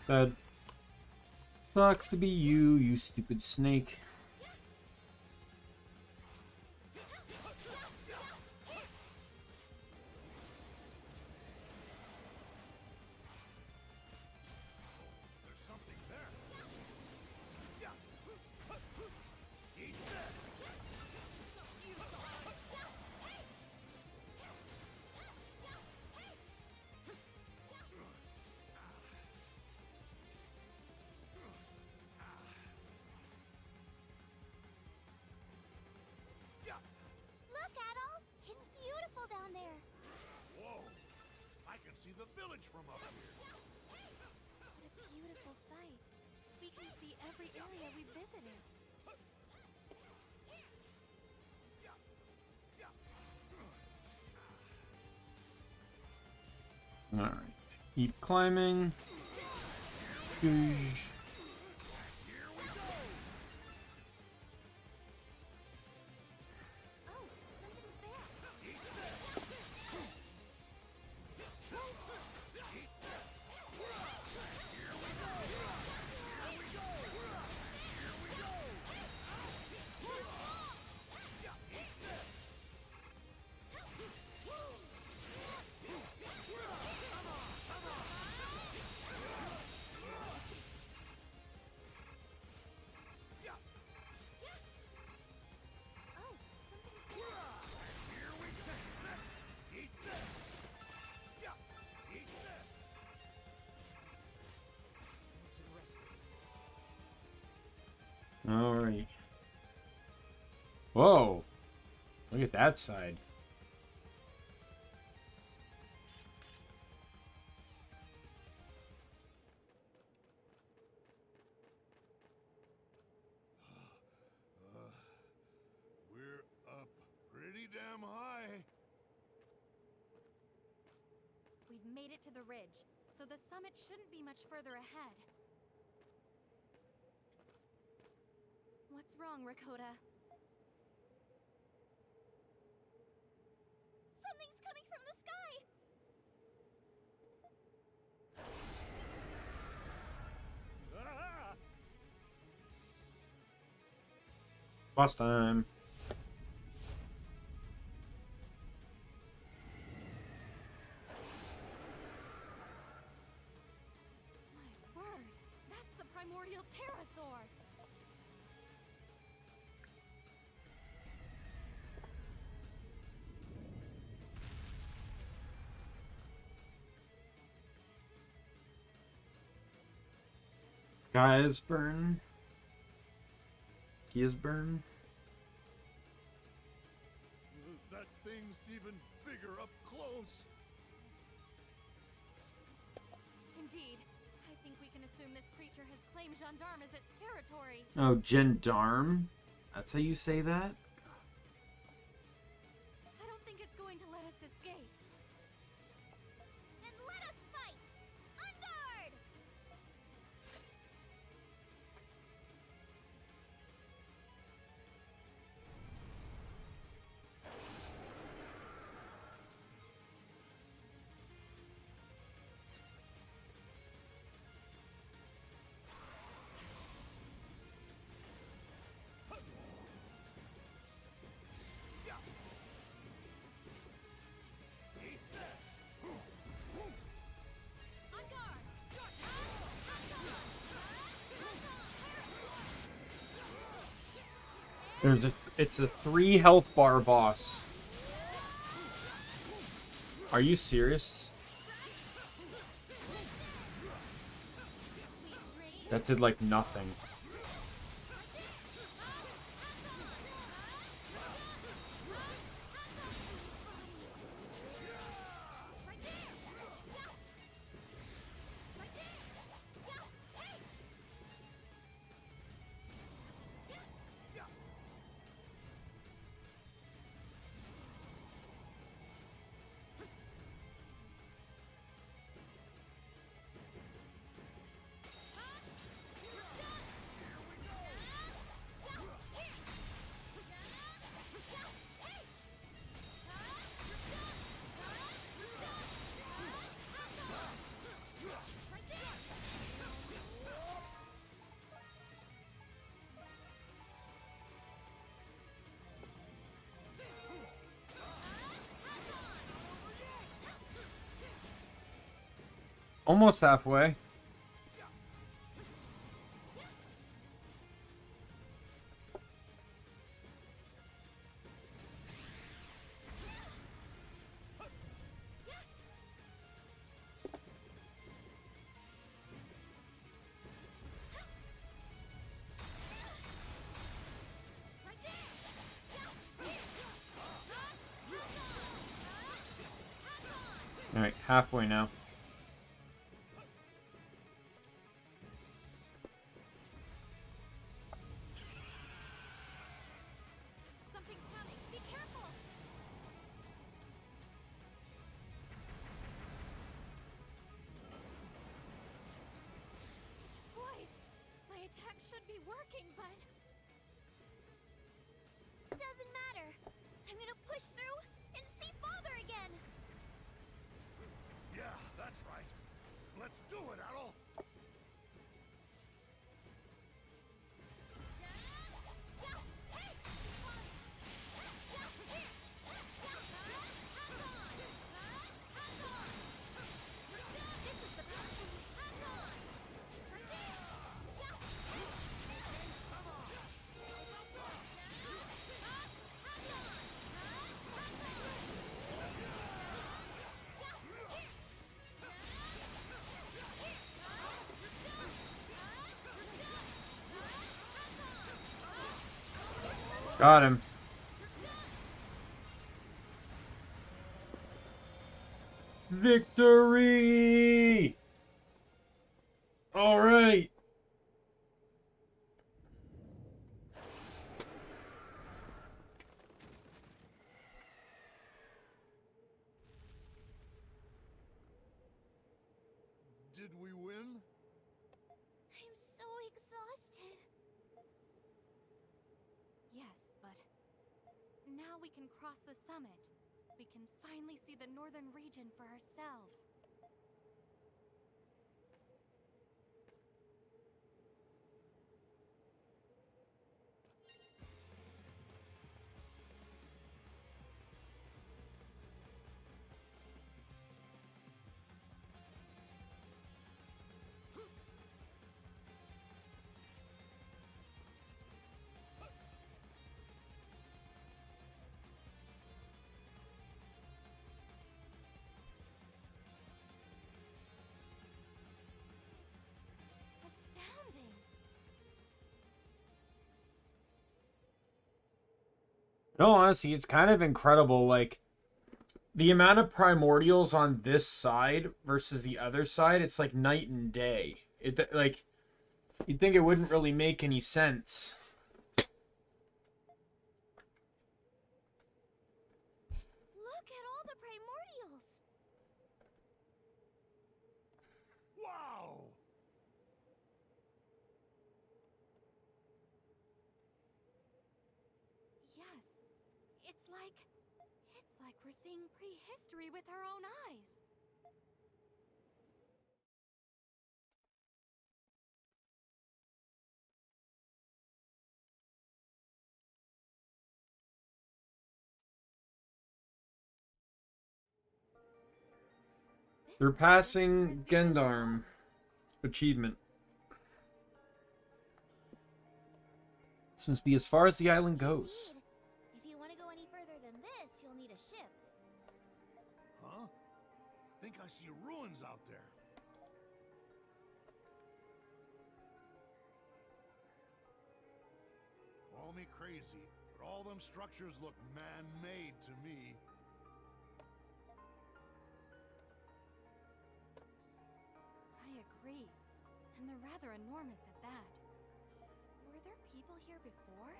That sucks to be you, you stupid snake. Look, Adolf! It's beautiful down there. Whoa! I can see the village from up here. What a beautiful sight. We can see every area we've visited. Alright. Keep climbing. Goosh. Oh, something's there. Oh, something's there. Alright. Whoa! Look at that side. We're up pretty damn high. We've made it to the ridge, so the summit shouldn't be much further ahead. What's wrong, Rakota? Something's coming from the sky! Ah! Boss time. My word! That's the primordial pterosaur! Guys, burn. Gisburn. That thing's even bigger up close. Indeed. I think we can assume this creature has claimed Gendarme as its territory. Oh, gendarme? That's how you say that? I don't think it's going to let us escape. Then let us fight! On guard! On guard! It's a 3 health bar boss. Are you serious? That did like nothing. Almost halfway. Alright, halfway now. Something's coming. Be careful. Such boys. My attack should be working, but Doesn't matter. I'm gonna push through and see Father again. Yeah, that's right. Let's do it, Adol. Got him. Victory! All right. Did we win? I'm so exhausted. yes, but now we can cross the summit. We can finally see the northern region for ourselves. Astounding! No, honestly, it's kind of incredible. Like, the amount of primordials on this side versus the other side, it's like night and day. It, like, you'd think it wouldn't really make any sense. Look at all the primordials. Wow! Yes, it's like we're seeing prehistory with our own eyes. Surpassing Gendarm. Achievement. This must be as far as the island goes. Indeed. If you want to go any further than this, you'll need a ship. Huh? Think I see ruins out there. Call me crazy, but all them structures look man-made to me. I agree. And they're rather enormous at that. Were there people here before?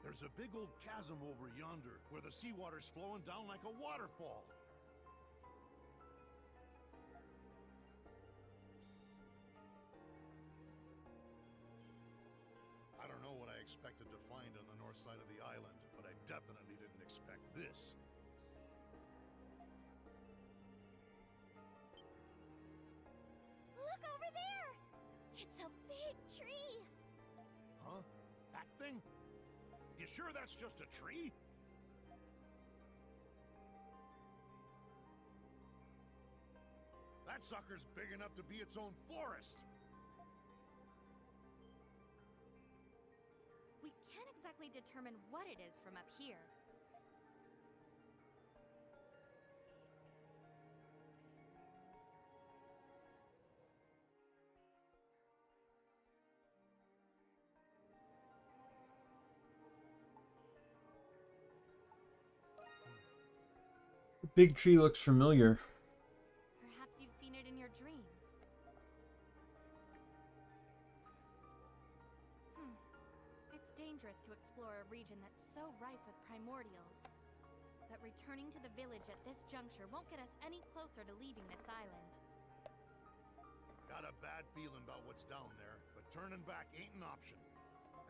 There's a big old chasm over yonder, where the seawater's flowing down like a waterfall. I don't know what I expected to find on the north side of the island, but I definitely didn't expect this. Look over there! It's a big tree! Huh? That thing? You sure that's just a tree? That sucker's big enough to be its own forest. We can't exactly determine what it is from up here. The big tree looks familiar. Perhaps you've seen it in your dreams. It's dangerous to explore a region that's so rife with primordials. But returning to the village at this juncture won't get us any closer to leaving this island. Got a bad feeling about what's down there, but turning back ain't an option.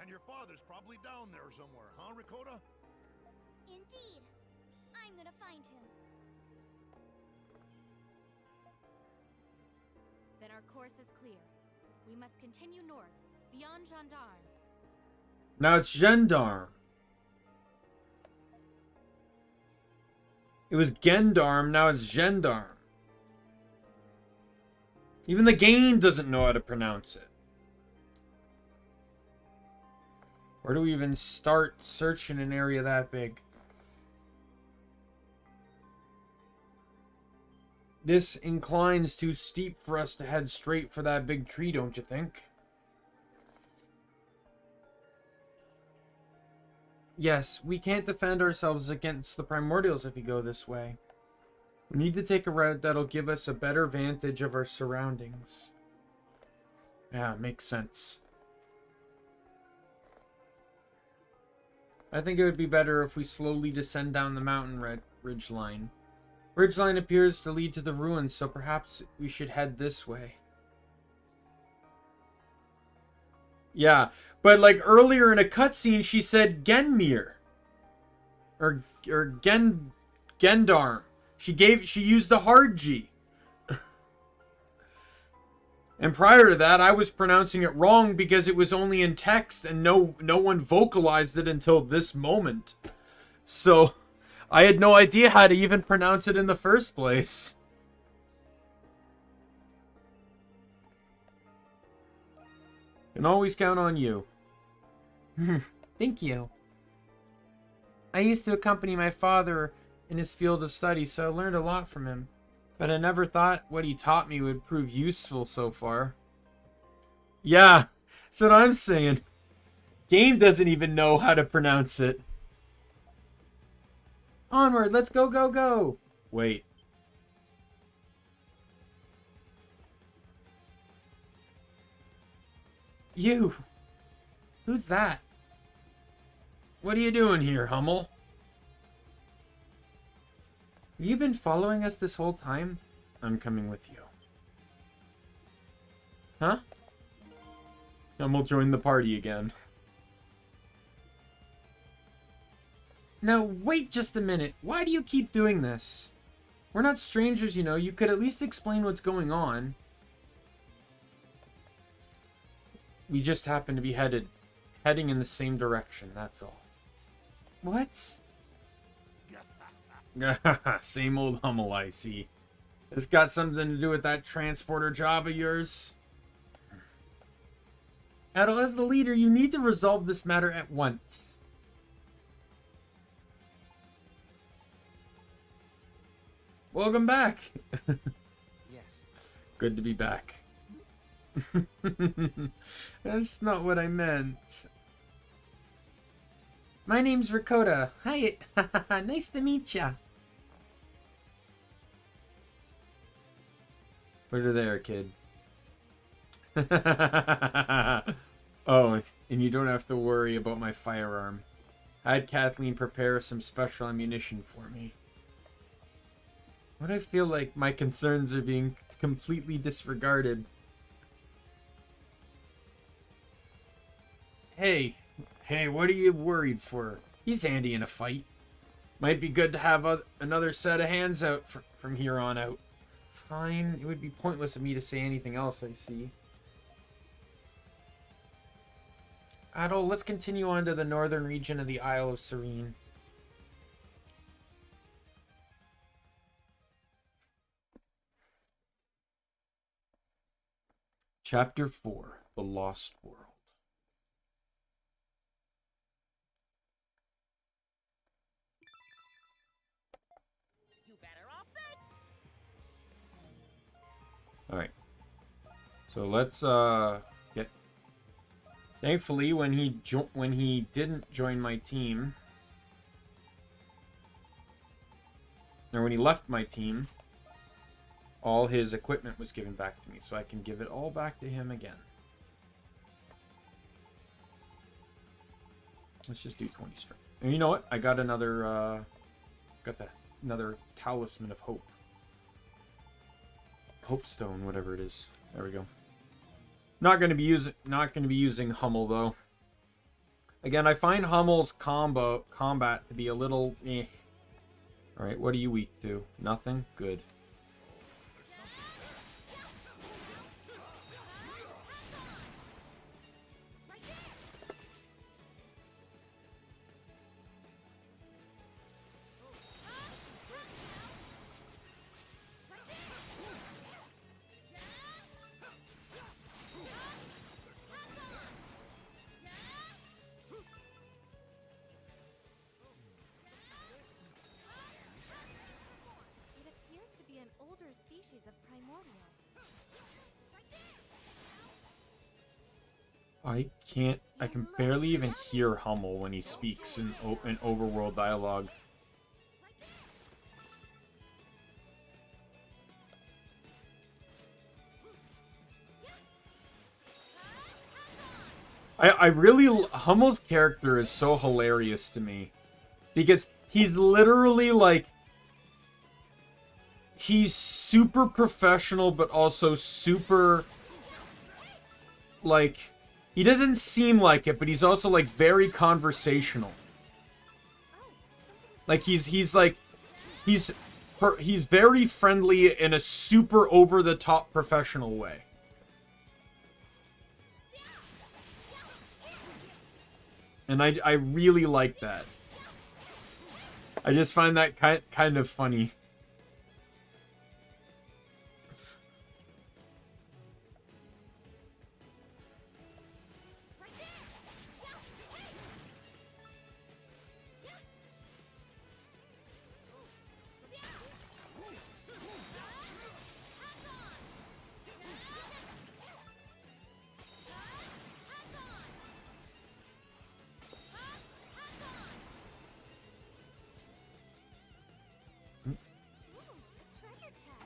And your father's probably down there somewhere, huh, Ricotta? Indeed. I'm gonna find him. Then our course is clear. We must continue north, beyond Gendarme. Now it's Gendarme. It was Gendarme, now it's Gendarme. Even the game doesn't know how to pronounce it. Where do we even start searching an area that big? This inclines too steep for us to head straight for that big tree, don't you think? Yes, we can't defend ourselves against the primordials if we go this way. We need to take a route that'll give us a better vantage of our surroundings. Yeah, makes sense. I think it would be better if we slowly descend down the mountain ridge line. Ridgeline appears to lead to the ruins, so perhaps we should head this way. Yeah, but like earlier in a cutscene, she said Genmir. Or Gendarme. She used the hard G. And prior to that, I was pronouncing it wrong because it was only in text and no one vocalized it until this moment. So I had no idea how to even pronounce it in the first place. Can always count on you. Thank you. I used to accompany my father in his field of study, so I learned a lot from him. But I never thought what he taught me would prove useful so far. Yeah, that's what I'm saying. Game doesn't even know how to pronounce it. Onward, let's go, go, go! Wait. You! Who's that? What are you doing here, Hummel? Have you been following us this whole time? I'm coming with you. Huh? Hummel joined the party again. Now, wait just a minute. Why do you keep doing this? We're not strangers, you know. You could at least explain what's going on. We just happen to be heading in the same direction, that's all. What? Same old Hummel, I see. It's got something to do with that transporter job of yours? Adel, as the leader, you need to resolve this matter at once. Welcome back! Yes. Good to be back. That's not what I meant. My name's Ricotta. Hi. Nice to meet ya. Put her there, kid. Oh, and you don't have to worry about my firearm. I had Kathleen prepare some special ammunition for me. What I feel like my concerns are being completely disregarded. Hey, what are you worried for? He's handy in a fight. Might be good to have another set of hands out from here on out. Fine, it would be pointless of me to say anything else, I see. Adol, let's continue on to the northern region of the Isle of Serene. Chapter 4, The Lost World. You better off then. Alright. So let's get... Thankfully, when he didn't join my team, or when he left my team, all his equipment was given back to me, so I can give it all back to him again. Let's just do 20 strength. And you know what? I got another another talisman of hope. Hope stone, whatever it is. There we go. Not going to be using Hummel though. Again, I find Hummel's combat to be a little eh. All right, what are you weak to? Nothing? Good. It appears to be an older species of primordial. I can barely even hear Hummel when he speaks in overworld dialogue. Hummel's character is so hilarious to me. Because he's literally like, he's super professional, but also super, like, he doesn't seem like it, but he's also like very conversational. Like he's very friendly in a super over the top professional way. And I really like that. I just find that kind of funny.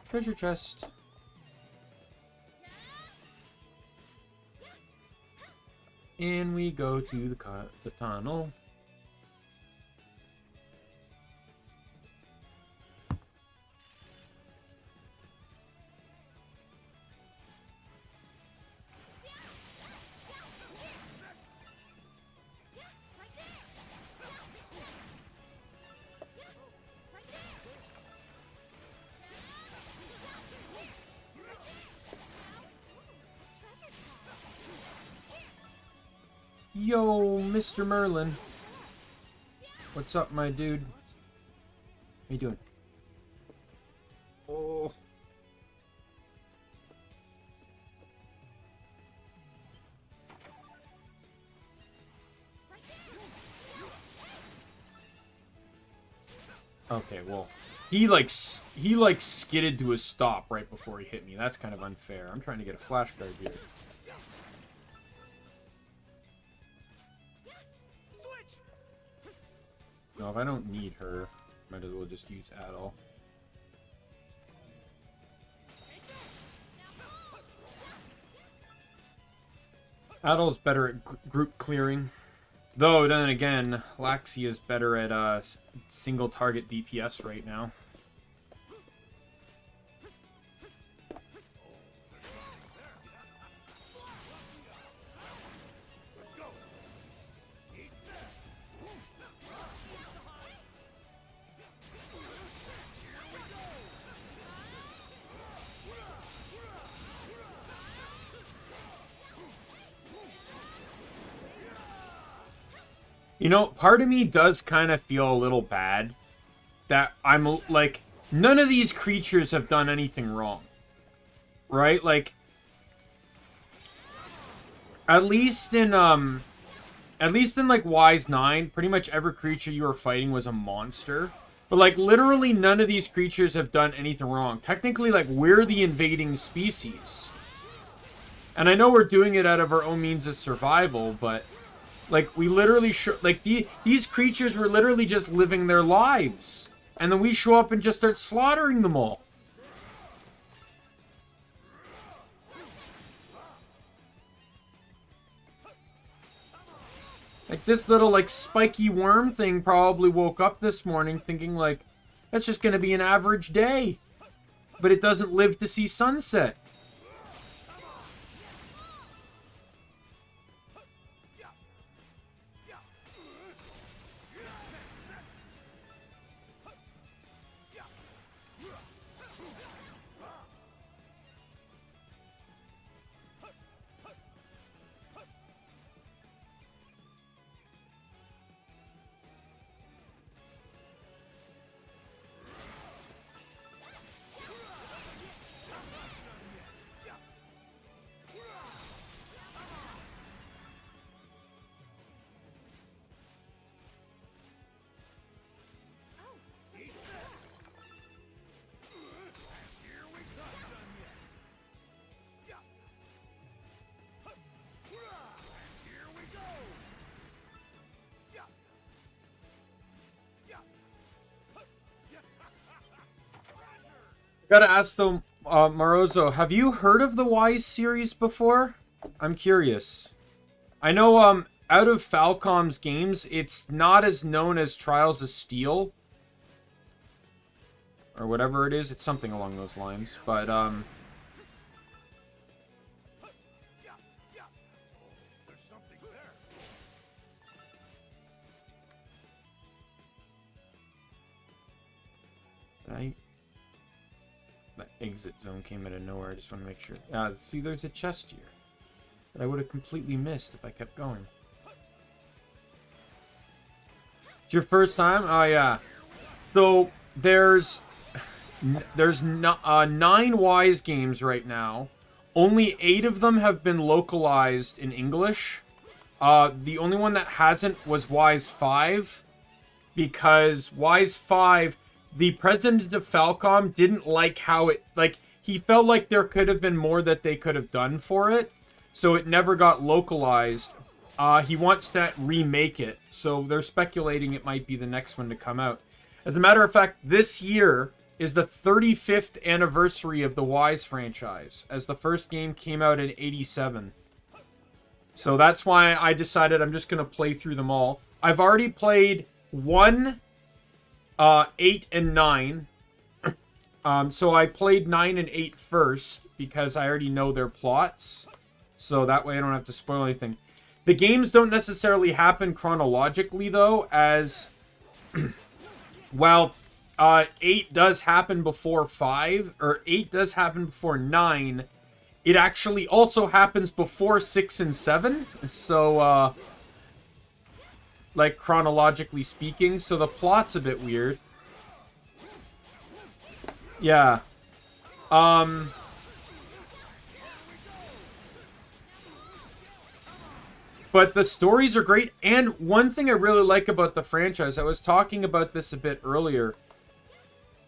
Treasure chest. And we go to the tunnel. Yo, Mr. Merlin. What's up, my dude? How you doing? Oh. Okay, well, he skidded to a stop right before he hit me. That's kind of unfair. I'm trying to get a flashcard here. No, if I don't need her, might as well just use Adol. Adol's better at group clearing. Though, then again, Laxi is better at single target DPS right now. You know, part of me does kind of feel a little bad that I'm like, none of these creatures have done anything wrong. Right? Like, At least in like Wise 9, pretty much every creature you were fighting was a monster. But like literally none of these creatures have done anything wrong. Technically, like, we're the invading species. And I know we're doing it out of our own means of survival, but like we literally these creatures were literally just living their lives. And then we show up and just start slaughtering them all. Like, this little, like, spiky worm thing probably woke up this morning thinking, like, that's just going to be an average day. But it doesn't live to see sunset. Gotta ask though, Marozo, have you heard of the Wise series before? I'm curious. I know, out of Falcom's games, it's not as known as Trials of Steel. Or whatever it is, it's something along those lines, but, There's something there. Right? That exit zone came out of nowhere. I just want to make sure. See, there's a chest here that I would have completely missed if I kept going. It's your first time? Oh, yeah. So, there's 9 Wise games right now. Only 8 of them have been localized in English. The only one that hasn't was Wise 5. Because Wise 5... the president of Falcom didn't like how it, like, he felt like there could have been more that they could have done for it, so it never got localized. He wants to remake it, so they're speculating it might be the next one to come out. As a matter of fact, this year is the 35th anniversary of the Wise franchise, as the first game came out in 87. So that's why I decided I'm just going to play through them all. I've already played 1... 8 and 9. So I played 9 and 8 first because I already know their plots. So that way I don't have to spoil anything. The games don't necessarily happen chronologically though, as while 8 does happen before 5, or 8 does happen before 9, it actually also happens before 6 and 7. So like, chronologically speaking, so the plot's a bit weird. Yeah. But the stories are great, and one thing I really like about the franchise, I was talking about this a bit earlier,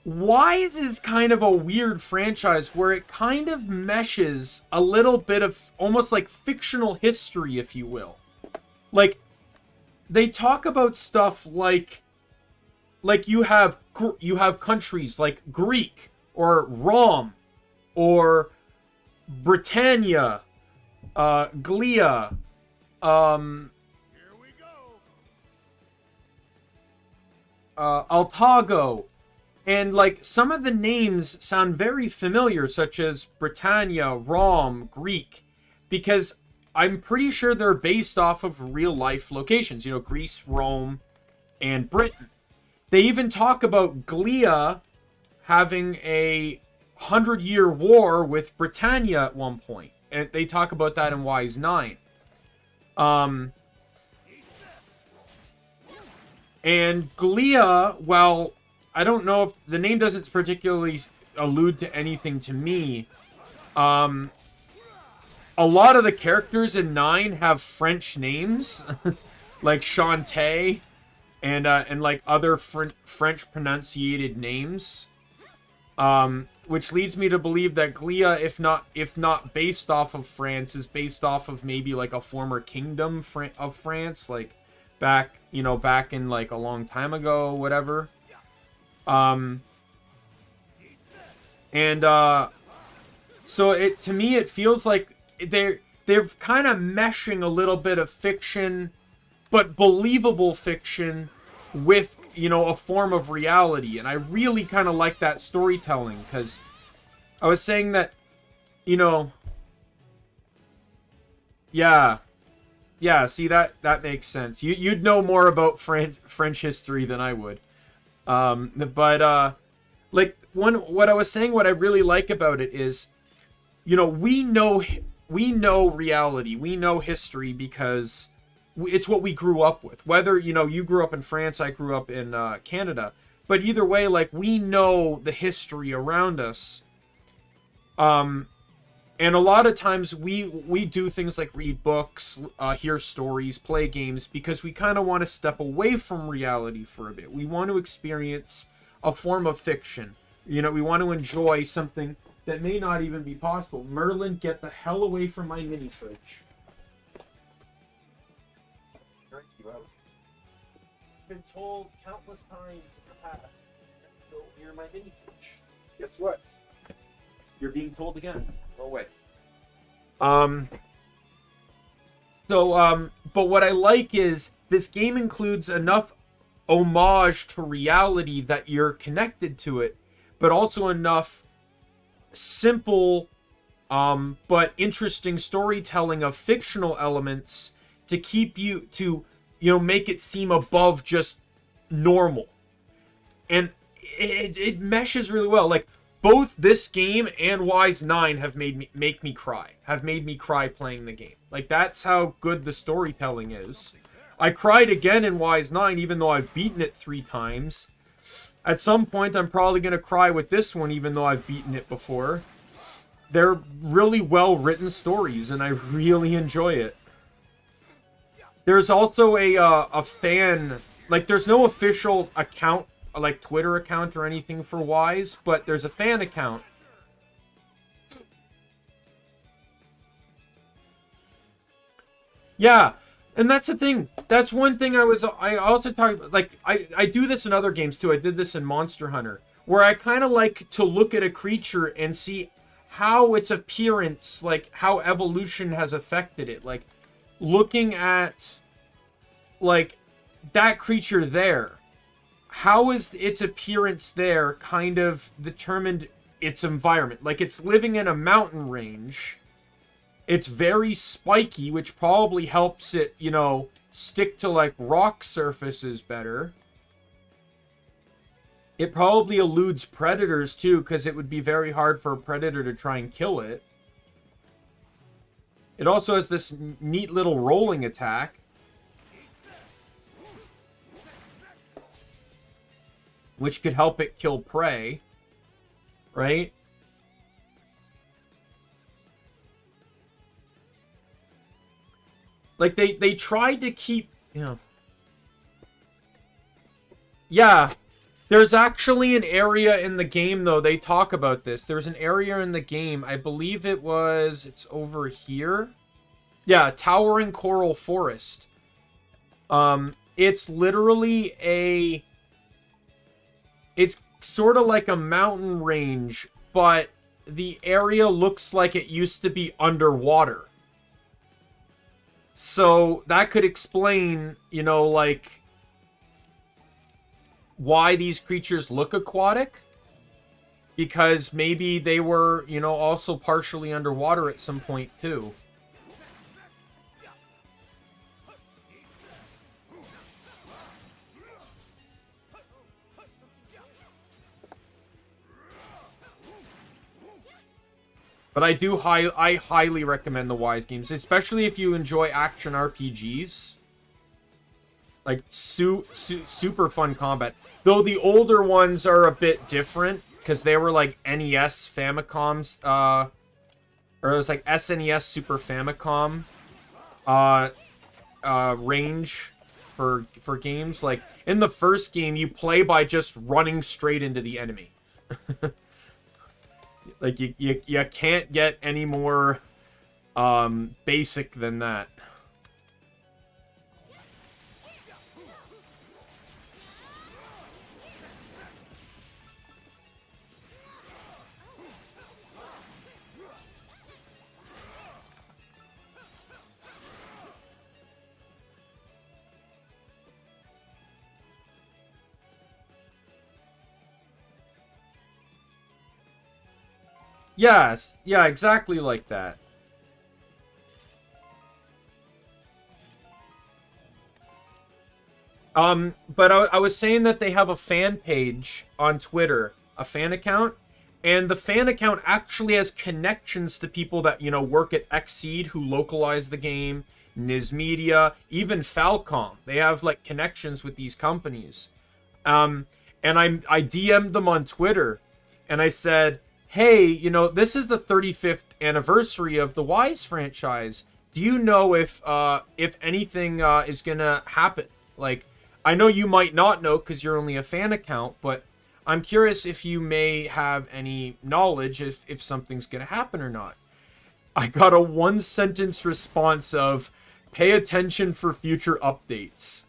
Wise is kind of a weird franchise where it kind of meshes a little bit of almost like fictional history, if you will. Like, they talk about stuff like you have countries like Greek or Rome or Britannia, Glia, Altago, and like some of the names sound very familiar, such as Britannia, Rome, Greek, because I'm pretty sure they're based off of real life locations, you know, Greece, Rome, and Britain. They even talk about Glia having a 100-year war with Britannia at one point. And they talk about that in Wise 9. And Glia, well, I don't know if the name doesn't particularly allude to anything to me. a lot of the characters in 9 have French names, like Shantae, and like other French pronunciated names, which leads me to believe that Glia, if not based off of France, is based off of maybe like a former kingdom of France, like back in like a long time ago, whatever. So to me it feels like they're kind of meshing a little bit of fiction, but believable fiction, with a form of reality, and I really kind of like that storytelling, because I was saying that see, that makes sense. You'd know more about French history than I would, like what I was saying, what I really like about it is, we know reality, we know history, because it's what we grew up with. Whether, you grew up in France, I grew up in Canada. But either way, like, we know the history around us. And a lot of times we do things like read books, hear stories, play games, because we kind of want to step away from reality for a bit. We want to experience a form of fiction. We want to enjoy something that may not even be possible. Merlin, get the hell away from my mini fridge. Thank you, I've been told countless times in the past, go near my mini fridge. Guess what? You're being told again. Go away. But what I like is this game includes enough homage to reality that you're connected to it, but also enough simple but interesting storytelling of fictional elements to keep you to make it seem above just normal. And it meshes really well. Like, both this game and Wise 9 have made me cry playing the game. Like, that's how good the storytelling is. I cried again in Wise 9, even though I've beaten it 3 times. At some point, I'm probably going to cry with this one, even though I've beaten it before. They're really well-written stories, and I really enjoy it. There's also a fan... Like, there's no official account, like Twitter account or anything for Wise, but there's a fan account. Yeah, and that's the thing. That's one thing I also talked about. Like, I do this in other games too. I did this in Monster Hunter, where I kind of like to look at a creature and see how its appearance, like how evolution has affected it. Like, looking at, like, that creature there, how is its appearance there kind of determined its environment? Like, it's living in a mountain range. It's very spiky, which probably helps it, stick to, like, rock surfaces better. It probably eludes predators, too, because it would be very hard for a predator to try and kill it. It also has this neat little rolling attack, which could help it kill prey, right? Like, they tried to keep, Yeah, there's actually an area in the game, though, they talk about this. There's an area in the game, I believe it's over here. Yeah, Towering Coral Forest. It's literally it's sort of like a mountain range, but the area looks like it used to be underwater. So that could explain, like, why these creatures look aquatic. Because maybe they were, also partially underwater at some point, too. But I highly recommend the Wise games, especially if you enjoy action RPGs. Like, super fun combat. Though the older ones are a bit different, because they were like NES, Famicom's or it was like SNES Super Famicom range for games. Like in the first game, you play by just running straight into the enemy. Like you can't get any more basic than that. Yes, yeah, exactly like that. But I was saying that they have a fan page on Twitter, a fan account, and the fan account actually has connections to people that, you know, work at Xseed who localize the game, Niz Media, even Falcom. They have like connections with these companies. And I DM'd them on Twitter, and I said, hey, you know, this is the 35th anniversary of the Wise franchise. Do you know if anything is gonna happen? Like, I know you might not know because you're only a fan account, but I'm curious if you may have any knowledge if something's gonna happen or not. I got a one-sentence response of, pay attention for future updates,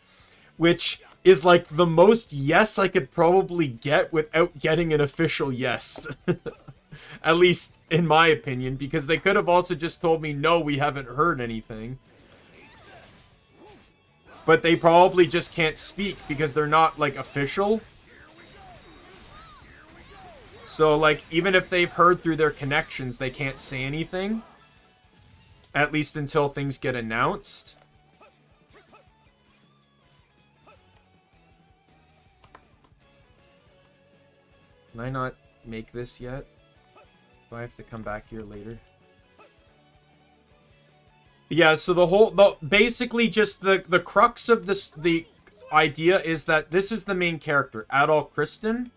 which is like the most yes I could probably get without getting an official yes. At least in my opinion, because they could have also just told me, no, we haven't heard anything. But they probably just can't speak because they're not, like, official. So, like, even if they've heard through their connections, they can't say anything. At least until things get announced. Can I not make this yet? Do I have to come back here later? Yeah, so basically just the crux of this, the idea is that this is the main character, Adol Kristen.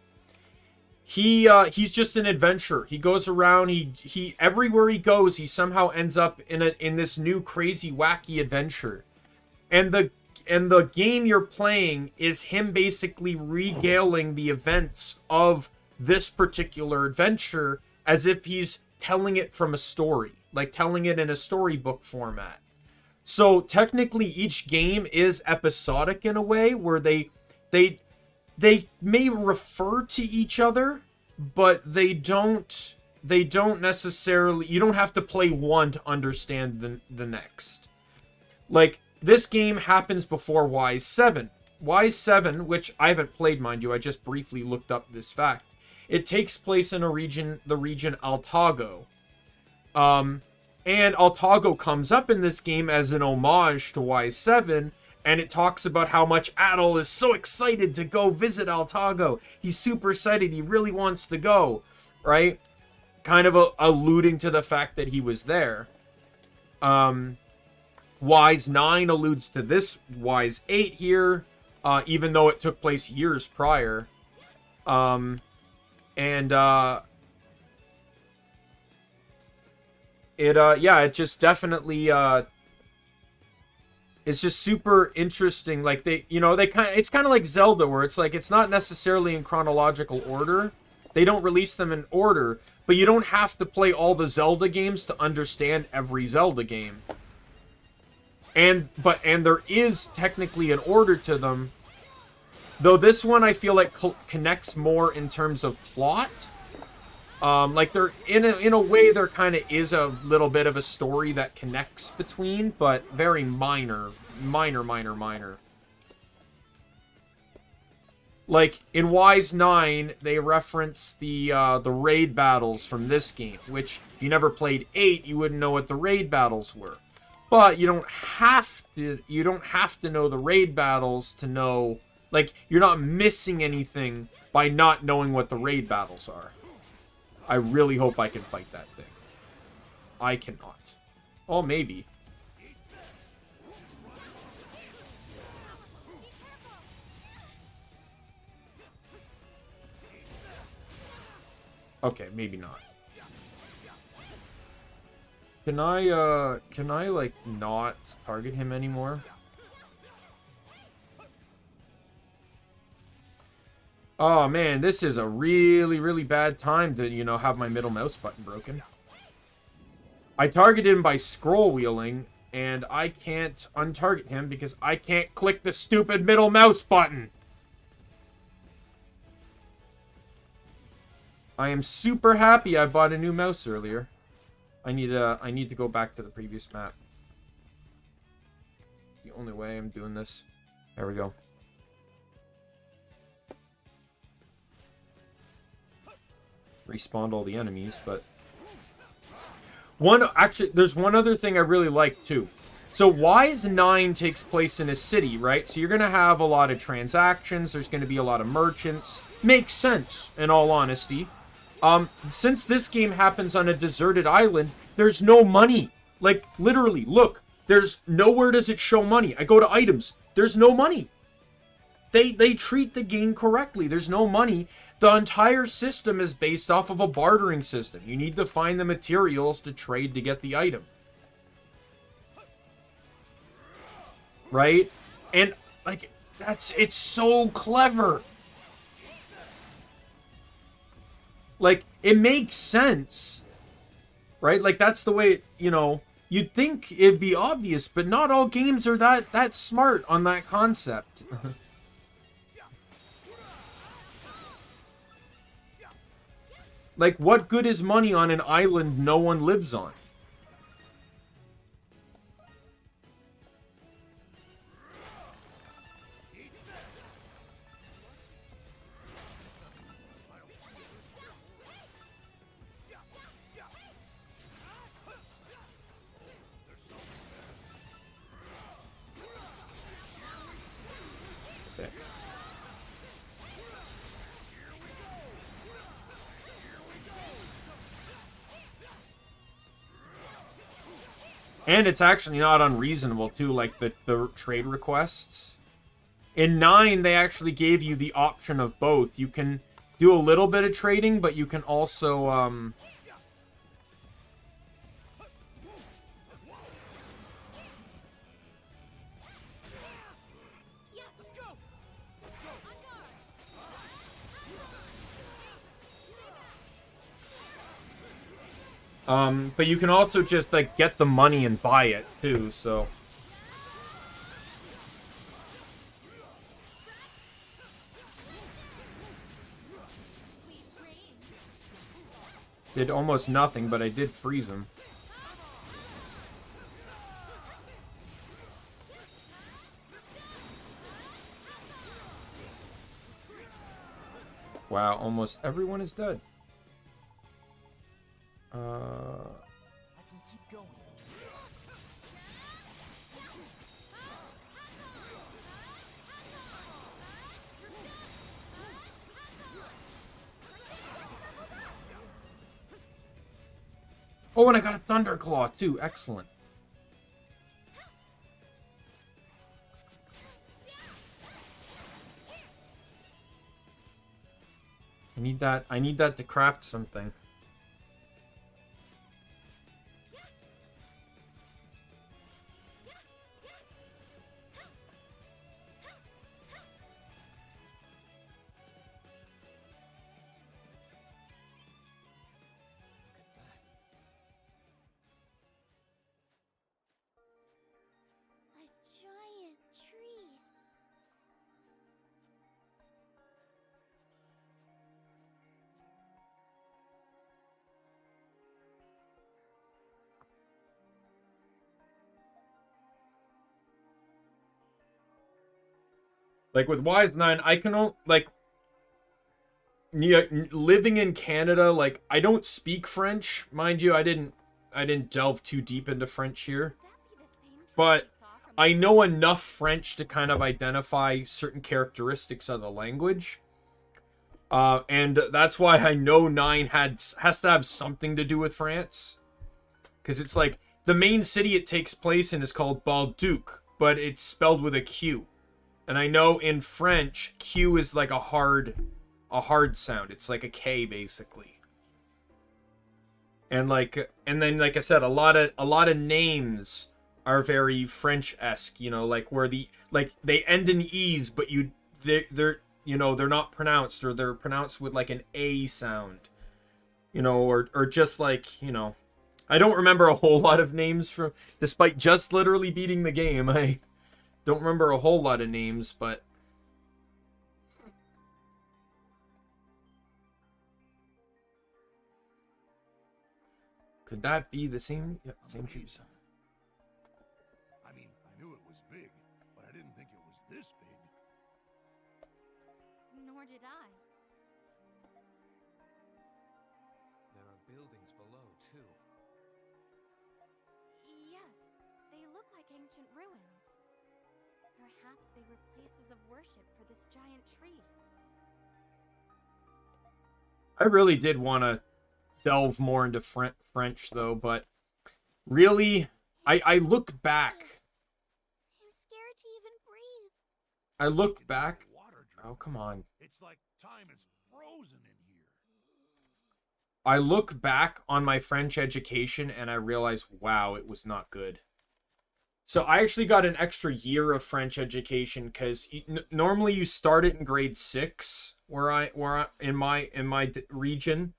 He's just an adventurer. He goes around, he everywhere he goes, he somehow ends up in this new crazy wacky adventure. And the game you're playing is him basically regaling the events of this particular adventure as if he's telling it from a story, like telling it in a storybook format. So technically each game is episodic in a way where they may refer to each other, but they don't necessarily, you don't have to play one to understand the next. Like, this game happens before Wise 7. Wise 7, which I haven't played, mind you, I just briefly looked up this fact. It takes place in the region Altago. And Altago comes up in this game as an homage to Wise 7, and it talks about how much Adol is so excited to go visit Altago. He's super excited, he really wants to go, right? Kind of alluding to the fact that he was there. Wise 9 alludes to this Wise 8 here, even though it took place years prior. It just definitely, it's just super interesting. Like, it's kind of like Zelda, where it's like, it's not necessarily in chronological order. They don't release them in order, but you don't have to play all the Zelda games to understand every Zelda game. And there is technically an order to them, though this one I feel like connects more in terms of plot. Like, there in a way there kind of is a little bit of a story that connects between, but very minor. Like in Wise 9, they reference the raid battles from this game, which if you never played 8, you wouldn't know what the raid battles were. But you don't have to know the raid battles to know, like, you're not missing anything by not knowing what the raid battles are. I really hope I can fight that thing. I cannot. Oh, maybe. Okay, maybe not. Can I like not target him anymore? Oh man, this is a really, really bad time to, you know, have my middle mouse button broken. I targeted him by scroll wheeling, and I can't untarget him because I can't click the stupid middle mouse button. I am super happy I bought a new mouse earlier. I need to go back to the previous map. The only way I'm doing this. There we go. Respawned all the enemies, but actually there's one other thing I really like too. So Wise 9 takes place in a city, right? So you're gonna have a lot of transactions, there's gonna be a lot of merchants. Makes sense, in all honesty. Since this game happens on a deserted island, there's no money. Like, literally, look, there's nowhere does it show money. I go to items, there's no money. They treat the game correctly, there's no money. The entire system is based off of a bartering system. You need to find the materials to trade to get the item. Right? And, like, it's so clever. Like, it makes sense. Right? Like, that's the way, you know, you'd think it'd be obvious, but not all games are that smart on that concept. Like, what good is money on an island no one lives on? And it's actually not unreasonable, too, like the trade requests. In 9, they actually gave you the option of both. You can do a little bit of trading, but you can also, but you can also just, like, get the money and buy it, too, so. Did almost nothing, but I did freeze him. Wow, almost everyone is dead. I can keep going. Oh, and I got a Thunderclaw, too. Excellent. I need that to craft something. A giant tree. Like, with Wise 9, I can only, like, living in Canada, like, I don't speak French. Mind you, I didn't delve too deep into French here. But I know enough French to kind of identify certain characteristics of the language. And that's why I know 9 has to have something to do with France. Because it's like, the main city it takes place in is called Balduc, but it's spelled with a Q. And I know in French, Q is like a hard sound. It's like a K, basically. And then like I said, a lot of names are very French-esque, you know, like where they end in e's, but they're you know, they're not pronounced, or they're pronounced with like an a sound, you know, or just like, you know, I don't remember a whole lot of names from, despite just literally beating the game. I don't remember a whole lot of names, but could that be the same? Yep, same shoes. I mean, I knew it was big, but I didn't think it was this big. Nor did I. There are buildings below, too. Yes, they look like ancient ruins. Perhaps they were places of worship for this giant tree. I really did want to delve more into French, though, but really, I look back. I'm scared to even breathe. I look back. Oh, come on. It's like time is frozen in here. I look back on my French education and I realize, wow, it was not good. So I actually got an extra year of French education because normally you start it in grade 6 in my region,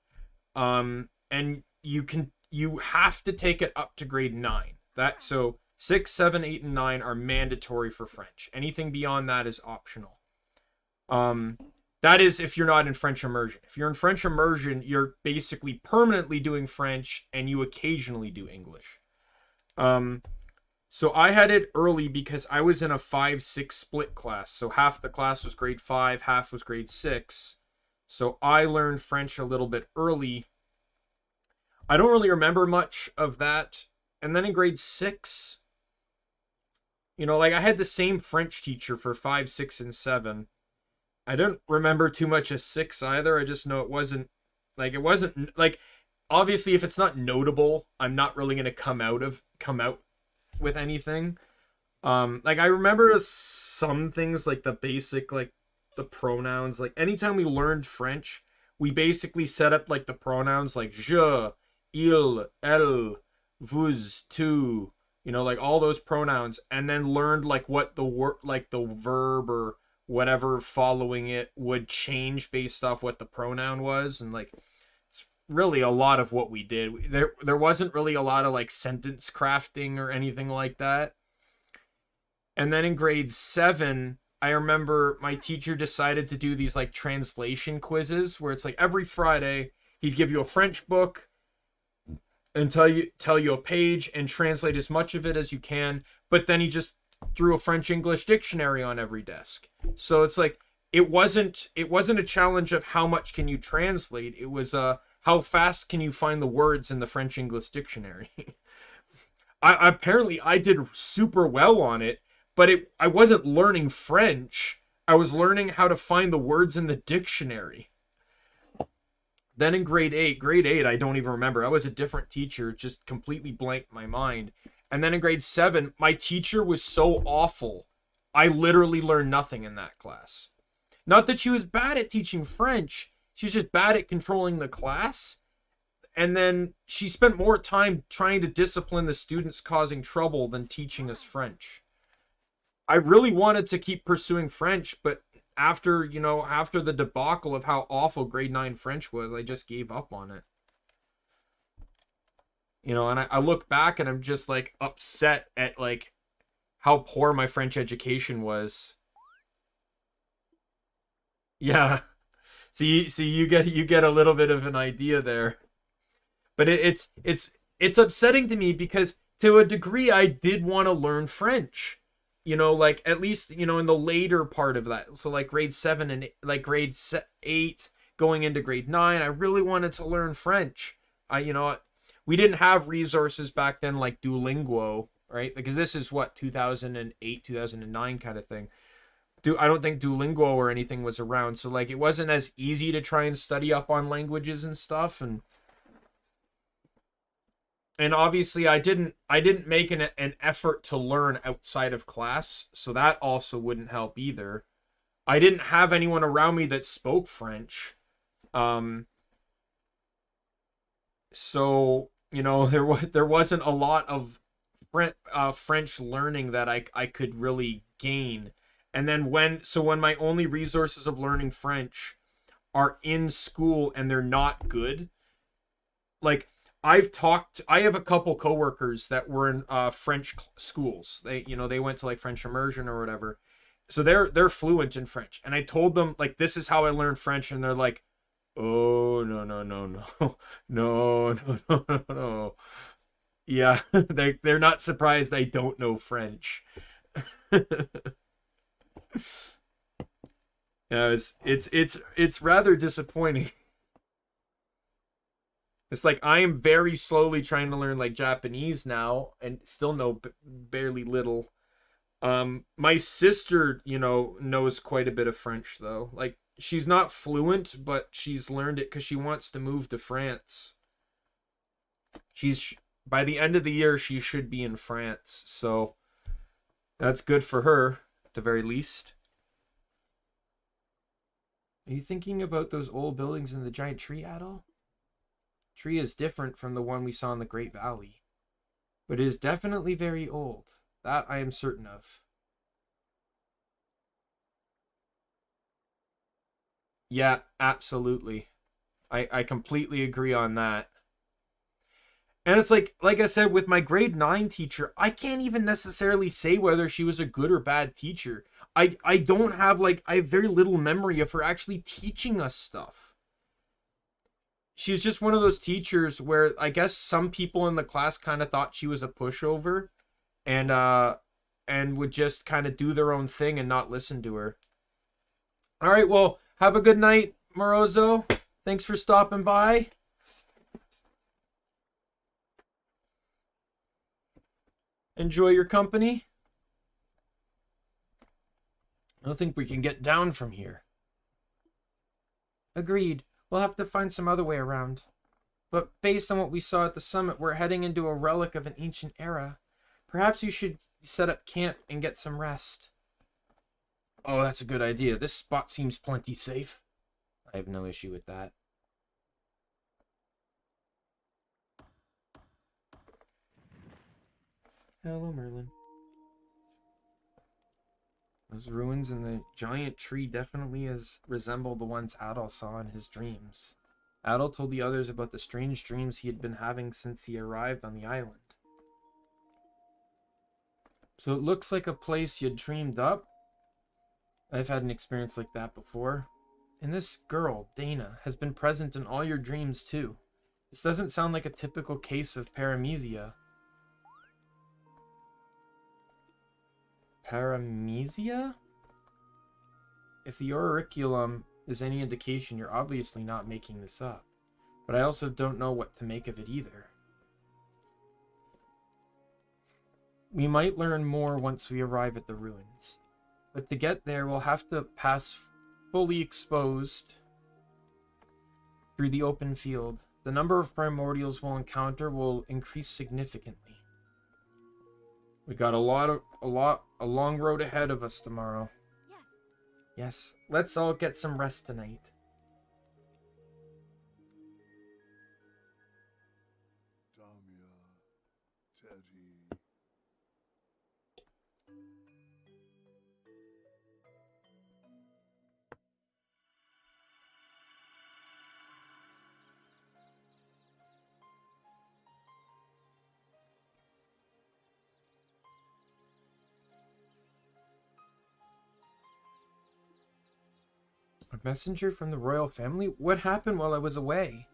and you have to take it up to grade 9. So 6, 7, 8, and 9 are mandatory for French. Anything beyond that is optional. That is if you're not in French immersion. If you're in French immersion, you're basically permanently doing French and you occasionally do English. So I had it early because I was in a 5-6 split class. So half the class was grade 5, half was grade 6. So I learned French a little bit early. I don't really remember much of that. And then in grade 6, you know, like I had the same French teacher for 5, 6, and 7. I don't remember too much of 6 either. I just know it wasn't like, obviously if it's not notable, I'm not really going to come out with anything. Like I remember some things, like the basic, like the pronouns. Like anytime we learned French, we basically set up like the pronouns like je, il, elle, vous, tu, you know, like all those pronouns, and then learned like what the word, like the verb or whatever following it would change based off what the pronoun was. And like it's really a lot of what we did. There wasn't really a lot of like sentence crafting or anything like that. And then in grade 7, I remember my teacher decided to do these like translation quizzes where it's like every Friday he'd give you a French book and tell you a page and translate as much of it as you can, but then he just threw a French English dictionary on every desk. So it's like it wasn't a challenge of how much can you translate. It was how fast can you find the words in the French English dictionary. I did super well on it, but I wasn't learning French. I was learning how to find the words in the dictionary. Then in grade 8, I don't even remember. I was a different teacher, just completely blanked my mind. And then in grade 7, my teacher was so awful, I literally learned nothing in that class. Not that she was bad at teaching French, she was just bad at controlling the class. And then she spent more time trying to discipline the students causing trouble than teaching us French. I really wanted to keep pursuing French, but after the debacle of how awful grade 9 French was, I just gave up on it. You know, and I look back and I'm just like upset at like how poor my French education was. Yeah. See you get a little bit of an idea there. But it's upsetting to me because to a degree I did want to learn French. You know, like at least, you know, in the later part of that. So like grade 7 and like grade 8 going into grade 9, I really wanted to learn French. We didn't have resources back then like Duolingo, right? Because this is what, 2008, 2009 kind of thing. I don't think Duolingo or anything was around. So like it wasn't as easy to try and study up on languages and stuff. And obviously I didn't make an effort to learn outside of class. So that also wouldn't help either. I didn't have anyone around me that spoke French. So, you know, there wasn't a lot of French learning that I could really gain. And then when my only resources of learning French are in school and they're not good, like I have a couple coworkers that were in French schools. They went to like French immersion or whatever. So they're fluent in French. And I told them like this is how I learned French, and they're like, "Oh, no, no, no, no. No, no, no, no, no." Yeah, they're not surprised I don't know French. Yeah, it's rather disappointing. It's like I am very slowly trying to learn like Japanese now and still know barely little. My sister, knows quite a bit of French though. Like she's not fluent, but she's learned it because she wants to move to France. By the end of the year, she should be in France, so that's good for her at the very least. Are you thinking about those old buildings in the giant tree, Adol? Tree is different from the one we saw in the Great Valley, but it is definitely very old. That I am certain of. Yeah, absolutely. I completely agree on that. And it's like I said, with my grade 9 teacher, I can't even necessarily say whether she was a good or bad teacher. I don't have I have very little memory of her actually teaching us stuff. She's just one of those teachers where I guess some people in the class kind of thought she was a pushover and would just kind of do their own thing and not listen to her. All right, well, have a good night, Morozo. Thanks for stopping by. Enjoy your company. I don't think we can get down from here. Agreed. We'll have to find some other way around. But based on what we saw at the summit, we're heading into a relic of an ancient era. Perhaps you should set up camp and get some rest. Oh, that's a good idea. This spot seems plenty safe. I have no issue with that. Hello, Merlin. Those ruins in the giant tree definitely resemble the ones Adol saw in his dreams. Adol told the others about the strange dreams he had been having since he arrived on the island. So it looks like a place you'd dreamed up? I've had an experience like that before. And this girl, Dana, has been present in all your dreams too. This doesn't sound like a typical case of paramnesia. Paramnesia? If the auriculum is any indication, you're obviously not making this up. But I also don't know what to make of it either. We might learn more once we arrive at the ruins. But to get there, we'll have to pass fully exposed through the open field. The number of primordials we'll encounter will increase significantly. We got a long road ahead of us tomorrow. Yes, let's all get some rest tonight. A messenger from the royal family? What happened while I was away?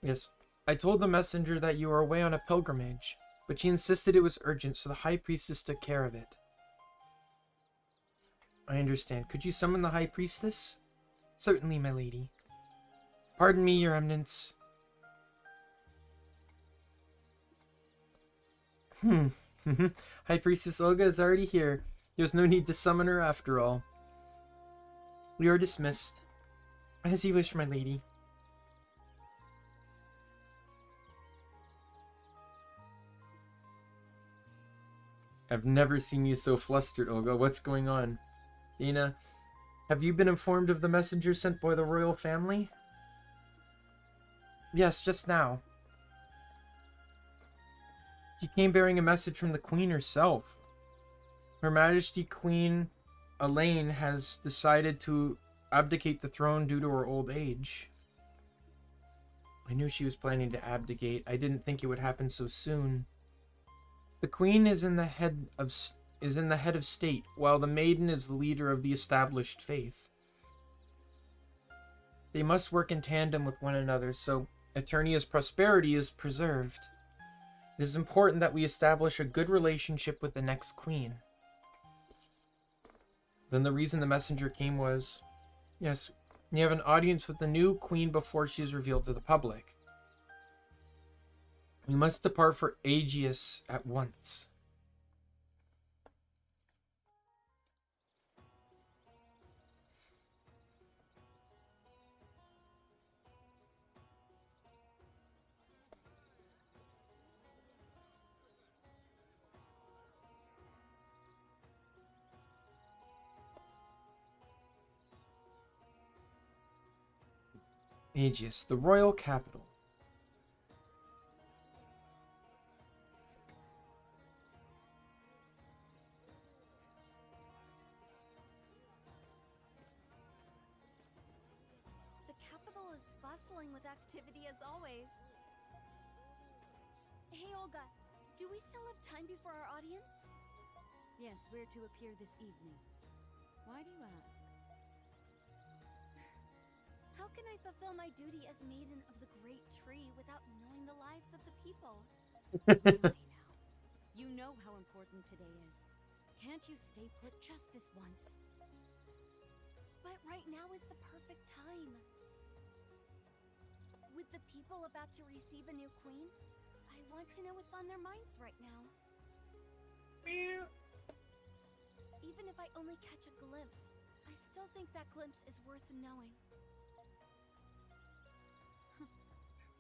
Yes, I told the messenger that you were away on a pilgrimage, but she insisted it was urgent, so the high priestess took care of it. I understand. Could you summon the high priestess? Certainly, my lady. Pardon me, your eminence. High priestess Olga is already here. There's no need to summon her after all. We are dismissed. As you wish, my lady. I've never seen you so flustered, Olga. What's going on? Dana, have you been informed of the messenger sent by the royal family? Yes, just now. She came bearing a message from the Queen herself. Her Majesty Queen Elaine has decided to abdicate the throne due to her old age. I knew she was planning to abdicate. I didn't think it would happen so soon. The Queen is in the head of state, while the maiden is the leader of the established faith. They must work in tandem with one another, so Eternia's prosperity is preserved. It is important that we establish a good relationship with the next queen. Then the reason the messenger came was, yes, you have an audience with the new queen before she is revealed to the public. We must depart for Aegeus at once. Aegeus, the royal capital. The capital is bustling with activity as always. Hey, Olga, do we still have time before our audience? Yes, we're to appear this evening. Why do you ask? How can I fulfill my duty as Maiden of the Great Tree without knowing the lives of the people? Really now. You know how important today is. Can't you stay put just this once? But right now is the perfect time. With the people about to receive a new queen, I want to know what's on their minds right now. Even if I only catch a glimpse, I still think that glimpse is worth knowing.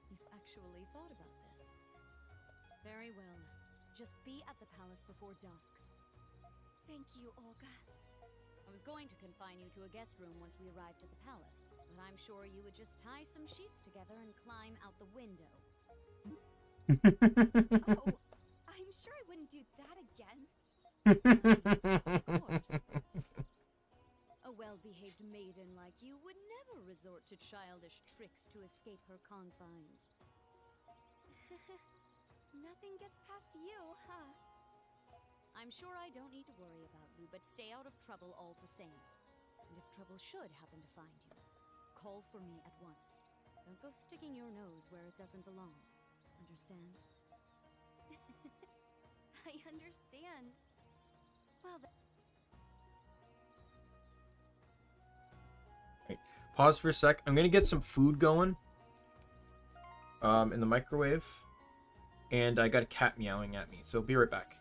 You've actually thought about this. Very well. Just be at the palace before dusk. Thank you, Olga. I was going to confine you to a guest room once we arrived at the palace, but I'm sure you would just tie some sheets together and climb out the window. Oh, I'm sure I wouldn't do that again. Of course. A well-behaved maiden like you would never resort to childish tricks to escape her confines. Nothing gets past you, huh? I'm sure I don't need to worry about you, but stay out of trouble all the same. And if trouble should happen to find you, call for me at once. Don't go sticking your nose where it doesn't belong. Understand? I understand. Well, Pause for a sec. I'm gonna get some food going. In the microwave. And I got a cat meowing at me, so be right back.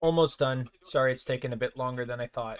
Almost done. Sorry it's taken a bit longer than I thought.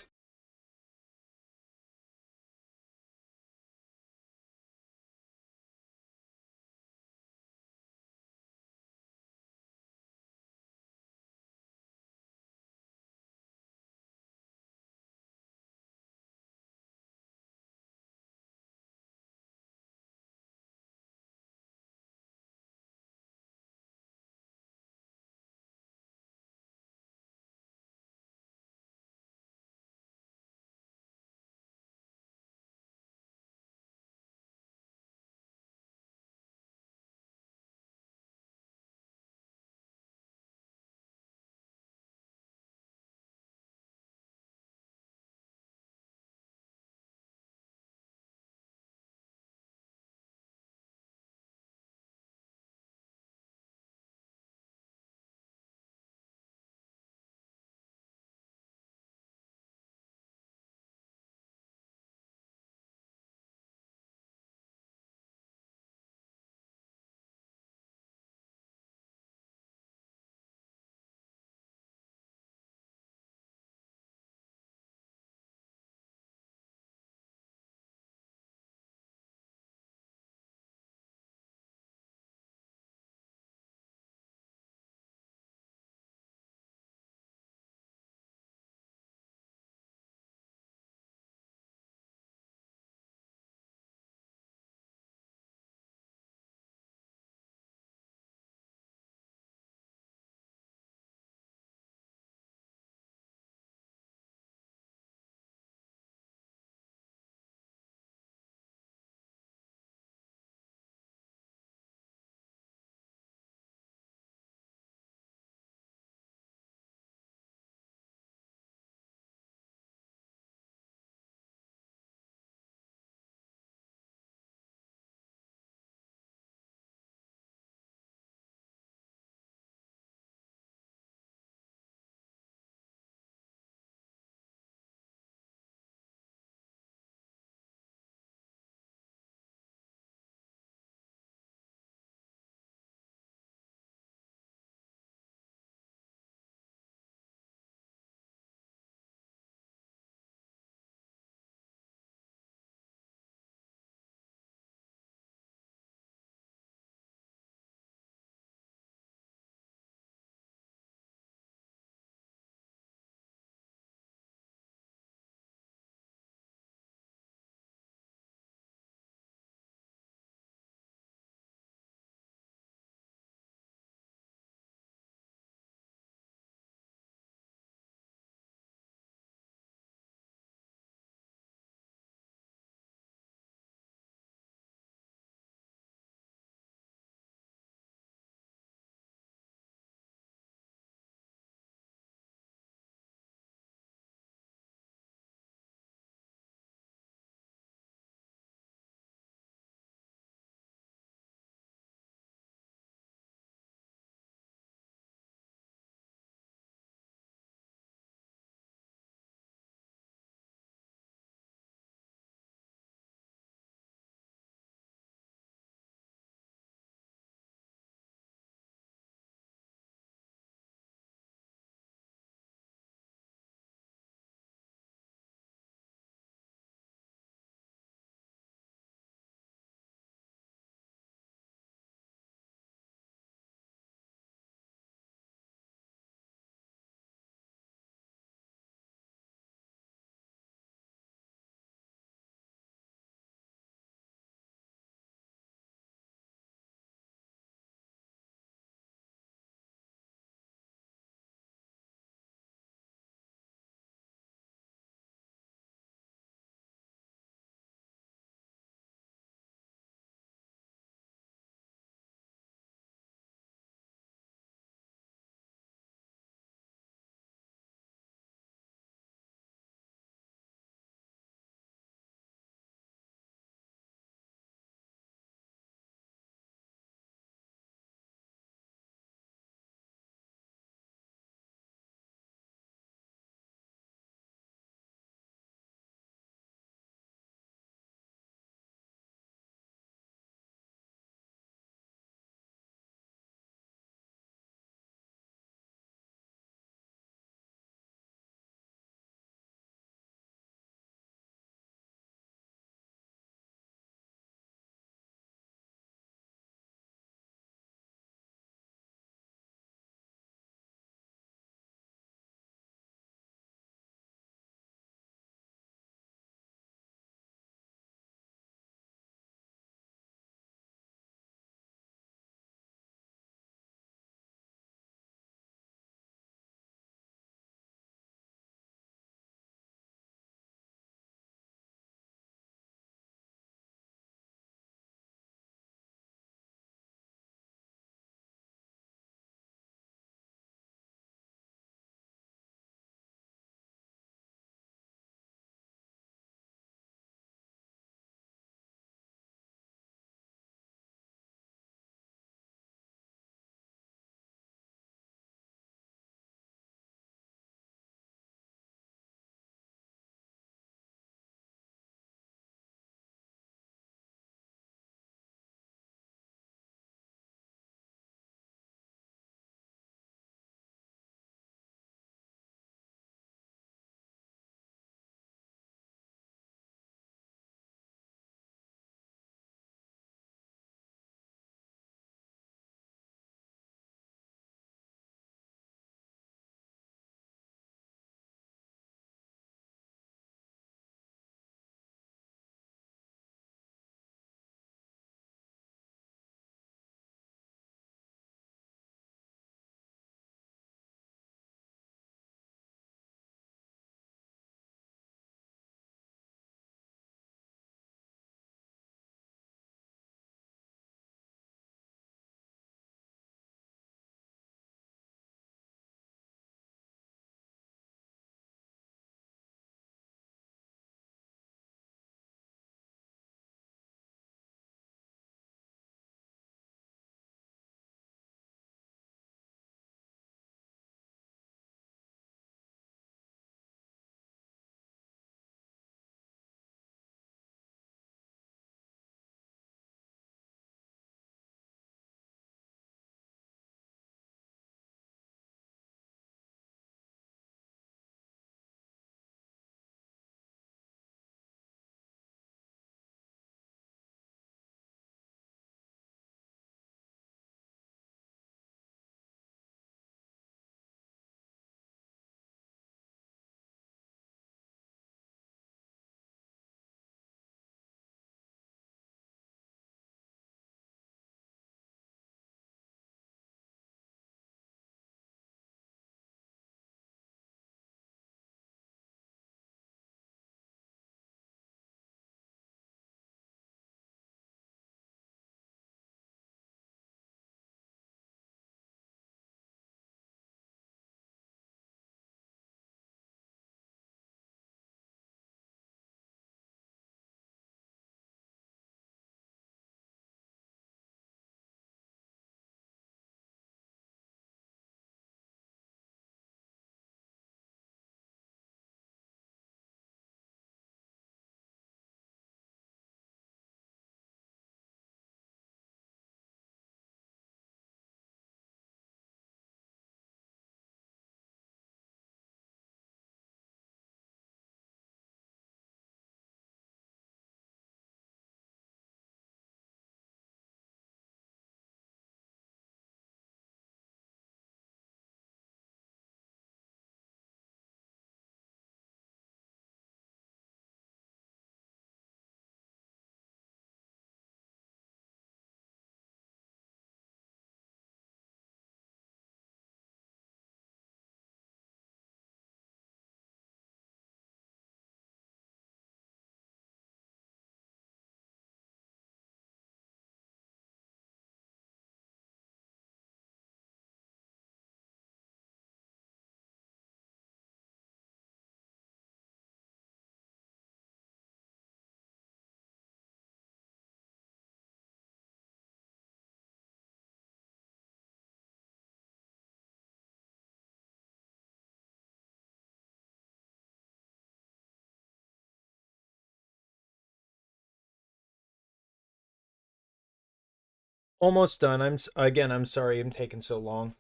Almost done. I'm sorry I'm taking so long.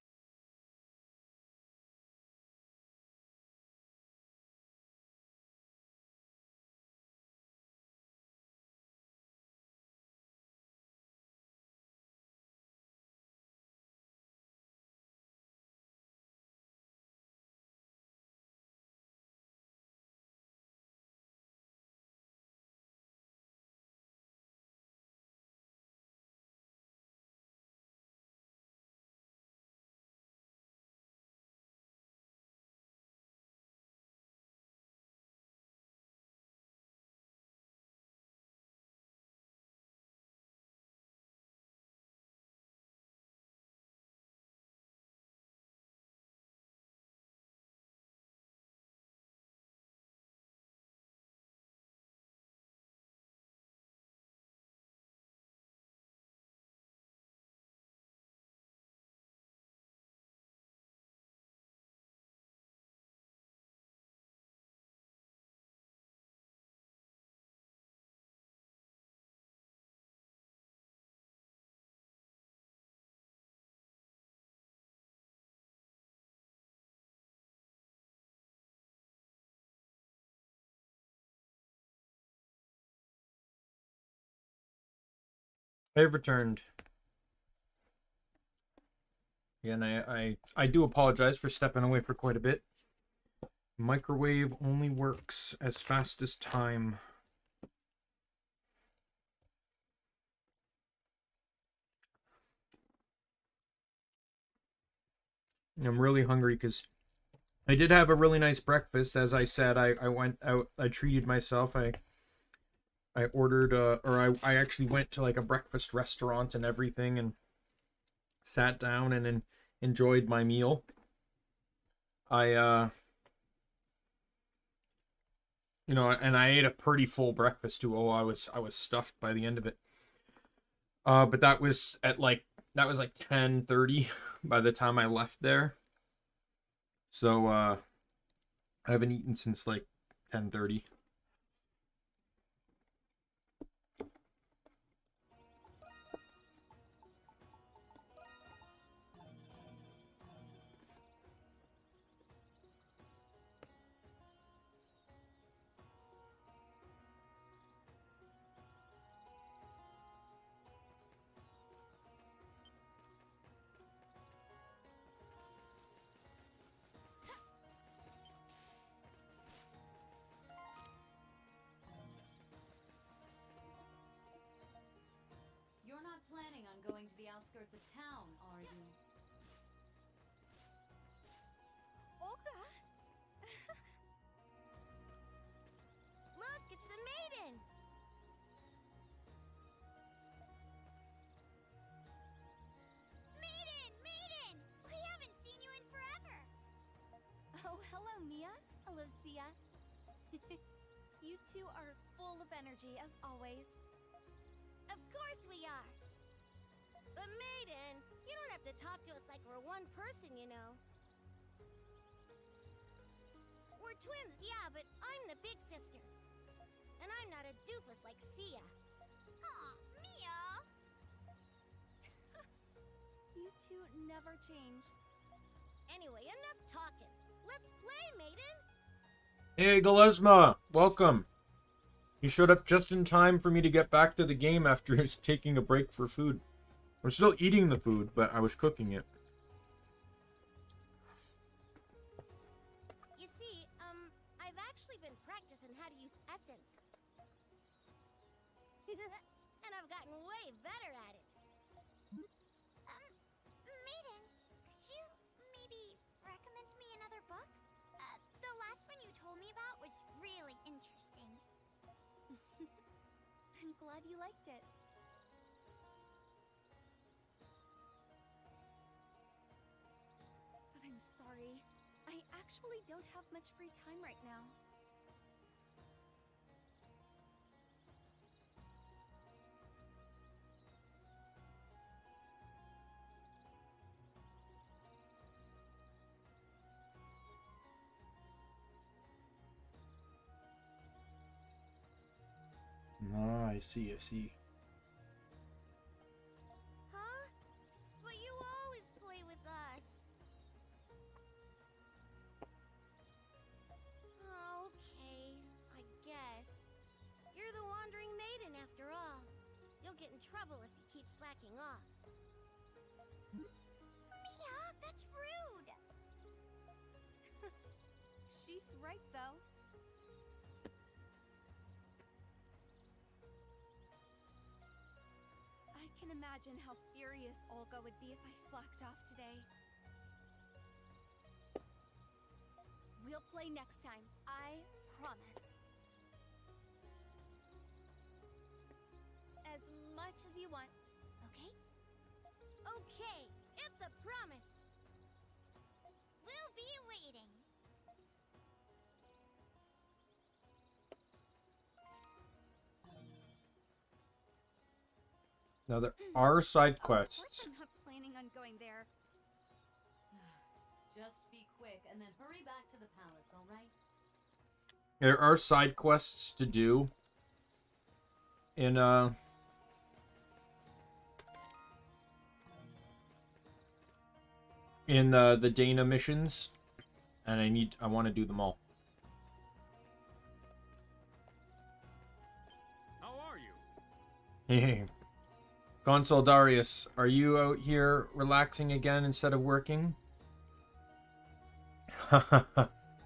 I've returned. Yeah, and I do apologize for stepping away for quite a bit. Microwave only works as fast as time. I'm really hungry because I did have a really nice breakfast. As I said, I went out, I treated myself. I ordered I actually went to like a breakfast restaurant and everything and sat down and enjoyed my meal. I you know, and I ate a pretty full breakfast too. Oh, I was stuffed by the end of it. But that was at like 10:30 by the time I left there. So I haven't eaten since like 10:30. You're not planning on going to the outskirts of town, are you? Olga! Look, it's the maiden! Maiden! Maiden! We haven't seen you in forever! Oh, hello, Mia. Hello, Sia. You two are full of energy, as always. Of course we are! But maiden, you don't have to talk to us like we're one person, you know. We're twins, yeah, but I'm the big sister. And I'm not a doofus like Sia. Aw, Mia! You two never change. Anyway, enough talking. Let's play, maiden! Hey, Galesma, welcome. You showed up just in time for me to get back to the game after taking a break for food. I'm still eating the food, but I was cooking it. You see, I've actually been practicing how to use essence. And I've gotten way better at it. Maiden, could you maybe recommend me another book? The last one you told me about was really interesting. I'm glad you liked it. But I'm sorry. I actually don't have much free time right now. Ah, I see, I see. Huh? trouble if you keep slacking off. Mia, that's rude! She's right, though. I can imagine how furious Olga would be if I slacked off today. We'll play next time, I promise. As much as you want, okay? Okay, it's a promise. We'll be waiting. Now there are side Of course quests. I'm not planning on going there. Just be quick and then hurry back to the palace, all right? There are side quests to do in the Dana missions, and I want to do them all. How are you? Hey, Consul Darius, are you out here relaxing again instead of working?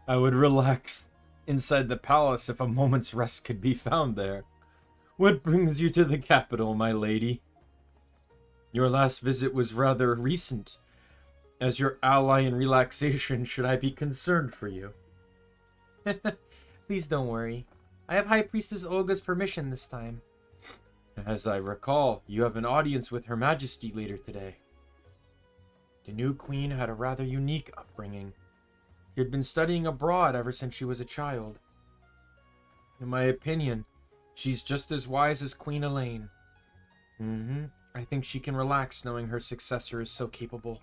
I would relax inside the palace if a moment's rest could be found there. What brings you to the capital, my lady? Your last visit was rather recent. As your ally in relaxation, should I be concerned for you? Please don't worry. I have High Priestess Olga's permission this time. As I recall, you have an audience with Her Majesty later today. The new queen had a rather unique upbringing. She had been studying abroad ever since she was a child. In my opinion, she's just as wise as Queen Elaine. I think she can relax knowing her successor is so capable.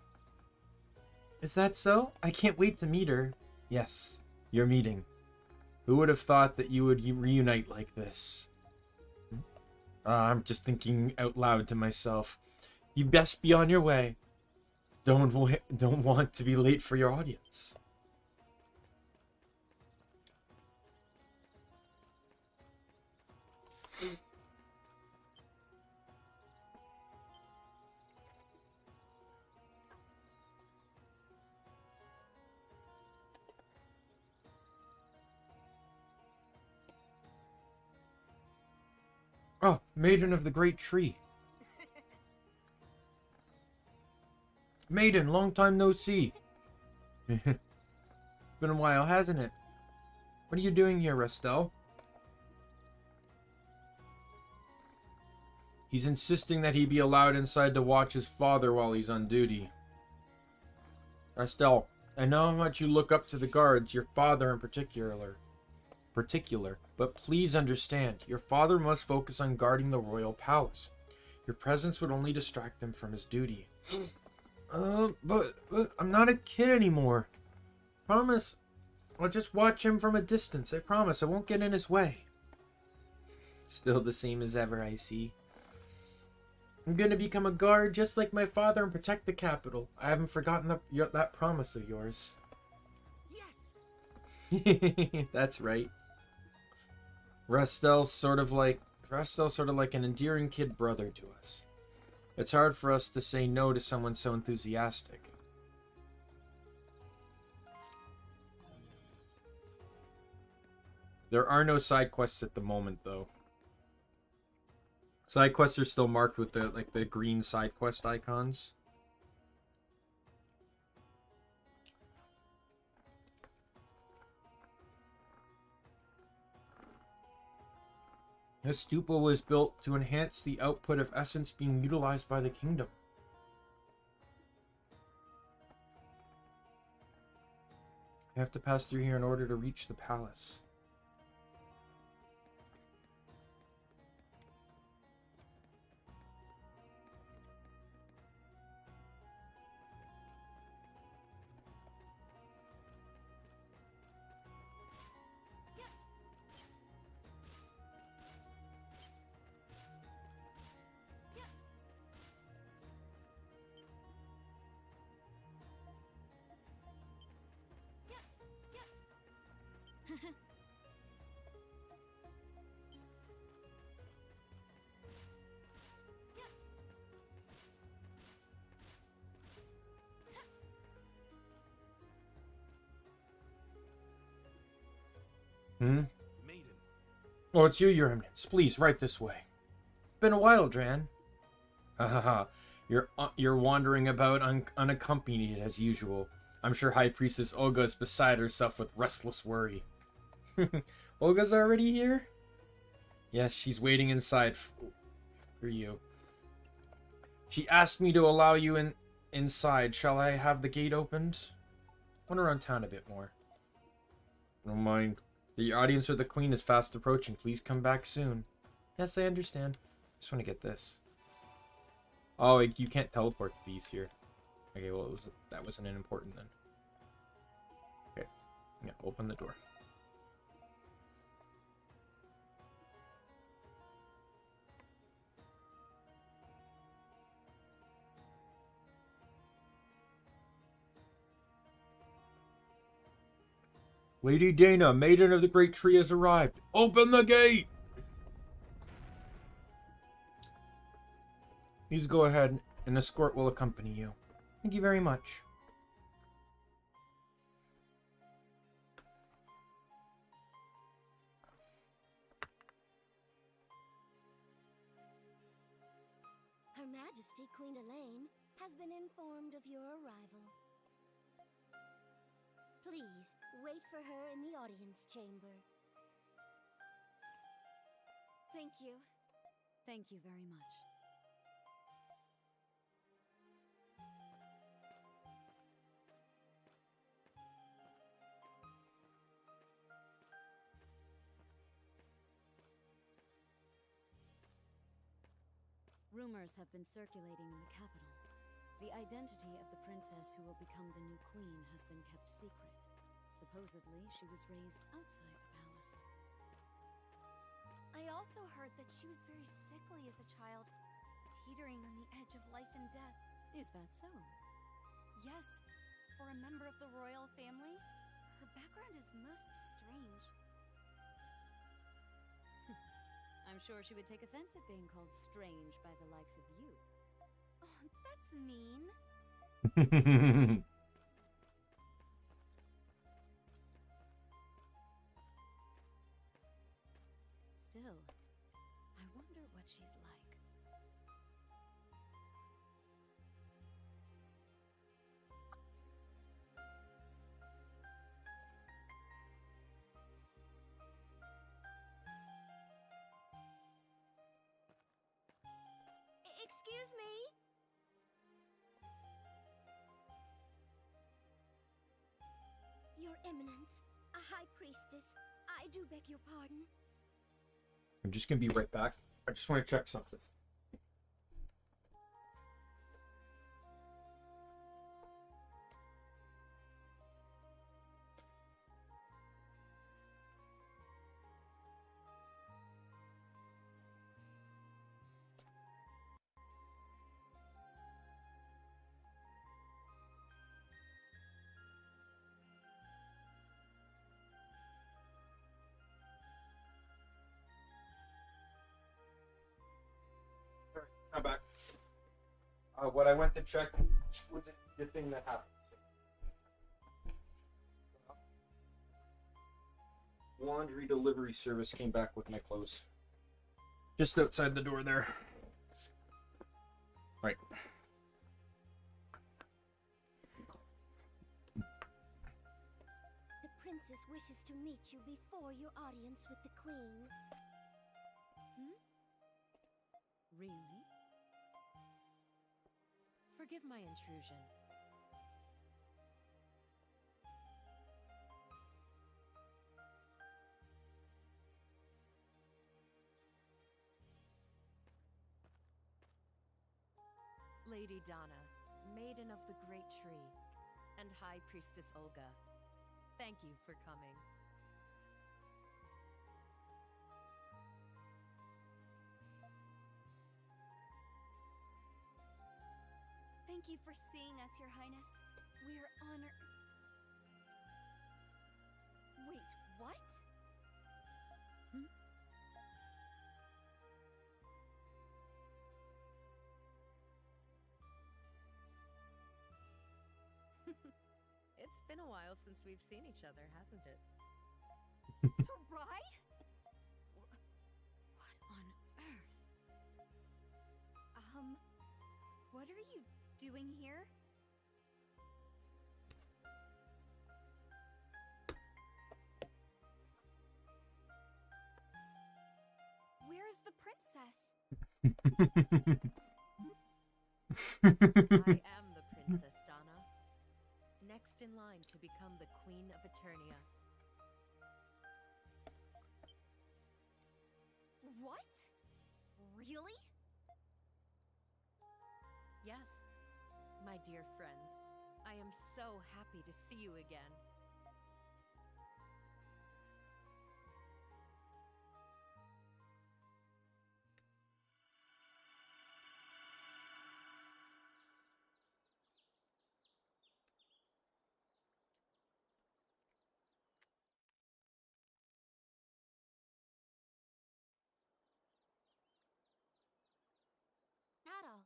Is that so? I can't wait to meet her. Yes, your meeting. Who would have thought that you would reunite like this? I'm just thinking out loud to myself. You best be on your way. Don't want to be late for your audience. Oh, Maiden of the Great Tree. Maiden, long time no see. Been a while, hasn't it? What are you doing here, Restel? He's insisting that he be allowed inside to watch his father while he's on duty. Restel, I know how much you look up to the guards, your father in particular, but please understand, your father must focus on guarding the royal palace. Your presence would only distract him from his duty. But I'm not a kid anymore. Promise, I'll just watch him from a distance. I promise, I won't get in his way. Still the same as ever, I see. I'm gonna become a guard just like my father and protect the capital. I haven't forgotten that promise of yours. Yes! That's right. Restel's sort of like an endearing kid brother to us. It's hard for us to say no to someone so enthusiastic. There are no side quests at the moment, though. Side quests are still marked with the green side quest icons. This stupa was built to enhance the output of essence being utilized by the kingdom. You have to pass through here in order to reach the palace. Hmm? Maiden. Oh, it's you, Your Eminence. Please, right this way. Been a while, Dran. Ha ha ha. You're wandering about unaccompanied as usual. I'm sure High Priestess Olga is beside herself with restless worry. Olga's already here? Yes, she's waiting inside for you. She asked me to allow you inside. Shall I have the gate opened? Went around town a bit more. Don't mind. The audience with the Queen is fast approaching. Please come back soon. Yes, I understand. Just want to get this. Oh, you can't teleport the bees here. Okay, well, that wasn't important then. Okay, yeah, open the door. Lady Dana, Maiden of the Great Tree, has arrived. Open the gate! Please go ahead. An escort will accompany you. Thank you very much. Her Majesty Queen Elaine has been informed of your arrival. Please, wait for her in the audience chamber. Thank you. Thank you very much. Rumors have been circulating in the capital. The identity of the princess who will become the new queen has been kept secret. Supposedly, she was raised outside the palace. I also heard that she was very sickly as a child, teetering on the edge of life and death. Is that so? Yes, for a member of the royal family, her background is most strange. I'm sure she would take offense at being called strange by the likes of you. Oh, that's mean. Still, I wonder what she's like. Excuse me? Your Eminence, a High Priestess, I do beg your pardon. I'm just gonna be right back. I just want to check something. I'm back. What I went to check was the thing that happened. Laundry delivery service came back with my clothes. Just outside the door there. Right. The princess wishes to meet you before your audience with the queen. Really? Forgive my intrusion. Lady Dana, Maiden of the Great Tree, and High Priestess Olga, thank you for coming. Thank you for seeing us, Your Highness. We're honored. Wait, what? It's been a while since we've seen each other, hasn't it? Sarai? What on earth? What are you doing here? Where's the princess? I am the princess, Donna. Next in line to become the Queen of Eternia. What? Really? Yes, my dear friends. I am so happy to see you again. Adol.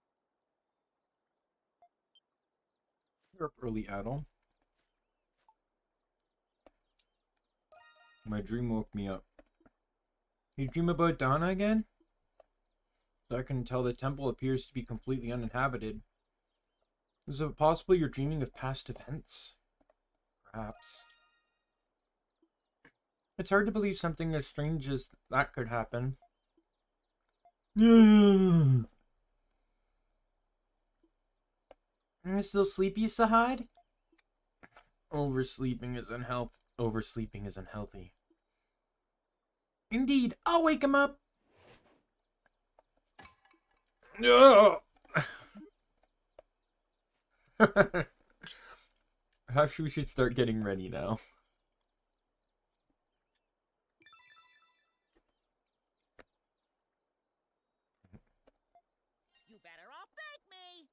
You're up early, Adol. My dream woke me up. You dream about Donna again? So I can tell the temple appears to be completely uninhabited. Is it possible you're dreaming of past events? Perhaps. It's hard to believe something as strange as that could happen. I'm still sleepy, Sahad? Oversleeping is unhealthy. Indeed, I'll wake him up. No. Perhaps we should start getting ready now. You better all thank me.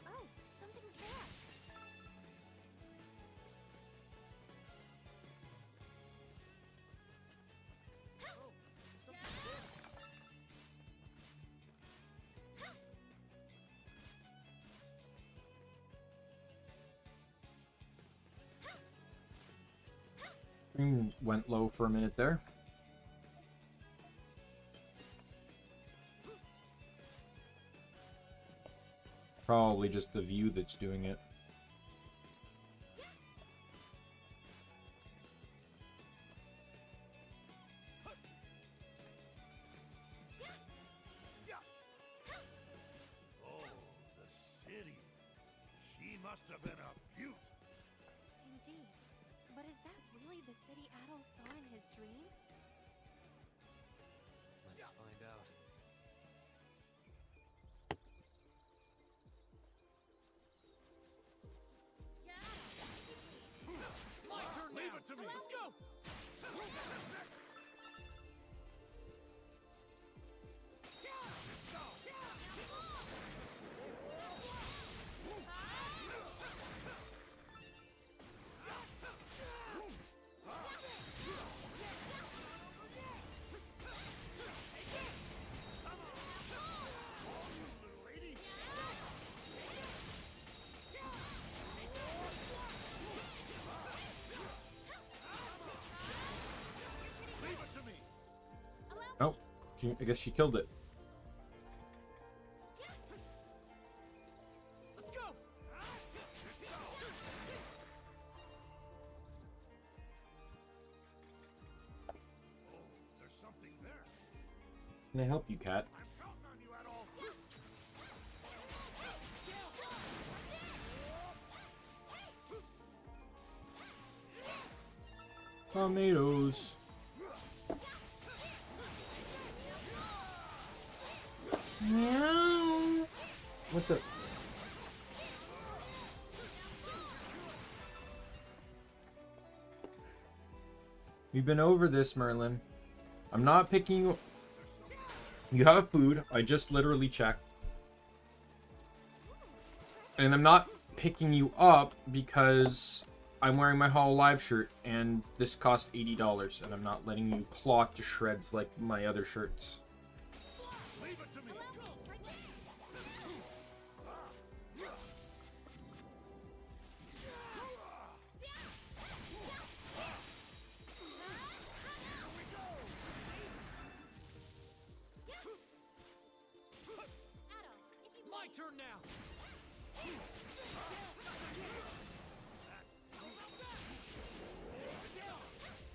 Oh, something's there. Went low for a minute there. Probably just the view that's doing it. Oh, the city. She must have been a beaut. Indeed. But is that really the city Adol saw in his dream? Let's find out. My turn now. Leave it to me. Let's go. Oh, I guess she killed it. Let's go. Oh, there's something there. Can I help you, Cat? I'm counting on you, Adol. Tomatoes. Meow. What the? We've been over this, Merlin. I'm not picking you. You have food. I just literally checked. And I'm not picking you up because I'm wearing my Hololive shirt and this cost $80 and I'm not letting you claw to shreds like my other shirts. Leave it to me. My turn now.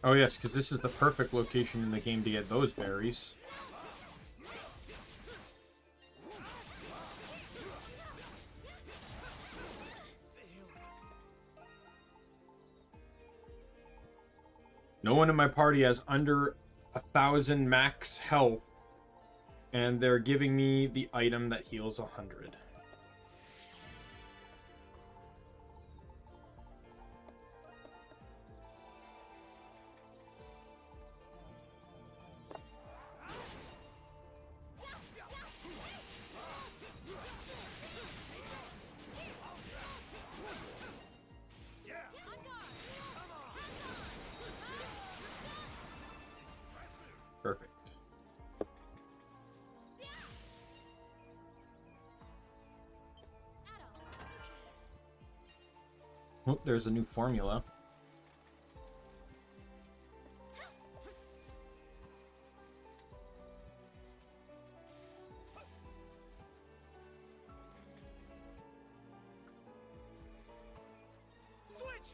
Oh yes, because this is the perfect location in the game to get those berries. No one in my party has under 1,000 max health, and they're giving me the item that heals 100. Perfect. Oh, there's a new formula. Switch.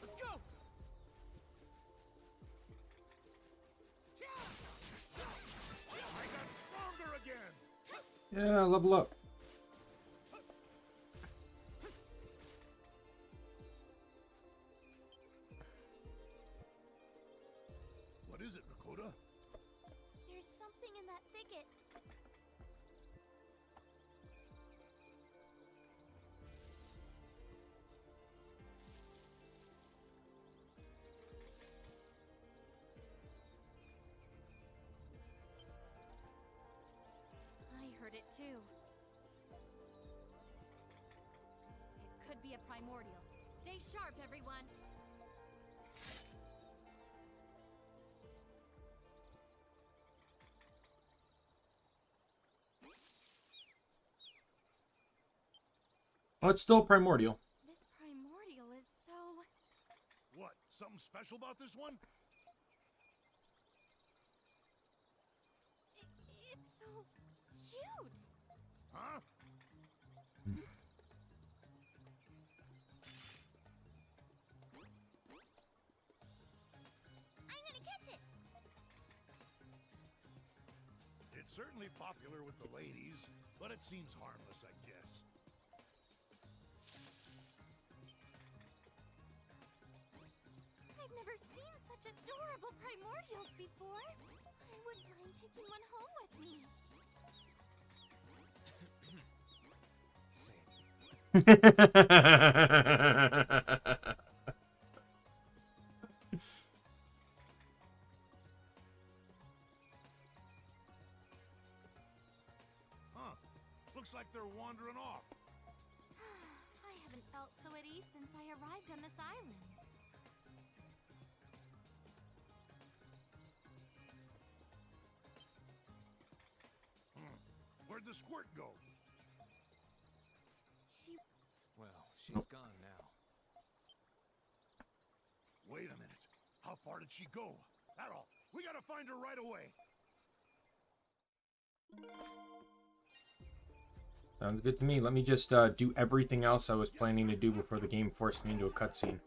Let's go. I got stronger again. Yeah, level up. What is it, Makoto? There's something in that thicket. I heard it too. It could be a primordial. Stay sharp, everyone. Oh, it's still primordial. This primordial is so... What? Something special about this one? It's so cute. Huh? I'm gonna catch it. It's certainly popular with the ladies, but it seems harmless, I guess. I've never seen such adorable primordials before. I wouldn't mind taking one home with me. Huh. Looks like they're wandering off. I haven't felt so at ease since I arrived on this island. Where'd the squirt go? She... Well, she's gone now. Wait a minute. How far did she go? Adol, we gotta find her right away. Sounds good to me. Let me just do everything else I was planning to do before the game forced me into a cutscene.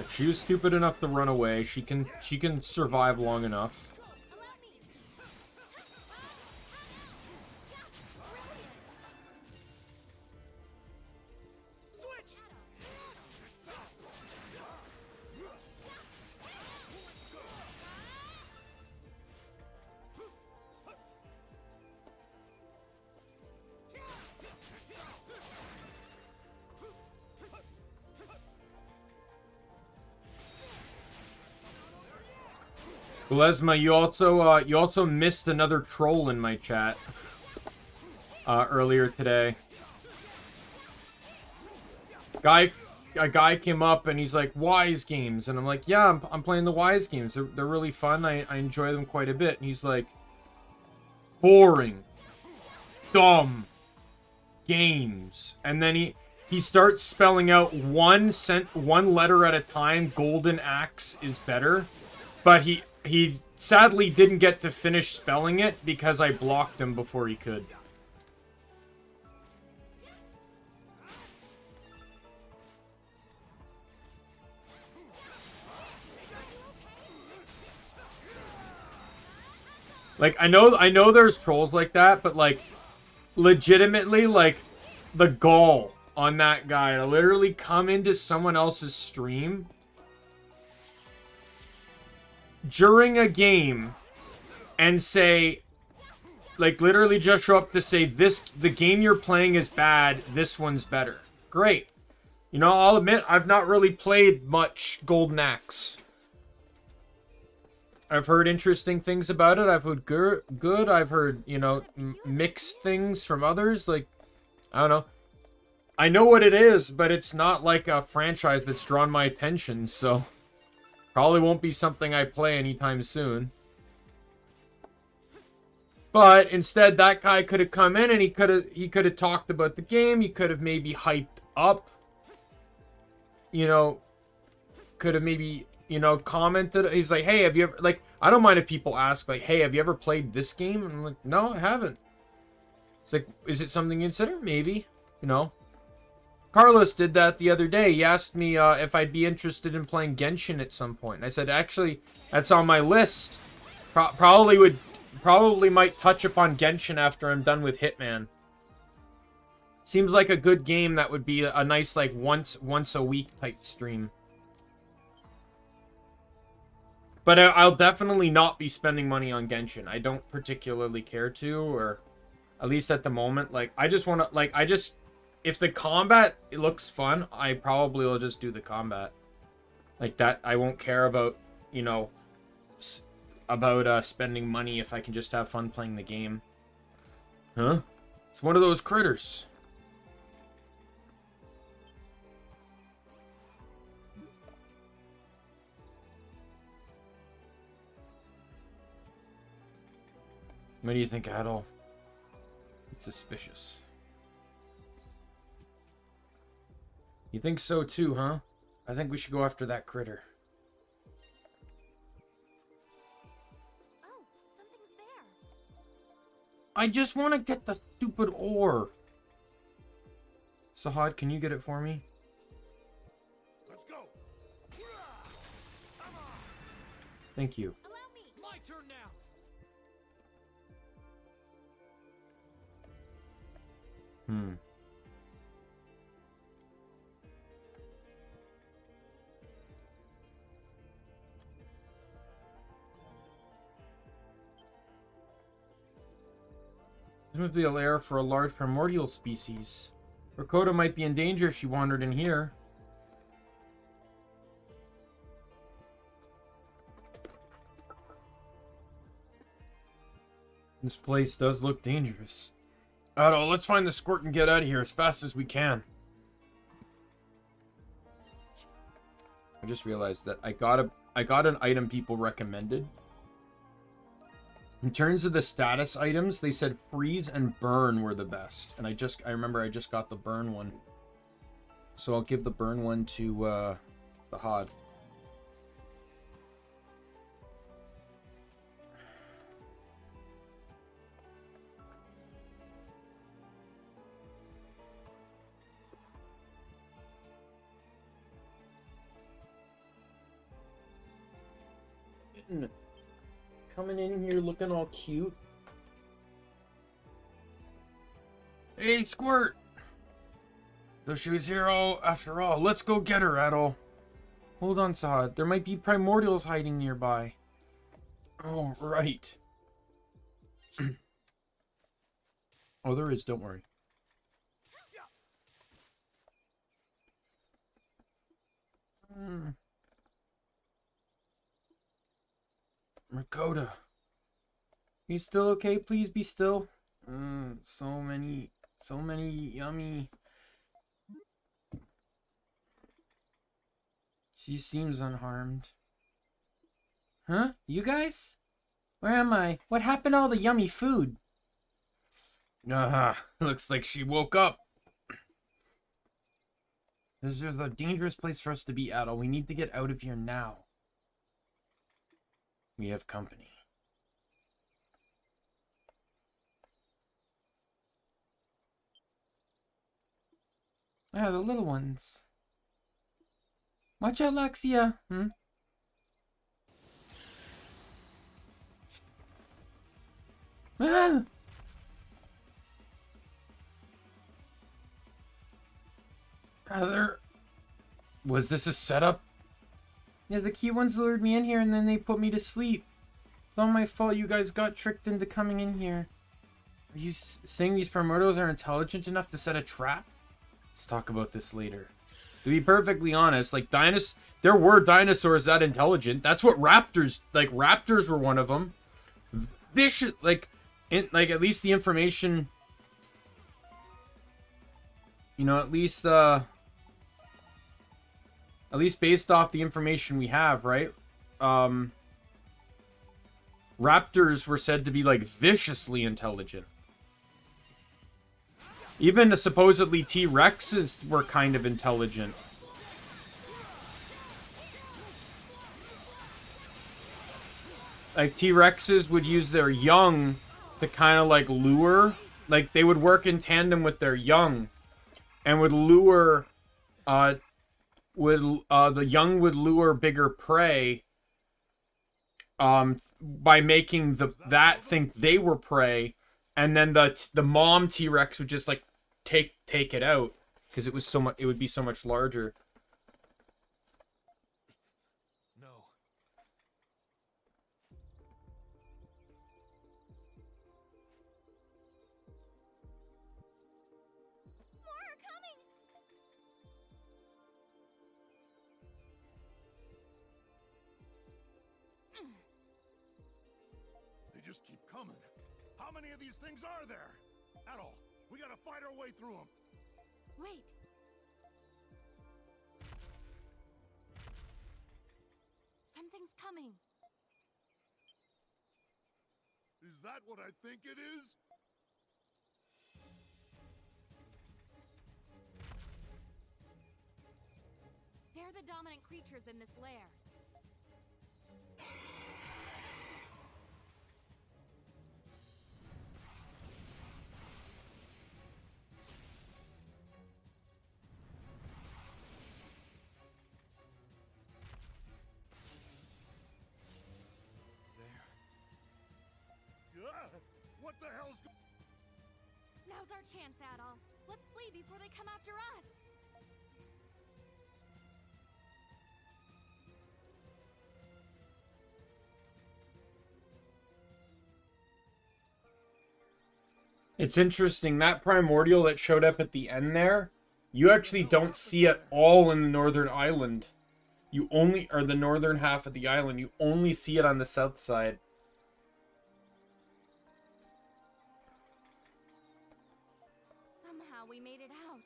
But she was stupid enough to run away. She can survive long enough. Lesma, you also missed another troll in my chat earlier today. A guy came up and he's like, Wise games, and I'm like, yeah, I'm playing the Wise games. They're really fun. I enjoy them quite a bit. And he's like, boring, dumb games, and then he starts spelling out one letter at a time. Golden axe is better, but he sadly didn't get to finish spelling it because I blocked him before he could. Like, I know there's trolls like that, but like, legitimately, like, the gall on that guy to literally come into someone else's stream during a game and say, like, literally just show up to say, the game you're playing is bad, this one's better. Great. You know, I'll admit, I've not really played much Golden Axe. I've heard interesting things about it. I've heard good. I've heard, you know, mixed things from others. Like, I don't know. I know what it is, but it's not like a franchise that's drawn my attention, so probably won't be something I play anytime soon. But instead, that guy could have come in and he could have talked about the game. He could have maybe hyped up. You know, could have maybe, you know, commented. He's like, hey, have you ever, like, I don't mind if people ask, like, hey, have you ever played this game? And I'm like, no, I haven't. It's like, is it something you consider? Maybe, you know. Carlos did that the other day. He asked me if I'd be interested in playing Genshin at some point. And I said, actually, that's on my list. Probably might touch upon Genshin after I'm done with Hitman. Seems like a good game that would be a nice, like, once a week type stream. But I'll definitely not be spending money on Genshin. I don't particularly care to, or at least at the moment. Like, I just want to, like, if the combat looks fun, I probably will just do the combat. Like that, I won't care about, you know, about spending money if I can just have fun playing the game. Huh? It's one of those critters. What do you think, Adol? It's suspicious. You think so too, huh? I think we should go after that critter. Oh, something's there. I just want to get the stupid ore. Sahad, can you get it for me? Let's go. Thank you. Allow me. My turn now. This must be a lair for a large primordial species. Rakota might be in danger if she wandered in here. This place does look dangerous. Otto, let's find the squirt and get out of here as fast as we can. I just realized that I got an item people recommended. In terms of the status items, they said freeze and burn were the best. And I remember I just got the burn one. So I'll give the burn one to Fahad. in. Coming in here looking all cute. Hey, Squirt! So she was here after all. Let's go get her, Adol. Hold on, Sahad. There might be primordials hiding nearby. Oh, right. Oh, there is, don't worry. Makoto. You still okay? Please be still. So many yummy. She seems unharmed. Huh? You guys? Where am I? What happened to all the yummy food? Looks like she woke up. This is a dangerous place for us to be, Adol. We need to get out of here now. We have company. Ah, the little ones. Watch out, Laxia. Ah! Was this a setup? Yeah, the cute ones lured me in here and then they put me to sleep. It's all my fault you guys got tricked into coming in here. Are you saying these primordials are intelligent enough to set a trap? Let's talk about this later. To be perfectly honest, like there were dinosaurs that intelligent. That's what raptors, like raptors were one of them. Vicious, at least the information, you know, at least based off the information we have, right? Raptors were said to be like viciously intelligent. Even supposedly T-Rexes were kind of intelligent. Like T-Rexes would use their young to kind of like lure. Like they would work in tandem with their young and would lure the young would lure bigger prey by making that think they were prey, and then the mom T-Rex would just like take it out because it would be so much larger. No. More are coming! They just keep coming. How many of these things are there? Adol, we gotta fight our way through them. Wait. Something's coming. Is that what I think it is? They're the dominant creatures in this lair. What the hell's Now's our chance, Adol. Let's flee before they come after us. It's interesting, that primordial that showed up at the end there, you actually don't see it all in the northern island. You only, or the northern half of the island, you only see it on the south side. Somehow we made it out.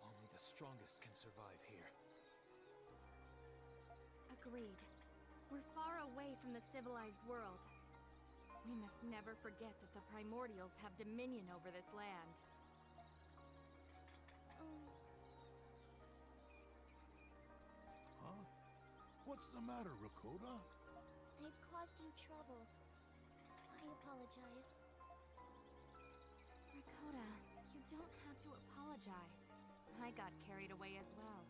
Only the strongest can survive here. Agreed. We're far away from the civilized world. We must never forget that the primordials have dominion over this land. Huh? What's the matter, Rakota? I've caused you trouble. I apologize. Rakota, you don't have to apologize. I got carried away as well.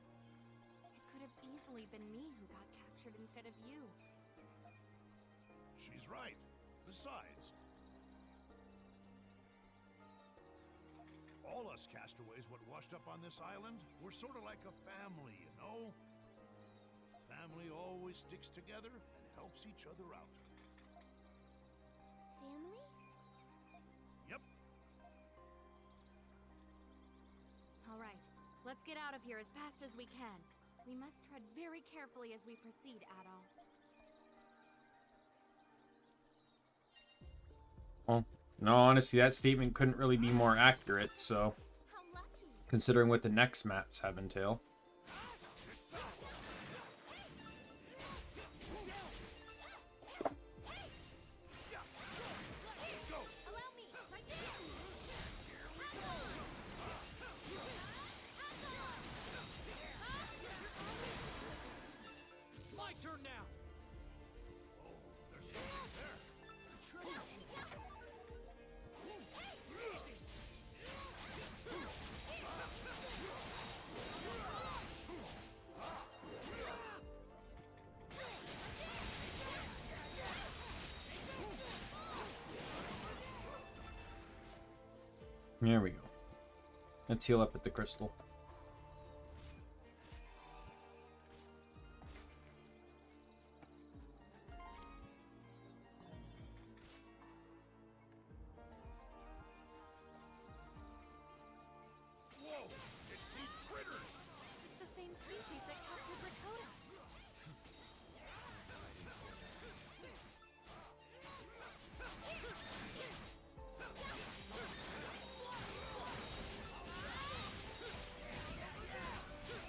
It could have easily definitely been me who got captured instead of you. She's right. Besides, all us castaways what washed up on this island, we're sort of like a family, you know? Family always sticks together and helps each other out. Family? Yep. All right, let's get out of here as fast as we can. We must tread very carefully as we proceed, Adol. Well, no, honestly, that statement couldn't really be more accurate, so... Considering what the next maps have entail. My turn now. Oh, there's something there. Treasure chest. There we go. Let's heal up at the crystal. Whoa! It's these critters! It's the same species that captured Rakota.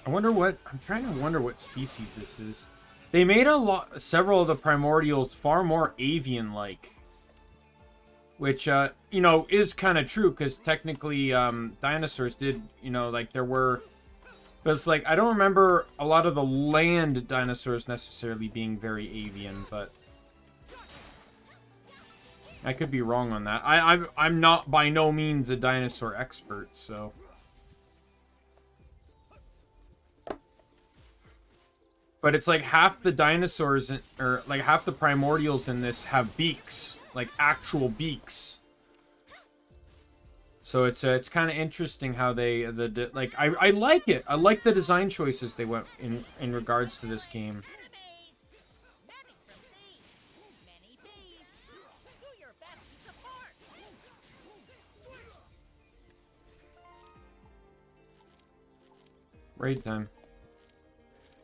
I wonder what... I'm trying to wonder what species this is. They made several of the primordials far more avian-like. Which, you know, is kind of true, because technically, dinosaurs did, you know, like, there were... But it's like, I don't remember a lot of the land dinosaurs necessarily being very avian, but... I could be wrong on that. I'm not by no means a dinosaur expert, so... But it's like half the dinosaurs, or like half the primordials in this have beaks. Like actual beaks. So it's kind of interesting how they, like, I like it. I like the design choices they went in regards to this game. Raid time.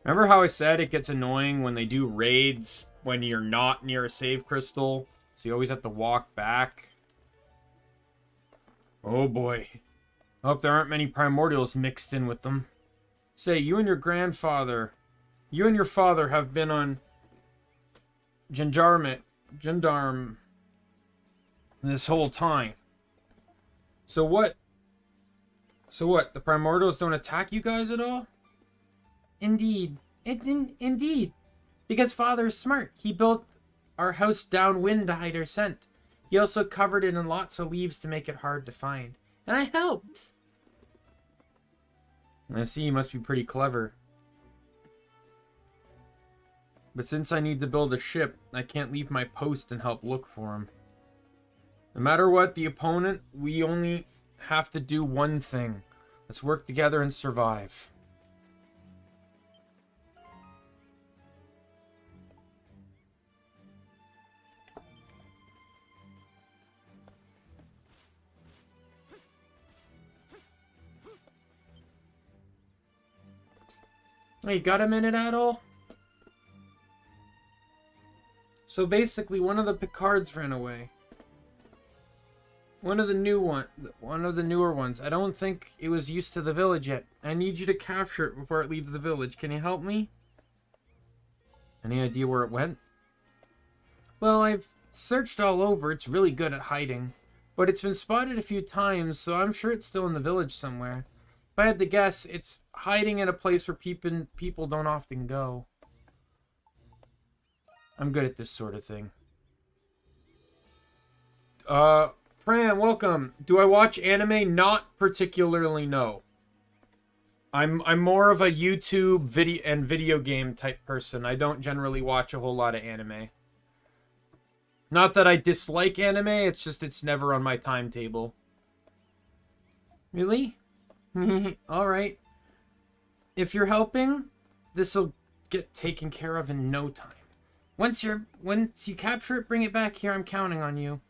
Remember how I said it gets annoying when they do raids when you're not near a save crystal? So you always have to walk back. Oh boy. I hope there aren't many primordials mixed in with them. Say, you and your father have been on Gendarme this whole time. So what? The primordials don't attack you guys at all? Indeed. Indeed. Because Father's smart. He built our house downwind to hide our scent. He also covered it in lots of leaves to make it hard to find. And I helped. I see, you must be pretty clever. But since I need to build a ship, I can't leave my post and help look for him. No matter what the opponent, we only have to do one thing. Let's work together and survive. Hey, got a minute at all? So basically, one of the Picards ran away. One of the newer ones. I don't think it was used to the village yet. I need you to capture it before it leaves the village. Can you help me? Any idea where it went? Well, I've searched all over. It's really good at hiding. But it's been spotted a few times, so I'm sure it's still in the village somewhere. If I had to guess, it's hiding in a place where people don't often go. I'm good at this sort of thing. Fran, welcome. Do I watch anime? Not particularly, no. I'm more of a YouTube video game type person. I don't generally watch a whole lot of anime. Not that I dislike anime, it's just it's never on my timetable. Really? Alright. If you're helping, this'll get taken care of in no time. Once you capture it, bring it back here. I'm counting on you.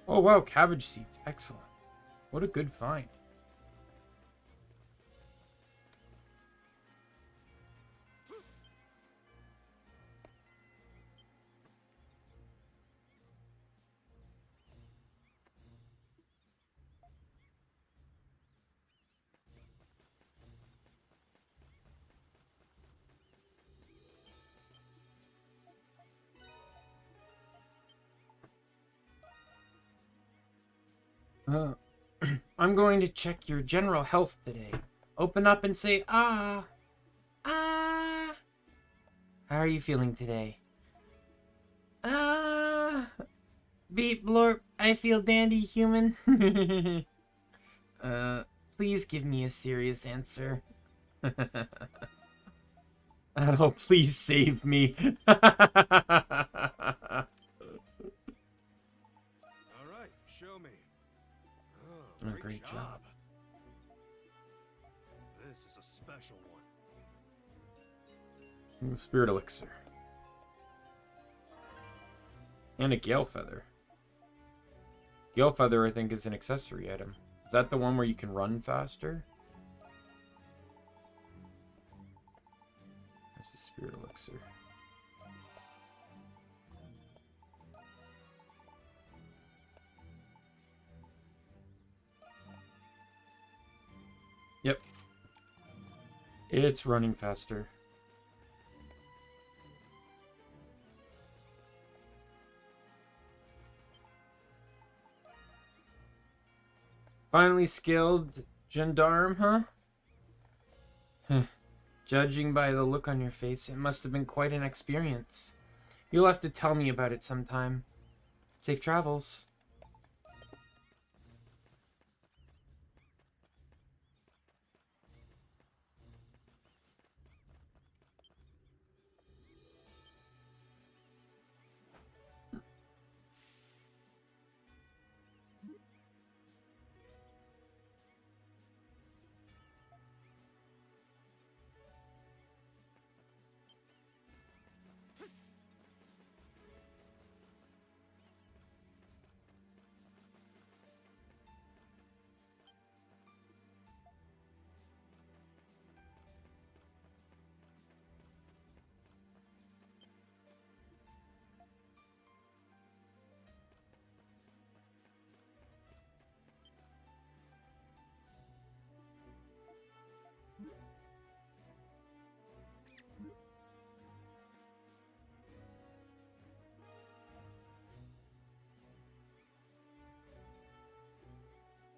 Oh wow, cabbage seeds. Excellent. What a good find. I'm going to check your general health today. Open up and say, ah. Ah. How are you feeling today? Ah. Beep blorp. I feel dandy, human. Please give me a serious answer. Oh, please save me. Show me. Oh, great job. This is a special one. Spirit elixir. And a gale feather. Gale feather, I think, is an accessory item. Is that the one where you can run faster? There's the spirit elixir. Yep. It's running faster. Finally skilled gendarme, huh? Judging by the look on your face, it must have been quite an experience. You'll have to tell me about it sometime. Safe travels.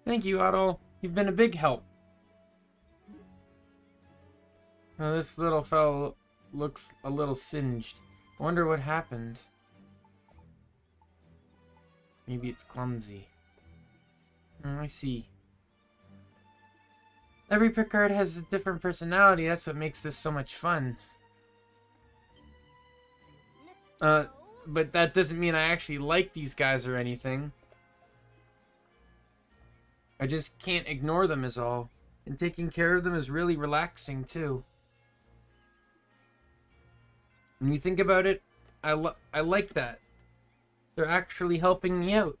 Thank you, Otto. You've been a big help. Now, this little fellow looks a little singed. I wonder what happened. Maybe it's clumsy. Oh, I see. Every Picard has a different personality. That's what makes this so much fun. But that doesn't mean I actually like these guys or anything. I just can't ignore them is all. And taking care of them is really relaxing too. When you think about it, I like that. They're actually helping me out.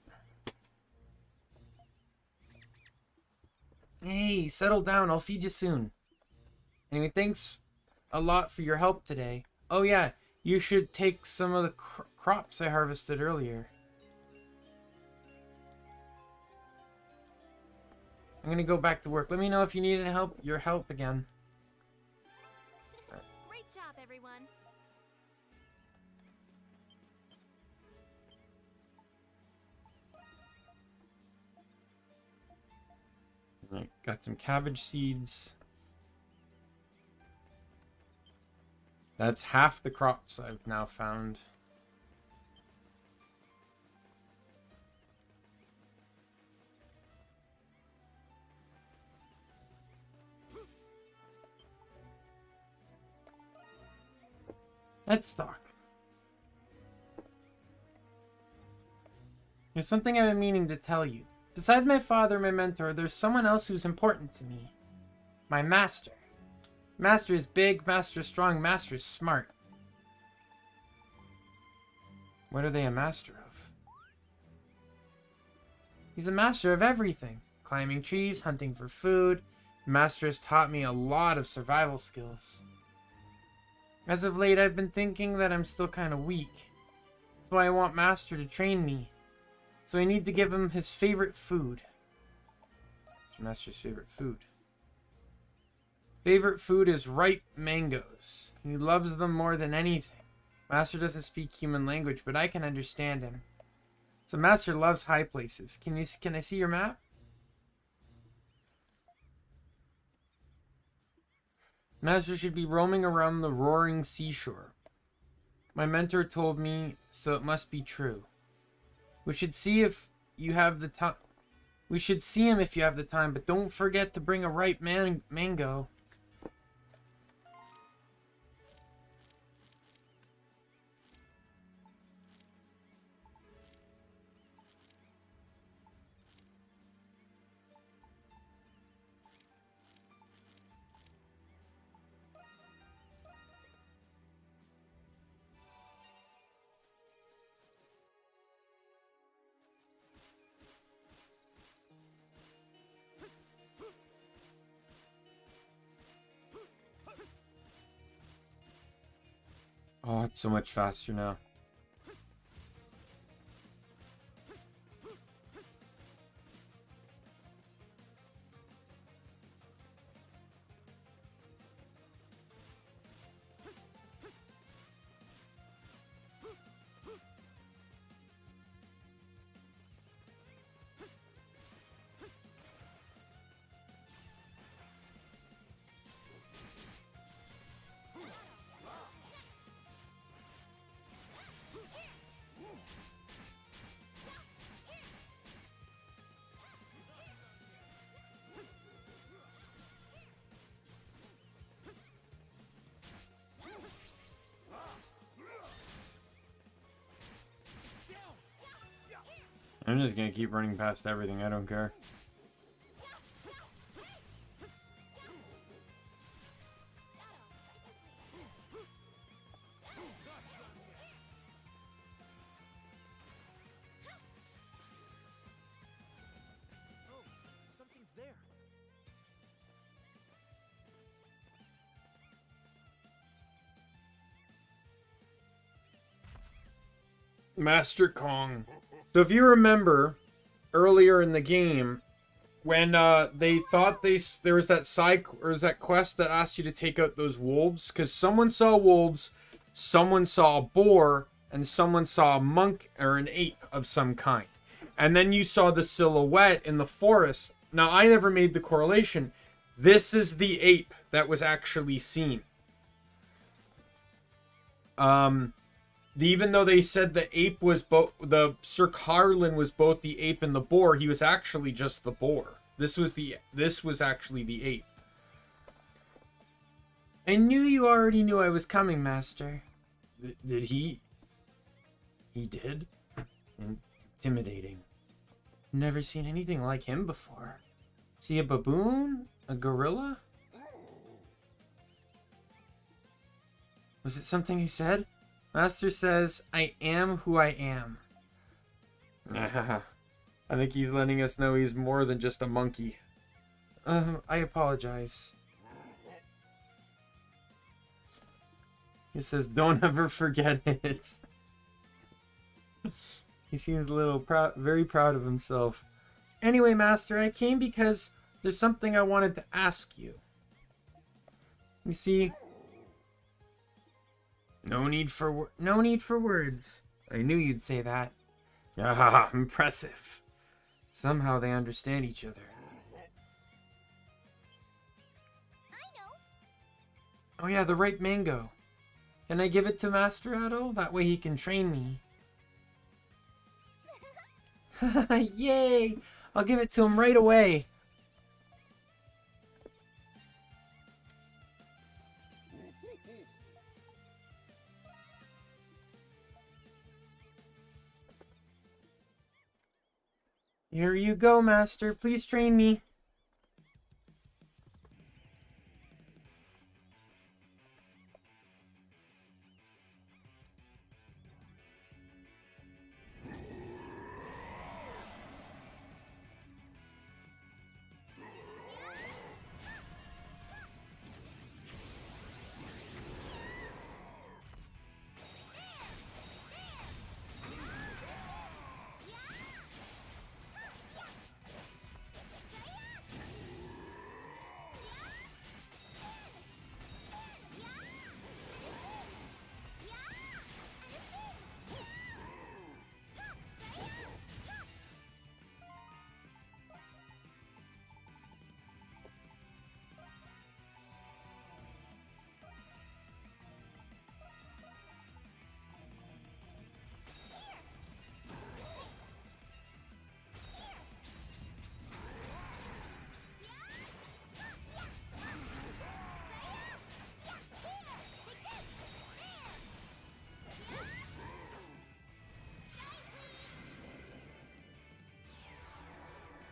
Hey, settle down. I'll feed you soon. Anyway, thanks a lot for your help today. Oh yeah, you should take some of the crops I harvested earlier. I'm gonna go back to work. Let me know if you need any help. Your help again. Great job, everyone. Right, got some cabbage seeds. That's half the crops I've now found. Let's talk. There's something I've been meaning to tell you. Besides my father, my mentor, there's someone else who's important to me. My master. Master is big, master is strong, master is smart. What are they a master of? He's a master of everything. Climbing trees, hunting for food. Master has taught me a lot of survival skills. As of late, I've been thinking that I'm still kind of weak. That's why I want Master to train me. So I need to give him his favorite food. What's your Master's favorite food? Favorite food is ripe mangoes. He loves them more than anything. Master doesn't speak human language, but I can understand him. So Master loves high places. Can I see your map? Master should be roaming around the roaring seashore. My mentor told me, so it must be true. We should see if you have the time. We should see him if you have the time, but don't forget to bring a ripe mango. Oh, it's so much faster now. I'm just gonna keep running past everything, I don't care. Something's there. Master Kong. So if you remember earlier in the game, when they thought there was that quest that asked you to take out those wolves, because someone saw wolves, someone saw a boar, and someone saw a monk or an ape of some kind. And then you saw the silhouette in the forest. Now, I never made the correlation. This is the ape that was actually seen. Even though they said the ape was the Sir Carlin was both the ape and the boar, he was actually just the boar. This was actually the ape. I knew you already knew I was coming, Master. Did he? He did? Intimidating. Never seen anything like him before. Is he a baboon? A gorilla? Was it something he said? Master says, I am who I am. I think he's letting us know he's more than just a monkey. I apologize. He says, don't ever forget it. He seems a little very proud of himself. Anyway, Master, I came because there's something I wanted to ask you. You see, no need for words. I knew you'd say that. Ah, impressive. Somehow they understand each other. I know. Oh yeah, the ripe mango. Can I give it to Master Adol? That way he can train me. Yay! I'll give it to him right away. Here you go, Master. Please train me.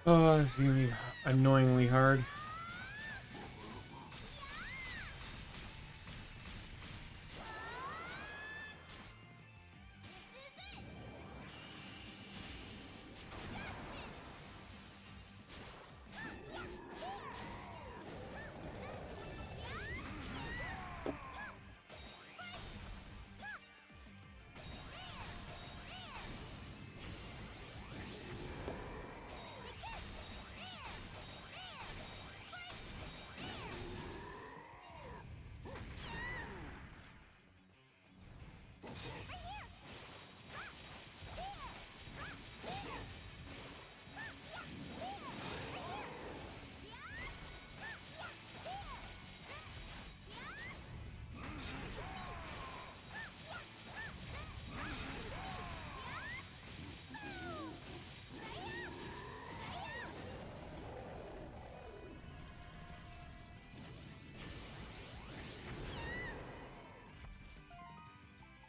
Oh, this is gonna be annoyingly hard.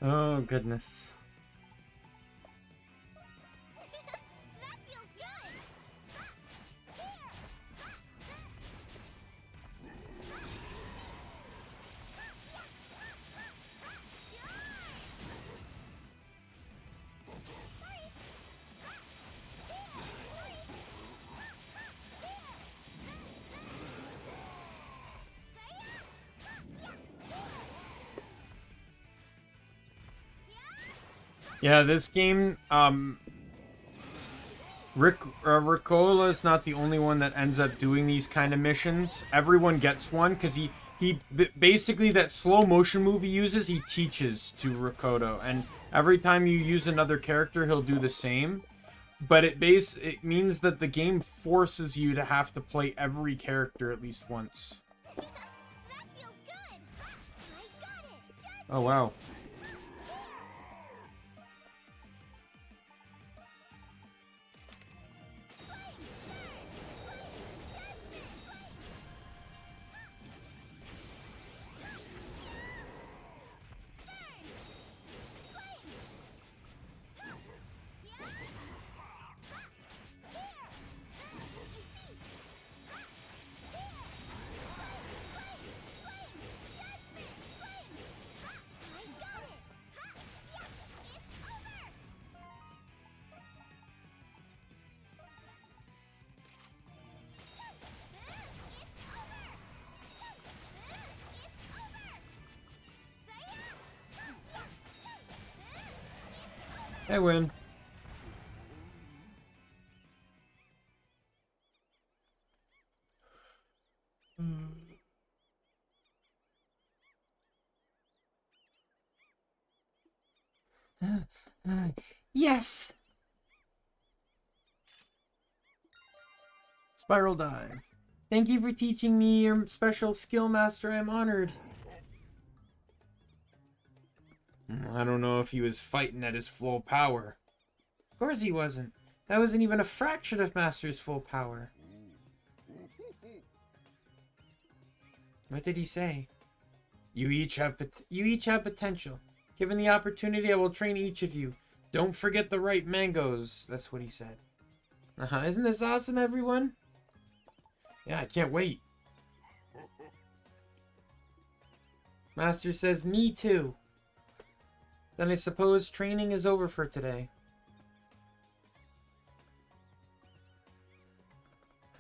Oh, goodness. That feels good. Yeah, this game, Ricola is not the only one that ends up doing these kind of missions. Everyone gets one, because he basically, that slow motion move he uses, he teaches to Rikoto, and every time you use another character, he'll do the same. But it means that the game forces you to have to play every character at least once. That feels good. I got it. Oh, wow. I got I win. Yes! Spiral dive. Thank you for teaching me your special skill, Master. I'm honored. I don't know if he was fighting at his full power. Of course he wasn't. That wasn't even a fraction of Master's full power. What did he say? You each have potential. Given the opportunity, I will train each of you. Don't forget the ripe mangoes. That's what he said. Isn't this awesome, everyone? Yeah, I can't wait. Master says, me too. Then I suppose training is over for today.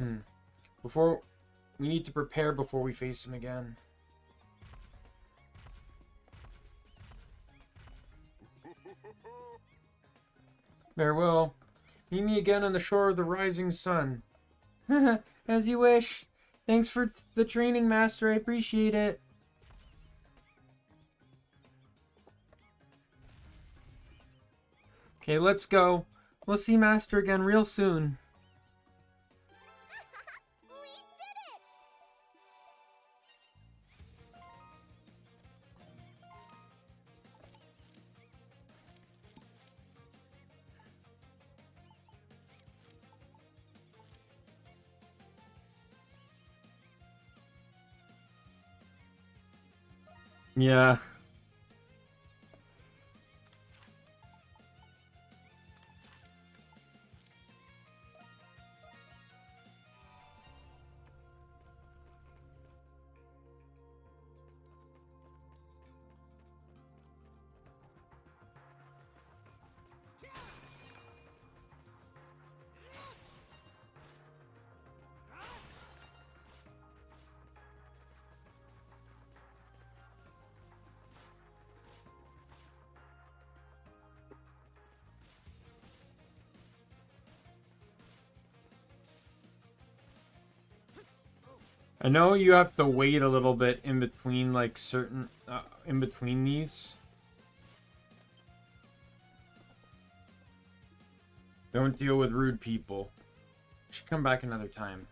We need to prepare before we face him again. Farewell. Meet me again on the shore of the rising sun. As you wish. Thanks for the training, Master. I appreciate it. Okay, let's go. We'll see Master again real soon. Yeah. I know you have to wait a little bit in between, like, in between these. Don't deal with rude people. Should come back another time.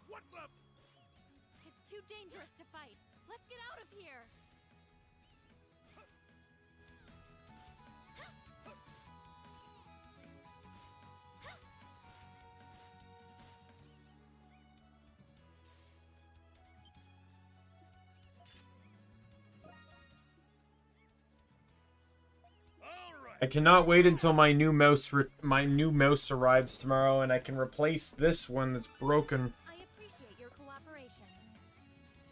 What the? It's too dangerous to fight. Let's get out of here. I cannot wait until my new mouse arrives tomorrow, and I can replace this one that's broken. I appreciate your cooperation.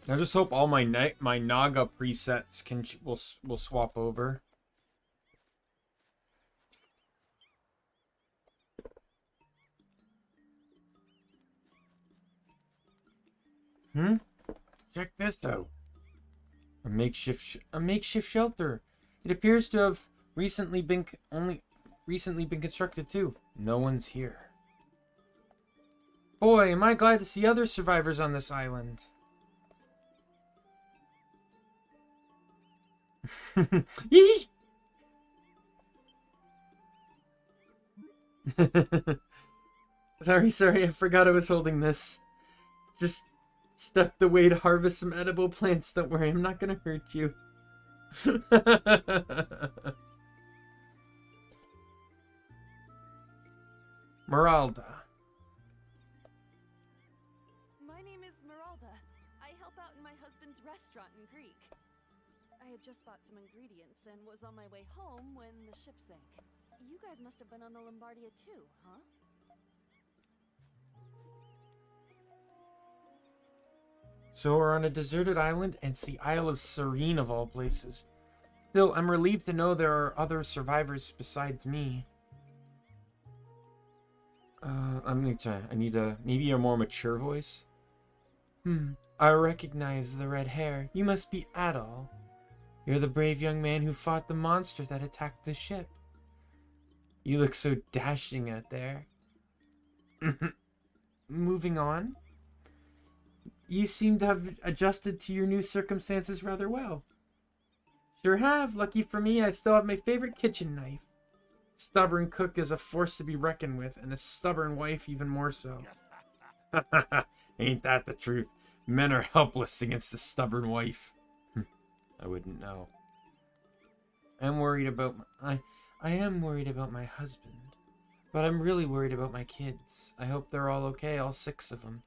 I just hope all my Naga presets will swap over. Check this out. A makeshift shelter. It appears to have recently been constructed too. No one's here. Boy, am I glad to see other survivors on this island. Yee! Sorry, I forgot I was holding this. Just stepped away to harvest some edible plants. Don't worry, I'm not gonna hurt you. Meralda. My name is Meralda. I help out in my husband's restaurant in Greek. I had just bought some ingredients and was on my way home when the ship sank. You guys must have been on the Lombardia too, huh? So we're on a deserted island, and it's the Isle of Serene of all places. Still, I'm relieved to know there are other survivors besides me. I'm gonna try. I need maybe a more mature voice. I recognize the red hair. You must be Adol. You're the brave young man who fought the monster that attacked the ship. You look so dashing out there. Moving on. You seem to have adjusted to your new circumstances rather well. Sure have. Lucky for me, I still have my favorite kitchen knife. Stubborn cook is a force to be reckoned with, and a stubborn wife even more so. Ain't that the truth? Men are helpless against a stubborn wife. I wouldn't know. I am worried about my husband, but I'm really worried about my kids. I hope they're all okay, all 6 of them.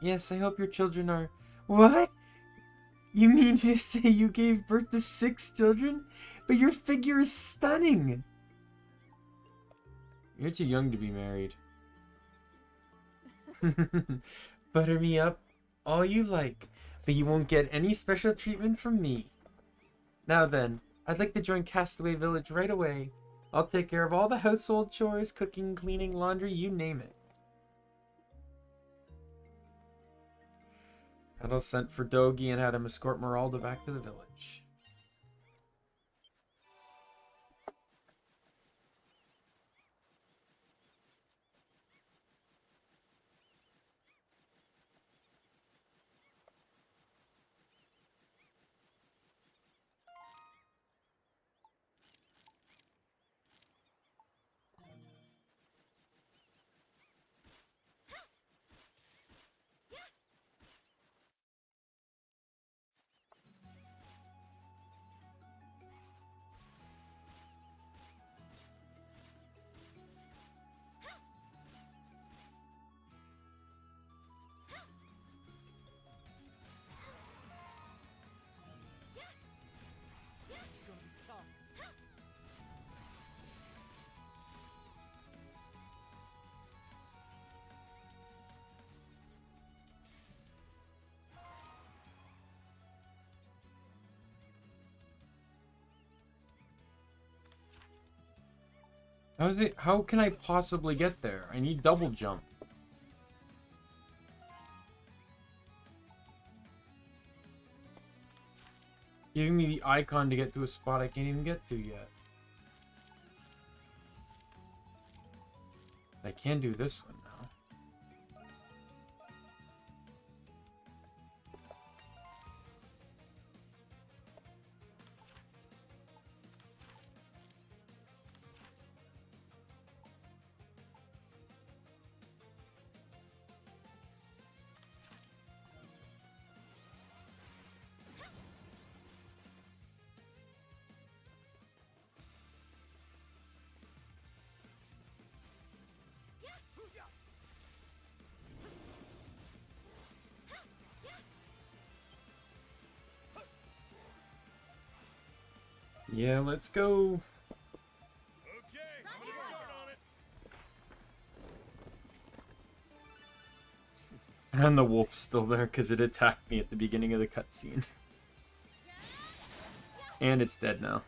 Yes, I hope your children are... What? You mean to say you gave birth to 6 children? But your figure is stunning! You're too young to be married. Butter me up all you like, but you won't get any special treatment from me. Now then, I'd like to join Castaway Village right away. I'll take care of all the household chores, cooking, cleaning, laundry, you name it. Adol sent for Dogi and had him escort Meralda back to the village. How can I possibly get there? I need double jump. Giving me the icon to get to a spot I can't even get to yet. I can do this one now. Yeah, let's go. Okay, I'm gonna start on it. And the wolf's still there because it attacked me at the beginning of the cutscene. And it's dead now.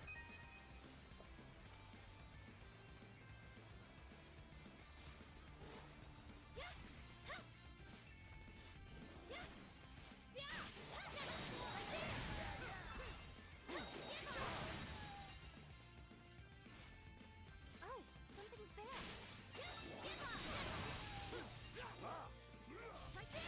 Oh, something's there. Right there.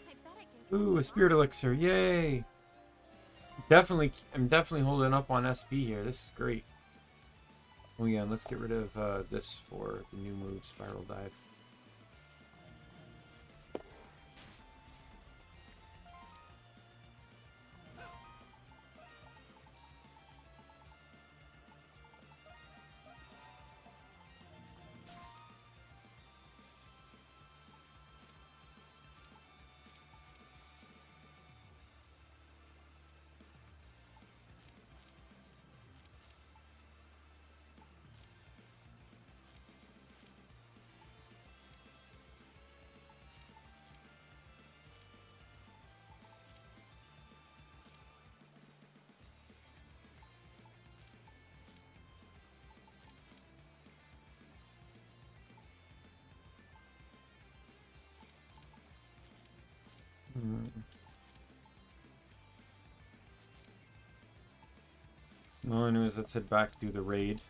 I bet I can. Ooh, a spirit elixir. Yay. I'm definitely holding up on SP here. This is great. Oh yeah, let's get rid of this for the new move, Spiral Dive. All I knew is let's head back, do the raid.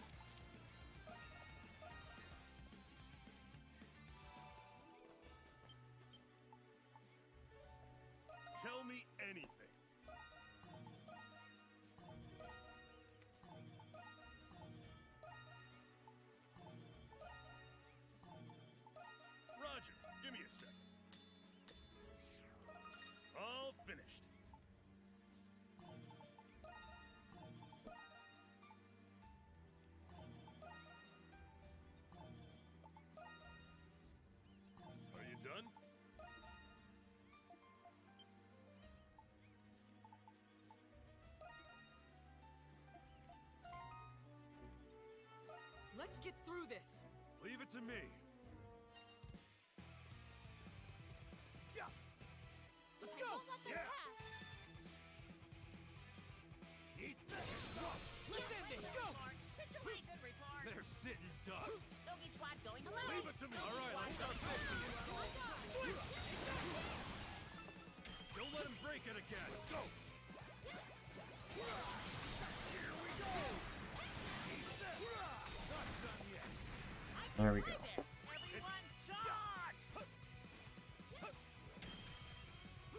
Tell me anything. Roger, give me a second. All finished. Are you done? Let's get through this. Leave it to me. Yeah. Let's go. Won't let them Yeah. pass. Eat that. Let's end this. Go. Situation report. They're sitting ducks. Doggy squad going to Leave it to me. All right, let's start fixing it. Don't let him break it again. Let's go. Here we go. Eat this. Not done yet. There we go. Everyone, charge!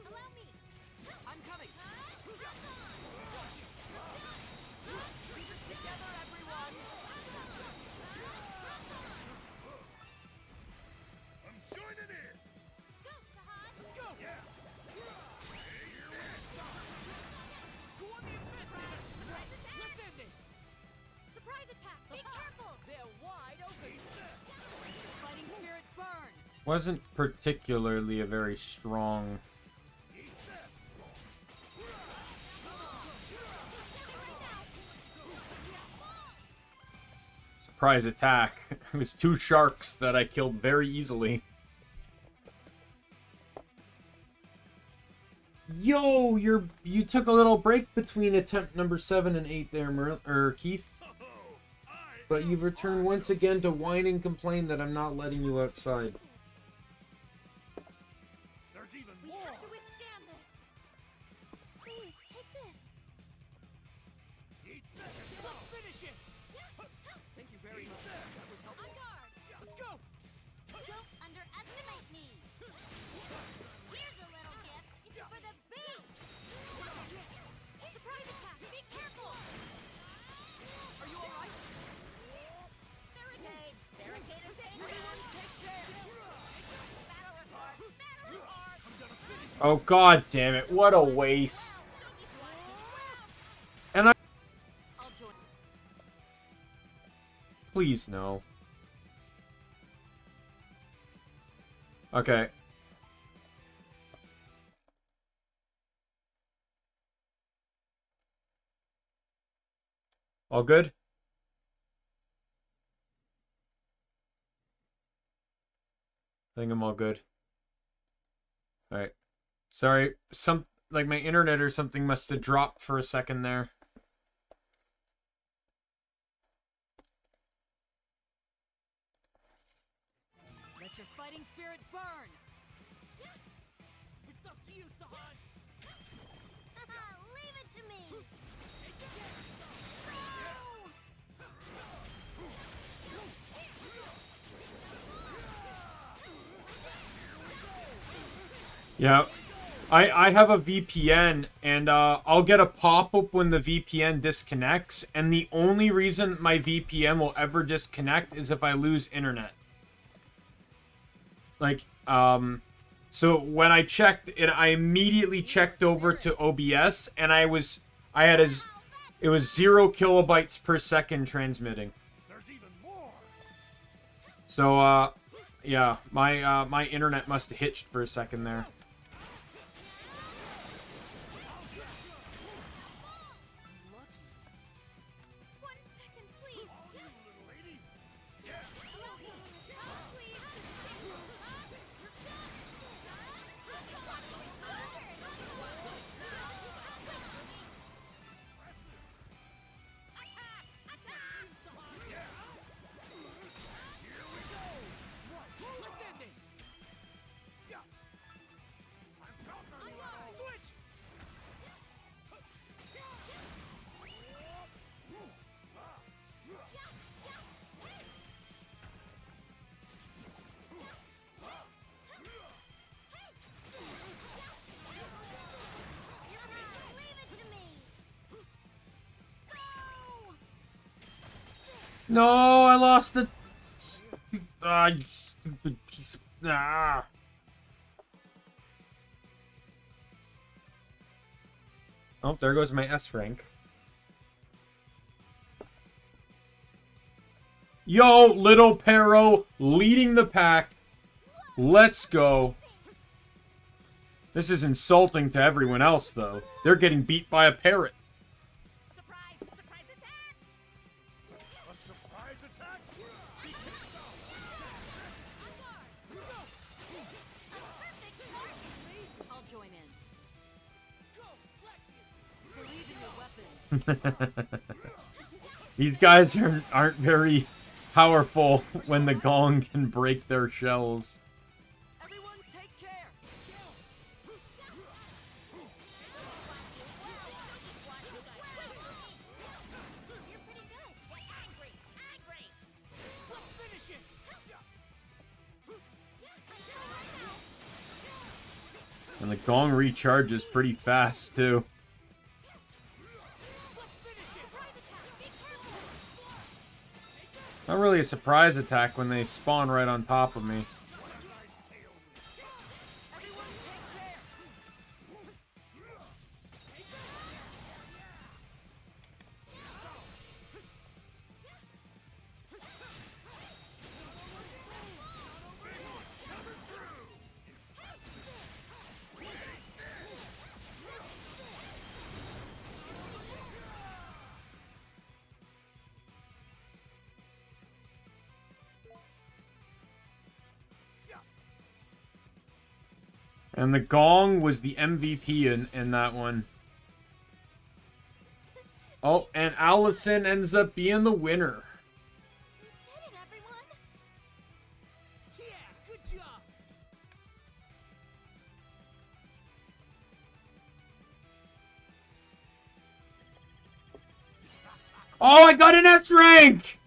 Allow me. I'm coming. Together, everyone. I'm joining in. Go, Sahad. Let's go. Yeah. Go on the offensive. Let's end this. Surprise attack. Be careful. They're wide open. Fighting spirit burn. Wasn't particularly a very strong surprise attack. It was two sharks that I killed very easily. Yo, you took a little break between attempt number 7 and 8 there, Keith. But you've returned once again to whine and complain that I'm not letting you outside. There's even We more. have to withstand this. Please, take this. Eat this. Let's finish it. Thank you very much. That was helpful. On guard. Let's go. Don't underestimate me. Here's a little gift. If you for the beat. Surprise attack. Be careful. Are you all right? Barricade! Barricade is dangerous! Everyone take care. Oh, god damn it. What a waste. And I... Please, no. Okay. All good? I think I'm all good. Alright. Sorry, like my internet or something must have dropped for a second there. Let your fighting spirit burn! It's up to you, Sahan! Leave it to me! Yeah. I have a VPN, and I'll get a pop-up when the VPN disconnects, and the only reason my VPN will ever disconnect is if I lose internet. Like, so when I checked it, I immediately checked over to OBS, and it was 0 kilobytes per second transmitting. So, yeah, my internet must have hitched for a second there. No, I lost the... you stupid piece of... Ah. Oh, there goes my S rank. Yo, little Pero leading the pack. Let's go. This is insulting to everyone else, though. They're getting beat by a parrot. These guys aren't very powerful when the gong can break their shells. Everyone take care! You're pretty good. Angry! Angry! Let's finish it! And the gong recharges pretty fast, too. Not really a surprise attack when they spawn right on top of me. And the gong was the MVP in that one. Oh, and Allison ends up being the winner. You did it, everyone! Yeah, good job! Oh, I got an S rank!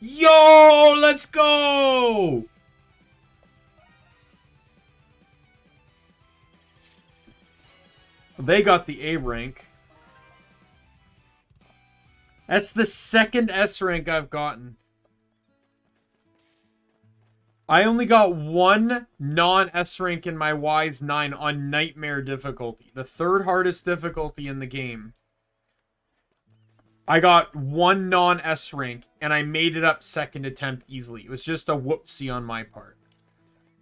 Yo, let's go! They got the A rank. That's the second S rank I've gotten. I only got one non-S rank in my Wise 9 on Nightmare difficulty. The third hardest difficulty in the game. I got one non-S rank, and I made it up second attempt easily. It was just a whoopsie on my part.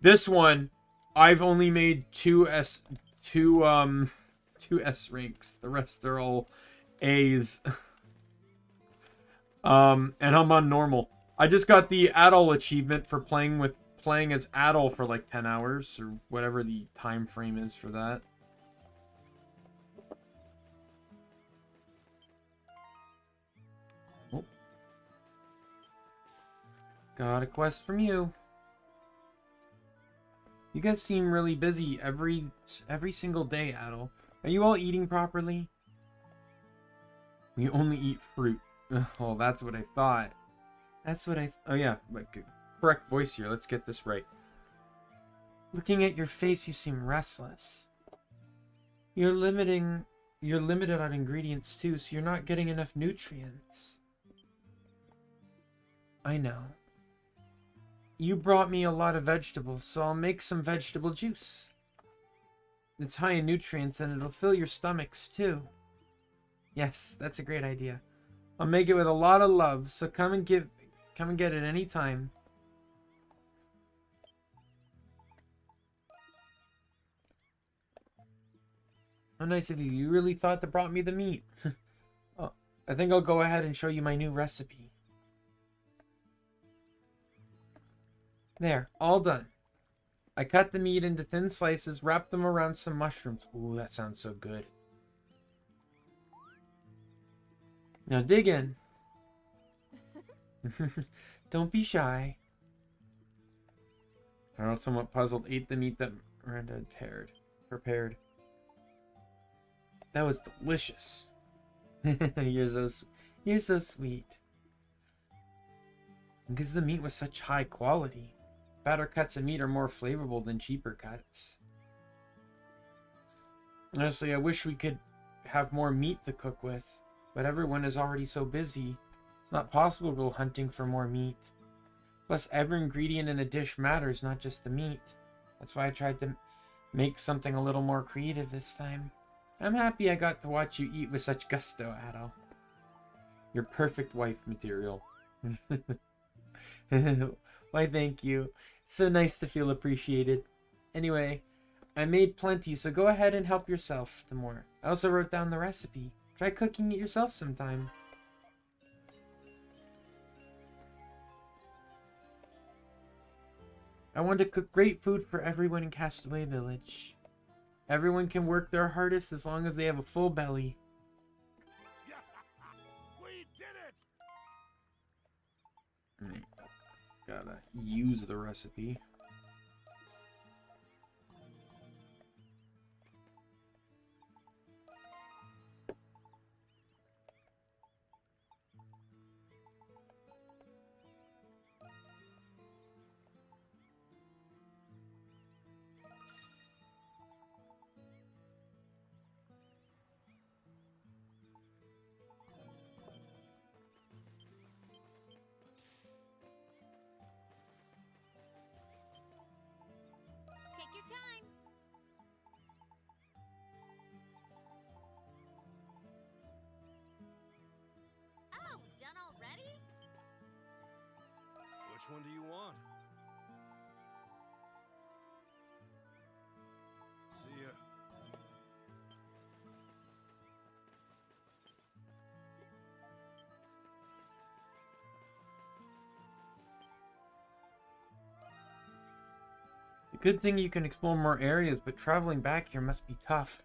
This one, I've only made two S ranks. The rest are all A's. And I'm on normal. I just got the Adol achievement for playing as Adol for like 10 hours or whatever the time frame is for that. Oh. Got a quest from you. You guys seem really busy every single day, Adol. Are you all eating properly? We only eat fruit. Oh, that's what I thought. That's what oh yeah, correct voice here. Let's get this right. Looking at your face, you seem restless. You're limited on ingredients too, so you're not getting enough nutrients. I know. You brought me a lot of vegetables, so I'll make some vegetable juice. It's high in nutrients and it'll fill your stomachs too. Yes, that's a great idea. I'll make it with a lot of love, so come and get it any time. How nice of you. You really thought to brought me the meat. Oh, I think I'll go ahead and show you my new recipe. There, all done. I cut the meat into thin slices, wrapped them around some mushrooms. Ooh, that sounds so good. Now dig in. Don't be shy. Harold, somewhat puzzled, ate the meat that Miranda had prepared. That was delicious. You're so sweet. Because the meat was such high quality. Better cuts of meat are more flavorful than cheaper cuts. Honestly, I wish we could have more meat to cook with, but everyone is already so busy. It's not possible to go hunting for more meat. Plus, every ingredient in a dish matters, not just the meat. That's why I tried to make something a little more creative this time. I'm happy I got to watch you eat with such gusto, Adol. You're perfect wife material. Why, thank you. It's so nice to feel appreciated. Anyway, I made plenty, so go ahead and help yourself to more. I also wrote down the recipe. Try cooking it yourself sometime. I want to cook great food for everyone in Castaway Village. Everyone can work their hardest as long as they have a full belly. We did it! Gotta use the recipe. Take your time. Oh, done already? Which one do you want? See ya. Good thing you can explore more areas, but traveling back here must be tough.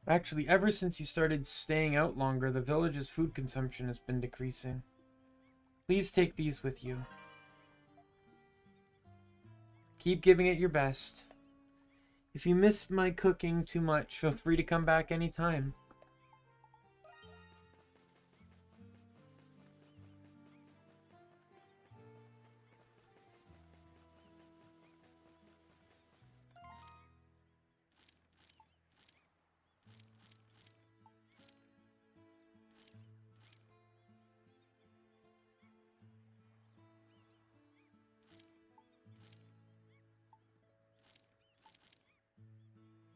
Actually, ever since you started staying out longer, the village's food consumption has been decreasing. Please take these with you. Keep giving it your best. If you miss my cooking too much, feel free to come back anytime.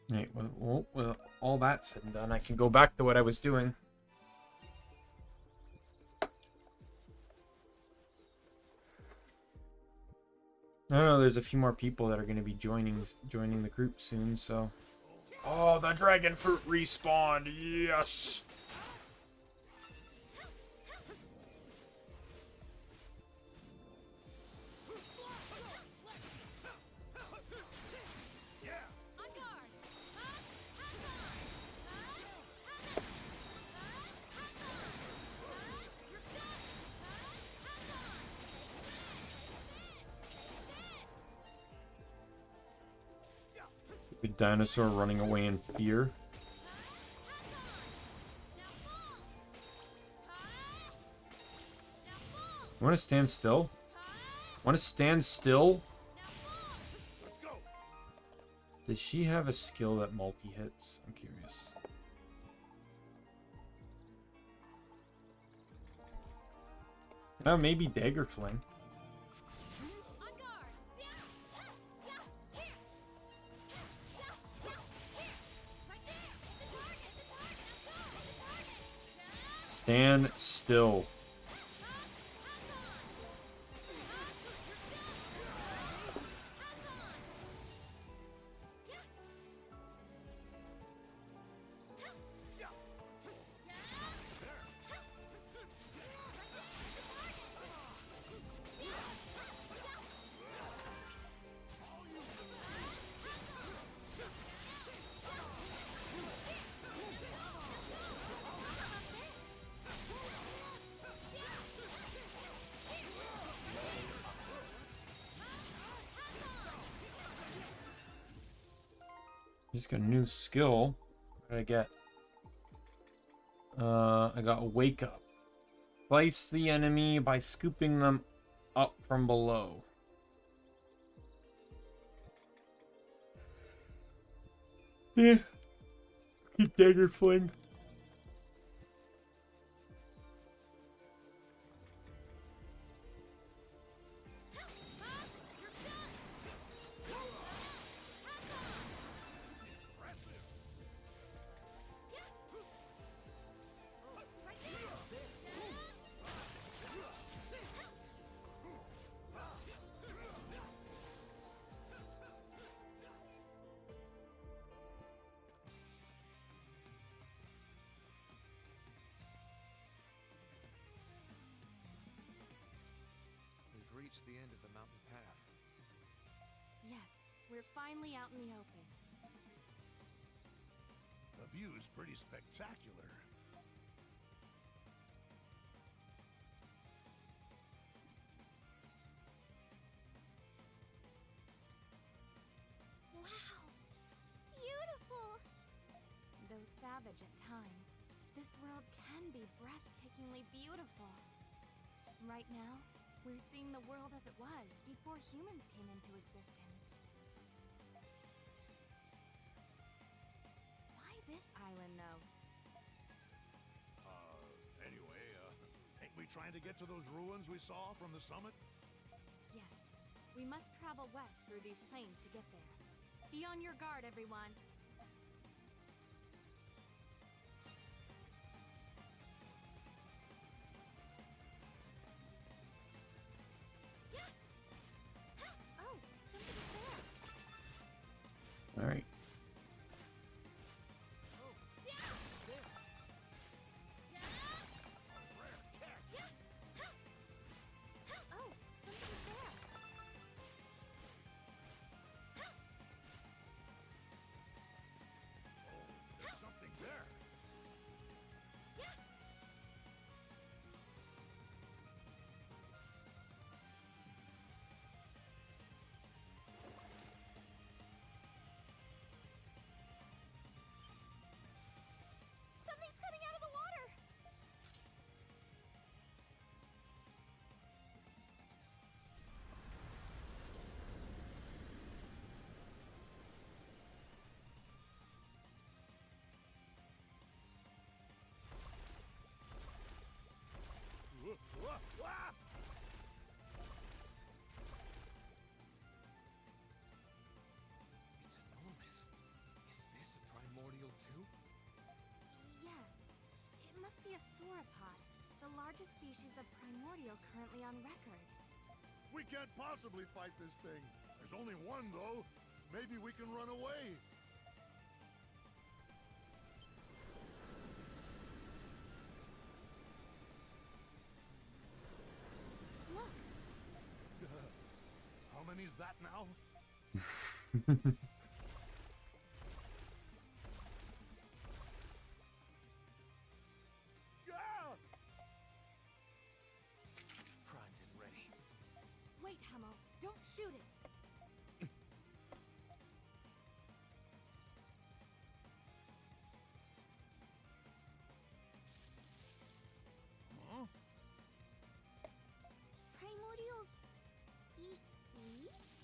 Right, well, with all that said and done, I can go back to what I was doing. I don't know, there's a few more people that are going to be joining the group soon, so... Oh, the dragon fruit respawned! Yes! The dinosaur running away in fear. You want to stand still? Want to stand still? Does she have a skill that multi-hits? I'm curious. Oh, maybe Dagger Fling. Stand still. Just got a new skill. What did I get? I got Wake Up. Slice the enemy by scooping them up from below. Yeah. Keep Dagger Fling. Reached the end of the mountain path. Yes, we're finally out in the open. The view's pretty spectacular. Wow! Beautiful! Though savage at times, this world can be breathtakingly beautiful. Right now, we're seeing the world as it was before humans came into existence. Why this island, though? Anyway, ain't we trying to get to those ruins we saw from the summit? Yes, we must travel west through these plains to get there. Be on your guard, everyone. All right. Something there. largest species of primordial currently on record. We can't possibly fight this thing. There's only one, though. Maybe we can run away. Look. How many's that now? Primed and ready. Wait, Hamo. Don't shoot it. Huh? Primordials eat leaves?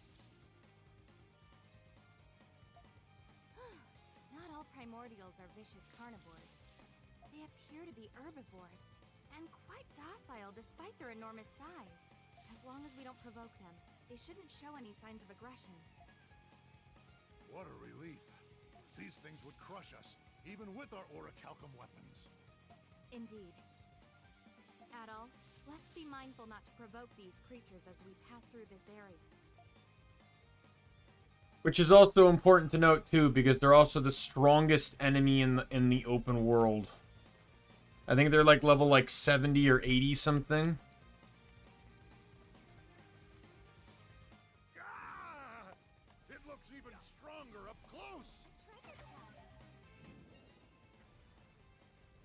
Not all primordials are vicious carnivores. They appear to be herbivores, and quite docile despite their enormous size. As long as we don't provoke them, they shouldn't show any signs of aggression. What a relief. These things would crush us, even with our orichalcum weapons. Indeed. Adol, let's be mindful not to provoke these creatures as we pass through this area. Which is also important to note too, because they're also the strongest enemy in the open world. I think they're like level like 70 or 80 something. Ah! It looks even stronger up close.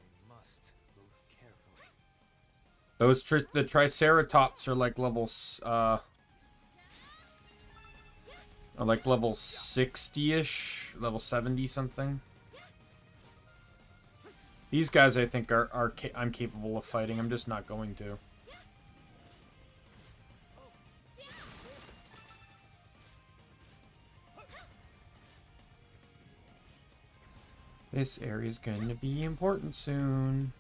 We must move carefully. Those the Triceratops are like are like level 60-ish, level 70 something. These guys, I think, I'm capable of fighting. I'm just not going to. This area's going to be important soon.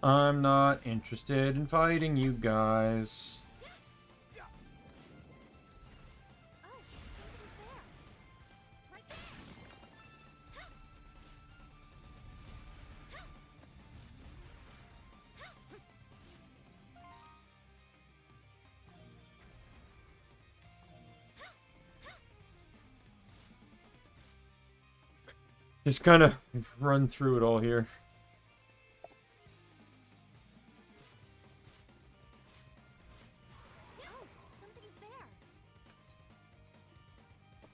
I'm not interested in fighting you guys. Just kind of run through it all here.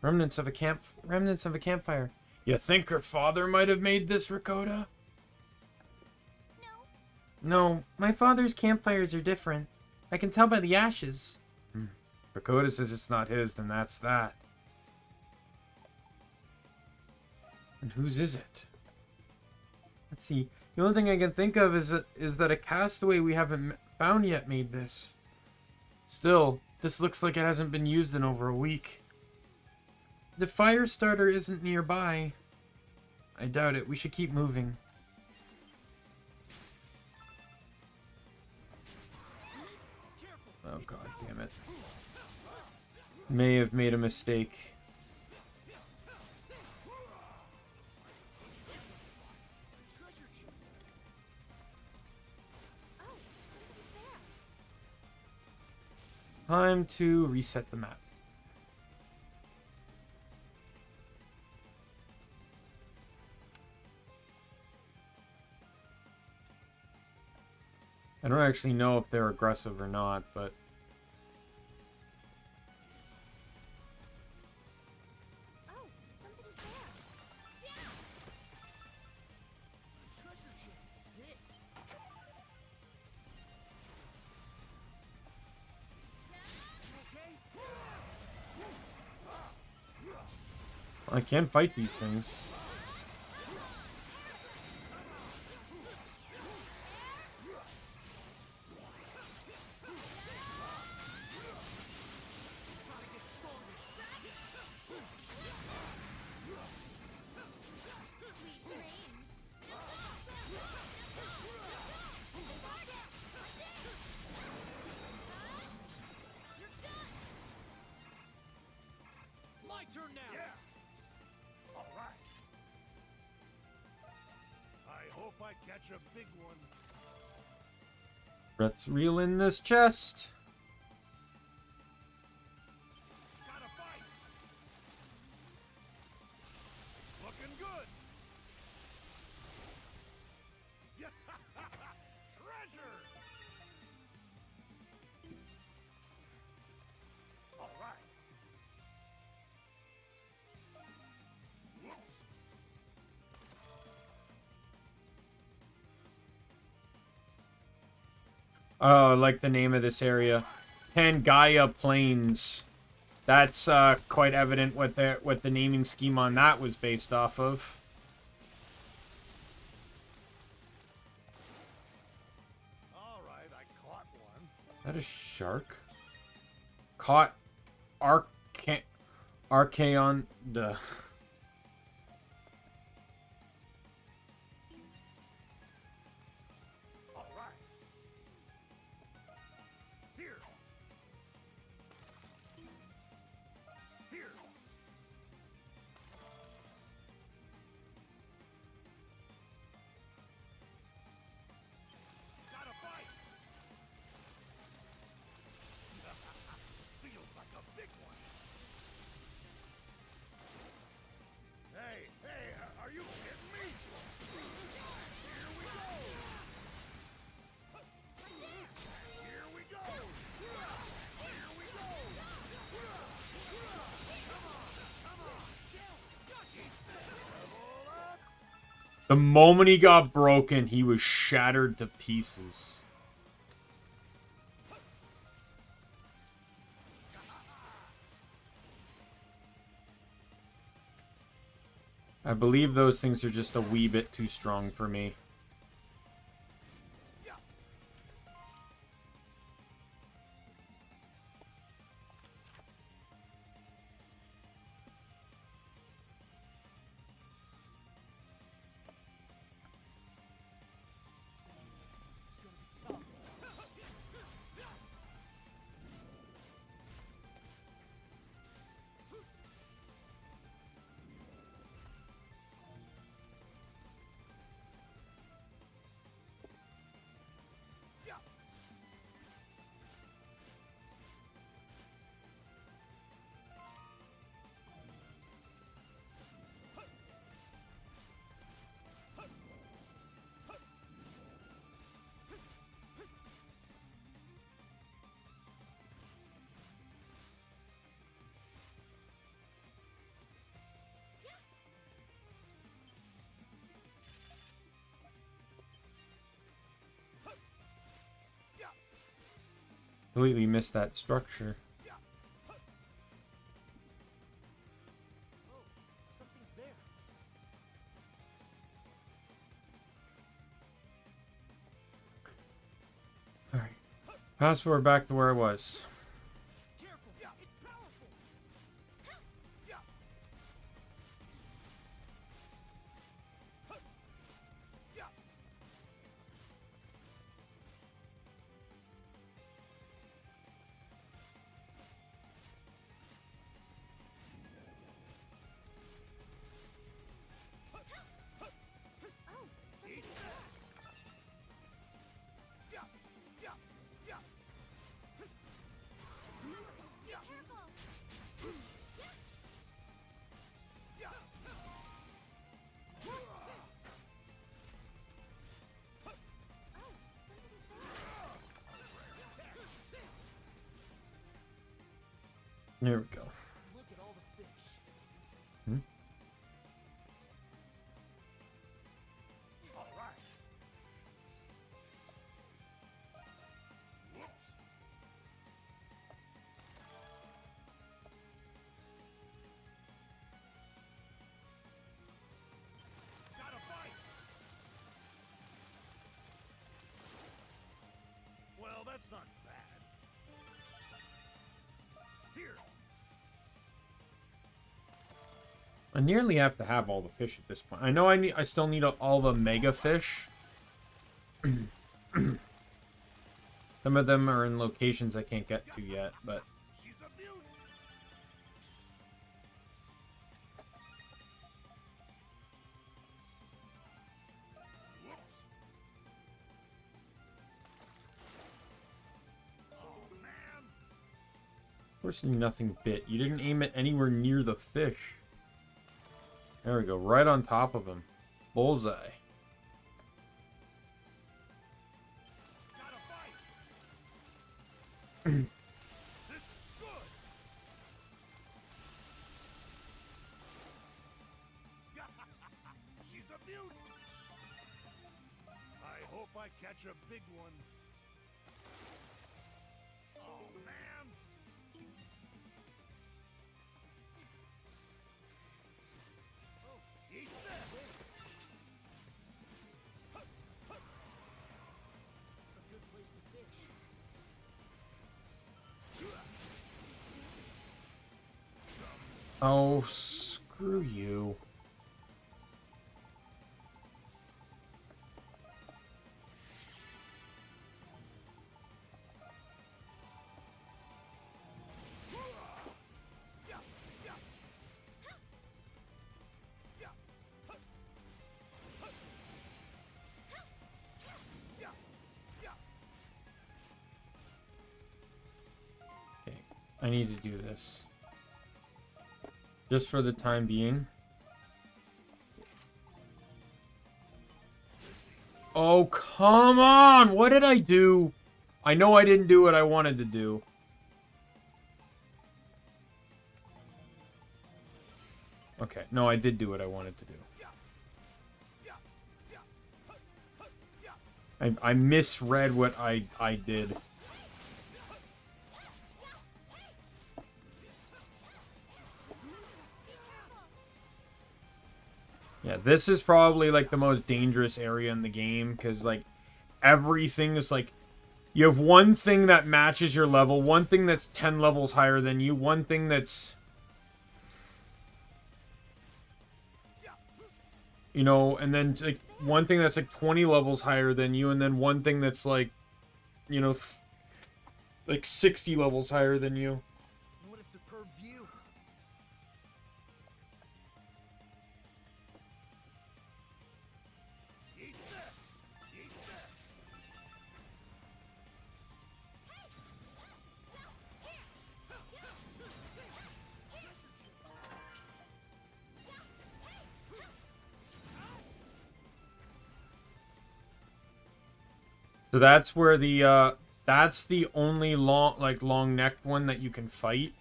Remnants of a campfire. You think her father might have made this, Rakota? No, my father's campfires are different. I can tell by the ashes. Rakota says it's not his, then that's that. And whose is it? Let's see. The only thing I can think of is that a castaway we haven't found yet made this. Still, this looks like it hasn't been used in over a week. The fire starter isn't nearby. I doubt it. We should keep moving. Oh god damn it. May have made a mistake. Time to reset the map. I don't actually know if they're aggressive or not, but... Oh, somebody's there. Yeah. Treasure chest is this? I can fight these things. turn now. Yeah. All right. I hope I catch a big one. Let's reel in this chest. Gotta fight. Looking good. Yeah. Treasure. All right. Whoops. Oh, I like the name of this area. Pangaea Plains. That's quite evident what the naming scheme on that was based off of. All right, I caught one. Is that a shark? Caught Archaon. Duh. All right. Here. Here. Gotta fight. Feels like a big one. Hey, are you kidding me? Here we go. Here we go. Here we go. The moment he got broken, he was shattered to pieces. I believe those things are just a wee bit too strong for me. Completely missed that structure. Something's there. Alright. Fast forward back to where I was. Careful. It's powerful. There we go. Look at all the fish. Hmm? All right. Whoops. Gotta fight. Well, that's not bad. Here. I nearly have to have all the fish at this point. I know I still need all the mega fish. Some of them are in locations I can't get to yet, but She's a beaut. Unfortunately, nothing bit. You didn't aim it anywhere near the fish. There we go, right on top of him. Bullseye. This is good. She's a beaut. I hope I catch a big one. Oh man. Oh, eat that. A good place to fish. Oh, screw you. Okay, I need to do this. Just for the time being. Oh, come on! What did I do? I know I didn't do what I wanted to do. Okay, no, I did do what I wanted to do. I misread what I did. Yeah, this is probably, like, the most dangerous area in the game, because, like, everything is, like, you have one thing that matches your level, one thing that's 10 levels higher than you, one thing that's, you know, and then, like, one thing that's, like, 20 levels higher than you, and then one thing that's, like, you know, like, 60 levels higher than you. What a superb view. Eat this. Eat this. So that's where the, that's the only long-necked one that you can fight.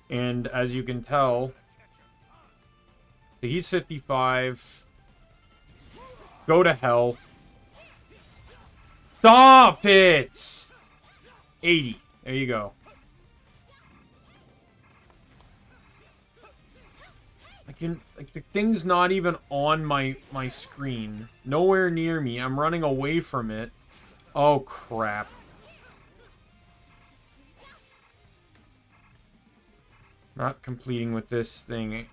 And as you can tell, he's 55. Go to hell. Stop it! 80. There you go. Like, the thing's not even on my screen. Nowhere near me. I'm running away from it. Oh, crap. Not completing with this thing.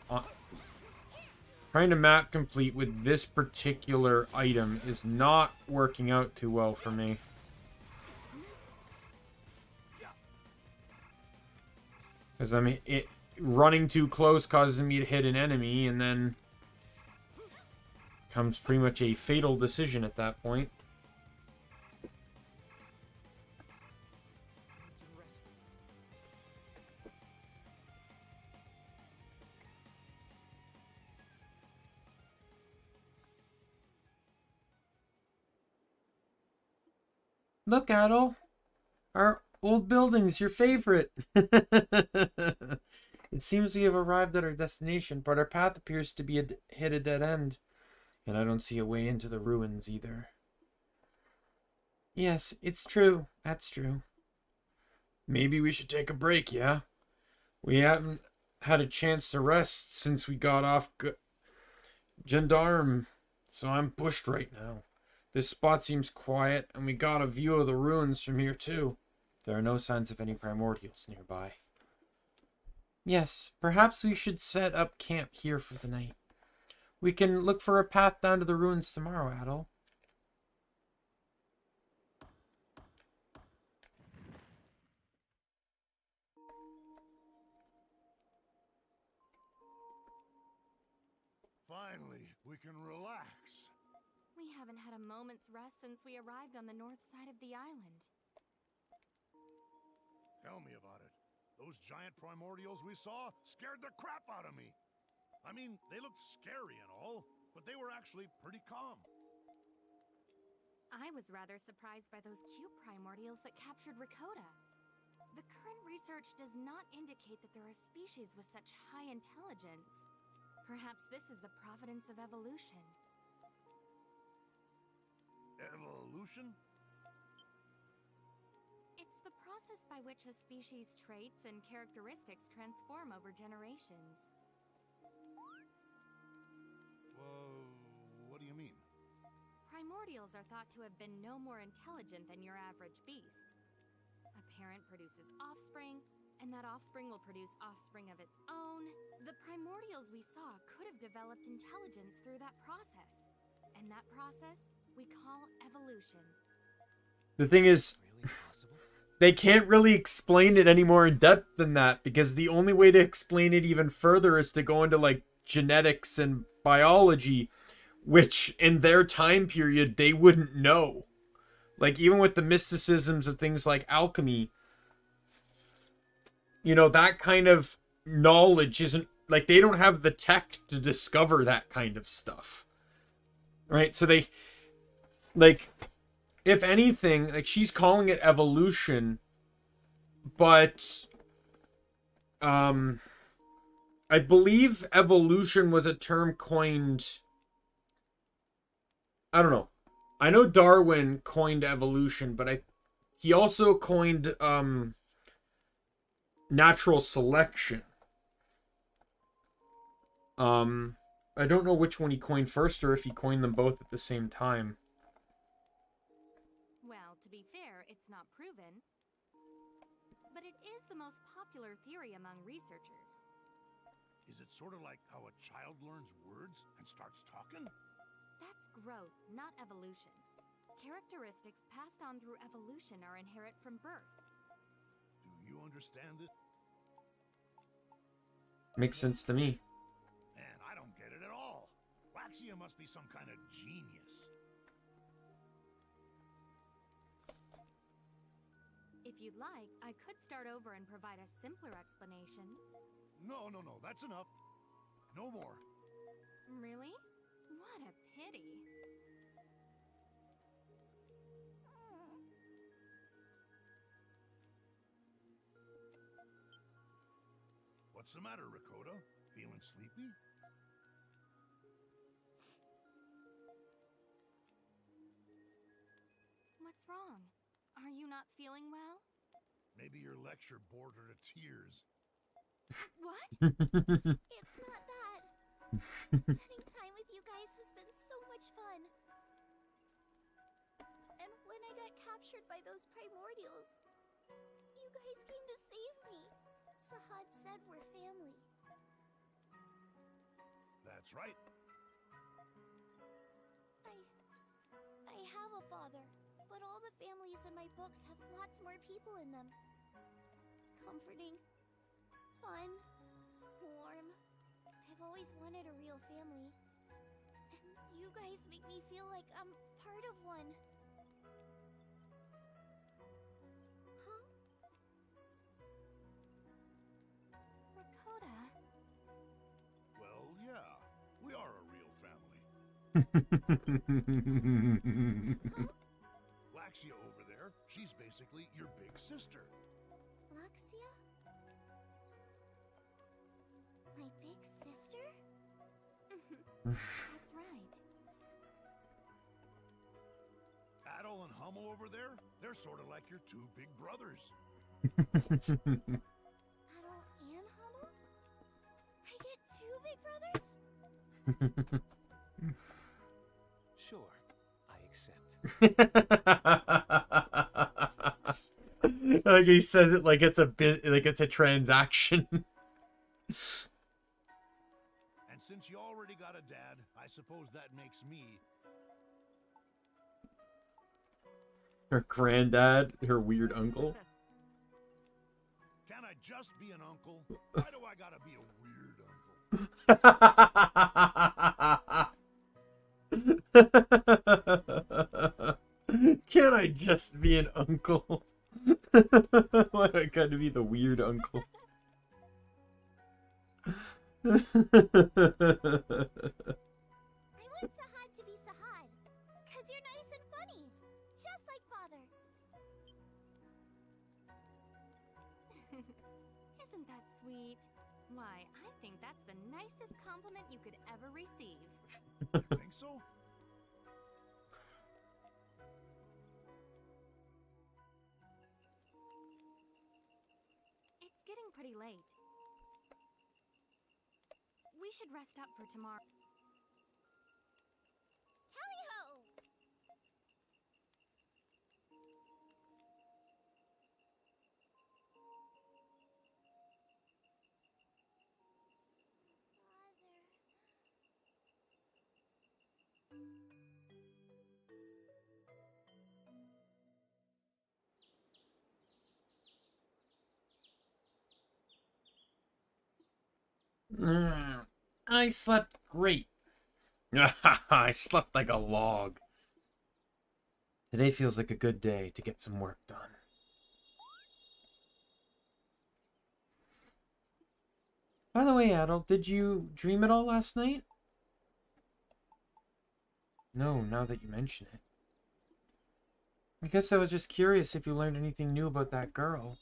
Trying to map complete with this particular item is not working out too well for me. Because running too close causes me to hit an enemy, and then comes pretty much a fatal decision at that point. Look, Adol. Our old building's your favorite. It seems we have arrived at our destination, but our path appears to be hit a dead end. And I don't see a way into the ruins either. Yes, it's true. That's true. Maybe we should take a break, yeah? We haven't had a chance to rest since we got off Gendarme, so I'm pushed right now. This spot seems quiet, and we got a view of the ruins from here, too. There are no signs of any primordials nearby. Yes, perhaps we should set up camp here for the night. We can look for a path down to the ruins tomorrow, Adol. Finally, we can relax. We haven't had a moment's rest since we arrived on the north side of the island. Tell me about it. Those giant primordials we saw scared the crap out of me. I mean, they looked scary and all, but they were actually pretty calm. I was rather surprised by those cute primordials that captured Rakota. The current research does not indicate that there are species with such high intelligence. Perhaps this is the providence of evolution. Evolution? It's the process by which a species' traits and characteristics transform over generations. What do you mean? Primordials are thought to have been no more intelligent than your average beast. A parent produces offspring, and that offspring will produce offspring of its own. The primordials we saw could have developed intelligence through that process. And that process we call evolution. The thing is, they can't really explain it any more in depth than that, because the only way to explain it even further is to go into like genetics and biology, which in their time period they wouldn't know. Like, even with the mysticisms of things like alchemy, you know, that kind of knowledge isn't, like, they don't have the tech to discover that kind of stuff. Right? So they, like, if anything, like, she's calling it evolution, but I believe evolution was a term coined, I don't know. I know Darwin coined evolution, but he also coined natural selection. I don't know which one he coined first, or if he coined them both at the same time. Well, to be fair, it's not proven, but it is the most popular theory among researchers. Is it sort of like how a child learns words and starts talking? That's growth, not evolution. Characteristics passed on through evolution are inherent from birth. Do you understand it? Makes sense to me. Man, I don't get it at all. Laxia must be some kind of genius. If you'd like, I could start over and provide a simpler explanation. No, that's enough. No more. Really? What a pity. What's the matter, Rakota? Feeling sleepy? What's wrong? Are you not feeling well? Maybe your lecture bored her to tears. What? It's not that. Spending time with you guys has been so much fun. And when I got captured by those primordials, you guys came to save me. Sahad said we're family. That's right. I have a father, but all the families in my books have lots more people in them. Comforting, fun, warm. I've always wanted a real family. And you guys make me feel like I'm part of one. Huh? Rakota. Well, yeah, we are a real family. Laxia over there, she's basically your big sister. Laxia? My big sister? That's right. Adol and Hummel over there, they're sort of like your two big brothers. Adol and Hummel? I get two big brothers? Sure, I accept. Like, he says it like it's a bit, like it's a transaction. And since you already got a dad, I suppose that makes me... Her granddad, her weird uncle. Can I just be an uncle? Why do I gotta be a weird uncle? Can I just be an uncle? Why do I I gotta be the weird uncle. I want Sahad to be Sahad, cause you're nice and funny, just like father. Isn't that sweet? Why, I think that's the nicest compliment you could ever receive. You think so? It's getting pretty late. We should rest up for tomorrow. Tally-ho! I slept great. I slept like a log. Today feels like a good day to get some work done. By the way, Adel, did you dream at all last night? No, now that you mention it. I guess I was just curious if you learned anything new about that girl.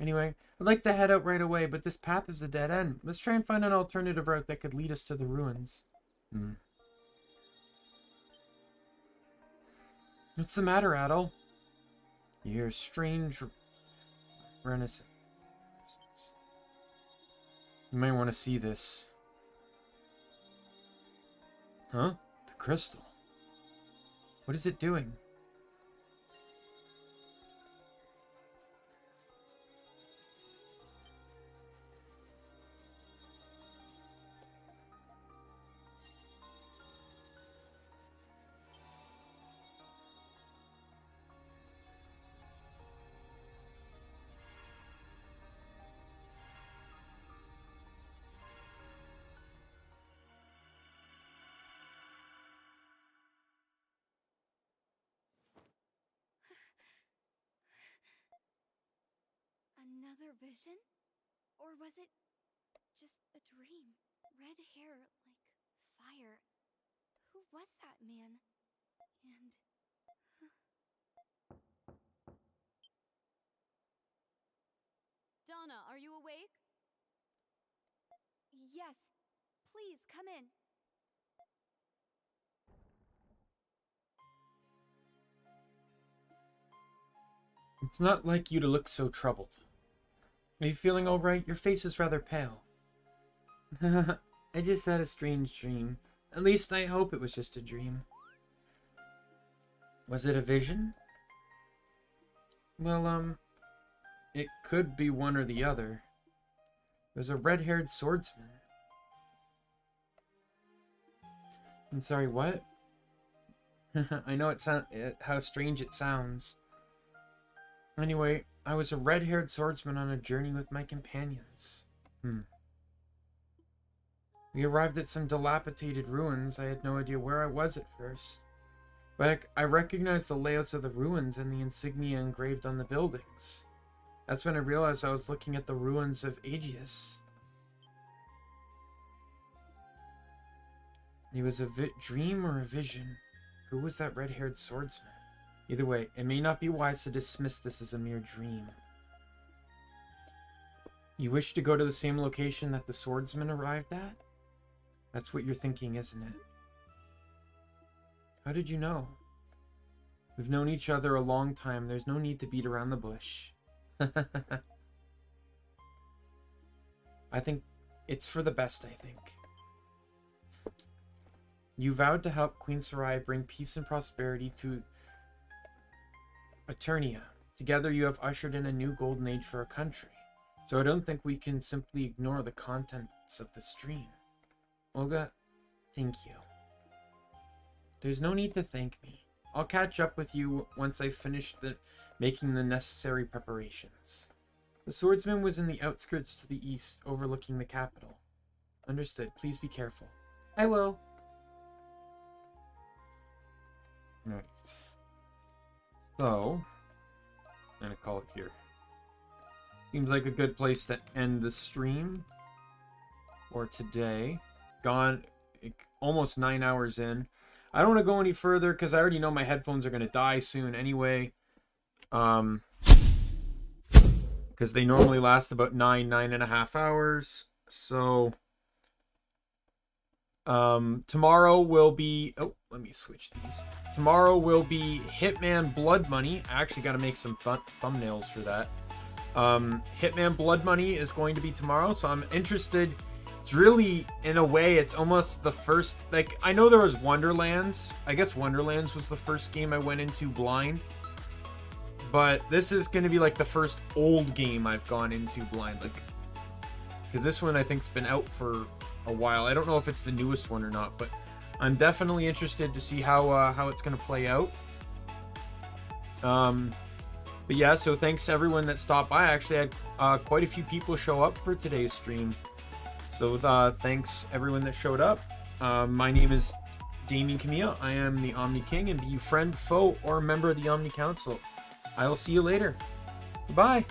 Anyway, I'd like to head out right away, but this path is a dead end. Let's try and find an alternative route that could lead us to the ruins. What's the matter, Adel? You hear strange renaissance. You might want to see this. Huh? The crystal. What is it doing? Another vision? Or was it just a dream? Red hair like fire. Who was that man? And... Donna, are you awake? Yes. Please, come in. It's not like you to look so troubled. Are you feeling all right? Your face is rather pale. I just had a strange dream. At least I hope it was just a dream. Was it a vision? Well, it could be one or the other. There's a red-haired swordsman. I'm sorry, what? I know how strange it sounds. Anyway, I was a red-haired swordsman on a journey with my companions. We arrived at some dilapidated ruins. I had no idea where I was at first. But I recognized the layouts of the ruins and the insignia engraved on the buildings. That's when I realized I was looking at the ruins of Aegeus. It was a dream or a vision. Who was that red-haired swordsman? Either way, it may not be wise to dismiss this as a mere dream. You wish to go to the same location that the swordsman arrived at? That's what you're thinking, isn't it? How did you know? We've known each other a long time. There's no need to beat around the bush. I think it's for the best, I think. You vowed to help Queen Sarai bring peace and prosperity to Eternia. Together you have ushered in a new golden age for our country. So I don't think we can simply ignore the contents of this dream. Olga, thank you. There's no need to thank me. I'll catch up with you once I've finished making the necessary preparations. The swordsman was in the outskirts to the east, overlooking the capital. Understood. Please be careful. I will. Right. So, gonna call it here. Seems like a good place to end the stream for today. Gone almost 9 hours in. I don't want to go any further because I already know my headphones are gonna die soon anyway. Because they normally last about 9.5 hours. So tomorrow will be, oh, let me switch these. Tomorrow will be Hitman Blood Money. I actually got to make some thumbnails for that. Hitman Blood Money is going to be tomorrow, so I'm interested. It's really, in a way, it's almost the first, like, I know there was Wonderlands. I guess Wonderlands was the first game I went into blind. But this is going to be like the first old game I've gone into blind, like, because this one I think's been out for a while. I don't know if it's the newest one or not, but I'm definitely interested to see how it's going to play out. But yeah, so thanks to everyone that stopped by. I actually had quite a few people show up for today's stream, so thanks everyone that showed up. My name is Daimien Kamiya. I am the Omni King, and be you friend, foe, or member of the Omni Council. I will see you later. Goodbye.